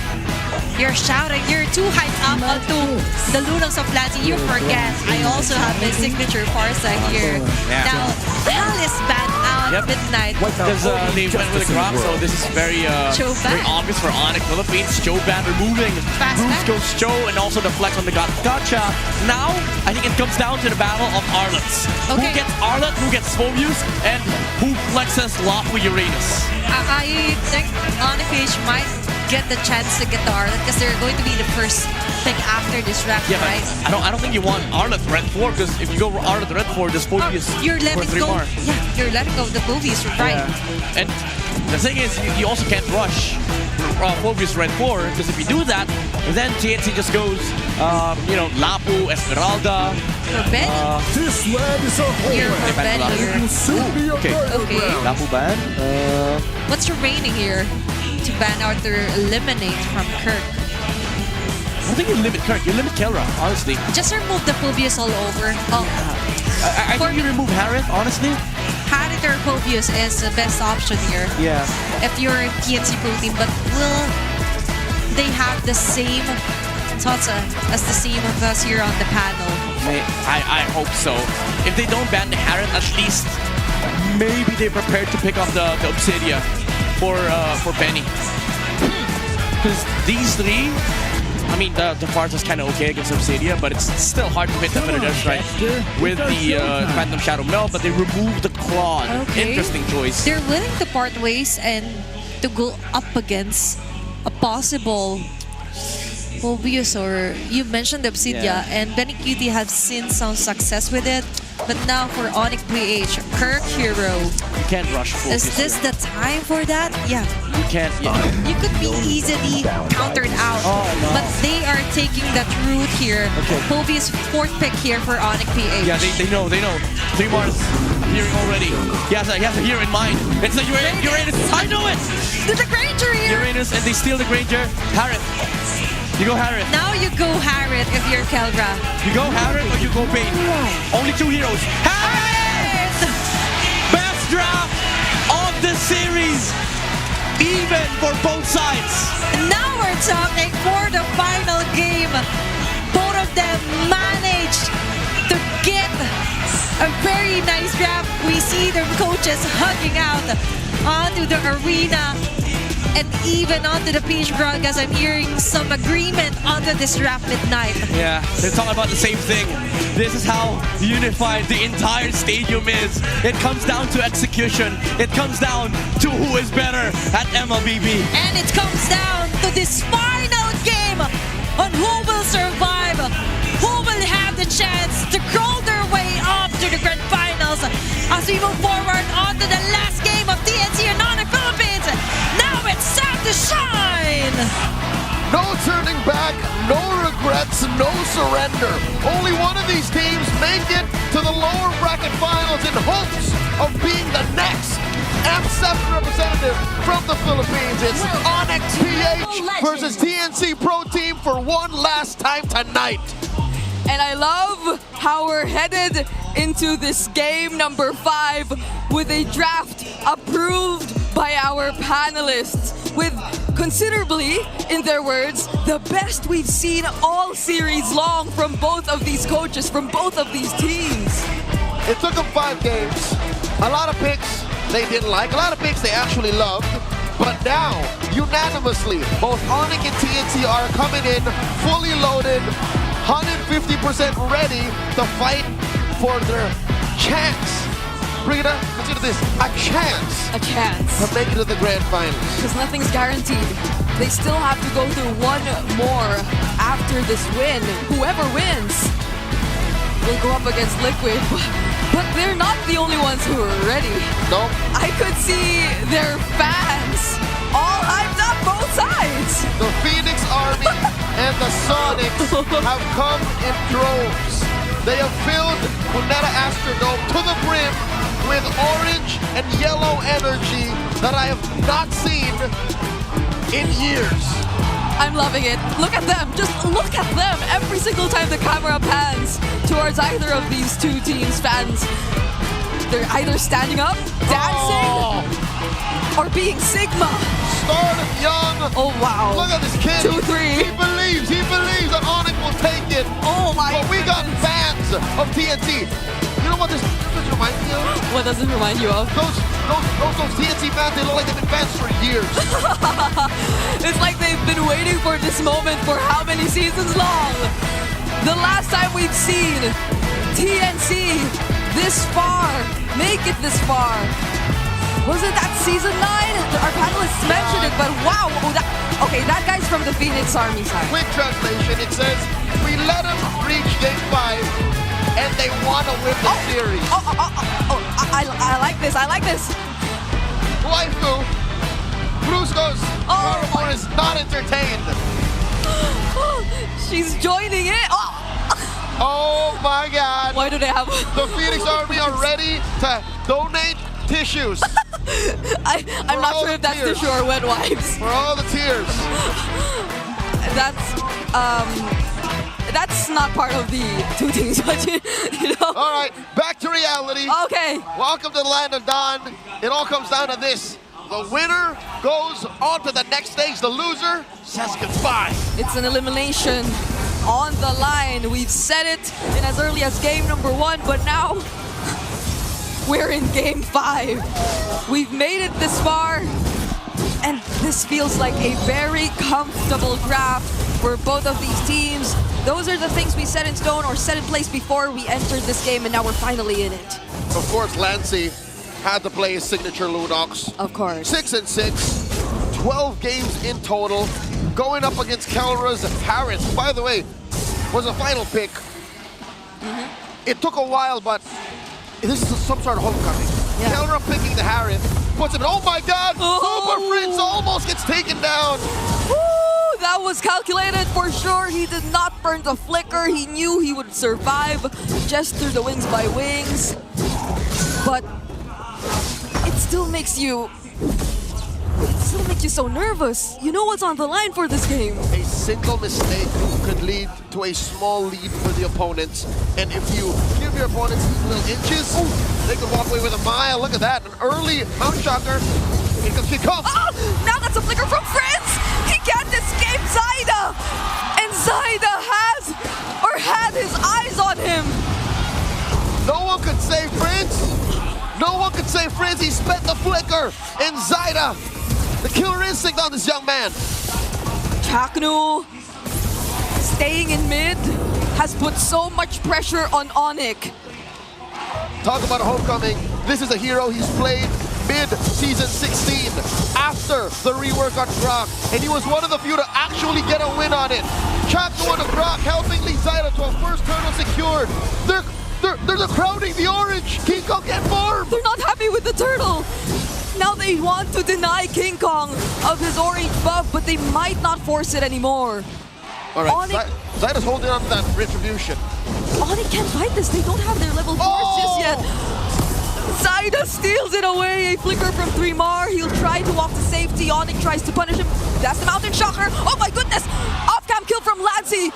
you're shouting, you're too hyped up onto the Lunox of Lancy. You forget, I also have my signature Farsa here. Now, Alice banned out midnight. Because they went with a Grok, so this is very obvious for Onyx Philippines. Cho ban removing Bruce goes Cho, and also the flex on the Gotcha. Now, I think it comes down to the battle of Arlets. Who gets Arlet, who gets Phobius, and who flexes Lawful Uranus. I think Onyx PH might get the chance to get the Arlet because they're going to be the first pick after this draft, right? I don't think you want Arlet Red 4 because if you go Arlet Red 4, there's Phobius you're letting for 3 go. more. Yeah, you're letting go of the Phobius, right? Yeah. And the thing is, you also can't rush Phobius Red 4 because if you do that, then TNT just goes, Lapu, Esmeralda. For Ben? This lab is a whole. Here for Ben here. Okay. Lapu ban. What's remaining here to ban out or eliminate from Kirk? I don't think you limit Kirk, you limit Kelra, honestly. Just remove the Phobius all over. I think you remove Harith, honestly. Harith or Phobius is the best option here. Yeah. If you're a TNC Pro team, but will they have the same thoughts as the same of us here on the panel? I hope so. If they don't ban the Harith, at least maybe they're prepared to pick up the Obsidia for Benny. Because these three, I mean, the Farsa's kind of okay against Obsidia, but it's still hard to hit the Predator Strike with the Phantom Shadow Meld, but they remove the Claw. Interesting choice. They're willing to part ways and to go up against a possible Phobius, or you mentioned the Obsidia, and Benny Cutie have seen some success with it. But now for Onyx PH, Kirk Hero. You can't rush Phobius. Is this the time for that? Yeah. You can't. You could be easily countered out, but they are taking that route here. Okay. Hobie is 4th pick here for Onyx PH. Yeah, they know. 3 Mars hearing already. He has a hear in mind. It's a Uranus. I know it! There's a Granger here! Uranus, and they steal the Granger. Harith. You go Harith. Now you go Harith if you're Kelra. You go Harith or you go Bane. Only 2 heroes. Harith! Best draft of the series. Even for both sides. Now we're talking for the final game. Both of them managed to get a very nice draft. We see their coaches hugging out onto the arena and even onto the PH broadcast. I'm hearing some agreement onto this draft midnight. Yeah, they're talking about the same thing. This is how unified the entire stadium is. It comes down to execution. It comes down to who is better at MLBB. And it comes down to this final game on who will survive, who will have the chance to crawl their way up to the grand finals as we move forward onto the last game of TNC and Onyx Philippines. Now it's time to shine! No turning back, no regrets, no surrender. Only one of these teams make it to the lower bracket finals in hopes of being the next M7 representative from the Philippines. It's Onyx PH versus TNC Pro Team for one last time tonight. And I love how we're headed into this game number 5 with a draft approved by our panelists with considerably, in their words, the best we've seen all series long from both of these coaches, from both of these teams. It took them 5 games, a lot of picks they didn't like, a lot of picks they actually loved, but now, unanimously, both Onyx and TNC are coming in fully loaded, 150% ready to fight for their chance. Brita, consider this a chance. A chance. To make it to the grand finals. Because nothing's guaranteed. They still have to go through one more after this win. Whoever wins will go up against Liquid. But they're not the only ones who are ready. No. I could see their fans all hyped up both sides. The Phoenix Army and the Sonics have come in droves. They have filled Luneta Astrodome to the brim with orange and yellow energy that I have not seen in years. I'm loving it. Look at them. Just look at them. Every single time the camera pans towards either of these two teams' fans, they're either standing up, dancing, or being Sigma. Started young. Oh, wow. Look at this kid. 2-3. He believes that Onyx will take it. Oh, my But we got fans of TNT. You know what this reminds me of? What does it remind you of? Those TNC fans, they look like they've been fans for years. It's like they've been waiting for this moment for how many seasons long? The last time we've seen TNC this far, make it this far. Was it that season 9? Our panelists mentioned it, but wow. Okay, that guy's from the Phoenix Army side. Quick translation, it says, we let them reach game 5 and they want to win the series. I like this, I like this. Waifu, Brusco's Paramore is not entertained. She's joining in. Oh my God. Why do they have... The Phoenix Army are ready to donate tissues. I'm not sure if that's tissue or wet wipes. For all the tears. That's not part of the two things, but you know. All right, back to reality. Okay. Welcome to the land of Dawn. It all comes down to this. The winner goes on to the next stage. The loser says goodbye. It's an elimination on the line. We've said it in as early as game number 1, but now we're in game 5. We've made it this far, and this feels like a very comfortable draft for both of these teams. Those are the things we set in stone or set in place before we entered this game, and now we're finally in it. Of course, Lancey had to play his signature Lunox. Of course. 6-6, 12 games in total, going up against Kelra's Harris. By the way, was a final pick. It took a while, but this is some sort of homecoming. Yeah. Kelra picking the Harris, puts him in, oh my God, Super Prince almost gets taken down. Woo! that was calculated for sure. He did not burn the flicker. He knew he would survive just through the wings by wings. But it still makes you so nervous. You know what's on the line for this game. A single mistake could lead to a small lead for the opponents. And if you give your opponents these little inches, they could walk away with a mile. Look at that, an early Mount Shocker. Here comes King Kong. Oh, now that's a flicker from Fritz. He can't escape Zaida. And Zaida had his eyes on him. No one could save Prince. No one could save Prince. He spent the flicker. And Zaida, the killer instinct on this young man. Chaknu staying in mid has put so much pressure on Onyx. Talk about a homecoming. This is a hero he's played mid-season 16 after the rework on Grok, and he was one of the few to actually get a win on it. Chaknu on the Grok helping lead Zaida to a first turtle secured. They're crowding the orange. King Kong get farmed. They're not happy with the turtle. Now they want to deny King Kong of his orange buff, but they might not force it anymore. All right, Zaida's holding on to that retribution. Onyx can't fight this. They don't have their level 4s just yet. Zaida steals it away. A flicker from 3mar. He'll try to walk to safety. Onyx tries to punish him. That's the Mountain Shocker. Oh my goodness! Off-cam kill from Lansy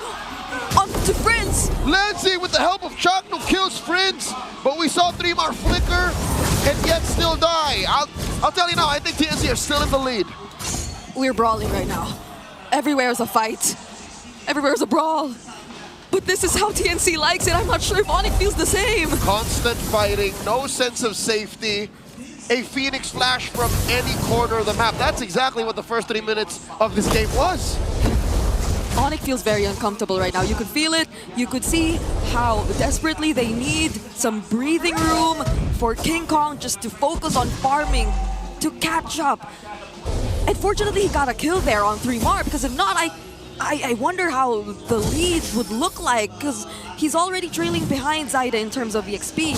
onto Prince. Lansy with the help of Chaknu kills Prince, but we saw 3mar flicker and yet still die. I'll tell you now, I think TNC are still in the lead. We're brawling right now. Everywhere's a fight. Everywhere's a brawl. But this is how TNC likes it. I'm not sure if Onyx feels the same. Constant fighting, no sense of safety. A Phoenix flash from any corner of the map. That's exactly what the first 3 minutes of this game was. Onyx feels very uncomfortable right now. You could feel it. You could see how desperately they need some breathing room for King Kong just to focus on farming, to catch up. And fortunately, he got a kill there on 3mar, because if not, I wonder how the lead would look like, because he's already trailing behind Zaida in terms of EXP.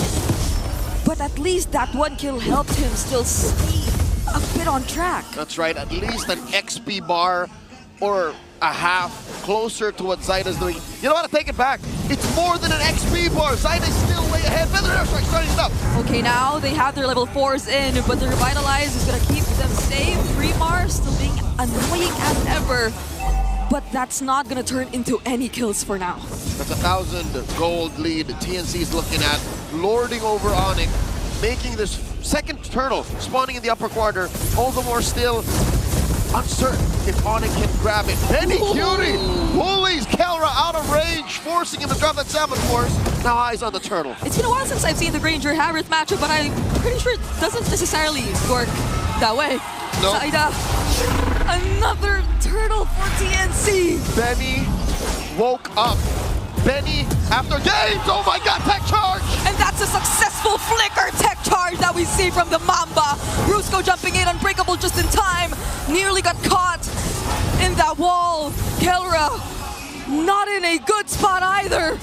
But at least that one kill helped him still stay a bit on track. That's right, at least an XP bar or a half closer to what Zaida's doing. You know what, take it back. It's more than an XP bar. Zaida's still way ahead. Feather Airstrike starting it up. Okay, now they have their level 4s in, but the Revitalize is going to keep them safe. 3mar still being annoying as ever. But that's not going to turn into any kills for now. That's 1,000 gold lead TNC is looking at, lording over Onyx, making this second turtle spawning in the upper quarter. All the more still uncertain if Onyx can grab it. Benny Cutie bullies Kelra out of range, forcing him to drop that Salmon Force. Now eyes on the turtle. It's been a while since I've seen the Granger Harris matchup, but I'm pretty sure it doesn't necessarily work that way. No. Zaida, another turtle for TNC. Benny woke up. Benny, after games, oh my god, tech charge! And that's a successful flicker tech charge that we see from the Mamba. Brusco jumping in, unbreakable just in time. Nearly got caught in that wall. Kelra, not in a good spot either.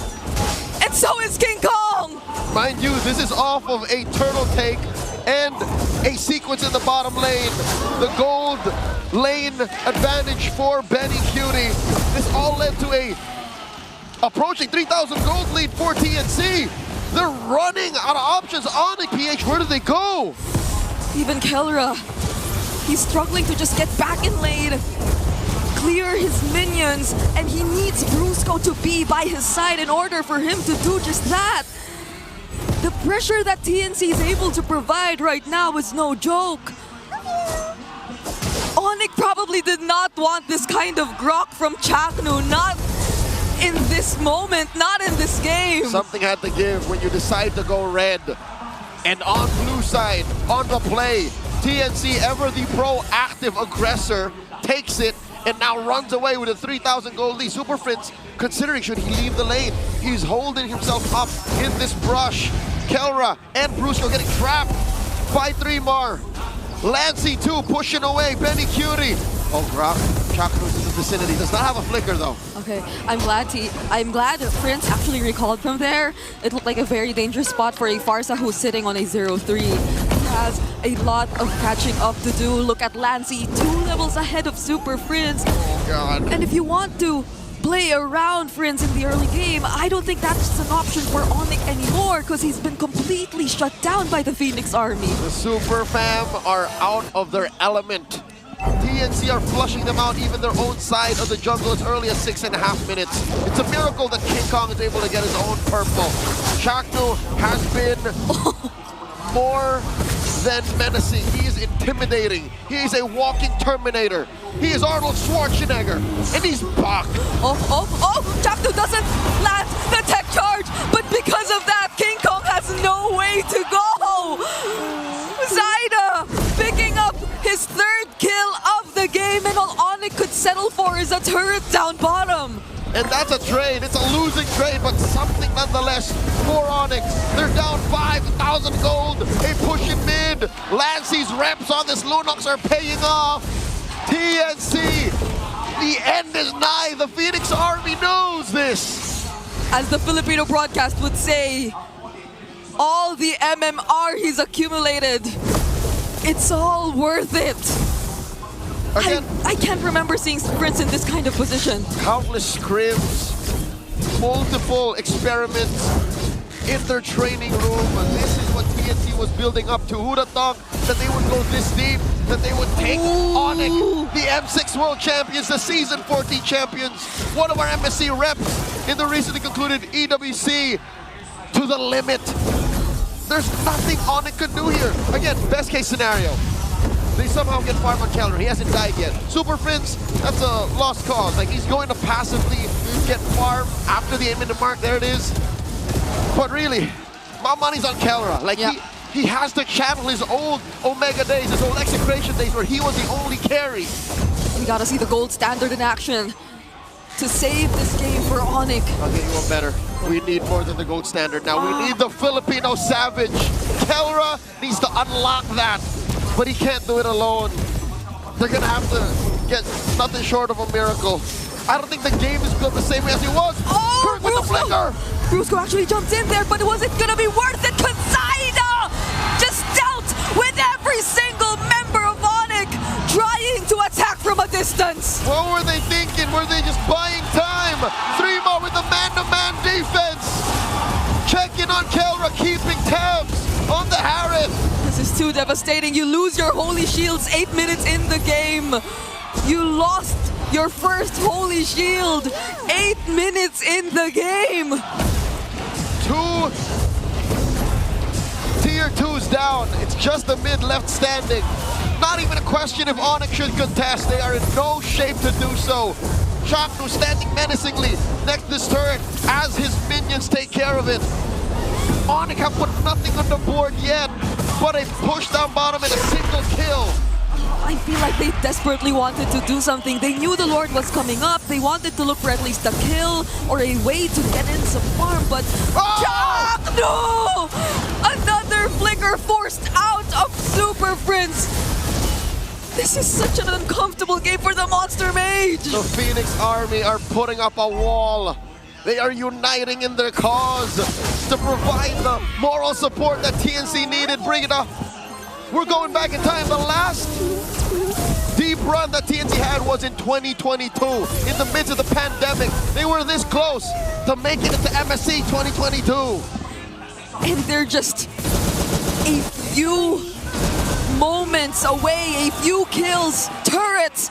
And so is King Kong. Mind you, this is off of a turtle take and a sequence in the bottom lane. The gold lane advantage for Benny Cutie. This all led to a approaching 3,000 gold lead for TNC. They're running out of options. Onyx PH, where do they go? Even Kelra, he's struggling to just get back in lane, clear his minions, and he needs Brusco to be by his side in order for him to do just that. The pressure that TNC is able to provide right now is no joke. Onyx probably did not want this kind of grok from Chaknu, not in this moment, not in this game. Something had to give when you decide to go red. And on blue side, on the play, TNC, ever the proactive aggressor, takes it and now runs away with a 3,000 gold lead. Super Prince considering should he leave the lane. He's holding himself up in this brush. Kelra and Brusco getting trapped by 3mar. Lansy too pushing away. Benny Cutie. Oh, Grok. Chaknu's in the vicinity. Does not have a flicker though. Okay, I'm glad Prince actually recalled from there. It looked like a very dangerous spot for a Farsa who's sitting on a 0-3. He has a lot of catching up to do. Look at Lancey, 2 levels ahead of Super Prince. Oh, God. And if you want to play around Prince in the early game, I don't think that's an option for Onyx anymore because he's been completely shut down by the Phoenix Army. The Super Fam are out of their element. TNC are flushing them out, even their own side of the jungle as early as 6.5 minutes. It's a miracle that King Kong is able to get his own purple. Shaknu has been more than menacing. He is intimidating. He is a walking Terminator. He is Arnold Schwarzenegger, and he's back. Shaknu doesn't land the tech charge, but because of that, King Kong has no way to go. Zaida picking up his 3rd kill of the game, and all Onyx could settle for is a turret down bottom. And that's a trade. It's a losing trade, but something nonetheless for Onyx. They're down 5,000 gold. A push in mid. Lancey's reps on this Lunox are paying off. TNC, the end is nigh. The Phoenix Army knows this. As the Filipino broadcast would say, all the MMR he's accumulated, it's all worth it. Again, I can't remember seeing Prince in this kind of position. Countless scrims, multiple experiments in their training room. And this is what TNC was building up to. Who'd have thought that they would go this deep, that they would take Onyx, the M6 World Champions, the Season 14 champions, one of our MSC reps in the recently concluded EWC, to the limit. There's nothing Onyx could do here. Again, best case scenario. They somehow get farm on Keller. He hasn't died yet. Super Prince, that's a lost cause. Like, he's going to passively get farm after the 8-minute mark. There it is. But really, my money's on Keller. Like, he has to channel his old Omega days, his old Execration days where he was the only carry. We gotta see the gold standard in action to save this game for Onyx. I'll get you one better. We need more than the gold standard now. We need the Filipino Savage. Keller needs to unlock that. But he can't do it alone. They're gonna have to get nothing short of a miracle. I don't think the game is built the same way as it was. Kirk with the flicker! Brusco actually jumped in there, but was it gonna be worth it? Kazaida just dealt with every single member of Onyx trying to attack from a distance. What were they thinking? Were they just buying time? 3 more with the man-to-man defense. Checking on Kelra, keeping tabs on the Harris. This is too devastating. You lose your Holy Shields 8 minutes in the game. You lost your first Holy Shield 8 minutes in the game. 2 Tier 2's down. It's just the mid left standing. Not even a question if Onyx should contest. They are in no shape to do so. Shaknu standing menacingly next to this turret as his minions take care of it. Onyx have put nothing on the board yet, but a push down bottom and a single kill. I feel like they desperately wanted to do something. They knew the Lord was coming up. They wanted to look for at least a kill or a way to get in some farm, but no! Another flicker forced out of Super Prince. This is such an uncomfortable game for the Monster Mage. The Phoenix Army are putting up a wall. They are uniting in their cause to provide the moral support that TNC needed. Bring it up. We're going back in time. The last deep run that TNC had was in 2022. In the midst of the pandemic, they were this close to making it to MSC 2022. And they're just a few moments away, a few kills, turrets,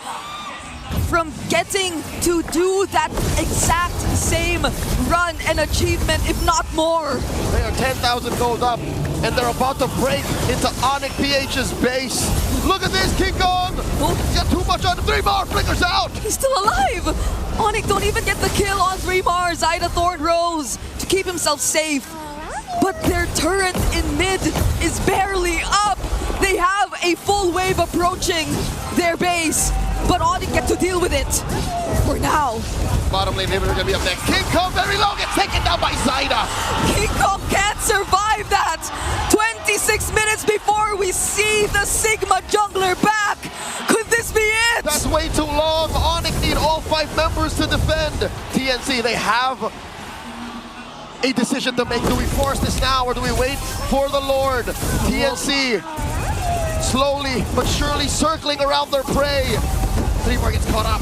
from getting to do that exact same run and achievement, if not more. They are 10,000 gold up, and they're about to break into Onyx PH's base. Look at this, King Kong! He's got too much on him. 3 more, flickers out! He's still alive! Onyx don't even get the kill on 3 Mars. Ida Thorn Rose to keep himself safe. But their turret in mid is barely up. They have a full wave approaching their base, but Onyx get to deal with it for now. Bottom lane inhibitor gonna be up next. King Kong very low, gets taken down by Zaida. King Kong can't survive that. 26 minutes before we see the Sigma jungler back. Could this be it? That's way too long. Onyx need all 5 members to defend. TNC, they have a decision to make. Do we force this now or do we wait for the Lord? TNC slowly but surely circling around their prey. 3mar gets caught up.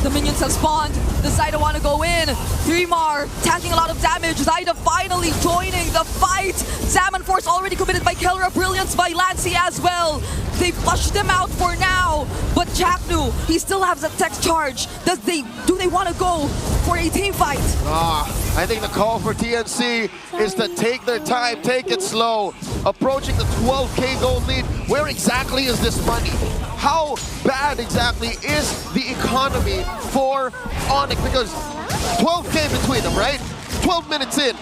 The minions have spawned. The Zyda want to go in. 3mar tanking a lot of damage. Zyda finally joining the fight. Salmon Force already committed by Kelra. Brilliance by Lancy as well. They flushed them out for now. But Chaknu, he still has a text charge. Do they want to go for a team fight? I think the call for TNC is to take their time, take it slow. Approaching the 12K gold lead. Where exactly is this money? How bad exactly is the economy for Onyx? Because 12K between them, right? 12 minutes in.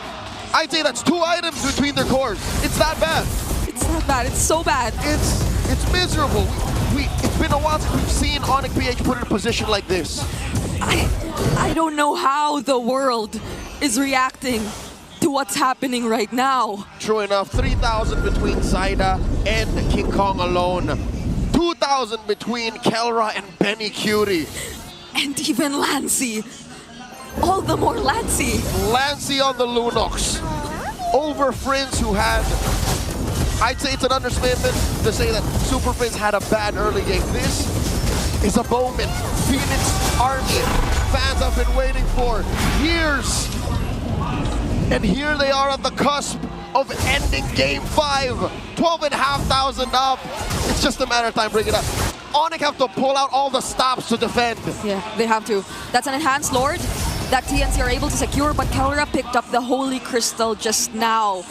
I'd say that's 2 items between their cores. It's that bad. It's not bad. It's so bad. It's miserable. It's been a while since we've seen Onyx PH put in a position like this. I don't know how the world is reacting to what's happening right now. True enough, 3,000 between Zyda and King Kong alone. 2,000 between Kelra and Benny Cutie. And even Lancy. All the more Lancy. Lancy on the Lunox. Over Friends, who had... I'd say it's an understatement to say that Super Friends had a bad early game. This is a moment Phoenix Army fans have been waiting for years. And here they are at the cusp of ending Game 5. 12,500 up. It's just a matter of time, bring it up. Onyx have to pull out all the stops to defend. Yeah, they have to. That's an enhanced Lord that TNC are able to secure, but Kelra picked up the Holy Crystal just now.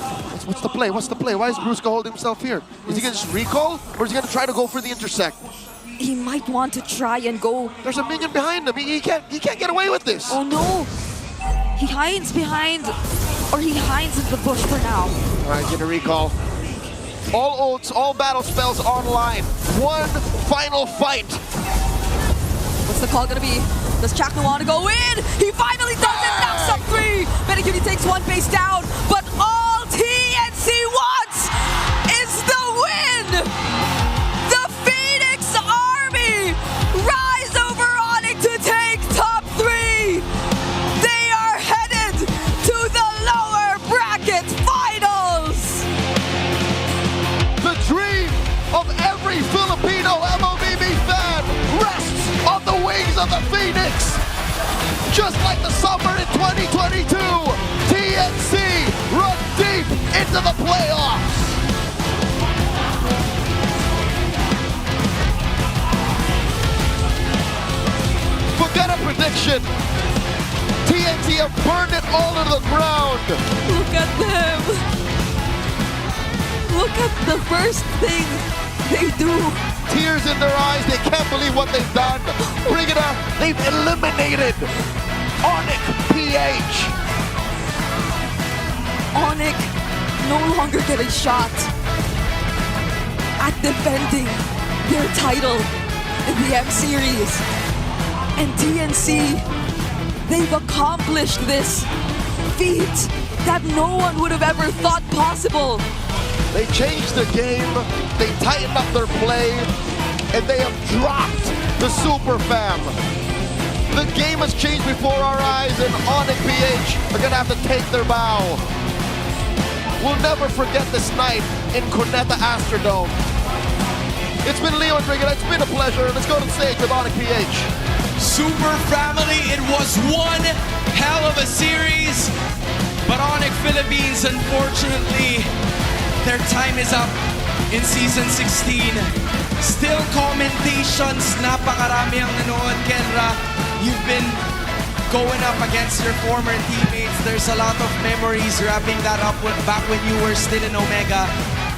What's the play? What's the play? Why is Brusca holding himself here? Is he going to just recall? Or is he going to try to go for the intersect? He might want to try and go. There's a minion behind him. He can't get away with this. Oh no. He hides behind, or he hides in the bush for now. All right, get a recall. All ults, all battle spells online. One final fight. What's the call gonna be? Does Chaknu want to go in? He finally does it! Now sub 3! Benny takes one base down, but all TNC wants is the win! The Phoenix Army rise over Onyx to take top 3! They are headed to the lower bracket finals! The dream of every Filipino MOBB fan rests on the wings of the Phoenix. Just like the summer in 2022, TNC run deep into the playoffs. Forget a prediction. TNC have burned it all to the ground. Look at them. Look at the first thing they do. Tears in their eyes. They can't believe what they've done. Bring it up. They've eliminated Onyx PH. Onyx no longer get a shot at defending their title in the M Series. And TNC, they've accomplished this feat that no one would have ever thought possible. They changed the game, they tightened up their play, and they have dropped the Super Fam. The game has changed before our eyes, and Onyx PH are gonna have to take their bow. We'll never forget this night in Cuneta Astrodome. It's been Leo and Trigger, it's been a pleasure. Let's go to the stage with Onyx PH. Super Family, it was one hell of a series, but Onyx Philippines, unfortunately, their time is up in Season 16. Still commentations, napakarami ang nanood, Kenra. You've been going up against your former teammates. There's a lot of memories wrapping that up back when you were still in Omega.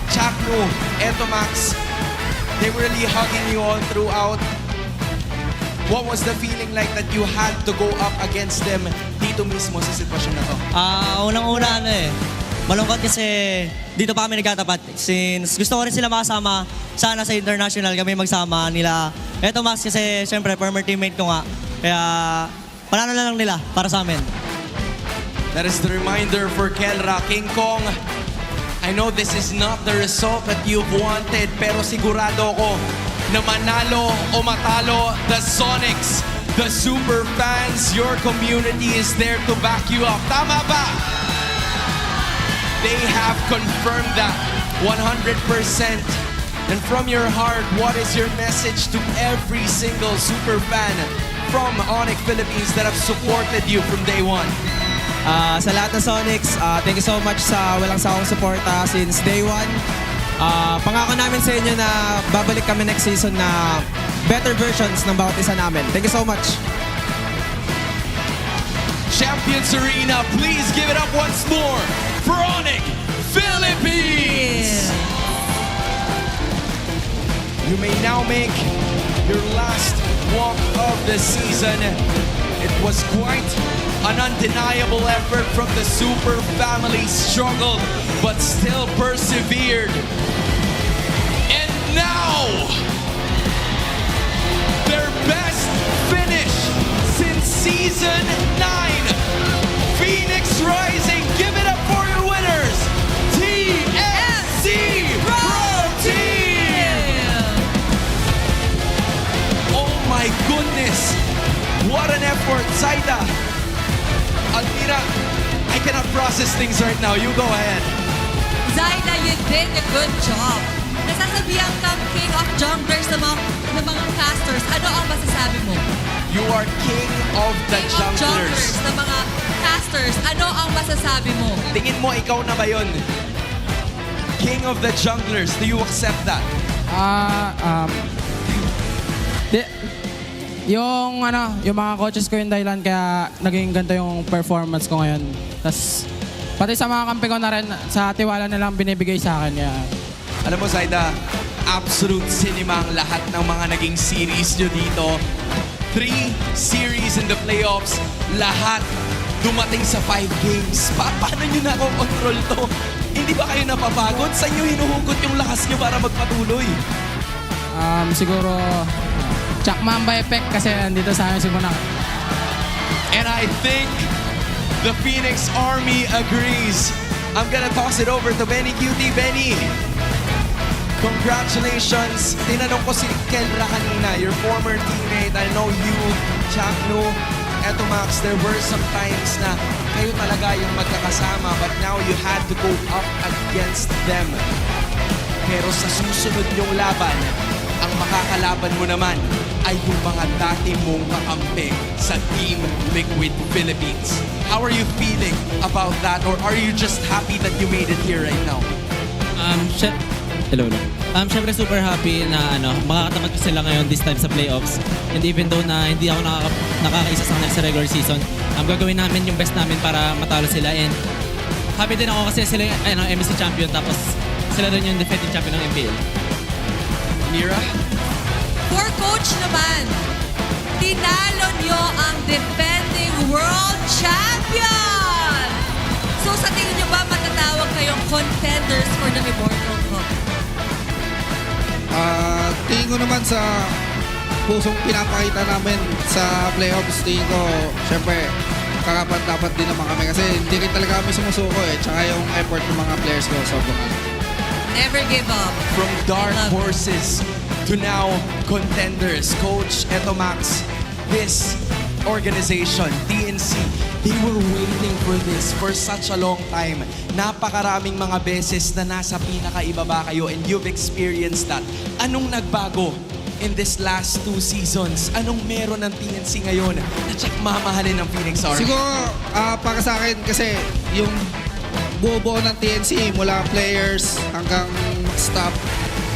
Chaknu, Etomax, they were really hugging you all throughout. What was the feeling like that you had to go up against them dito mismo sa sitwasyon na to? Unang-una malungkot kasi dito pa kami nagkatapat. Since gusto ko rin sila makasama, sana sa international kami magsama nila. Eto Max kasi syempre former teammate ko nga. Kaya panalo na lang nila para sa amin. That is the reminder for Kelra. King Kong, I know this is not the result that you've wanted, pero sigurado ko na manalo o matalo, the Sonics, the super fans, your community is there to back you up. Tama ba? They have confirmed that 100%. And from your heart, what is your message to every single super fan from Onyx Philippines that have supported you from day one? Sa lahat ng Sonics, thank you so much sa walang sawang suporta since day one. Pangako namin sa inyo na babalik kami next season na better versions ng bawat isa namin. Thank you so much. Champions Arena, please give it up once more for Onyx Philippines! You may now make your last walk of the season. It was quite an undeniable effort from the Super family. Struggled, but still persevered. And now, their best finish since Season 9. Phoenix Rising, give it up for your winners, TLC Pro Team! Oh my goodness, what an effort, Zaida. Almira, I cannot process things right now. You go ahead. Zaida, you did a good job. Nasasabihan kang king of junglers ng mga casters. Ano ang masasabi mo? You are king of the junglers. Ng mga casters. Ano ang masasabi mo? Tingin mo, ikaw na ba yun? King of the junglers. Do you accept that? Yung mga coaches ko yung dahilan kaya naging ganito yung performance ko ngayon. Tas pati sa mga kampi ko na rin, sa tiwala nilang binibigay sa akin. Kaya alam mo, Zaida, absolute cinema ang lahat ng mga naging series nyo dito. 3 series in the playoffs, lahat dumating sa 5 games. Paano nyo nakokontrol to? Hindi ba kayo napapagod? Saan nyo hinuhugot yung lakas nyo para magpatuloy? Siguro, Chuck Mamba effect kasi nandito sa amin si Bunak. And I think the Phoenix Army agrees. I'm gonna toss it over to Benny Cutie. Benny, congratulations. Tinanong ko si Kendra kanina, your former teammate. I know you, Chakno, eto Max, there were some times na kayo talaga yung magkakasama, but now you had to go up against them. Pero sa susunod yung laban, ang makakalaban mo naman ay yung mga dati mong kakampi sa Team Liquid Philippines. How are you feeling about that? Or are you just happy that you made it here right now? Hello. Syempre super happy na makakatamat ko sila ngayon this time sa playoffs. And even though na hindi ako nakakaisa sa kanila sa regular season, gagawin namin yung best namin para matalo sila. And happy din ako kasi sila yung MSC champion tapos sila rin yung defending champion ng MPL. Mira? For coach naman, tinalo nyo ang defending world champion! So sa tingin nyo ba matatawag kayong contenders for the Immortal Cup? Tingin ko naman sa pusong pinapakita namin sa playoffs, tingin ko, syempre, kakapat-dapat din naman kami kasi hindi rin talaga kami sumusuko tsaka yung effort ng mga players ko sobrang Never give up. From dark horses to now contenders. Coach, eto Max, this organization, TNC, they were waiting for this for such a long time. Napakaraming mga beses na nasa pinakaibaba kayo and you've experienced that. Anong nagbago in this last 2 seasons? Anong meron ng TNC ngayon na check mamahalin ng Phoenix Army? Siguro, para sa akin kasi yung buo-buo ng TNC mula players hanggang staff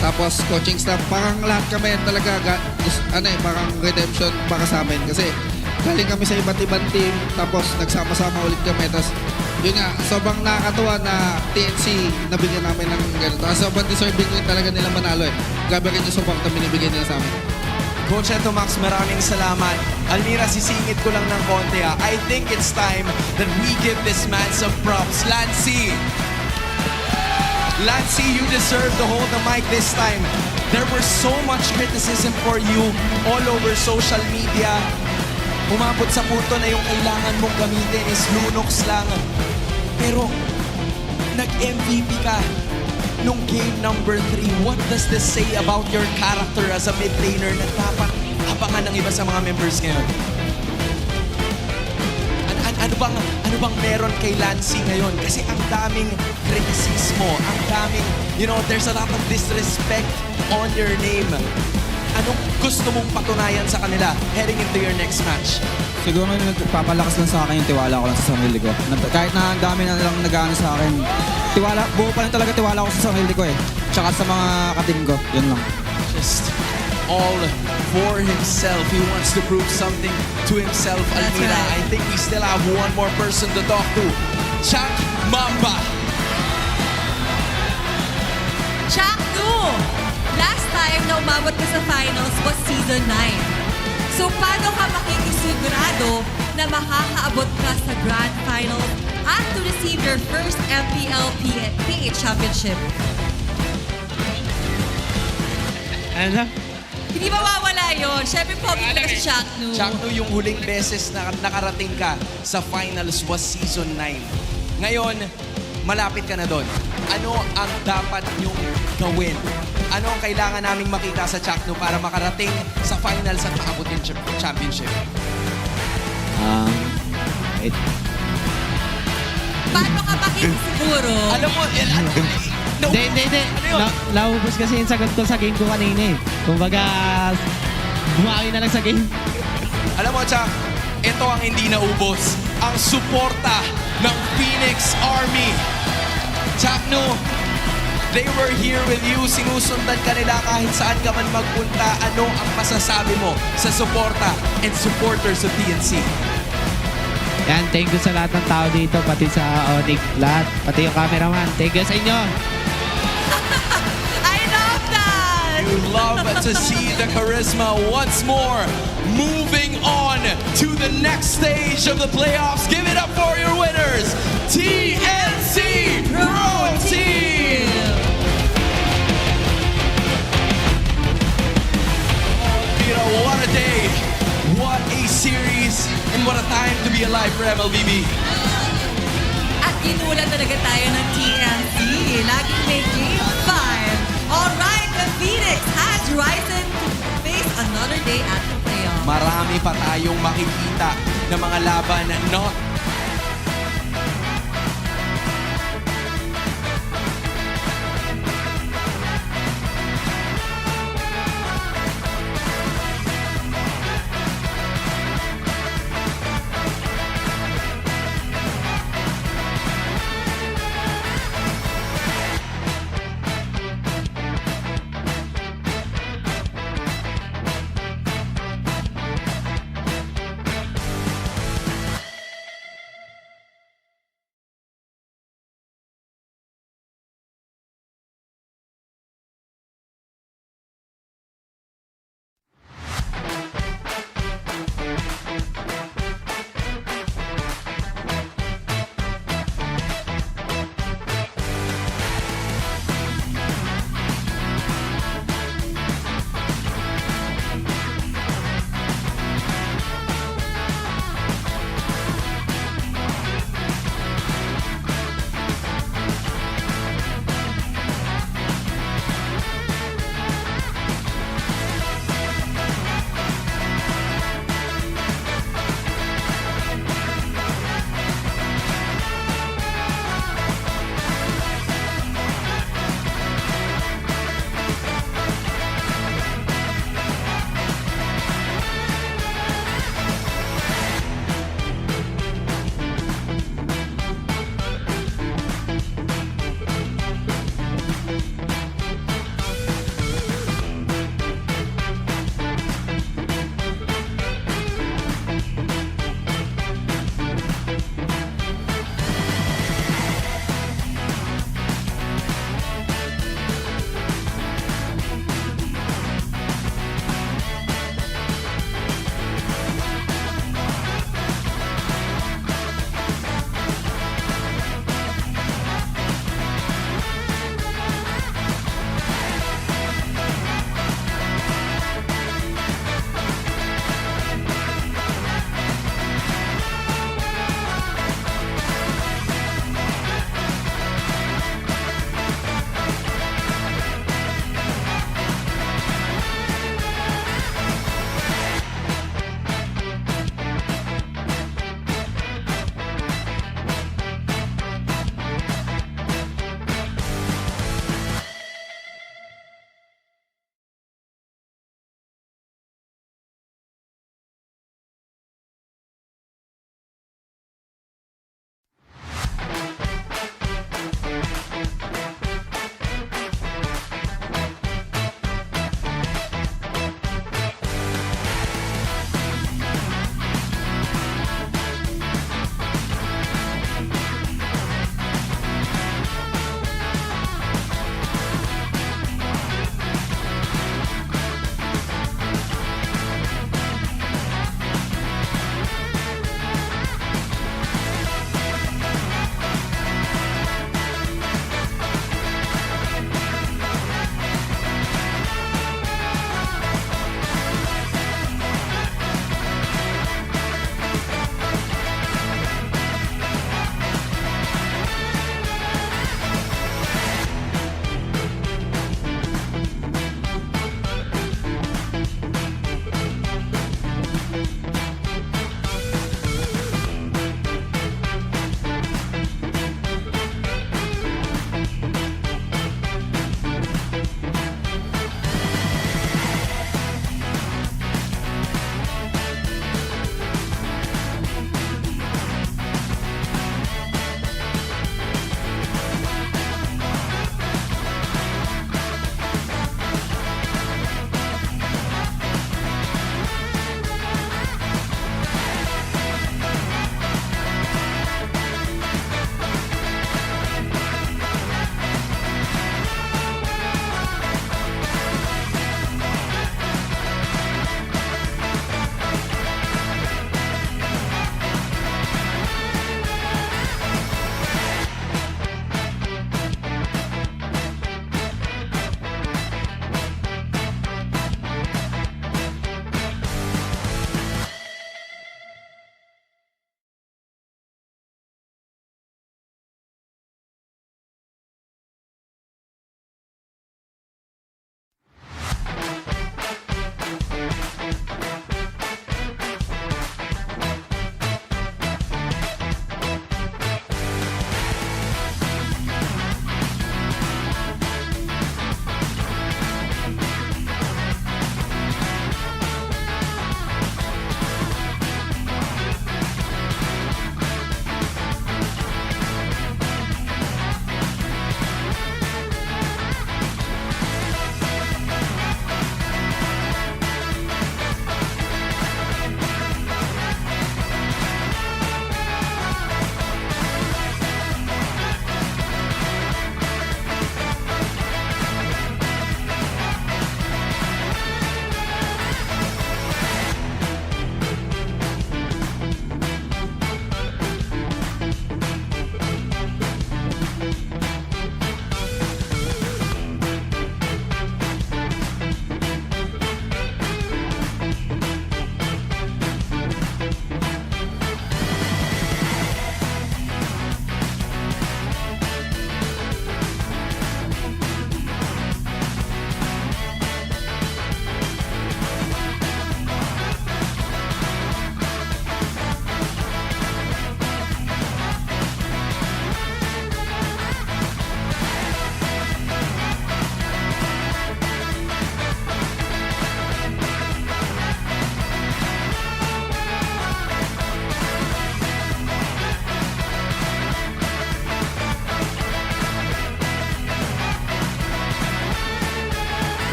tapos coaching staff, parang lahat kami talaga parang redemption para sa amin kasi galing kami sa iba't ibang team tapos nagsama-sama ulit kami tapos yun nga, sobrang nakakatuwa na TNC nabigyan namin ng ganito. Sobrang deserving rin talaga nila manalo Grabe rin yung support na binibigyan nila sa amin. Coach Eto Max, maraming salamat. Almira, sisingit ko lang ng konti I think it's time that we give this man some props. Lancy, you deserve to hold the mic this time. There was so much criticism for you all over social media. Umabot sa punto na yung kailangan mong gamitin is Lunox lang. Pero, nag-MVP ka nung game number 3. What does this say about your character as a mid-laner na dapat abangan ng iba sa mga members ngayon? Ano bang meron kay Lancy ngayon? Kasi ang daming kritisismo, ang daming, there's a lot of disrespect on your name. Anong gusto mong patunayan sa kanila heading into your next match? Siguro nagpapalakas lang sa akin yung tiwala ko lang sa sarili ko. Kahit na ang dami na nilang nag-ano sa akin, buo pa lang talaga tiwala ko sa sarili ko eh. Tsaka sa mga katim ko, yun lang. Just all for himself. He wants to prove something to himself, Almira. I think we still have one more person to talk to. Chuck Mamba. Chuck, last time na umabot ka sa finals was season 9. So, paano ka makikisigurado na makakaabot ka sa Grand Finals at to receive your first MPL PH Championship? Ano? Hindi mawawala yun. Siyempre, pogi ka si Chuck, Chuck, yung huling beses na nakarating ka sa finals was season 9. Ngayon, malapit ka na doon. Ano ang dapat niyong gawin? Ano ang kailangan naming makita sa Chuck para makarating sa finals at maabot yung championship? Paano ka makikisiguro? Alam mo, Hindi. Naubos kasi yung sagot ko sa game ko kanina eh. Kumbaga, bumawi na lang sa game. Alam mo, Chuck, ito ang hindi naubos. Ang suporta ng Phoenix Army. Chuck, they were here with you. Sinusundan ka nila kahit saan ka man magpunta. Ano ang masasabi mo sa suporta and supporters of TNC? Yan, thank you sa lahat ng tao dito, pati sa Onyx, lahat, pati yung cameraman. Thank you sa inyo. I love that! You love to see the charisma once more. Moving on to the next stage of the playoffs. Give it up for your winners, TNC Pro Team! What a day, what a series, and what a time to be alive for MLBB. At ginulat talaga tayo ng TNC. Laging may game 5. Alright, the Phoenix has risen to face another day at the playoffs. Marami pa tayong makikita na mga laban not